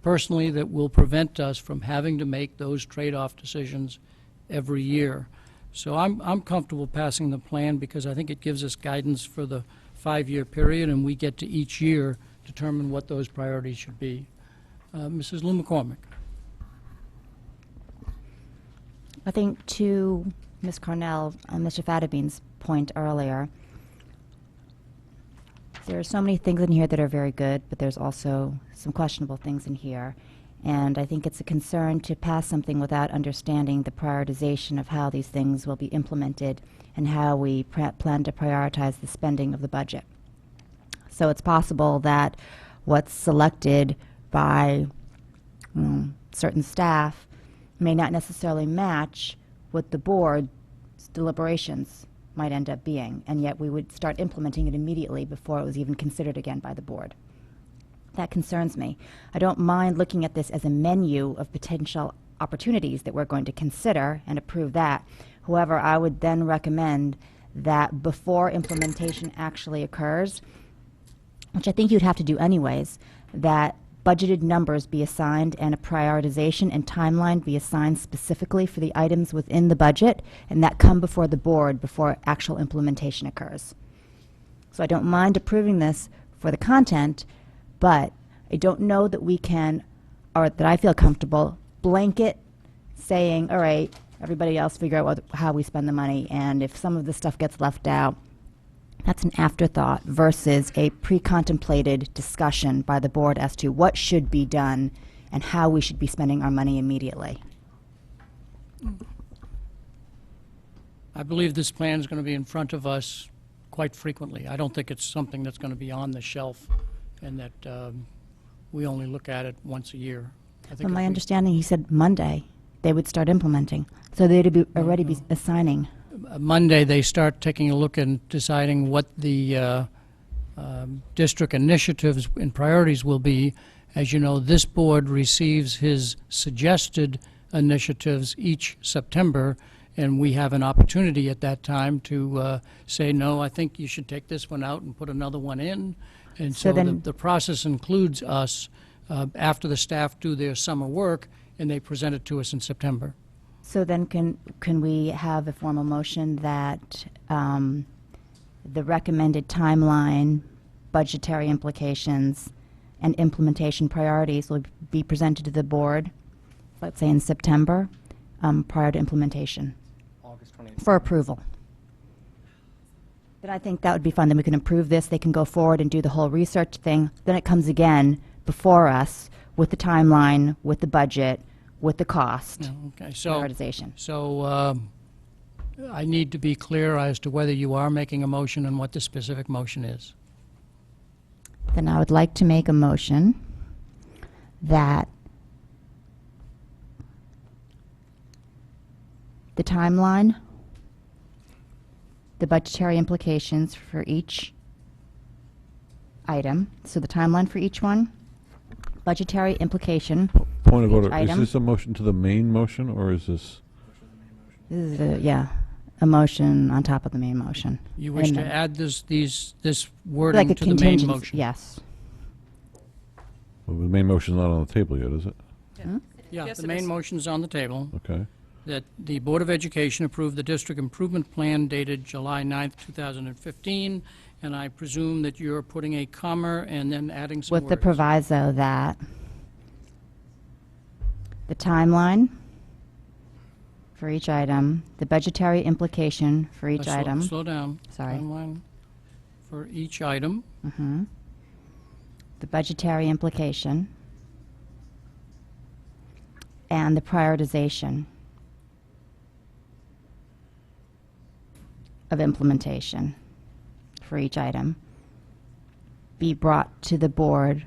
personally that will prevent us from having to make those trade-off decisions every year. So I'm comfortable passing the plan because I think it gives us guidance for the 5-year period, and we get to each year determine what those priorities should be. Mrs. Lou McCormick. I think to Ms. Cornell and Mr. Fadabean's point earlier, there are so many things in here that are very good, but there's also some questionable things in here. And I think it's a concern to pass something without understanding the prioritization of how these things will be implemented and how we plan to prioritize the spending of the budget. So it's possible that what's selected by certain staff may not necessarily match what the board's deliberations might end up being, and yet we would start implementing it immediately before it was even considered again by the board. That concerns me. I don't mind looking at this as a menu of potential opportunities that we're going to consider and approve that. However, I would then recommend that before implementation actually occurs, which I think you'd have to do anyways, that budgeted numbers be assigned and a prioritization and timeline be assigned specifically for the items within the budget, and that come before the board before actual implementation occurs. So I don't mind approving this for the content, but I don't know that we can, or that I feel comfortable, blanket saying, all right, everybody else figure out how we spend the money, and if some of the stuff gets left out, that's an afterthought versus a pre-contemplated discussion by the board as to what should be done and how we should be spending our money immediately. I believe this plan is going to be in front of us quite frequently. I don't think it's something that's going to be on the shelf and that we only look at it once a year. I think From my if we- understanding, he said Monday they would start implementing. So they'd be already be assigning. Monday, they start taking a look and deciding what the district initiatives and priorities will be. As you know, this board receives his suggested initiatives each September, and we have an opportunity at that time to say, no, I think you should take this one out and put another one in. And So so then- the process includes us, after the staff do their summer work, and they present it to us in September. So then can we have a formal motion that the recommended timeline, budgetary implications, and implementation priorities will be presented to the board, let's say in September, prior to implementation, August 28th. for approval? Then I think that would be fun. Then we can approve this, they can go forward and do the whole research thing. Then it comes again before us with the timeline, with the budget, with the cost. Yeah, okay, so. Prioritization. So I need to be clear as to whether you are making a motion and what the specific motion is. Then I would like to make a motion that the timeline, the budgetary implications for each item, so the timeline for each one, budgetary implication. Point of for each order, is item. this a motion to the main motion, or is this? This is a motion on top of the main motion. You wish And to then- add this like wording a to the main contingency, motion? yes. Well, the main motion's not on the table yet, is it? Yeah, Yes, the it main is. motion's on the table, Okay. that the Board of Education approve the district improvement plan dated July 9th, 2015, and I presume that you're putting a comma and then adding some With the words. proviso that the timeline for each item, the budgetary implication for each Slow- item. Slow down. Sorry. Timeline for each item. Mhm. The budgetary implication and the prioritization of implementation for each item be brought to the board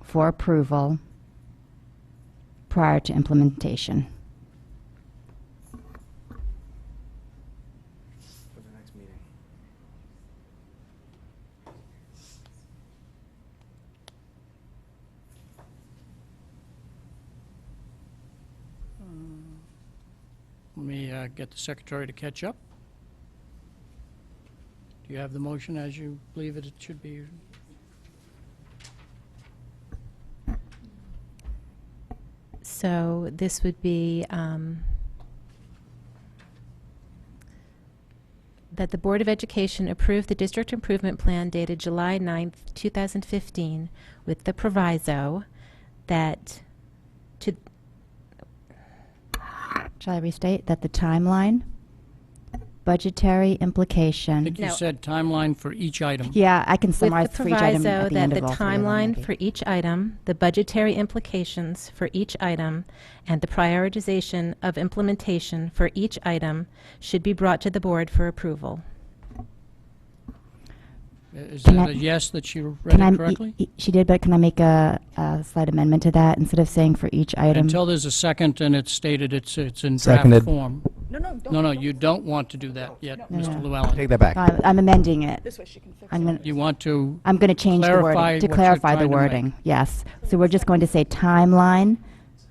for approval prior to implementation. For the next meeting. Let me get the secretary to catch up. Do you have the motion as you believe it should be So this would be that the Board of Education approve the district improvement plan dated July 9th, 2015, with the proviso that to... Shall I restate that the timeline, budgetary implication? I think you said timeline for each item. Yeah, I can summarize With the for each item proviso at the that end the of all three of them, timeline maybe. for each item, the budgetary implications for each item, and the prioritization of implementation for each item should be brought to the board for approval. Is Can that I- a yes that she read Can I, it correctly? she did, but can I make a slight amendment to that instead of saying for each item? Until there's a second and it's stated it's in draft Seconded. form. No, you don't want to do that yet, Mr. Yeah. Llewellyn. Take that back. I'm amending it. This way she can fix I'm gonna, You want to I'm going to change the clarify wording, to what you're clarify the trying to make. wording, yes. So we're just going to say timeline,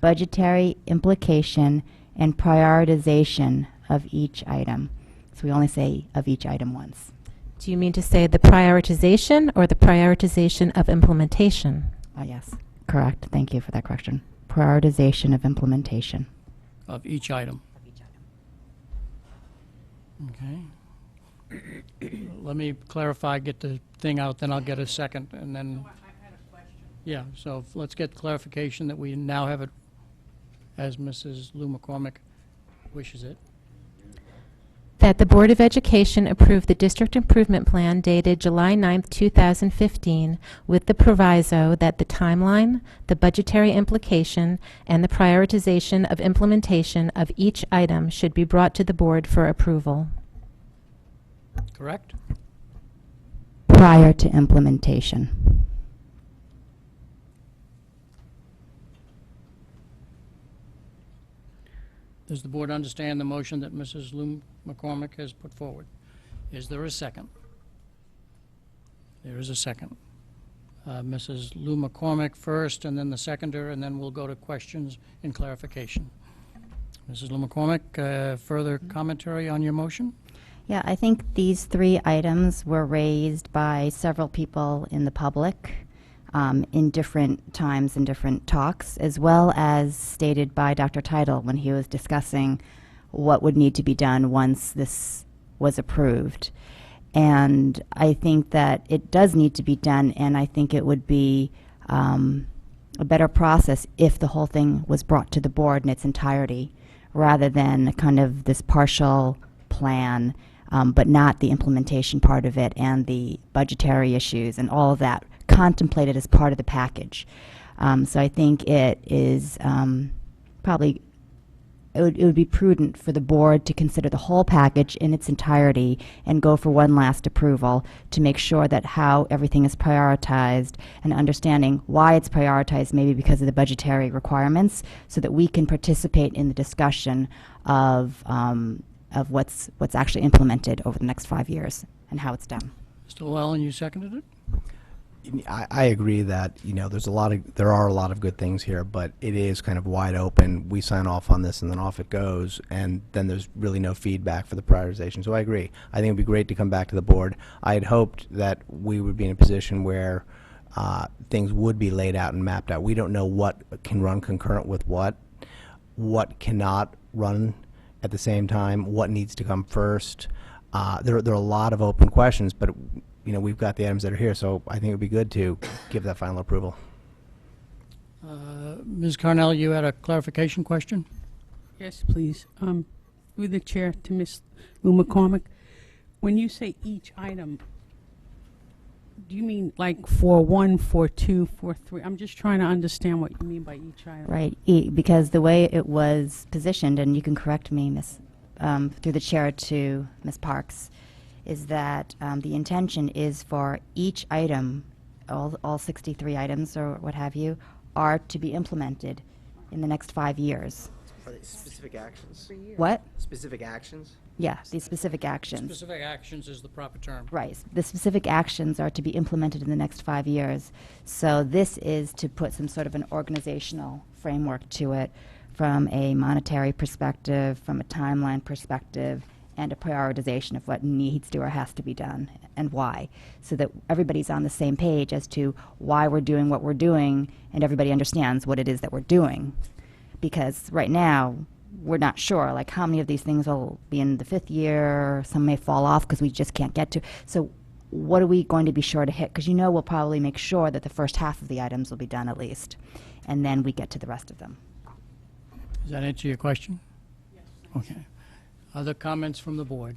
budgetary implication, and prioritization of each item. So we only say of each item once. Do you mean to say the prioritization or the prioritization of implementation? Yes, correct. Thank you for that correction. Prioritization of implementation. of each item. Okay. Let me clarify, get the thing out, then I'll get a second, and then... Yeah, so let's get clarification that we now have it as Mrs. Lou McCormick wishes it. That the Board of Education approve the district improvement plan dated July 9th, 2015, with the proviso that the timeline, the budgetary implication, and the prioritization of implementation of each item should be brought to the board for approval. Correct? Prior to implementation. Does the board understand the motion that Mrs. Lou McCormick has put forward? Is there a second? There is a second. Mrs. Lou McCormick first, and then the seconder, and then we'll go to questions and clarification. Mrs. Lou McCormick, further commentary on your motion? Yeah, I think these three items were raised by several people in the public in different times and different talks, as well as stated by Dr. Teitel when he was discussing what would need to be done once this was approved. And I think that it does need to be done, and I think it would be a better process if the whole thing was brought to the board in its entirety, rather than kind of this partial plan, but not the implementation part of it and the budgetary issues and all of that contemplated as part of the package. So I think it is probably, it would be prudent for the board to consider the whole package in its entirety and go for one last approval to make sure that how everything is prioritized and understanding why it's prioritized, maybe because of the budgetary requirements, so that we can participate in the discussion of what's actually implemented over the next 5 years and how it's done. Mr. Llewellyn, you seconded it? I agree that, there are a lot of good things here, but it is kind of wide open. We sign off on this and then off it goes, and then there's really no feedback for the prioritization. So I agree. I think it would be great to come back to the board. I had hoped that we would be in a position where things would be laid out and mapped out. We don't know what can run concurrent with what cannot run at the same time, what needs to come first. There are a lot of open questions, but we've got the items that are here, so I think it would be good to give that final approval. Ms. Carnell, you had a clarification question? Yes, please. Through the chair to Ms. Lou McCormick, when you say each item, do you mean like 4-1, 4-2, 4-3? I'm just trying to understand what you mean by each item. Right, because the way it was positioned, and you can correct me, Ms., through the chair to Ms. Parks, is that the intention is for each item, all 63 items or what have you, are to be implemented in the next 5 years. Are they specific actions? What? Specific actions? Yeah, these specific actions. Specific actions is the proper term. Right. The specific actions are to be implemented in the next 5 years. So this is to put some sort of an organizational framework to it from a monetary perspective, from a timeline perspective, and a prioritization of what needs to or has to be done and why, so that everybody's on the same page as to why we're doing what we're doing and everybody understands what it is that we're doing. because right now, we're not sure, like how many of these things will be in the 5th year, some may fall off because we just can't get to. So what are we going to be sure to hit? Because we'll probably make sure that the first half of the items will be done at least, and then we get to the rest of them. Does that answer your question? Yes. Okay. Other comments from the board?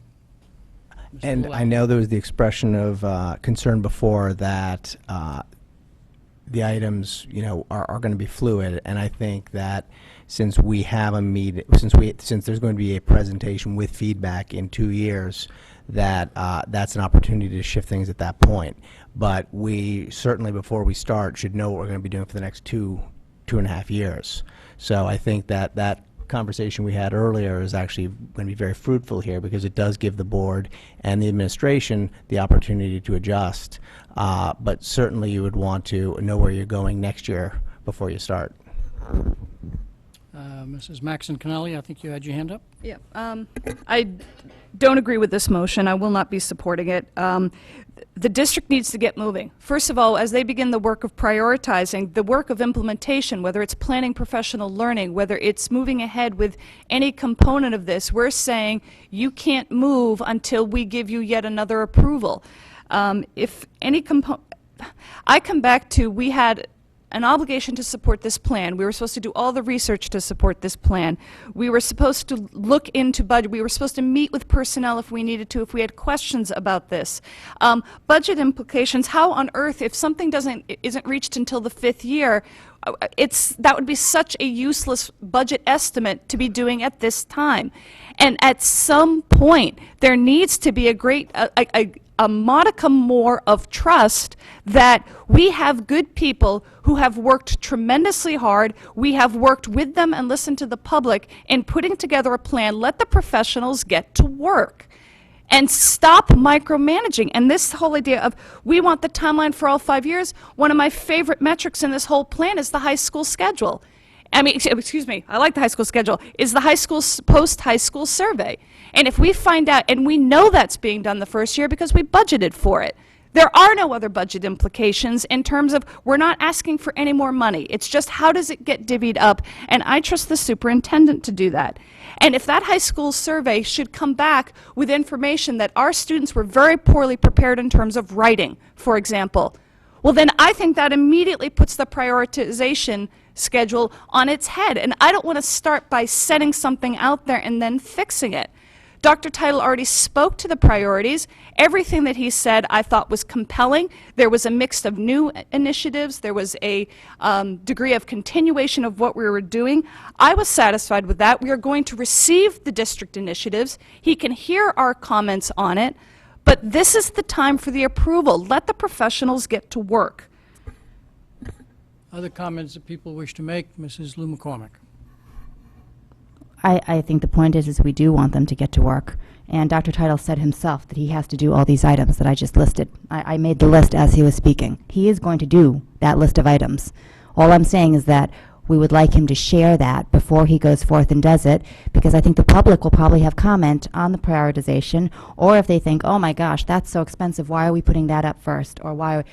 Mr. And Goulet. I know there was the expression of concern before that the items, are going to be fluid, and I think that since we have a meeting, since there's going to be a presentation with feedback in 2 years, that that's an opportunity to shift things at that point. But we certainly, before we start, should know what we're going to be doing for the next 2.5 years. So I think that that conversation we had earlier is actually going to be very fruitful here, because it does give the board and the administration the opportunity to adjust. But certainly you would want to know where you're going next year before you start. Mrs. Maxon Connelly, I think you had your hand up. Yeah, I don't agree with this motion. I will not be supporting it. The district needs to get moving. First of all, as they begin the work of prioritizing, the work of implementation, whether it's planning professional learning, whether it's moving ahead with any component of this, we're saying you can't move until we give you yet another approval. If any component, I come back to, we had an obligation to support this plan. We were supposed to do all the research to support this plan. We were supposed to look into budget. We were supposed to meet with personnel if we needed to, if we had questions about this. Budget implications, how on earth, if something isn't reached until the 5th year, that would be such a useless budget estimate to be doing at this time. And at some point, there needs to be a modicum more of trust that we have good people who have worked tremendously hard. We have worked with them and listened to the public in putting together a plan. Let the professionals get to work and stop micromanaging. And this whole idea of we want the timeline for all 5 years, one of my favorite metrics in this whole plan is the high school schedule. I mean, excuse me, I like the high school schedule, is the high school post-high school survey. And if we find out, and we know that's being done the first year because we budgeted for it, there are no other budget implications in terms of we're not asking for any more money. It's just how does it get divvied up, and I trust the superintendent to do that. And if that high school survey should come back with information that our students were very poorly prepared in terms of writing, for example, well then I think that immediately puts the prioritization schedule on its head. And I don't want to start by setting something out there and then fixing it. Dr. Title already spoke to the priorities. Everything that he said I thought was compelling. There was a mix of new initiatives. There was a degree of continuation of what we were doing. I was satisfied with that. We are going to receive the district initiatives. He can hear our comments on it. But this is the time for the approval. Let the professionals get to work. Other comments that people wish to make? Mrs. Lou McCormick. I think the point is we do want them to get to work. And Dr. Title said himself that he has to do all these items that I just listed. I made the list as he was speaking. He is going to do that list of items. All I'm saying is that we would like him to share that before he goes forth and does it, because I think the public will probably have comment on the prioritization, or if they think, oh my gosh, that's so expensive, why are we putting that up first? Or why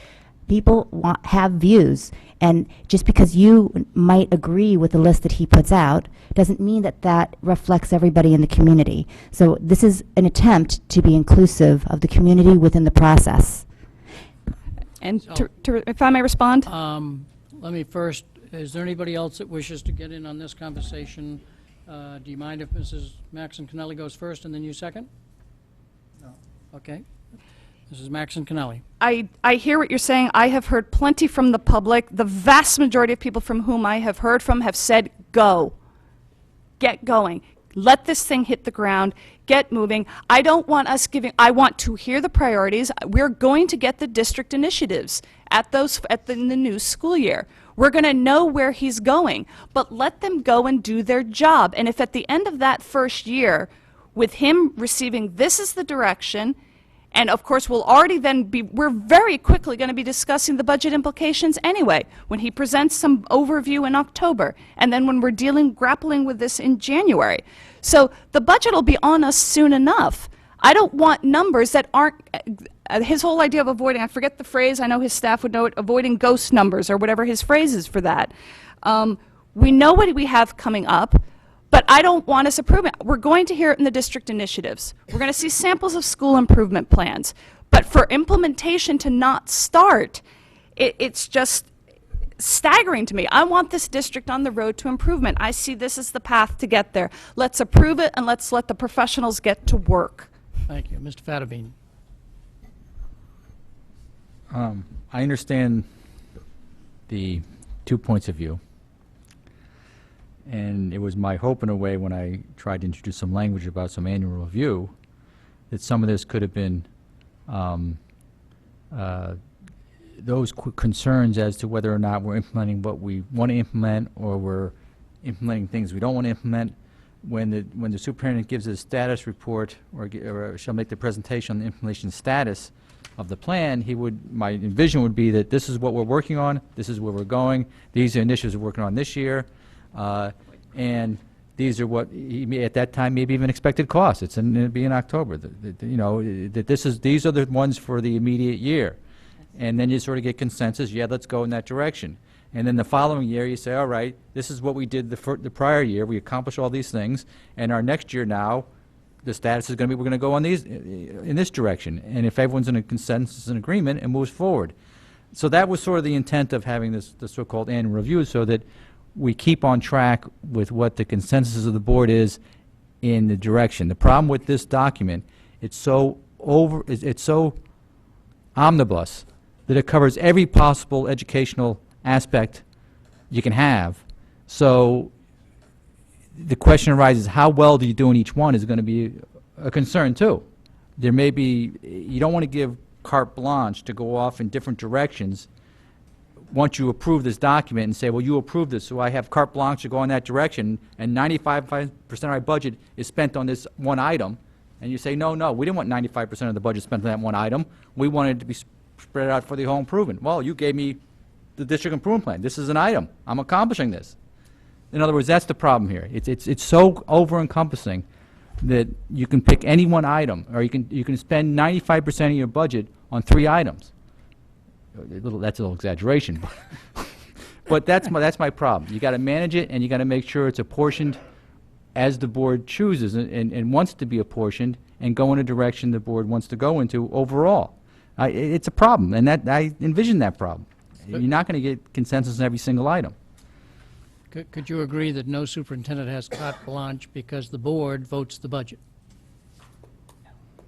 people have views, and just because you might agree with the list that he puts out doesn't mean that that reflects everybody in the community. So this is an attempt to be inclusive of the community within the process. And if I may respond? Let me first, is there anybody else that wishes to get in on this conversation? Do you mind if Mrs. Maxon Connelly goes first and then you second? No. Okay. Mrs. Maxon Connelly. I hear what you're saying. I have heard plenty from the public. The vast majority of people from whom I have heard from have said, go. Get going. Let this thing hit the ground. Get moving. I don't want us I want to hear the priorities. We're going to get the district initiatives in the new school year. We're going to know where he's going, but let them go and do their job. And if at the end of that first year, with him receiving this is the direction, and of course we're very quickly going to be discussing the budget implications anyway, when he presents some overview in October, and then when we're grappling with this in January. So the budget will be on us soon enough. I don't want numbers that aren't, his whole idea of avoiding, I forget the phrase, I know his staff would know it, avoiding ghost numbers or whatever his phrase is for that. We know what we have coming up, but I don't want us approving. We're going to hear it in the district initiatives. We're going to see samples of school improvement plans. But for implementation to not start, it's just staggering to me. I want this district on the road to improvement. I see this as the path to get there. Let's approve it and let's let the professionals get to work. Thank you. Mr. Fattabine. I understand the 2 points of view. And it was my hope in a way when I tried to introduce some language about some annual review that some of this could have been those concerns as to whether or not we're implementing what we want to implement or we're implementing things we don't want to implement. When the superintendent gives a status report or shall make the presentation on the implementation status of the plan, my vision would be that this is what we're working on, this is where we're going, these are initiatives we're working on this year, and these are what he may, at that time, maybe even expected costs. It'll be in October. These are the ones for the immediate year, and then you sort of get consensus. Yeah, let's go in that direction. And then the following year, you say, all right, this is what we did the prior year. We accomplished all these things, and our next year now, the status is going to be we're going to go on in this direction. And if everyone's in a consensus and agreement, it moves forward. So that was sort of the intent of having the so-called annual review, so that we keep on track with what the consensus of the board is in the direction. The problem with this document, it's so omnibus that it covers every possible educational aspect you can have. So the question arises, how well do you do in each one is going to be a concern too. There may be, you don't want to give carte blanche to go off in different directions once you approve this document and say, well, you approved this, so I have carte blanche to go in that direction, and 95% of our budget is spent on this one item, and you say, no, we didn't want 95% of the budget spent on that one item. We wanted it to be spread out for the whole improvement. Well, you gave me the district improvement plan. This is an item. I'm accomplishing this. In other words, that's the problem here. It's so over-encompassing that you can pick any one item, or you can spend 95% of your budget on 3 items. That's a little exaggeration, but that's my problem. You got to manage it, and you got to make sure it's apportioned as the board chooses and wants to be apportioned, and go in a direction the board wants to go into overall. It's a problem, and I envision that problem. You're not going to get consensus on every single item. Could you agree that no superintendent has carte blanche because the board votes the budget?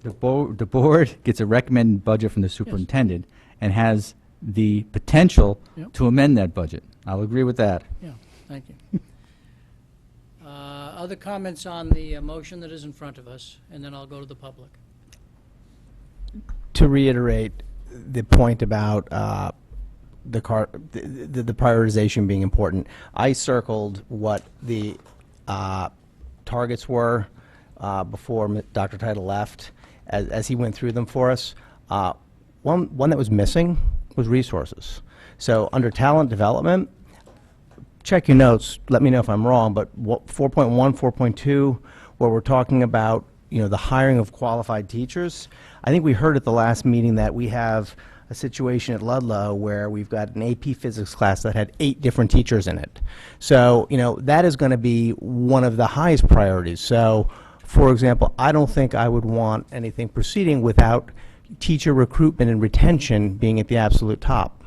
The board gets a recommended budget from the superintendent and has the potential to amend that budget. I'll agree with that. Yeah, thank you. Other comments on the motion that is in front of us, and then I'll go to the public. To reiterate the point about the prioritization being important, I circled what the targets were before Dr. Title left, as he went through them for us. One that was missing was resources. So under talent development, check your notes, let me know if I'm wrong, but 4.1, 4.2, where we're talking about the hiring of qualified teachers, I think we heard at the last meeting that we have a situation at Ludlow where we've got an AP physics class that had 8 different teachers in it. So that is going to be one of the highest priorities. So for example, I don't think I would want anything proceeding without teacher recruitment and retention being at the absolute top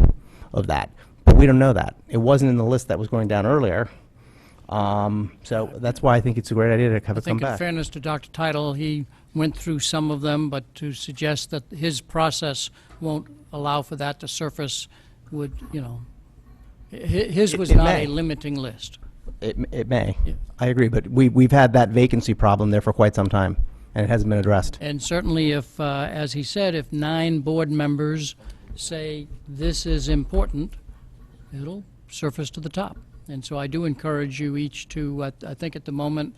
of that. But we don't know that. It wasn't in the list that was going down earlier. So that's why I think it's a great idea to have it come back. I think in fairness to Dr. Title, he went through some of them, but to suggest that his process won't allow for that to surface would, his was not a limiting list. It may. Yeah. I agree, but we've had that vacancy problem there for quite some time, and it hasn't been addressed. And certainly if, as he said, if 9 board members say this is important, it'll surface to the top. And so I do encourage you each to, I think at the moment,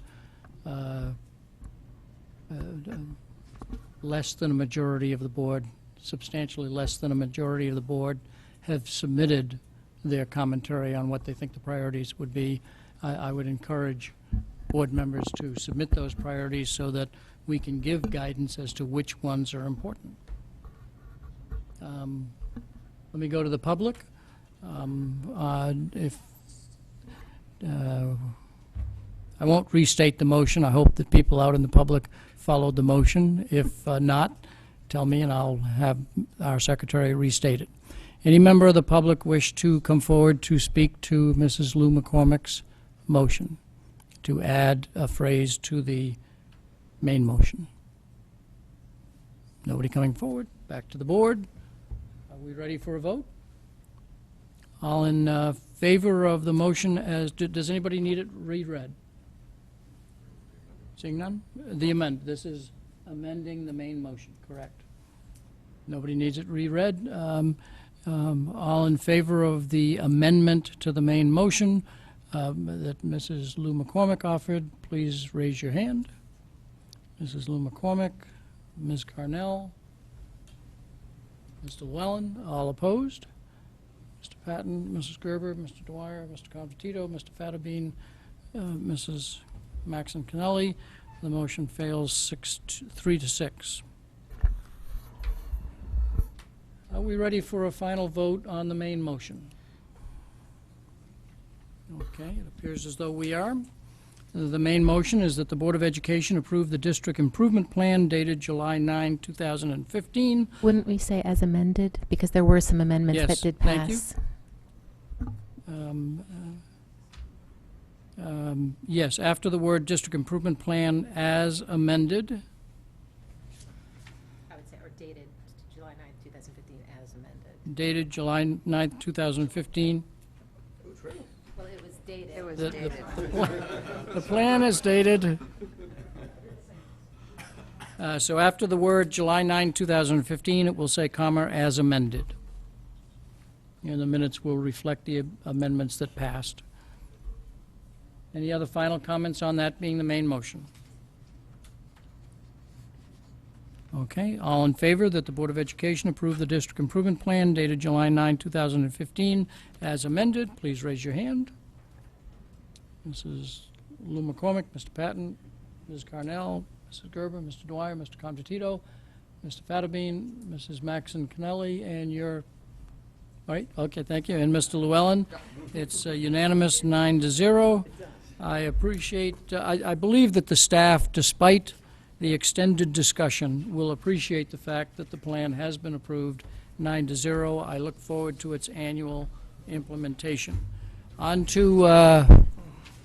less than a majority of the board, substantially less than a majority of the board, have submitted their commentary on what they think the priorities would be. I would encourage board members to submit those priorities so that we can give guidance as to which ones are important. Let me go to the public. If I won't restate the motion. I hope that people out in the public followed the motion. If not, tell me and I'll have our secretary restate it. Any member of the public wish to come forward to speak to Mrs. Lou McCormick's motion, to add a phrase to the main motion? Nobody coming forward? Back to the board. Are we ready for a vote? All in favor of the motion as, does anybody need it reread? Seeing none? This is amending the main motion, correct? Nobody needs it reread. All in favor of the amendment to the main motion that Mrs. Lou McCormick offered, please raise your hand. Mrs. Lou McCormick, Ms. Carnell, Mr. Llewellyn, all opposed? Mr. Patton, Mrs. Gerber, Mr. Dwyer, Mr. Confortito, Mr. Fattabine, Mrs. Maxon Kennelly. The motion fails 3 to 6. Are we ready for a final vote on the main motion? Okay, it appears as though we are. The main motion is that the Board of Education approve the district improvement plan dated July 9, 2015. Wouldn't we say as amended? Because there were some amendments Yes, that did thank you. pass. Yes, after the word district improvement plan as amended. I would say, or dated July 9th, 2015 as amended. Dated July 9th, 2015. Well, it was dated. It was The- dated. The plan is dated. So after the word July 9, 2015, it will say comma as amended. And the minutes will reflect the amendments that passed. Any other final comments on that being the main motion? Okay, all in favor that the Board of Education approve the district improvement plan dated July 9, 2015 as amended, please raise your hand. Mrs. Lou McCormick, Mr. Patton, Ms. Carnell, Mrs. Gerber, Mr. Dwyer, Mr. Confortito, Mr. Fattabine, Mrs. Maxon Kennelly, and your, right, okay, thank you, and Mr. Llewellyn. It's unanimous 9 to 0. I appreciate, I believe that the staff, despite the extended discussion, will appreciate the fact that the plan has been approved 9 to 0. I look forward to its annual implementation. On to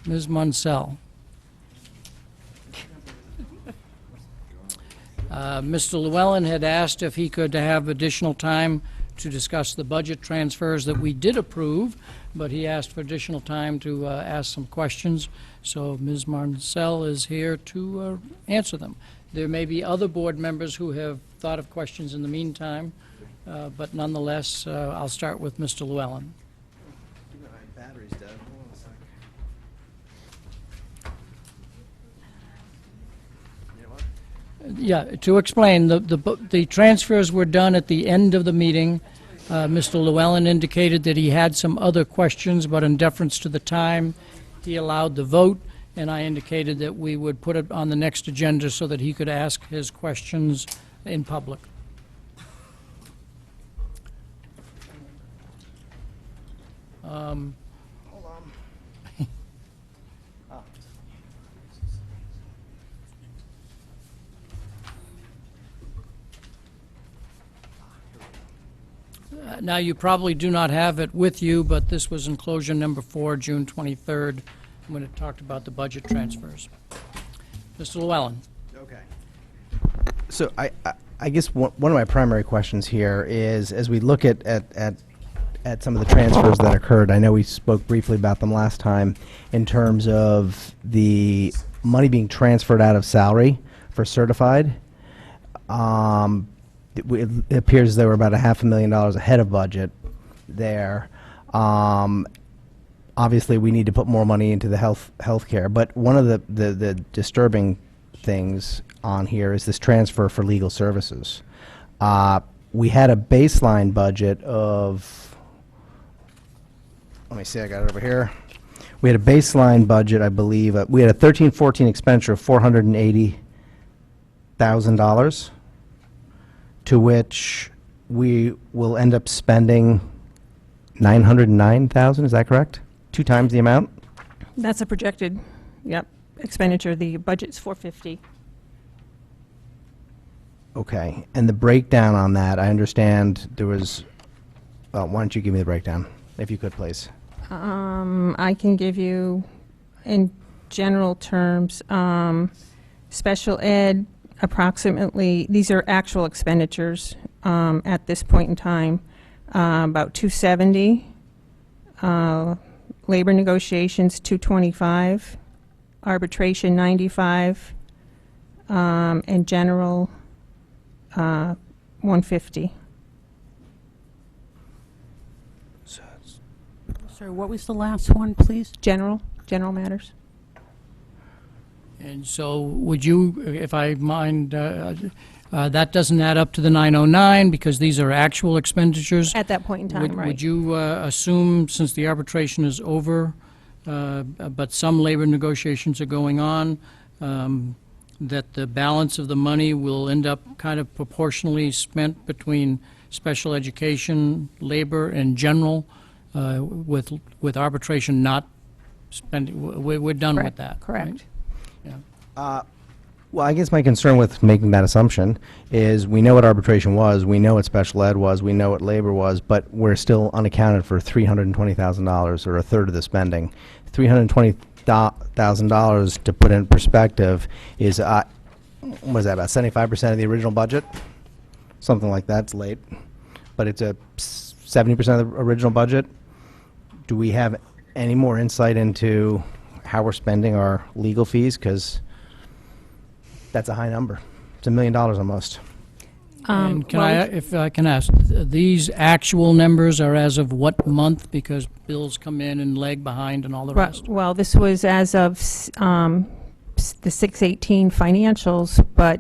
Ms. Munsell. Mr. Llewellyn had asked if he could have additional time to discuss the budget transfers that we did approve, but he asked for additional time to ask some questions. So Ms. Munsell is here to answer them. There may be other board members who have thought of questions in the meantime, but nonetheless, I'll start with Mr. Llewellyn. Battery's dead. Hold on a sec. Yeah, to explain, the transfers were done at the end of the meeting. Mr. Llewellyn indicated that he had some other questions, but in deference to the time, he allowed the vote, and I indicated that we would put it on the next agenda so that he could ask his questions in public. Hold on. Now, you probably do not have it with you, but this was enclosure number 4, June 23rd, when it talked about the budget transfers. Mr. Llewellyn. Okay. So I guess one of my primary questions here is, as we look at some of the transfers that occurred, I know we spoke briefly about them last time, in terms of the money being transferred out of salary for certified. It appears they were about $500,000 ahead of budget there. Obviously, we need to put more money into the healthcare, but one of the disturbing things on here is this transfer for legal services. We had a baseline budget of, let me see, I got it over here. We had a baseline budget, I believe, we had a 13-14 expenditure of $480,000, to which we will end up spending $909,000, is that correct? 2 times the amount? That's a projected, yep, expenditure. The budget's 450. Okay, and the breakdown on that, I understand there was, well, why don't you give me the breakdown, if you could, please? I can give you, in general terms, special ed, approximately, these are actual expenditures at this point in time, about 270. Labor negotiations, 225. Arbitration, 95. And general, 150. Sorry, what was the last one, please? General matters. And so would you, if I mind, that doesn't add up to the 909 because these are actual expenditures? At that point in time, right. Would you assume, since the arbitration is over, but some labor negotiations are going on, that the balance of the money will end up kind of proportionally spent between special education, labor, and general, with arbitration not spending? We're done with that, Correct. right? Yeah. Well, I guess my concern with making that assumption is we know what arbitration was, we know what special ed was, we know what labor was, but we're still unaccounted for $320,000, or a third of the spending. $320,000, to put in perspective, is, what is that, about 75% of the original budget? Something like that. It's late. But it's a 70% of the original budget. Do we have any more insight into how we're spending our legal fees? Because that's a high number. It's $1 million almost. And can if I can ask, these actual numbers are as of what month? Because bills come in and lag behind and all the rest. Well, this was as of the 6/18 financials, but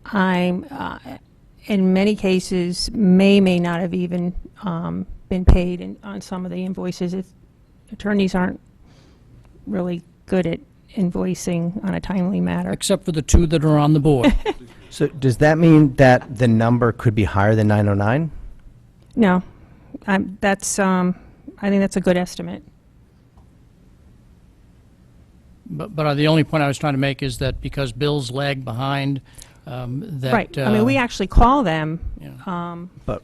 I'm, in many cases, may not have even been paid on some of the invoices. Attorneys aren't really good at invoicing on a timely matter. Except for the two that are on the board. So does that mean that the number could be higher than 909? No, I think that's a good estimate. But the only point I was trying to make is that because bills lag behind, that... Right. I mean, we actually call them But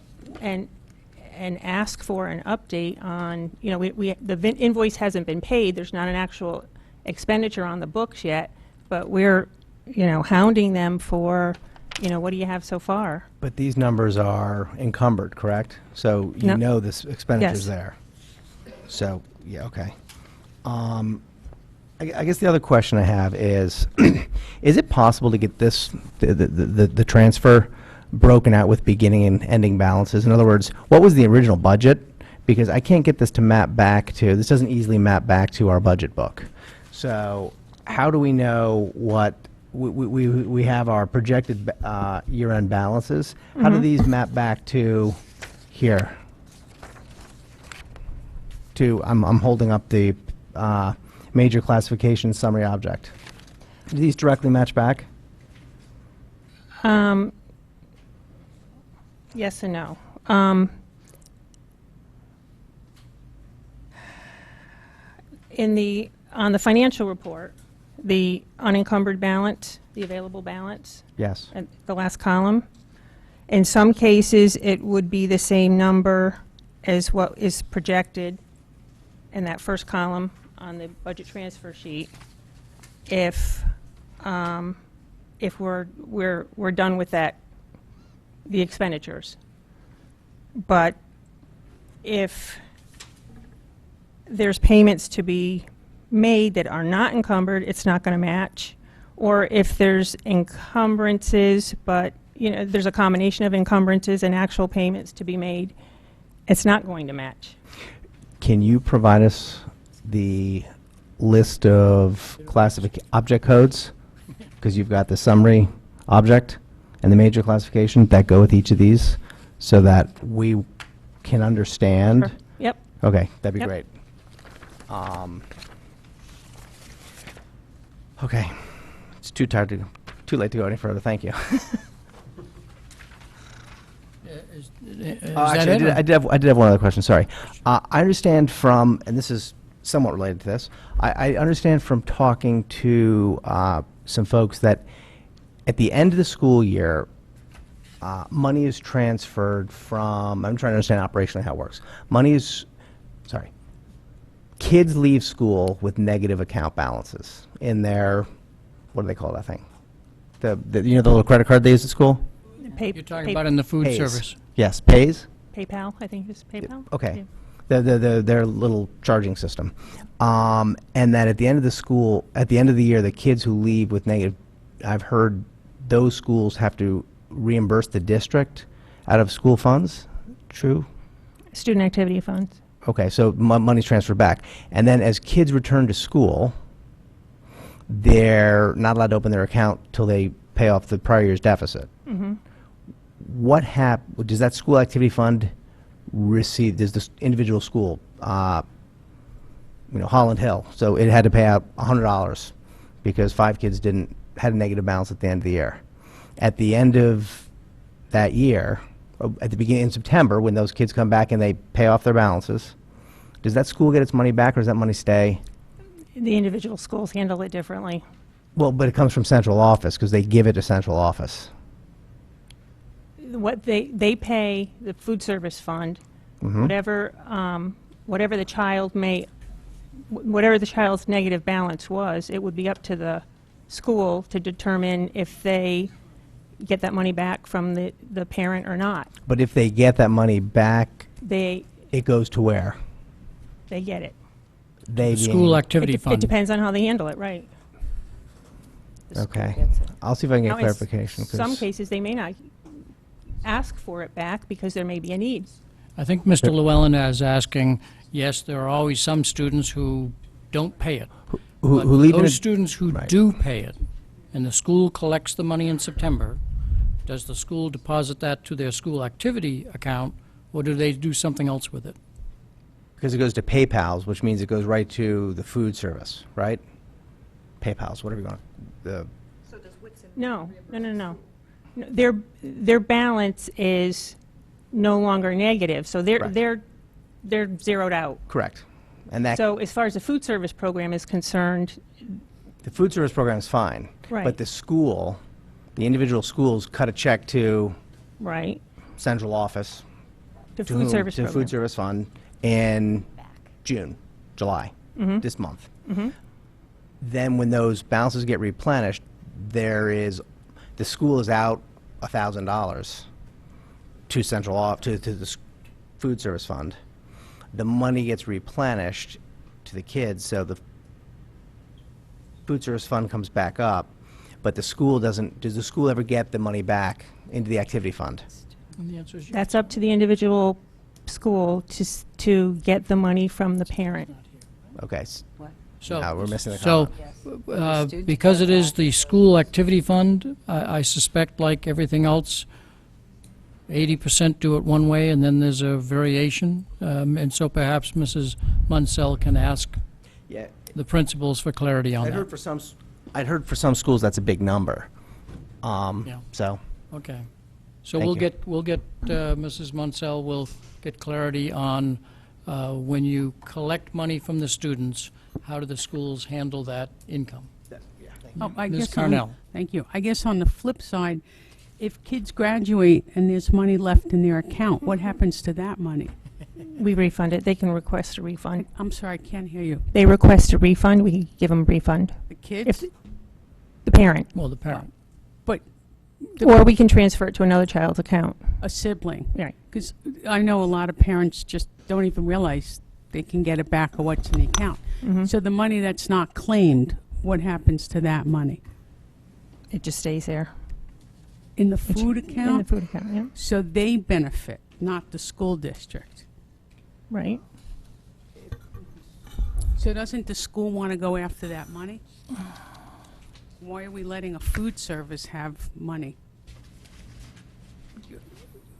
and ask for an update on, the invoice hasn't been paid. There's not an actual expenditure on the books yet, but we're, hounding them for, what do you have so far? But these numbers are encumbered, correct? So you No. know this expenditure's Yes. there. So, yeah, okay. I guess the other question I have is, is it possible to get this, the transfer broken out with beginning and ending balances? In other words, what was the original budget? Because I can't get this to map back to, this doesn't easily map back to our budget book. So how do we know what, we have our projected year-end balances. How do these map back to here? I'm holding up the major classification summary object. Do these directly match back? Yes and no. On the financial report, the unencumbered balance, the available balance, Yes. at the last column, in some cases, it would be the same number as what is projected in that first column on the budget transfer sheet if we're done with that, the expenditures. But if there's payments to be made that are not encumbered, it's not going to match. Or if there's encumbrances, but there's a combination of encumbrances and actual payments to be made, it's not going to match. Can you provide us the list of object codes? Because you've got the summary object and the major classification that go with each of these so that we can understand. Sure. Yep. Okay, that'd be Yep. great. Okay, it's too late to go any further. Thank you. Is Actually, that it? I did have one other question. Sorry. I understand from, and this is somewhat related to this. I understand from talking to some folks that at the end of the school year, money is transferred from, I'm trying to understand operationally how it works. Kids leave school with negative account balances in their, what do they call that thing? The you know, the little credit card they use at school? You're talking about in the food Pays. service. Yes, pays? PayPal, I think it's PayPal. Okay. Yeah. Their little charging system. And that at the end of the year, the kids who leave with negative, I've heard those schools have to reimburse the district out of school funds. True? Student activity funds. Okay, so money's transferred back. And then as kids return to school, they're not allowed to open their account till they pay off the prior year's deficit. Mm-hmm. Does that school activity fund receive, does this individual school, Holland Hill, so it had to pay out $100 because 5 kids had a negative balance at the end of the year. At the end of that year, at the beginning in September, when those kids come back and they pay off their balances, does that school get its money back or does that money stay? The individual schools handle it differently. Well, but it comes from central office because they give it to central office. What they pay the food service fund, Mhm. whatever the child whatever the child's negative balance was, it would be up to the school to determine if they get that money back from the parent or not. But if they get that money back, They it goes to where? get it. They The school being- activity It fund. depends on how they handle it, right? Okay. I'll see if I can get Now, in clarification. 'cause- some cases, they may not ask for it back because there may be a need. I think Mr. Llewellyn is asking, yes, there are always some students who don't pay it. Who But leave in those a- students who Right. do pay it, and the school collects the money in September, does the school deposit that to their school activity account, or do they do something else with it? Because it goes to PayPal's, which means it goes right to the food service, right? PayPal's, whatever you want. No. No. Their balance is no longer negative, so Right. they're zeroed out. Correct. And that So as far as the food service program is concerned, the food service program is fine. Right. But the school, the individual schools cut a check to right, central office. the to food whom? service To the program. food service fund in July, Mhm. this month. Mhm. Then when those balances get replenished, the school is out $1,000 to to the food service fund. The money gets replenished to the kids, so the food service fund comes back up, but the school doesn't. Does the school ever get the money back into the activity fund? And the answer is yes. That's up to the individual school to get the money from the parent. Okay. So, No, we're missing the so, because it is the school activity fund, I suspect, like everything else, 80% do it one way, and then there's a variation. And so perhaps Mrs. Munsell can ask Yeah. the principals for clarity on I'd that. heard for some schools that's a big number. Yeah. So. Okay. So Thank we'll you. get Mrs. Munsell will get clarity on when you collect money from the students, how do the schools handle that income? Oh, I Ms. guess Carnell. Thank you. I guess on the flip side, if kids graduate and there's money left in their account, what happens to that money? We refund it. They can request a refund. I'm sorry, I can't hear you. They request a refund, we give them a refund. The kids? If the parent. Well, the parent. But Or we can transfer it to another child's account. a sibling. Right. Because I know a lot of parents just don't even realize they can get it back or what's in the account. Mhm. So the money that's not claimed, what happens to that money? It just stays there. In the It's food in the account? food account, yeah. So they benefit, not the school district. Right. So doesn't the school want to go after that money? Why are we letting a food service have money?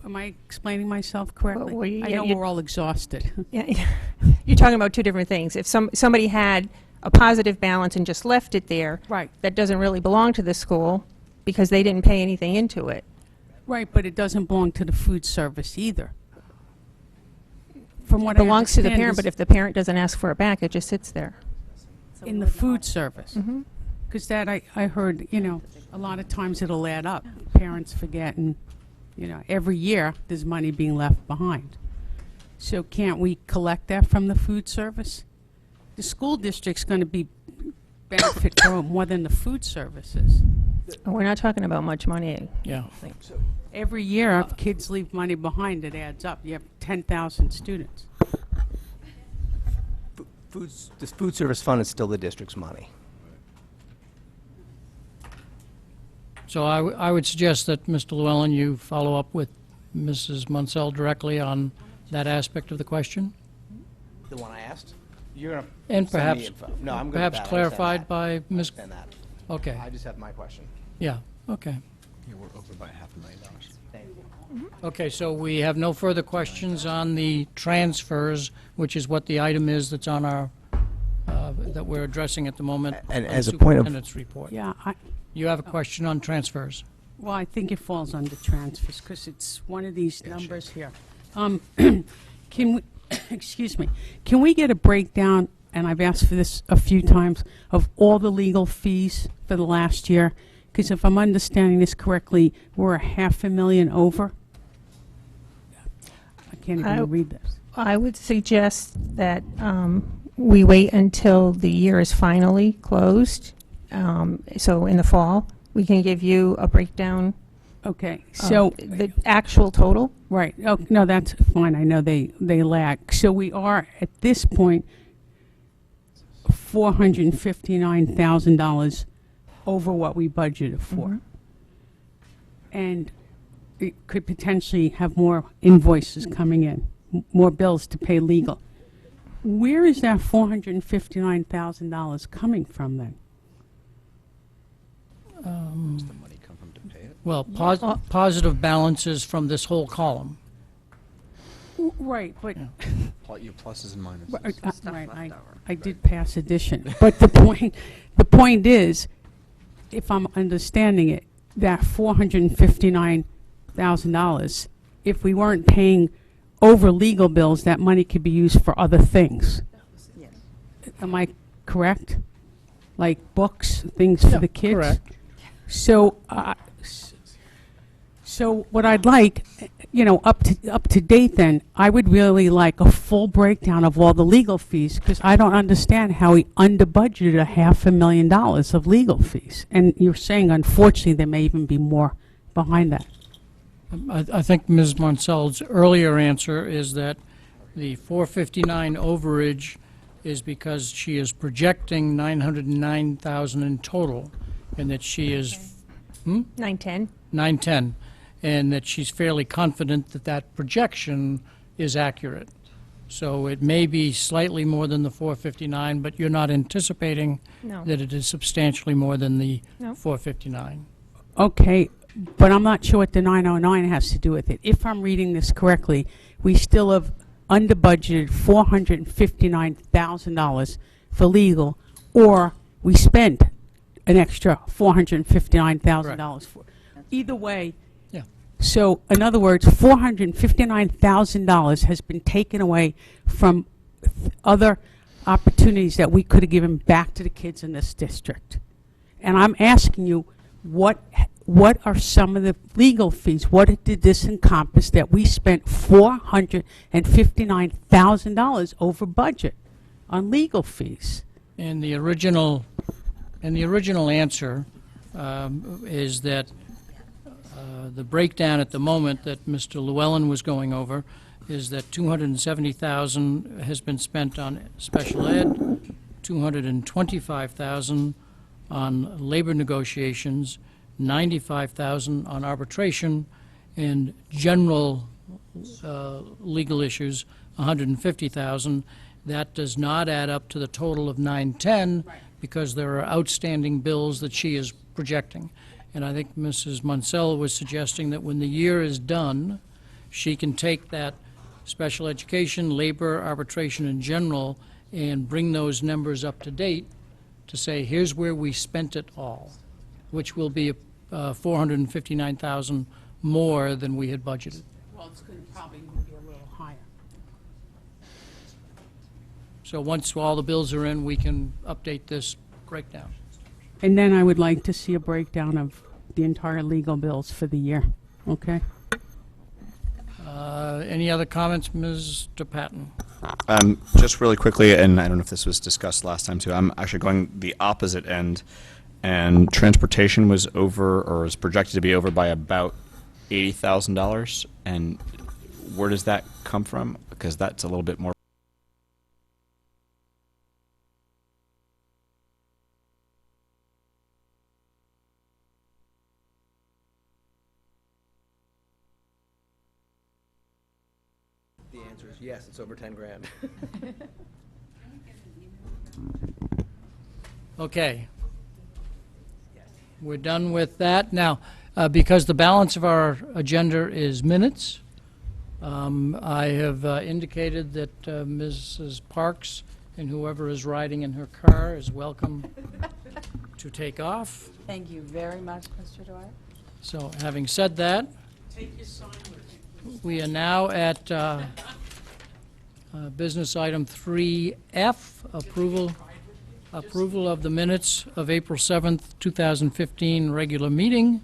Am I explaining myself correctly? Well, I yeah, know you- we're all exhausted. Yeah, you're talking about two different things. If somebody had a positive balance and just left it there, Right. that doesn't really belong to the school because they didn't pay anything into it. Right, but it doesn't belong to the food service either. from what I belongs to the understand parent, is but if the parent doesn't ask for it back, it just sits there. in the food service. Mm-hmm. Because that, I heard, you know, a lot of times it'll add up. Parents forget, and, you know, every year there's money being left behind. So can't we collect that from the food service? The school district's going to be benefit from more than the food services. We're not talking about much money. Yeah. Every year, if kids leave money behind, it adds up. You have 10,000 students. This food service fund is still the district's money. So I would suggest that, Mr. Llewellyn, you follow up with Mrs. Munsell directly on that aspect of the question? The one I asked? You're going to And send me perhaps, info. No, I'm good with perhaps that. I understand clarified that. by I Ms. understand that. Okay, I just have my question. yeah, okay. Yeah, we're over by $500,000. Thank you. Okay, so we have no further questions on the transfers, which is what the item is that's on our, that we're addressing at the moment. And on the as a point of- Superintendent's report. Yeah, You have a question on transfers? well, I think it falls under transfers because it's one of these numbers here. Can we, excuse me, can we get a breakdown, and I've asked for this a few times, of all the legal fees for the last year? Because if I'm understanding this correctly, we're $500,000 over. I can't even read this. I would suggest that we wait until the year is finally closed. So in the fall, we can give you a breakdown. Okay, of so the actual total. right. Oh, no, that's fine. I know they lag. So we are at this point $459,000 over what we budgeted for, and it could potentially have more invoices coming in, more bills to pay legal. Where is that $459,000 coming from then? Does the money come from to pay it? Well, positive balances from this whole column. Right, but Your pluses and minuses. right, I did pass addition, but the point is, if I'm understanding it, that $459,000, if we weren't paying over legal bills, that money could be used for other things. Yes. Am I correct? Like books, things for the kids? correct. So, so what I'd like, you know, up to date then, I would really like a full breakdown of all the legal fees, because I don't understand how we under budgeted $500,000 of legal fees. And you're saying, unfortunately, there may even be more behind that. I think Ms. Munsell's earlier answer is that the 459 overage is because she is projecting 909,000 in total, and that she is 910. 910, and that she's fairly confident that that projection is accurate. So it may be slightly more than the 459, but you're not anticipating No. that it is substantially more than the No. 459. Okay, but I'm not sure what the 909 has to do with it. If I'm reading this correctly, we still have under budgeted $459,000 for legal, or we spent an extra $459,000 for. Either way. Yeah. So, in other words, $459,000 has been taken away from other opportunities that we could have given back to the kids in this district. And I'm asking you, what are some of the legal fees? What did this encompass that we spent $459,000 over budget on legal fees? And the original answer is that the breakdown at the moment that Mr. Llewellyn was going over is that $270,000 has been spent on special ed, $225,000 on labor negotiations, $95,000 on arbitration, and general legal issues, $150,000. That does not add up to the total of 910 because there are outstanding bills that she is projecting. And I think Mrs. Munsell was suggesting that when the year is done, she can take that special education, labor, arbitration, and general, and bring those numbers up to date to say, here's where we spent it all, which will be $459,000 more than we had budgeted. Well, it's going to probably be a little higher. So once all the bills are in, we can update this breakdown. And then I would like to see a breakdown of the entire legal bills for the year, okay? Any other comments, Mr. Patton? Just really quickly, and I don't know if this was discussed last time too, I'm actually going the opposite end, and transportation was over, or is projected to be over by about $80,000. And where does that come from? Because that's a little bit more. The answer is yes, it's over 10 grand. Okay. We're done with that. Now, because the balance of our agenda is minutes, I have indicated that Mrs. Parks and whoever is riding in her car is welcome to take off. Thank you very much, Mr. Dwyer. So, having said that, we are now at business item 3F, approval of the minutes of April 7th, 2015 regular meeting.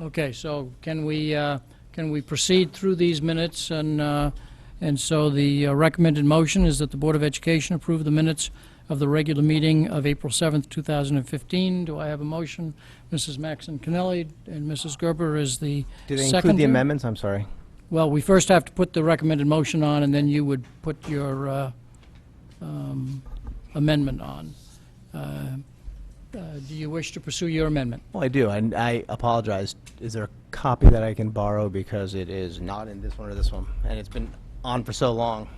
Okay, so can we proceed through these minutes? And so the recommended motion is that the Board of Education approve the minutes of the regular meeting of April 7th, 2015. Do I have a motion? Mrs. Maxon Kennelly and Mrs. Gerber is the Do they seconder. include the amendments? I'm sorry. Well, we first have to put the recommended motion on, and then you would put your amendment on. Do you wish to pursue your amendment? Well, I do, and I apologize. Is there a copy that I can borrow, because it is not in this one or this one, and it's been on for so long?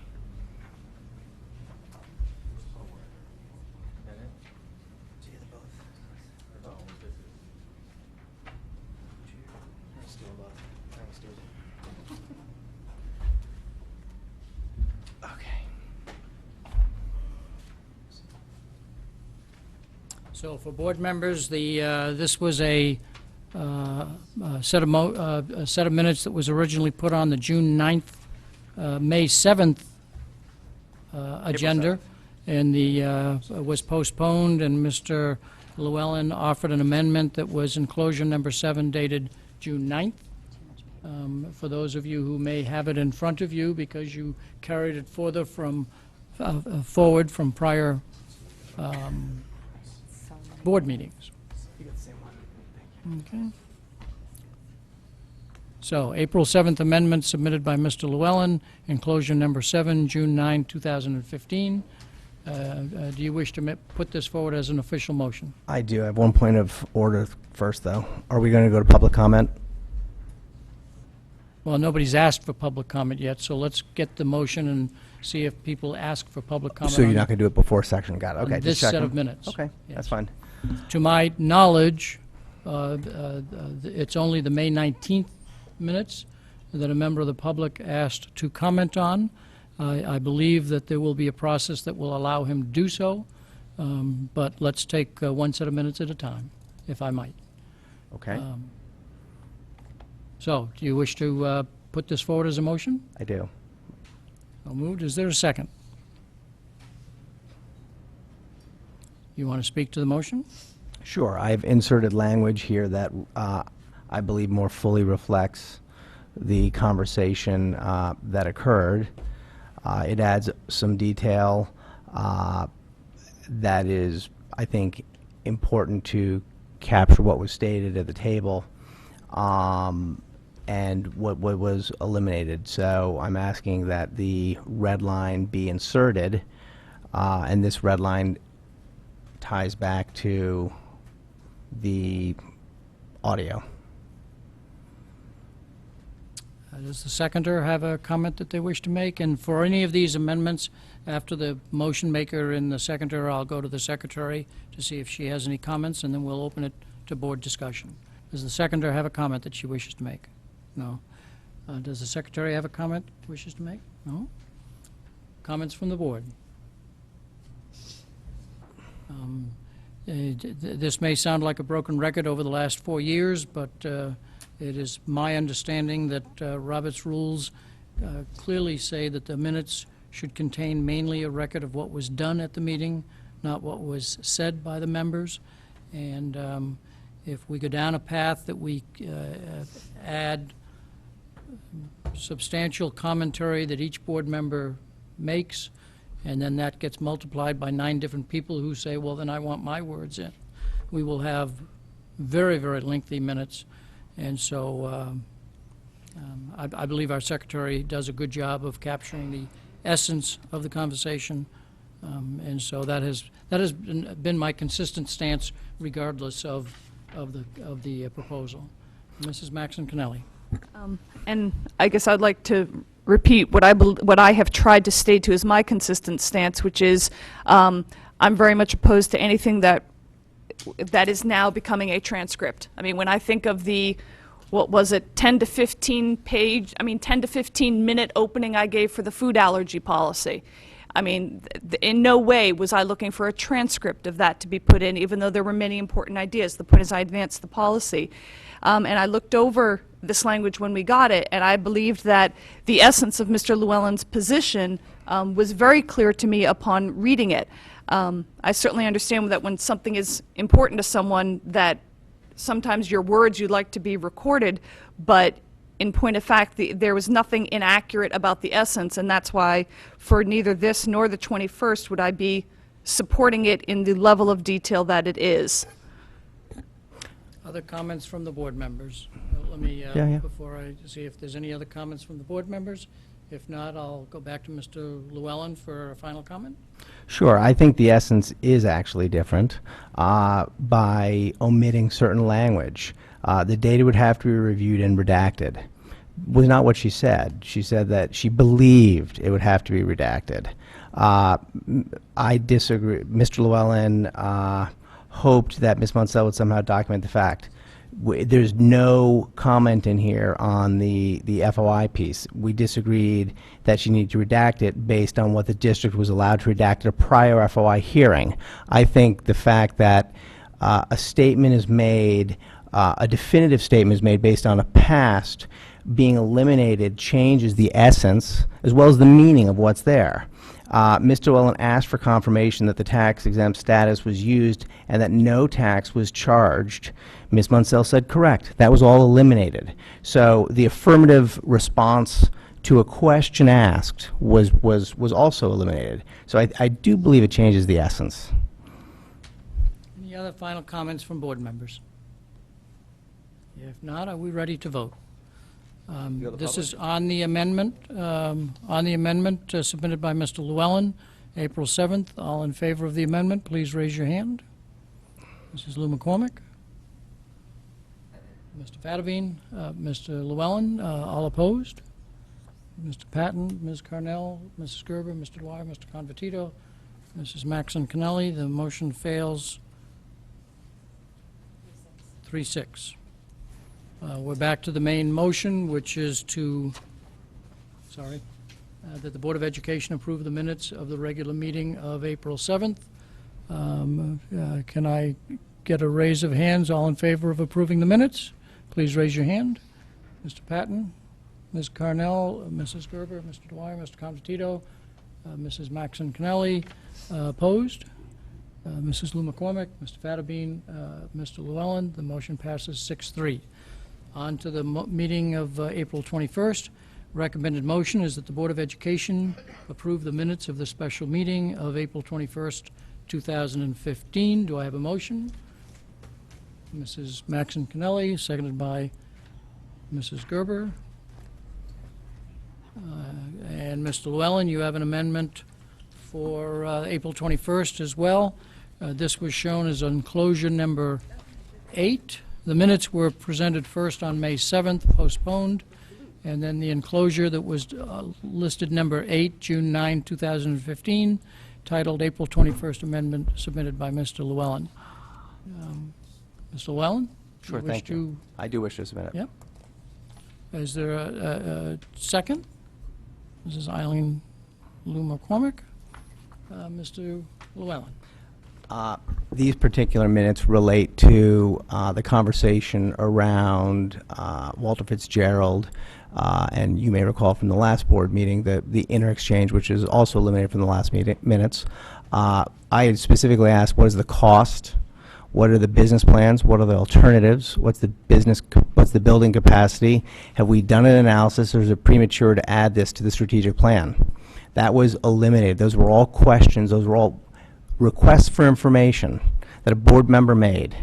So for board members, this was a set of minutes that was originally put on the June 9th, May 7th agenda, and was postponed, and Mr. Llewellyn offered an amendment that was enclosure number 7 dated June 9th. For those of you who may have it in front of you, because you carried it forward from prior board meetings. Okay. So, April 7th amendment submitted by Mr. Llewellyn, enclosure number 7, June 9, 2015. Do you wish to put this forward as an official motion? I do. I have one point of order first, though. Are we going to go to public comment? Well, nobody's asked for public comment yet, so let's get the motion and see if people ask for public comment. So you're on not going to do it before section? Got it. Okay, on just this set checking. of minutes. Okay, Yes. that's fine. To my knowledge, it's only the May 19th minutes that a member of the public asked to comment on. I believe that there will be a process that will allow him to do so, but let's take one set of minutes at a time, if I might. Okay. So, do you wish to put this forward as a motion? I do. So moved. Is there a second? You want to speak to the motion? Sure. I've inserted language here that I believe more fully reflects the conversation that occurred. It adds some detail that is, I think, important to capture what was stated at the table and what was eliminated. So I'm asking that the red line be inserted, and this red line ties back to the audio. Does the seconder have a comment that they wish to make? And for any of these amendments, after the motion maker and the seconder, I'll go to the secretary to see if she has any comments, and then we'll open it to board discussion. Does the seconder have a comment that she wishes to make? No. Does the secretary have a comment wishes to make? No. Comments from the board? This may sound like a broken record over the last 4 years, but it is my understanding that Robert's rules clearly say that the minutes should contain mainly a record of what was done at the meeting, not what was said by the members. And if we go down a path that we add substantial commentary that each board member makes, and then that gets multiplied by 9 different people who say, well, then I want my words in, we will have very, very lengthy minutes. And so I believe our secretary does a good job of capturing the essence of the conversation. And so that has been my consistent stance regardless of the proposal. Mrs. Maxon Connelly. And I guess I'd like to repeat what I have tried to state to as my consistent stance, which is I'm very much opposed to anything that is now becoming a transcript. I mean, when I think of the, what was it, 10 to 15 minute opening I gave for the food allergy policy, I mean, in no way was I looking for a transcript of that to be put in, even though there were many important ideas. The point is I advanced the policy. And I looked over this language when we got it, and I believed that the essence of Mr. Llewellyn's position was very clear to me upon reading it. I certainly understand that when something is important to someone, that sometimes your words you'd like to be recorded, but in point of fact, there was nothing inaccurate about the essence, and that's why for neither this nor the 21st would I be supporting it in the level of detail that it is. Other comments from the board members? Let me, before I see if there's any other comments from the board members. If not, I'll go back to Mr. Llewellyn for a final comment. Sure. I think the essence is actually different by omitting certain language. The data would have to be reviewed and redacted. Was not what she said. She said that she believed it would have to be redacted. I disagree. Mr. Llewellyn hoped that Ms. Munsell would somehow document the fact. There's no comment in here on the FOI piece. We disagreed that she needed to redact it based on what the district was allowed to redact at a prior FOI hearing. I think the fact that a statement is made, a definitive statement is made based on a past being eliminated changes the essence as well as the meaning of what's there. Mr. Llewellyn asked for confirmation that the tax-exempt status was used and that no tax was charged. Ms. Munsell said correct. That was all eliminated. So the affirmative response to a question asked was also eliminated. So I do believe it changes the essence. Any other final comments from board members? If not, are we ready to vote? This is on the amendment, submitted by Mr. Llewellyn, April 7th. All in favor of the amendment, please raise your hand. Mrs. Lou McCormick. Mr. Fattabine, Mr. Llewellyn, all opposed. Mr. Patton, Ms. Carnell, Mrs. Gerber, Mr. Dwyer, Mr. Convertito, Mrs. Maxon Connelly. The motion fails 3-6. We're back to the main motion, which is to, that the Board of Education approve the minutes of the regular meeting of April 7th. Can I get a raise of hands? All in favor of approving the minutes? Please raise your hand. Mr. Patton, Ms. Carnell, Mrs. Gerber, Mr. Dwyer, Mr. Convertito, Mrs. Maxon Connelly. Opposed? Mrs. Lou McCormick, Mr. Fattabine, Mr. Llewellyn. The motion passes 6-3. On to the meeting of April 21st. Recommended motion is that the Board of Education approve the minutes of the special meeting of April 21st, 2015. Do I have a motion? Mrs. Maxon Connelly, seconded by Mrs. Gerber. And Mr. Llewellyn, you have an amendment for April 21st as well. This was shown as enclosure number 8. The minutes were presented first on May 7th, postponed, and then the enclosure that was listed number 8, June 9, 2015, titled April 21st Amendment, submitted by Mr. Llewellyn. Mr. Llewellyn? Sure, thank you. I do wish to submit it. Yep. Is there a second? This is Eileen Lou McCormick. Mr. Llewellyn. These particular minutes relate to the conversation around Walter Fitzgerald And you may recall from the last board meeting the inter-exchange, which is also eliminated from the last minutes. I had specifically asked, what is the cost? What are the business plans? What are the alternatives? What's the building capacity? Have we done an analysis, or is it premature to add this to the strategic plan? That was eliminated. Those were all questions. Those were all requests for information that a board member made,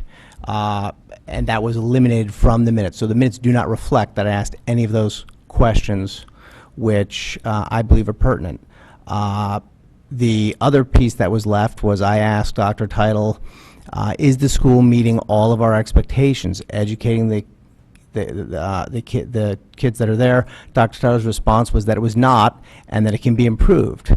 and that was eliminated from the minutes. So the minutes do not reflect that I asked any of those questions, which I believe are pertinent. The other piece that was left was I asked Dr. Title, is the school meeting all of our expectations, educating the kids that are there? Dr. Title's response was that it was not, and that it can be improved.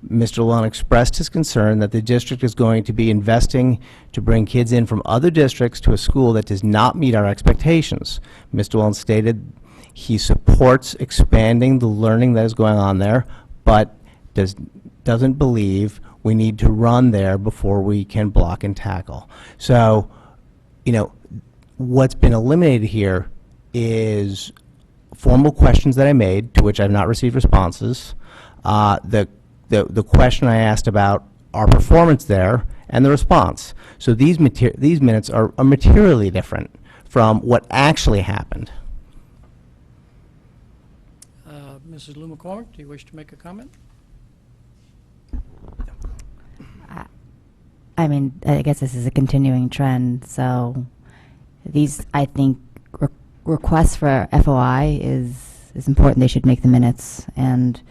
Mr. Llewellyn expressed his concern that the district is going to be investing to bring kids in from other districts to a school that does not meet our expectations. Mr. Llewellyn stated he supports expanding the learning that is going on there, but doesn't believe we need to run there before we can block and tackle. So, what's been eliminated here is formal questions that I made, to which I've not received responses, the question I asked about our performance there, and the response. So these minutes are materially different from what actually happened. Mrs. Lou McCormick, do you wish to make a comment? I mean, I guess this is a continuing trend, so these, I think, requests for FOI is important. They should make the minutes, and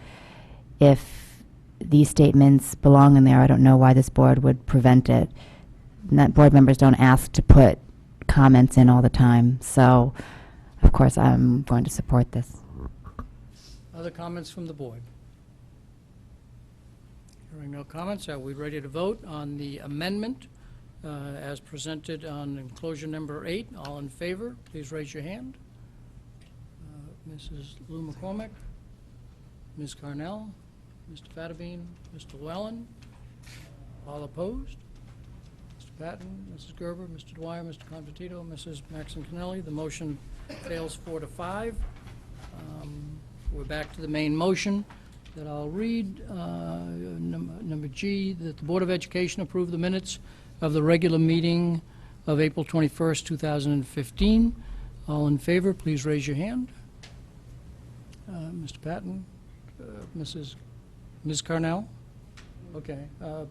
if these statements belong in there, I don't know why this board would prevent it. Board members don't ask to put comments in all the time, so of course I'm going to support this. Other comments from the board? Hearing no comments, are we ready to vote on the amendment as presented on enclosure number 8? All in favor, please raise your hand. Mrs. Lou McCormick, Ms. Carnell, Mr. Fattabine, Mr. Llewellyn, all opposed? Mr. Patton, Mrs. Gerber, Mr. Dwyer, Mr. Convertito, Mrs. Maxon Kennelly. The motion fails 4-5. We're back to the main motion that I'll read. Number G, that the Board of Education approve the minutes of the regular meeting of April 21st, 2015. All in favor, please raise your hand. Mr. Patton, Ms. Carnell? Okay.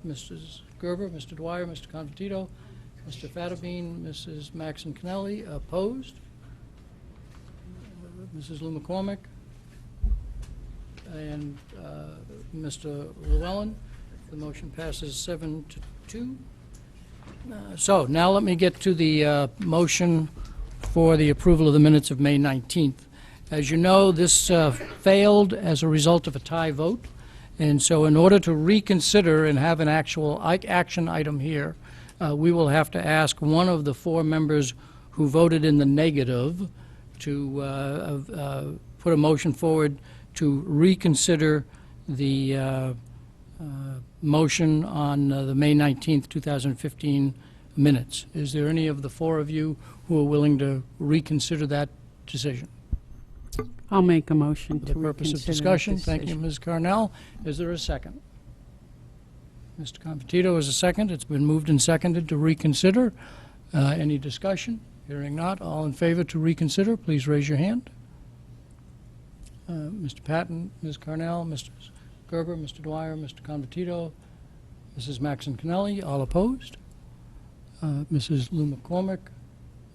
Mrs. Gerber, Mr. Dwyer, Mr. Convertito, Mr. Fattabine, Mrs. Maxon Kennelly. Opposed? Mrs. Lou McCormick? And Mr. Llewellyn. The motion passes 7-2. So now let me get to the motion for the approval of the minutes of May 19th. As you know, this failed as a result of a tie vote, and so in order to reconsider and have an actual action item here, we will have to ask one of the 4 members who voted in the negative to put a motion forward to reconsider the motion on the May 19th, 2015 minutes. Is there any of the 4 of you who are willing to reconsider that decision? I'll make a motion For the purpose of discussion, thank you, Ms. Carnell. Is there a second? Mr. Convertito is a second. It's been moved and seconded to reconsider. Any discussion? Hearing not, all in favor to reconsider, please raise your hand. Mr. Patton, Ms. Carnell, Mr. Gerber, Mr. Dwyer, Mr. Convertito, Mrs. Maxon Kennelly, all opposed? Mrs. Lou McCormick,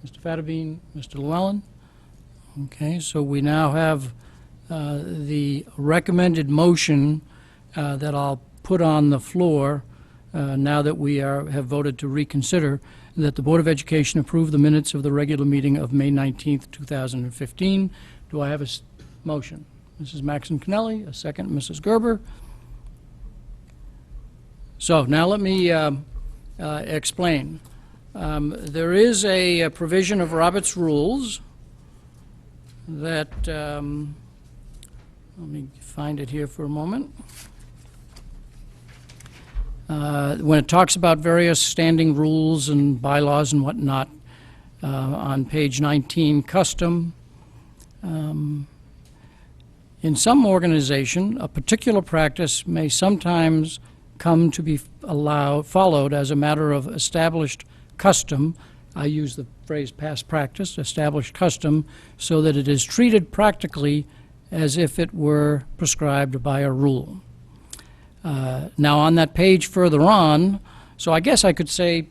Mr. Fattabine, Mr. Llewellyn. Okay, so we now have the recommended motion that I'll put on the floor now that we have voted to reconsider, that the Board of Education approve the minutes of the regular meeting of May 19th, 2015. Do I have a motion? Mrs. Maxon Kennelly, a second. Mrs. Gerber. So now let me explain. There is a provision of Robert's Rules that, let me find it here for a moment. When it talks about various standing rules and bylaws and whatnot, on page 19, custom, In some organization, a particular practice may sometimes come to be followed as a matter of established custom. I use the phrase past practice, established custom, so that it is treated practically as if it were prescribed by a rule. Now, on that page further on, so I guess I could say,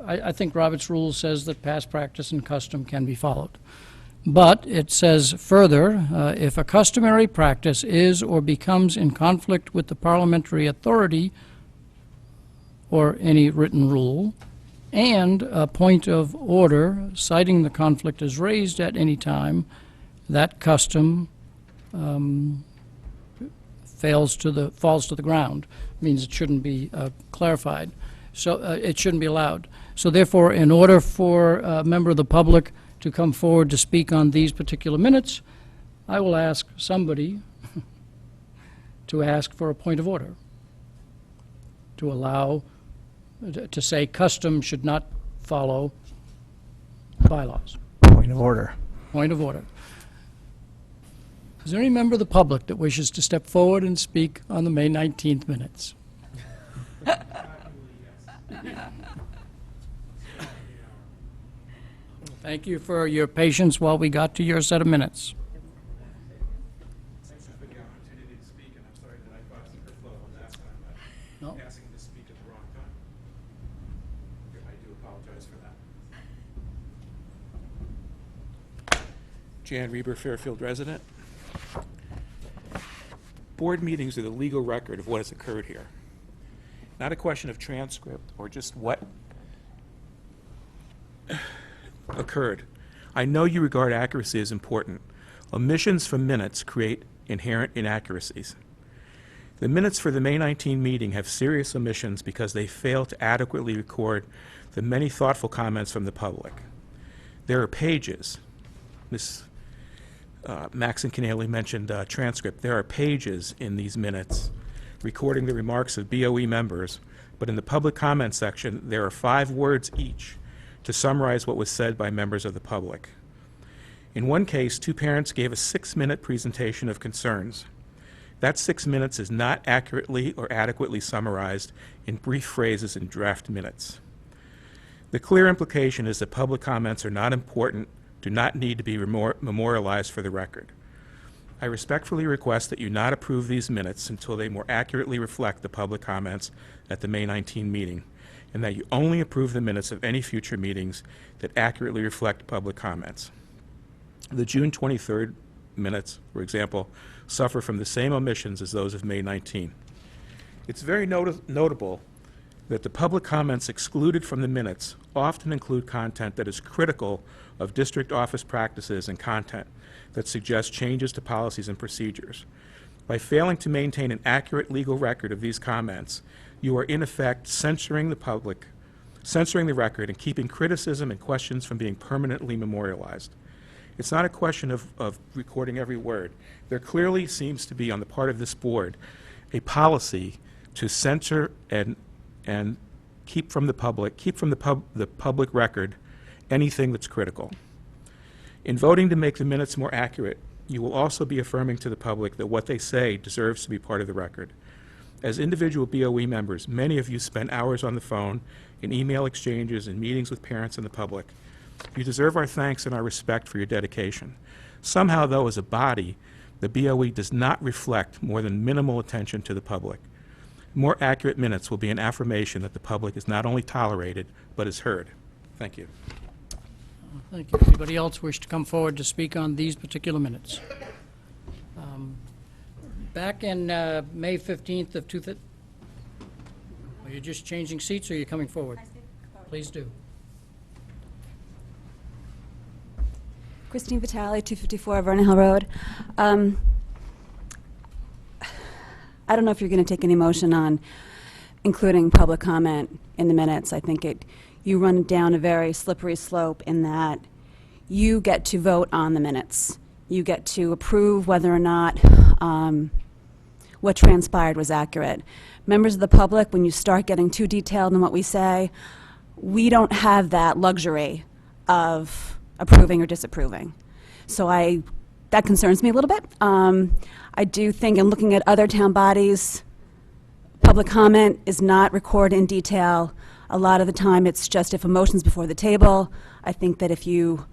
I think Robert's Rule says that past practice and custom can be followed. But it says further, if a customary practice is or becomes in conflict with the parliamentary authority or any written rule, and a point of order citing the conflict is raised at any time, that custom falls to the ground. Means it shouldn't be clarified. So it shouldn't be allowed. So therefore, in order for a member of the public to come forward to speak on these particular minutes, I will ask somebody to ask for a point of order, to allow, to say custom should not follow bylaws. Point of order. Point of order. Is there any member of the public that wishes to step forward and speak on the May 19th minutes? Thank you for your patience while we got to your set of minutes. Thanks for the opportunity to speak, and I'm sorry that I caused a kerfuffle last time by asking to speak at the wrong time. I do apologize for that. Jan Reber, Fairfield resident. Board meetings are the legal record of what has occurred here. Not a question of transcript or just what occurred. I know you regard accuracy as important. Omissions from minutes create inherent inaccuracies. The minutes for the May 19 meeting have serious omissions because they fail to adequately record the many thoughtful comments from the public. There are pages. Ms. Maxon Canale mentioned transcript. There are pages in these minutes recording the remarks of BOE members, but in the public comment section, there are 5 words each to summarize what was said by members of the public. In one case, 2 parents gave a 6-minute presentation of concerns. That 6 minutes is not accurately or adequately summarized in brief phrases in draft minutes. The clear implication is that public comments are not important, do not need to be memorialized for the record. I respectfully request that you not approve these minutes until they more accurately reflect the public comments at the May 19 meeting, and that you only approve the minutes of any future meetings that accurately reflect public comments. The June 23rd minutes, for example, suffer from the same omissions as those of May 19. It's very notable that the public comments excluded from the minutes often include content that is critical of district office practices and content that suggests changes to policies and procedures. By failing to maintain an accurate legal record of these comments, you are in effect censoring the public, censoring the record, and keeping criticism and questions from being permanently memorialized. It's not a question of recording every word. There clearly seems to be on the part of this board a policy to censor and keep from the public record anything that's critical. In voting to make the minutes more accurate, you will also be affirming to the public that what they say deserves to be part of the record. As individual BOE members, many of you spend hours on the phone, in email exchanges, and meetings with parents and the public. You deserve our thanks and our respect for your dedication. Somehow, though, as a body, the BOE does not reflect more than minimal attention to the public. More accurate minutes will be an affirmation that the public is not only tolerated, but is heard. Thank you. Thank you. Anybody else wish to come forward to speak on these particular minutes? Back in May 15th of 2000, are you just changing seats or are you coming forward? Please do. Christine Vitale, 254 Vernon Hill Road. I don't know if you're going to take any motion on including public comment in the minutes. I think you run down a very slippery slope in that you get to vote on the minutes. You get to approve whether or not what transpired was accurate. Members of the public, when you start getting too detailed in what we say, we don't have that luxury of approving or disapproving. So I that concerns me a little bit. I do think, in looking at other town bodies, public comment is not recorded in detail. A lot of the time, it's just if a motion's before the table. I think that if you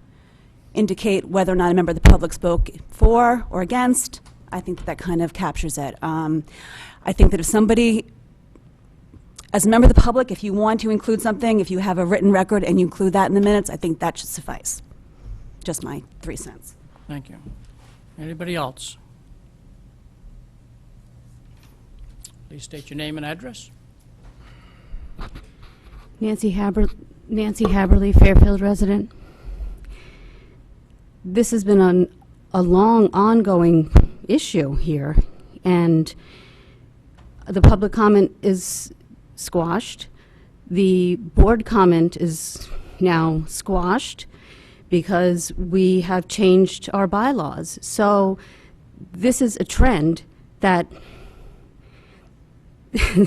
indicate whether or not a member of the public spoke for or against, I think that kind of captures it. I think that if somebody, as a member of the public, if you want to include something, if you have a written record and you include that in the minutes, I think that should suffice. Just my 3 cents. Thank you. Anybody else? Please state your name and address. Nancy Haberly, Fairfield resident. This has been a long, ongoing issue here, and the public comment is squashed. The board comment is now squashed because we have changed our bylaws. So this is a trend that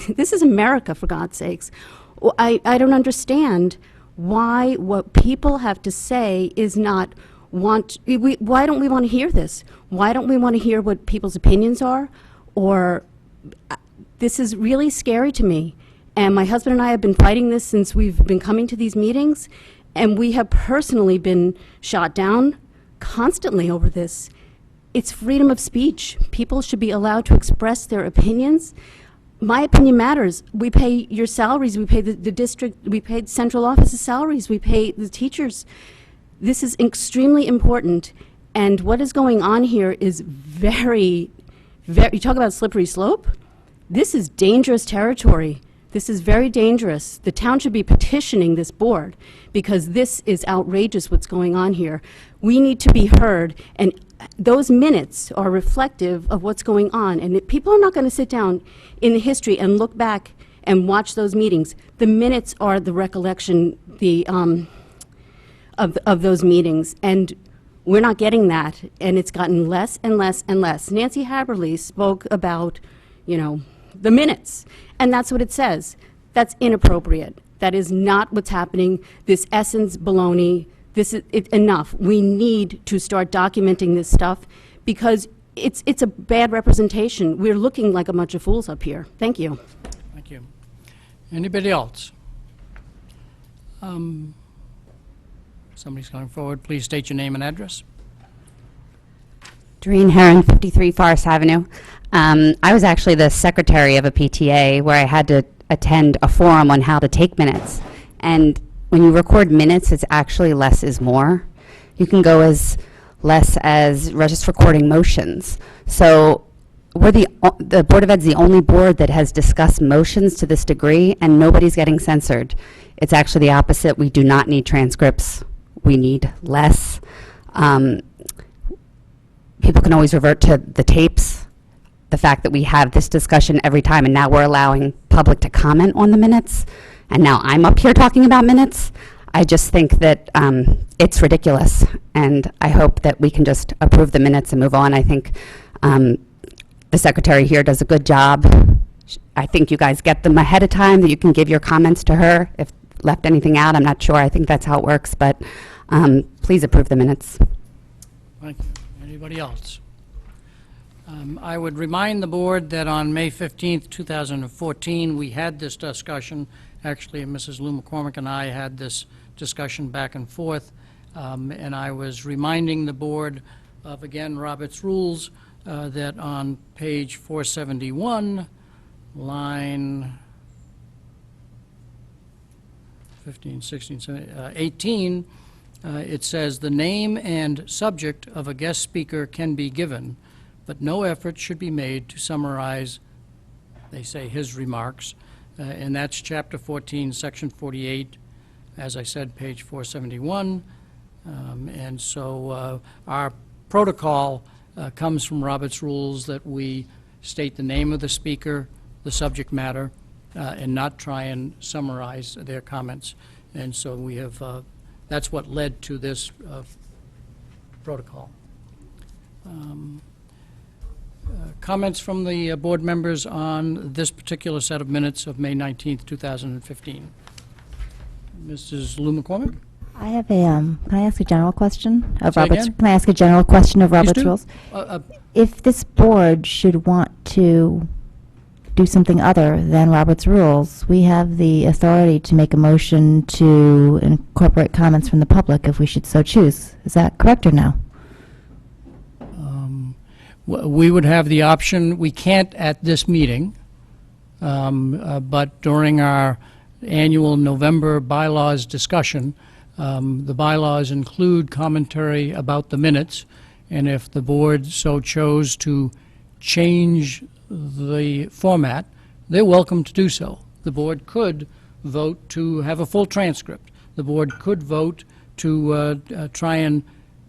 this is America, for God's sakes. I don't understand why what people have to say is not why don't we want to hear this? Why don't we want to hear what people's opinions are? Or this is really scary to me. And my husband and I have been fighting this since we've been coming to these meetings, and we have personally been shot down constantly over this. It's freedom of speech. People should be allowed to express their opinions. My opinion matters. We pay your salaries, we pay the district, we pay the central office's salaries, we pay the teachers. This is extremely important, and what is going on here is very, you talk about slippery slope? This is dangerous territory. This is very dangerous. The town should be petitioning this board because this is outrageous what's going on here. We need to be heard, and those minutes are reflective of what's going on. And people are not going to sit down in the history and look back and watch those meetings. The minutes are the recollection of those meetings, and we're not getting that, and it's gotten less and less and less. Nancy Haberly spoke about, the minutes, and that's what it says. That's inappropriate. That is not what's happening. This essence baloney, this is enough. We need to start documenting this stuff because it's a bad representation. We're looking like a bunch of fools up here. Thank you. Thank you. Anybody else? Somebody's coming forward. Please state your name and address. Doreen Herron, 53 Forest Avenue. I was actually the secretary of a PTA where I had to attend a forum on how to take minutes. And when you record minutes, it's actually less is more. You can go as less as just recording motions. So we're the Board of Ed's the only board that has discussed motions to this degree, and nobody's getting censored. It's actually the opposite. We do not need transcripts. We need less. People can always revert to the tapes. The fact that we have this discussion every time, and now we're allowing public to comment on the minutes, and now I'm up here talking about minutes. I just think that it's ridiculous, and I hope that we can just approve the minutes and move on. I think the secretary here does a good job. I think you guys get them ahead of time, that you can give your comments to her. If left anything out, I'm not sure. I think that's how it works, but please approve the minutes. Thank you. Anybody else? I would remind the board that on May 15th, 2014, we had this discussion. Actually, Mrs. Lou McCormick and I had this discussion back and forth, and I was reminding the board of, again, Robert's rules, that on page 471, line 15, 16, 17, 18, it says, the name and subject of a guest speaker can be given, but no effort should be made to summarize, they say, his remarks. And that's Chapter 14, Section 48, as I said, page 471. And so our protocol comes from Robert's rules that we state the name of the speaker, the subject matter, and not try and summarize their comments. And so we have, that's what led to this protocol. Comments from the board members on this particular set of minutes of May 19th, 2015. Mrs. Lou McCormick? I have a, can I ask a general question of Say Robert's? again? Can I ask a general question of Robert's do. rules? If this board should want to do something other than Robert's rules, we have the authority to make a motion to incorporate comments from the public if we should so choose. Is that correct or no? We would have the option, we can't at this meeting, but during our annual November bylaws discussion, the bylaws include commentary about the minutes, and if the board so chose to change the format, they're welcome to do so. The board could vote to have a full transcript. The board could vote to try and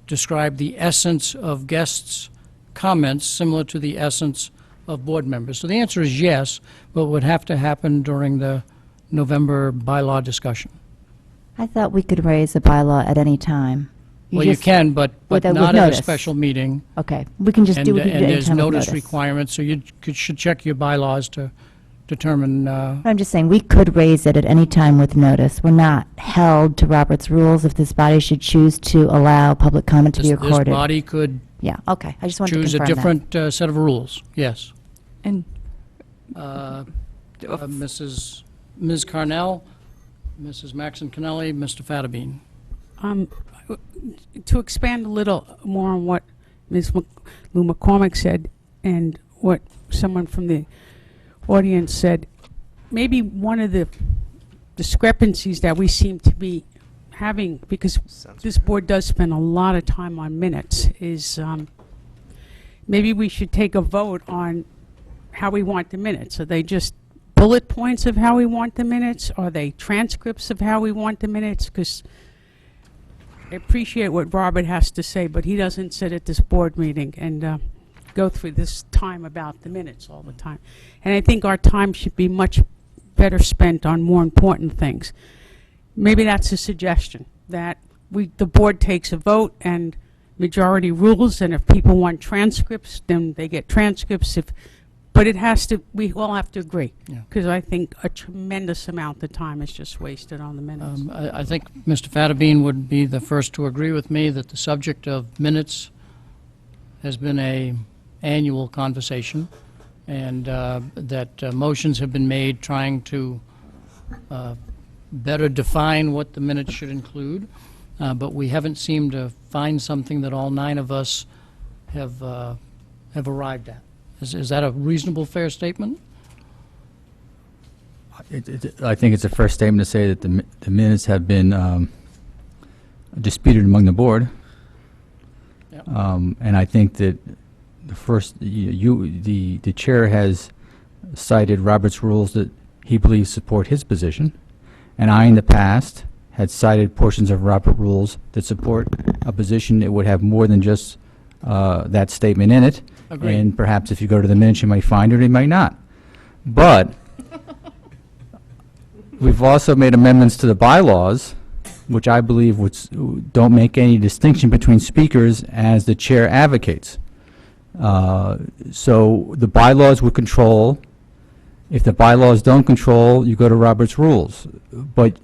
describe the essence of guests' comments similar to the essence of board members. So the answer is yes, but would have to happen during the November bylaw discussion. I thought we could raise a bylaw at any time. Well, you can, but with not at a notice. special meeting. Okay, we can just do it And anytime there's with notice requirements, so you should check your bylaws to determine. I'm just saying, we could raise it at any time with notice. We're not held to Robert's rules if this body should choose to allow public comment to be This recorded. body could Yeah, okay, I just wanted to choose a confirm that. different set of rules, yes. And Ms. Carnell, Mrs. Maxon Cannelli, Mr. Fattabine. To expand a little more on what Ms. Lou McCormick said and what someone from the audience said, maybe one of the discrepancies that we seem to be having, because this board does spend a lot of time on minutes, is maybe we should take a vote on how we want the minutes. Are they just bullet points of how we want the minutes? Are they transcripts of how we want the minutes? Because I appreciate what Robert has to say, but he doesn't sit at this board meeting and go through this time about the minutes all the time. And I think our time should be much better spent on more important things. Maybe that's a suggestion, that the board takes a vote and majority rules, and if people want transcripts, then they get transcripts. But it has to, we all have to agree, because I think a tremendous amount of time is just wasted on the minutes. I think Mr. Fattabine would be the first to agree with me that the subject of minutes has been an annual conversation, and that motions have been made trying to better define what the minutes should include, but we haven't seemed to find something that all 9 of us have arrived at. Is that a reasonable, fair statement? I think it's a fair statement to say that the minutes have been disputed among the board. Yep. And I think that the first, the chair has cited Robert's rules that he believes support his position, and I, in the past, had cited portions of Robert rules that support a position that would have more than just that statement in it. Agreed. And perhaps if you go to the minutes, you might find it, or you might not. But we've also made amendments to the bylaws, which I believe don't make any distinction between speakers as the chair advocates. So the bylaws would control. If the bylaws don't control, you go to Robert's rules. But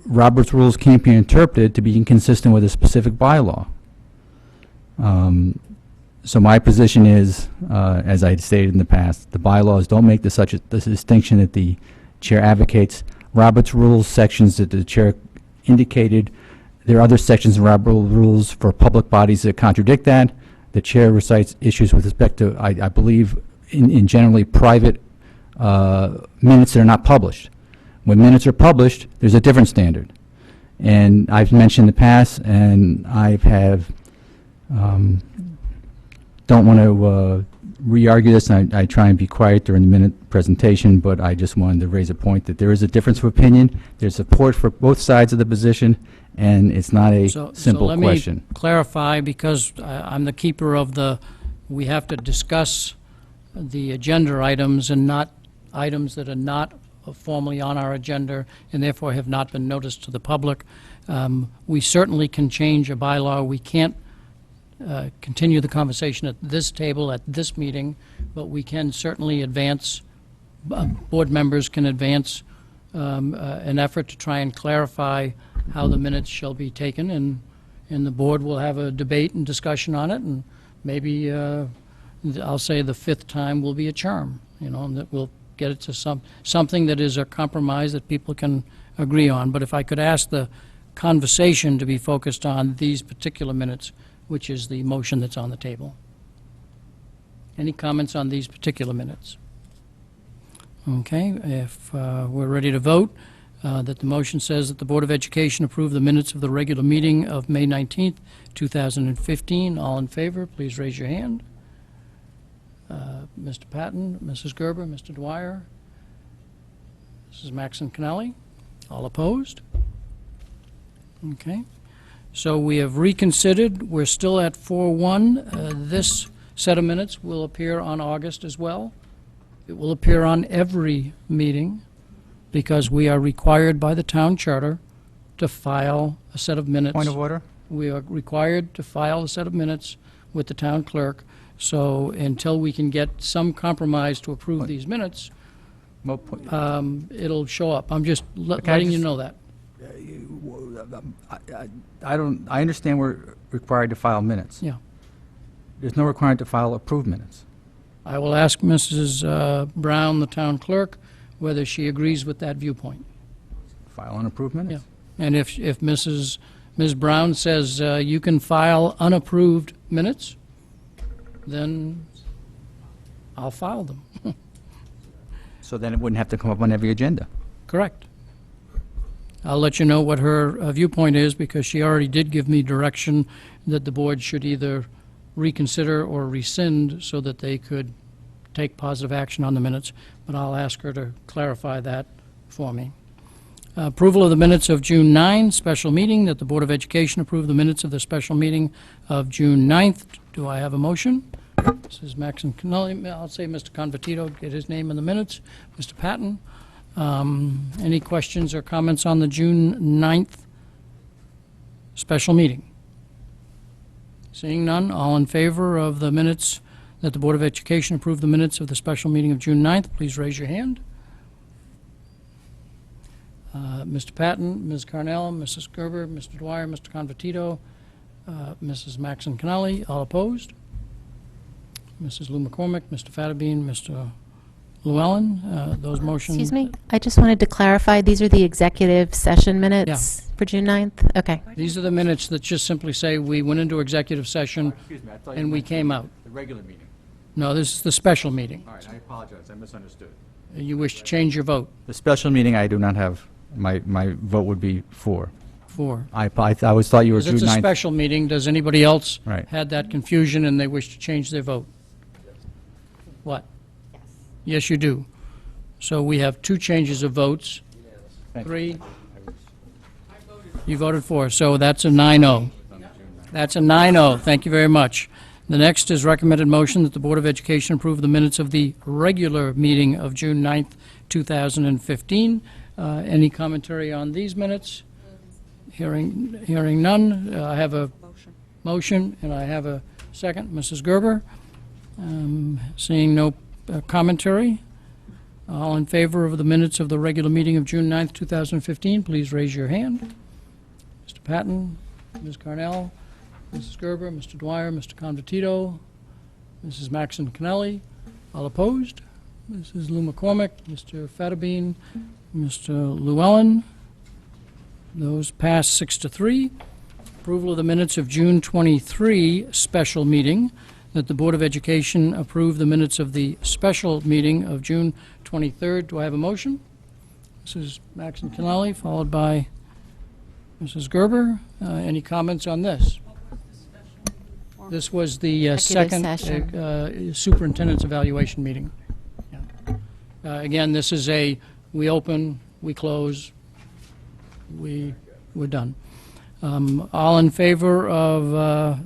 Robert's rules can't be interpreted to be inconsistent with a specific bylaw. So my position is, as I stated in the past, the bylaws don't make such a distinction that the chair advocates. Robert's rules sections that the chair indicated, there are other sections in Robert's rules for public bodies that contradict that. The chair recites issues with respect to, I believe, in generally private minutes that are not published. When minutes are published, there's a different standard. And I've mentioned in the past, and don't want to re-argue this, and I try and be quiet during the minute presentation, but I just wanted to raise a point that there is a difference of opinion. There's support for both sides of the position, and it's not a simple let question. me clarify, because I'm the keeper of we have to discuss the agenda items and not items that are not formally on our agenda and therefore have not been noticed to the public. We certainly can change a bylaw. We can't continue the conversation at this table, at this meeting, but we can certainly advance, board members can advance an effort to try and clarify how the minutes shall be taken, and the board will have a debate and discussion on it, and maybe, I'll say the fifth time will be a charm, and that we'll get it to something that is a compromise that people can agree on. But if I could ask the conversation to be focused on these particular minutes, which is the motion that's on the table. Any comments on these particular minutes? Okay, if we're ready to vote, that the motion says that the Board of Education approve the minutes of the regular meeting of May 19th, 2015. All in favor, please raise your hand. Mr. Patton, Mrs. Gerber, Mr. Dwyer, Mrs. Maxon Connelly. All opposed? Okay. So we have reconsidered. We're still at 4-1. This set of minutes will appear on August as well. It will appear on every meeting because we are required by the town charter to file a set of minutes. Point of order? We are required to file a set of minutes with the town clerk. So until we can get some compromise to approve these minutes, it'll show up. I'm just letting you know that. I understand we're required to file minutes. Yeah. There's no requirement to file approved minutes. I will ask Mrs. Brown, the town clerk, whether she agrees with that viewpoint. File unapproved minutes? Yeah. And if Ms. Brown says you can file unapproved minutes, then I'll file them. So then it wouldn't have to come up on every agenda. Correct. I'll let you know what her viewpoint is, because she already did give me direction that the board should either reconsider or rescind so that they could take positive action on the minutes, but I'll ask her to clarify that for me. Approval of the minutes of June 9, special meeting, that the Board of Education approve the minutes of the special meeting of June 9th. Do I have a motion? This is Maxon Connelly. I'll say Mr. Convertito, get his name in the minutes. Mr. Patton. Any questions or comments on the June 9th special meeting? Seeing none, all in favor of the minutes that the Board of Education approve the minutes of the special meeting of June 9th, please raise your hand. Mr. Patton, Ms. Carnell, Mrs. Gerber, Mr. Dwyer, Mr. Convertito, Mrs. Maxon Connelly, all opposed? Mrs. Lou McCormick, Mr. Fattabine, Mr. Llewellyn, those motions. Excuse me, I just wanted to clarify, these are the executive session minutes for June 9th? Okay. These are the minutes that just simply say we went into executive session and we came out. The regular meeting. No, this is the special meeting. All right, I apologize, I misunderstood. You wish to change your vote? The special meeting, I do not have, my vote would be for. For. I always thought you were June 9th. Because it's a special meeting, does anybody else Right. had that confusion and they wish to change their vote? What? Yes, you do. So we have two changes of votes. Three. You voted for, so that's a 9-0. That's a 9-0. Thank you very much. The next is recommended motion that the Board of Education approve the minutes of the regular meeting of June 9th, 2015. Any commentary on these minutes? Hearing none. I have a motion, and I have a second. Mrs. Gerber? Seeing no commentary. All in favor of the minutes of the regular meeting of June 9th, 2015, please raise your hand. Mr. Patton, Ms. Carnell, Mrs. Gerber, Mr. Dwyer, Mr. Convertito, Mrs. Maxon Connelly. All opposed? Mrs. Lou McCormick, Mr. Fattabine, Mr. Llewellyn. Those pass 6-3. Approval of the minutes of June 23 special meeting, that the Board of Education approve the minutes of the special meeting of June 23rd. Do I have a motion? Mrs. Maxon Connelly, followed by Mrs. Gerber. Any comments on this? This was the Executive second session. superintendent's evaluation meeting. Yeah. Again, this is we open, we close, we're done. All in favor of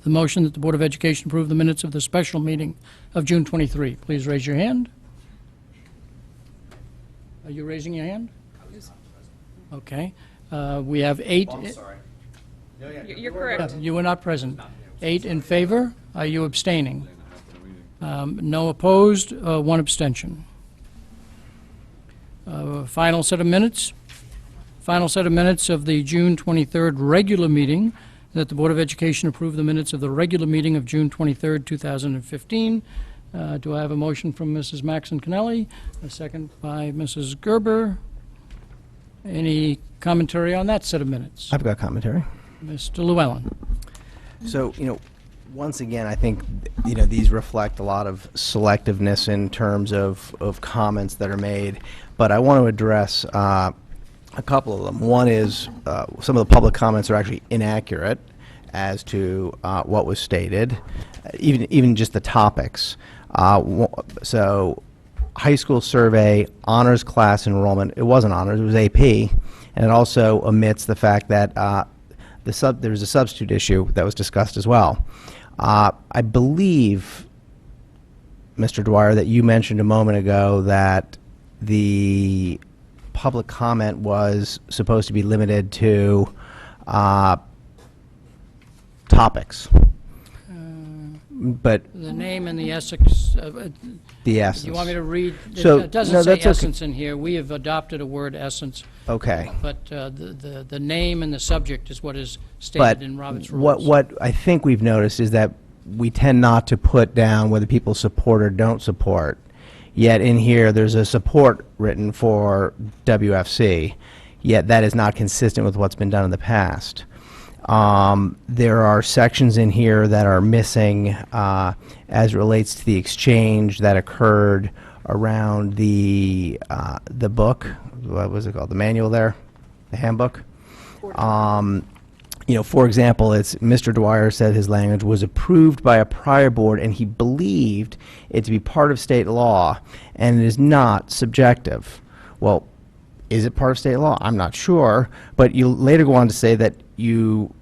the motion that the Board of Education approve the minutes of the special meeting of June 23. Please raise your hand. Are you raising your hand? Okay. We have 8. Oh, I'm sorry. You're correct. You were not present. 8 in favor. Are you abstaining? No opposed, 1 abstention. Final set of minutes. final set of minutes of the June 23rd regular meeting, that the Board of Education approve the minutes of the regular meeting of June 23rd, 2015. Do I have a motion from Mrs. Maxon Connelly? A second by Mrs. Gerber. Any commentary on that set of minutes? I've got commentary. Mr. Llewellyn. So, once again, I think, these reflect a lot of selectiveness in terms of comments that are made, but I want to address a couple of them. One is some of the public comments are actually inaccurate as to what was stated, even just the topics. So, high school survey, honors class enrollment, it wasn't honors, it was AP, and it also omits the fact that there was a substitute issue that was discussed as well. I believe, Mr. Dwyer, that you mentioned a moment ago that the public comment was supposed to be limited to topics. But The name and the essence. the essence. You want me to read? So, It doesn't no, say that's okay. essence in here. We have adopted a word essence. Okay. But the name and the subject is what is But stated in Robert's rules. what I think we've noticed is that we tend not to put down whether people support or don't support. Yet in here, there's a support written for WFC, yet that is not consistent with what's been done in the past. There are sections in here that are missing as it relates to the exchange that occurred around the book. What was it called? The manual there? The handbook? For example, it's Mr. Dwyer said his language was approved by a prior board and he believed it to be part of state law and it is not subjective. Well, is it part of state law? I'm not sure, but you later go on to say that you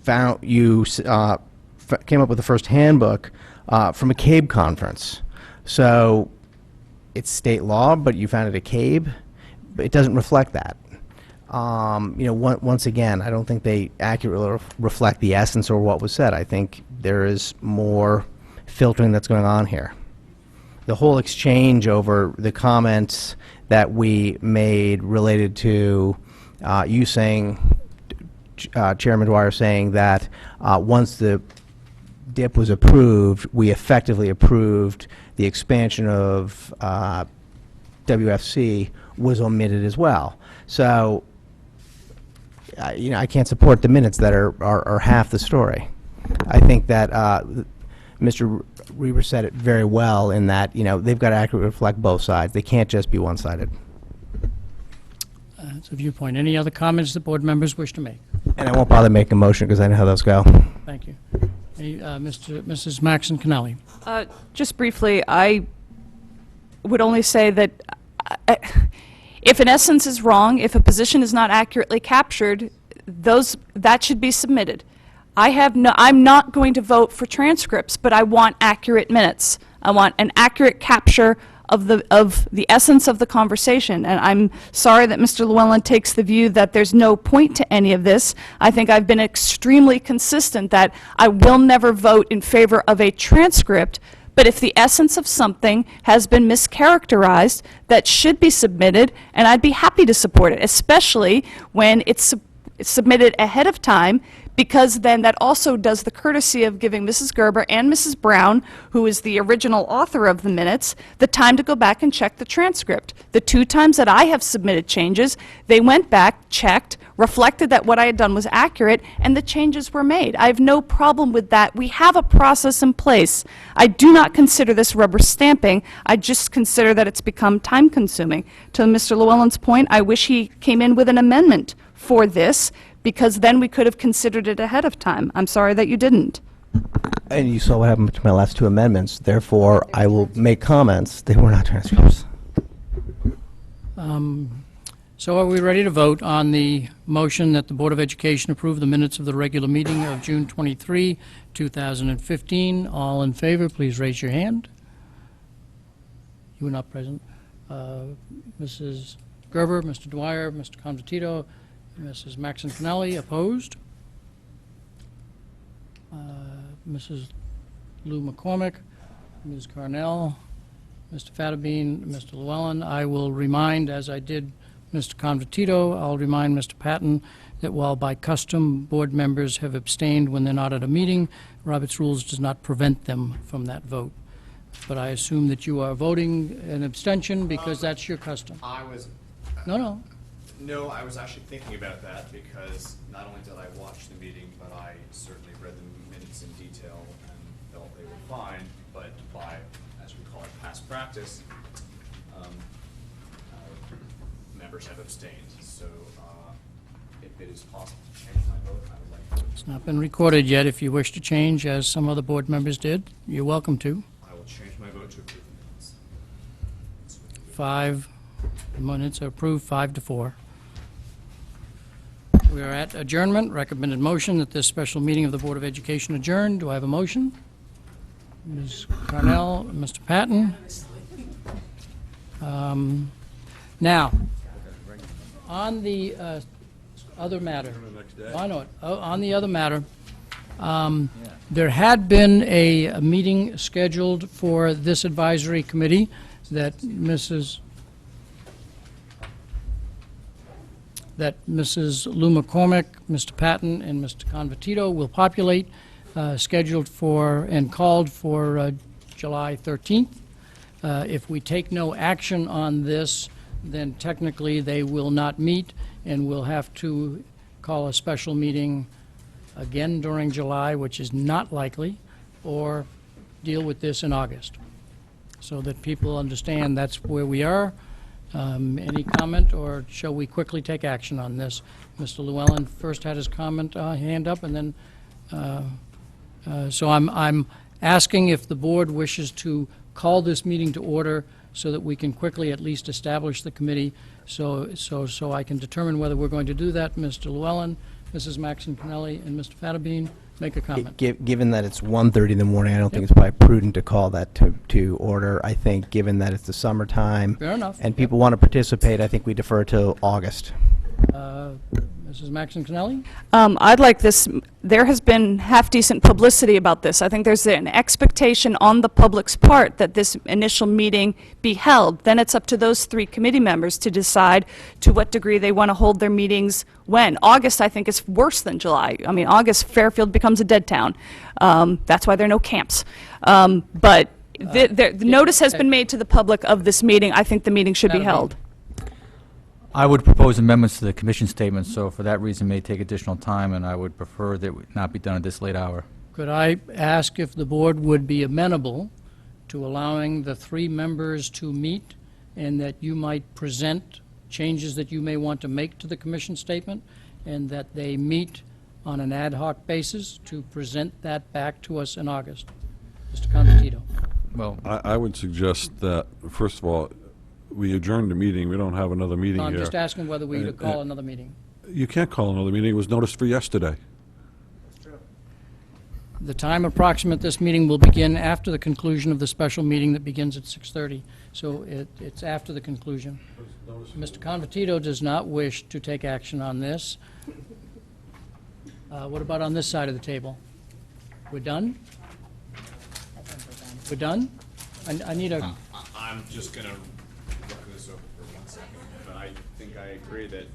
came up with the first handbook from a CABE conference. So it's state law, but you found it at CABE, but it doesn't reflect that. Once again, I don't think they accurately reflect the essence or what was said. I think there is more filtering that's going on here. The whole exchange over the comments that we made related to you saying, Chairman Dwyer saying that once the DIP was approved, we effectively approved the expansion of WFC was omitted as well. So, I can't support the minutes that are half the story. I think that Mr. Reber said it very well in that, they've got to accurately reflect both sides. They can't just be one-sided. That's a viewpoint. Any other comments that board members wish to make? And I won't bother making a motion because I know how those go. Thank you. Mrs. Maxon Connelly. Just briefly, I would only say that if an essence is wrong, if a position is not accurately captured, that should be submitted. I'm not going to vote for transcripts, but I want accurate minutes. I want an accurate capture of the essence of the conversation. And I'm sorry that Mr. Llewellyn takes the view that there's no point to any of this. I think I've been extremely consistent that I will never vote in favor of a transcript, but if the essence of something has been mischaracterized, that should be submitted, and I'd be happy to support it, especially when it's submitted ahead of time, because then that also does the courtesy of giving Mrs. Gerber and Mrs. Brown, who is the original author of the minutes, the time to go back and check the transcript. The 2 times that I have submitted changes, they went back, checked, reflected that what I had done was accurate, and the changes were made. I have no problem with that. We have a process in place. I do not consider this rubber stamping. I just consider that it's become time-consuming. To Mr. Llewellyn's point, I wish he came in with an amendment for this, because then we could have considered it ahead of time. I'm sorry that you didn't. And you saw what happened to my last 2 amendments. Therefore, I will make comments. They were not transcripts. So are we ready to vote on the motion that the Board of Education approve the minutes of the regular meeting of June 23, 2015? All in favor, please raise your hand. You were not present. Mrs. Gerber, Mr. Dwyer, Mr. Convertito, Mrs. Maxon Connelly, opposed. Mrs. Lou McCormick, Ms. Carnell, Mr. Fattabine, Mr. Llewellyn. I will remind, as I did Mr. Convertito. I'll remind Mr. Patton that while by custom board members have abstained when they're not at a meeting, Robert's Rules does not prevent them from that vote. But I assume that you are voting an abstention because that's your custom. I was. No. No, I was actually thinking about that because not only did I watch the meeting, but I certainly read the minutes in detail and felt they were fine, but by, as we call it, past practice, members have abstained. So if it is possible to change my vote, I would like to. It's not been recorded yet. If you wish to change, as some other board members did, you're welcome to. I will change my vote to approve the minutes. 5, the minutes are approved 5-4. We are at adjournment. Recommended motion that this special meeting of the Board of Education adjourn. Do I have a motion? Ms. Carnell, Mr. Patton. Now, on the other matter, on the other matter, there had been a meeting scheduled for this advisory committee that Mrs. Lou McCormick, Mr. Patton, and Mr. Convertito will populate, scheduled for and called for July 13th. If we take no action on this, then technically they will not meet, and we'll have to call a special meeting again during July, which is not likely, or deal with this in August, so that people understand that's where we are. Any comment, or shall we quickly take action on this? Mr. Llewellyn first had his comment hand up, and then, so I'm asking if the board wishes to call this meeting to order so that we can quickly at least establish the committee, so I can determine whether we're going to do that. Mr. Llewellyn, Mrs. Maxon Pinelli, and Mr. Fattabine, make a comment. Given that it's 1:30 in the morning, I don't think it's probably prudent to call that to order. I think, given that it's the summertime. Fair enough. And people want to participate, I think we defer to August. Mrs. Maxon Pinelli? I'd like this, there has been half-decent publicity about this. I think there's an expectation on the public's part that this initial meeting be held. Then it's up to those 3 committee members to decide to what degree they want to hold their meetings when. August, I think, is worse than July. I mean, August, Fairfield becomes a dead town. That's why there are no camps. But the notice has been made to the public of this meeting. I think the meeting should be held. I would propose amendments to the commission statement, so for that reason may take additional time, and I would prefer that it not be done at this late hour. Could I ask if the board would be amenable to allowing the 3 members to meet, and that you might present changes that you may want to make to the commission statement, and that they meet on an ad hoc basis to present that back to us in August? Mr. Convertito. Well, I would suggest that, first of all, we adjourned the meeting. We don't have another meeting I'm here. just asking whether we could call another meeting. You can't call another meeting. It was noticed for yesterday. The time approximate this meeting will begin after the conclusion of the special meeting that begins at 6:30. So it's after the conclusion. Mr. Convertito does not wish to take action on this. What about on this side of the table? We're done? We're done? I need a... I'm just going to look this over for 1 second, but I think I agree that...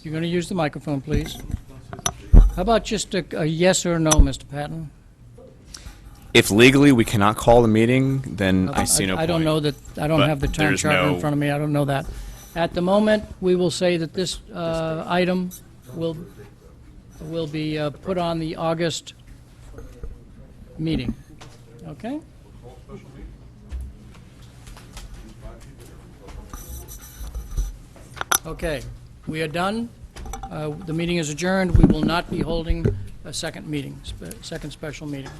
You're going to use the microphone, please. How about just a yes or no, Mr. Patton? If legally we cannot call the meeting, then I see no point. I don't know that, I don't But have the town there's charter in no- front of me, I don't know that. At the moment, we will say that this item will be put on the August meeting, okay? Okay, we are done. The meeting is adjourned. We will not be holding a second meeting, second special meeting.